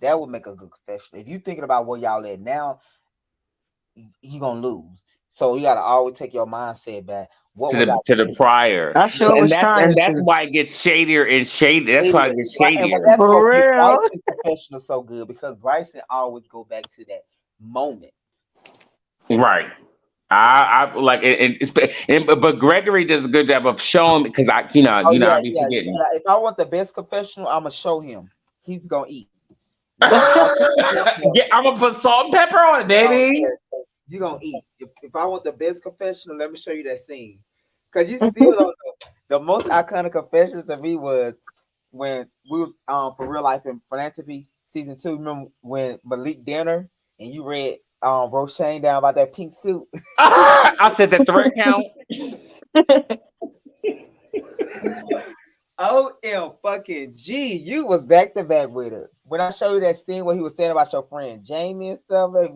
That would make a good confessional. If you thinking about where y'all at now, you gonna lose. So you gotta always take your mindset back. What to was I the thinking? prior, I sure and was trying that's to. why it gets shadier and shady. That's why it gets Right, and shadier. that's For what get real. Bryson confessional so good because Bryson always go back to that moment. Right. I like but Gregory does a good job of showing because Oh I yeah, be yeah, forgetting. yeah. If I want the best confessional, I'm gonna show him. He's gonna eat. Once I put him Yeah, I'm gonna put salt and pepper on it, oh, baby. yes, you gonna eat. If I want the best confessional, let me show you that scene. Cause you still don't know. The most iconic confession to me was when we was for real life in philanthropy season 2. Remember when Malik Dinner and you read Roshane down about that pink suit? I said the threat count. OM fucking G, you was back to back with her. When I showed you that scene where he was saying about your friend Jamie and stuff, like,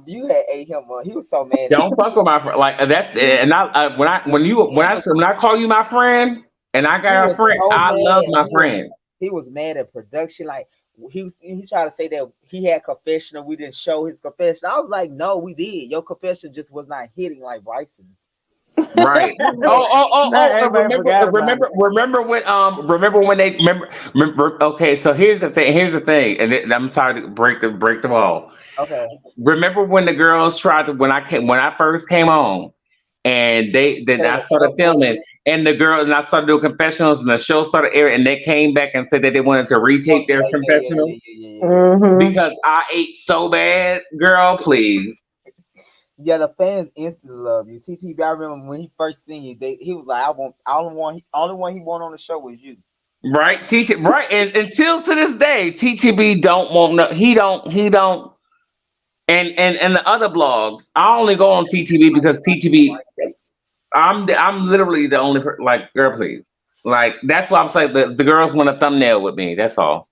you had ate him up. He was so mad at Don't fuck with my friend like that. you. And I when I call you my friend and I He got a was friend, so I love mad. my friend. He was mad at production. Like he tried to say that he had confessional. We didn't show his confession. I was like, no, we did. Your confession just was not hitting like Bryson's. Right. Not And everybody forgot about it. remember when they remember. Okay, so here's the thing. I'm sorry to break the wall. Okay. Remember when the girls tried to when I first came on, and then They I were started filming, uploading. and the girls and I started doing confessionals, and the show started airing, and they came back and said that they wanted to Oh retape their yeah. confessionals Hmm. because I ate so bad, girl. Please. Yeah, the fans instantly love you. TTB, I remember when he first seen you, he was like, only one he want on the show was you. Right, right, and until to this day, TTB don't want no. He don't. And the other blogs, I only go on TTB because TTB. I'm literally the only like girl, please. Like that's why I'm saying the girls want a thumbnail with me. That's all.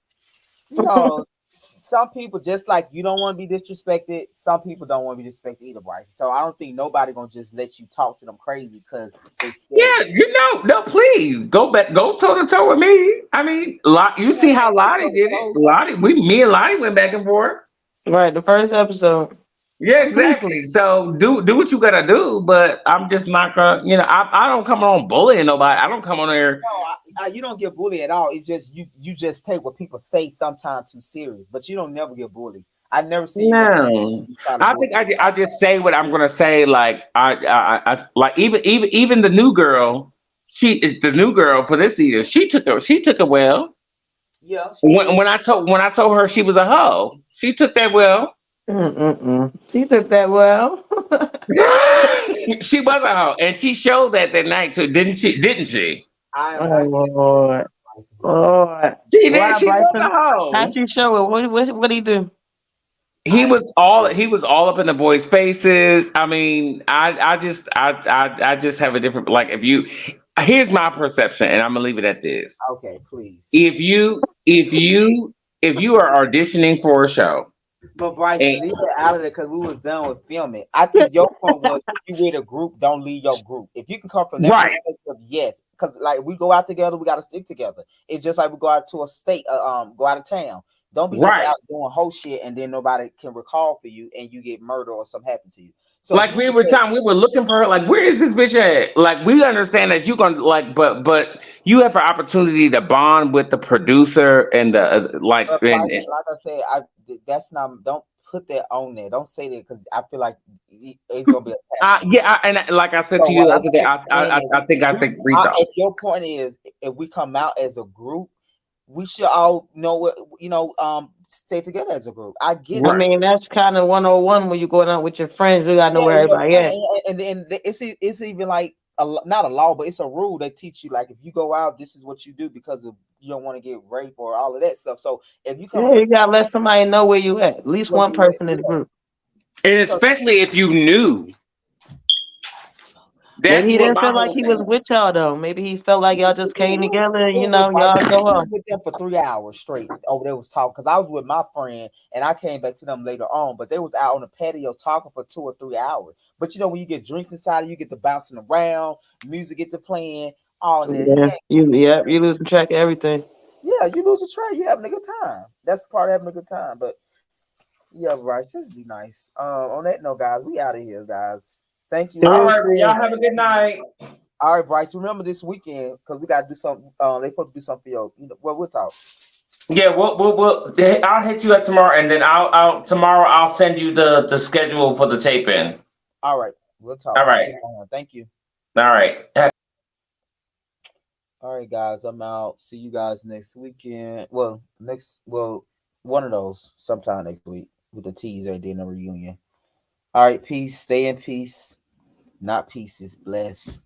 You know, some people just like you don't want to be disrespected. Some people don't want to be disrespected either, Bryce. So I don't think nobody gonna just let you talk to them crazy because they scared of Yeah, you. no, please go back, go toe to toe with me. I mean, you You know, see how go Lottie toe to did it. toe. Me and Lottie went back and forth. Right, the first episode. Yeah, exactly. So do what you gotta do, but I'm just not gonna. I don't come on bullying nobody. I don't come on there. No, you don't get bullied at all. It's just you just take what people say sometimes too serious, but you don't never get bullied. I never see you No, try to I bully think I nobody. just say what I'm gonna say. Like like even the new girl. She is the new girl for this season. She took it well. Yeah, she did. When I told her she was a hoe, she took that well. Mm-mm-mm. She took that well. She was a hoe, and she showed that night too, didn't she? Didn't she? I Oh can't Lord, Lord. She did. Why, She was a Bryson? How hoe. she show it? What he do? I He was all up in the boys' faces. I mean, I just have a different like if you here's my perception, and I'm gonna leave it at this. okay, please. If you are auditioning for a show, But Bryce, and leave it out of it because we was done with filming. I think your point was if you with a group, don't leave your group. If you can come from that right, perspective, yes. Because like we go out together, we gotta stick together. It's just like we go out to a state, go out of town. Don't be just right. out doing whole shit and then nobody can recall for you and you get murdered or something happen to you. So if Like you get that, we were looking for her. Like, where is this bitch at? Like, we understand that you're gonna like, but you have an opportunity to bond with the producer and the like. but Bryce, like I said, that's not. Don't put that on there. Don't say that because I feel like it's gonna be attached to you. Yeah, like I said So to you what the I'm other day, saying is, I think Rita. if your point is, if we come out as a group, we should all know what stay together as a group. I get I it. Right. mean, that's kind of 101 when you going out with your friends. You gotta know Yeah, where everybody at. and then it's even like not a law, but it's a rule that teach you like if you go out, this is what you do because of you don't want to get raped or all of that stuff. So if you come Yeah, from you gotta let somebody know where you at least where one you at, person in the group. And so especially if you knew. That's Maybe he what didn't my feel like whole he thing was is. with y'all though. Maybe he felt like y'all just came together and y'all go I off. was with them for 3 hours straight. Oh, they was talking because I was with my friend and I came back to them later on, but they was out on the patio talking for 2 or 3 hours. But you know, when you get drinks inside, you get to bouncing around, music get to playing, all that. Yeah, you losing track of everything. Yeah, you lose a track, you having a good time. That's part of having a good time. But yeah, right. Just be nice. On that note, guys, we out of here, guys. Thank you. All right, y'all have a good night. All right, Bryce. Remember this weekend because we got to do something. They supposed to do something for you. Well, we'll talk. Yeah, we'll I'll hit you up tomorrow, and then tomorrow I'll send you the schedule for the tape in. All right, we'll talk. All right. Thank you. All right. All right, guys. I'm out. See you guys next weekend. Well, one of those sometime next week with the teaser dinner reunion. All right, peace. Stay in peace. Not pieces. Bless.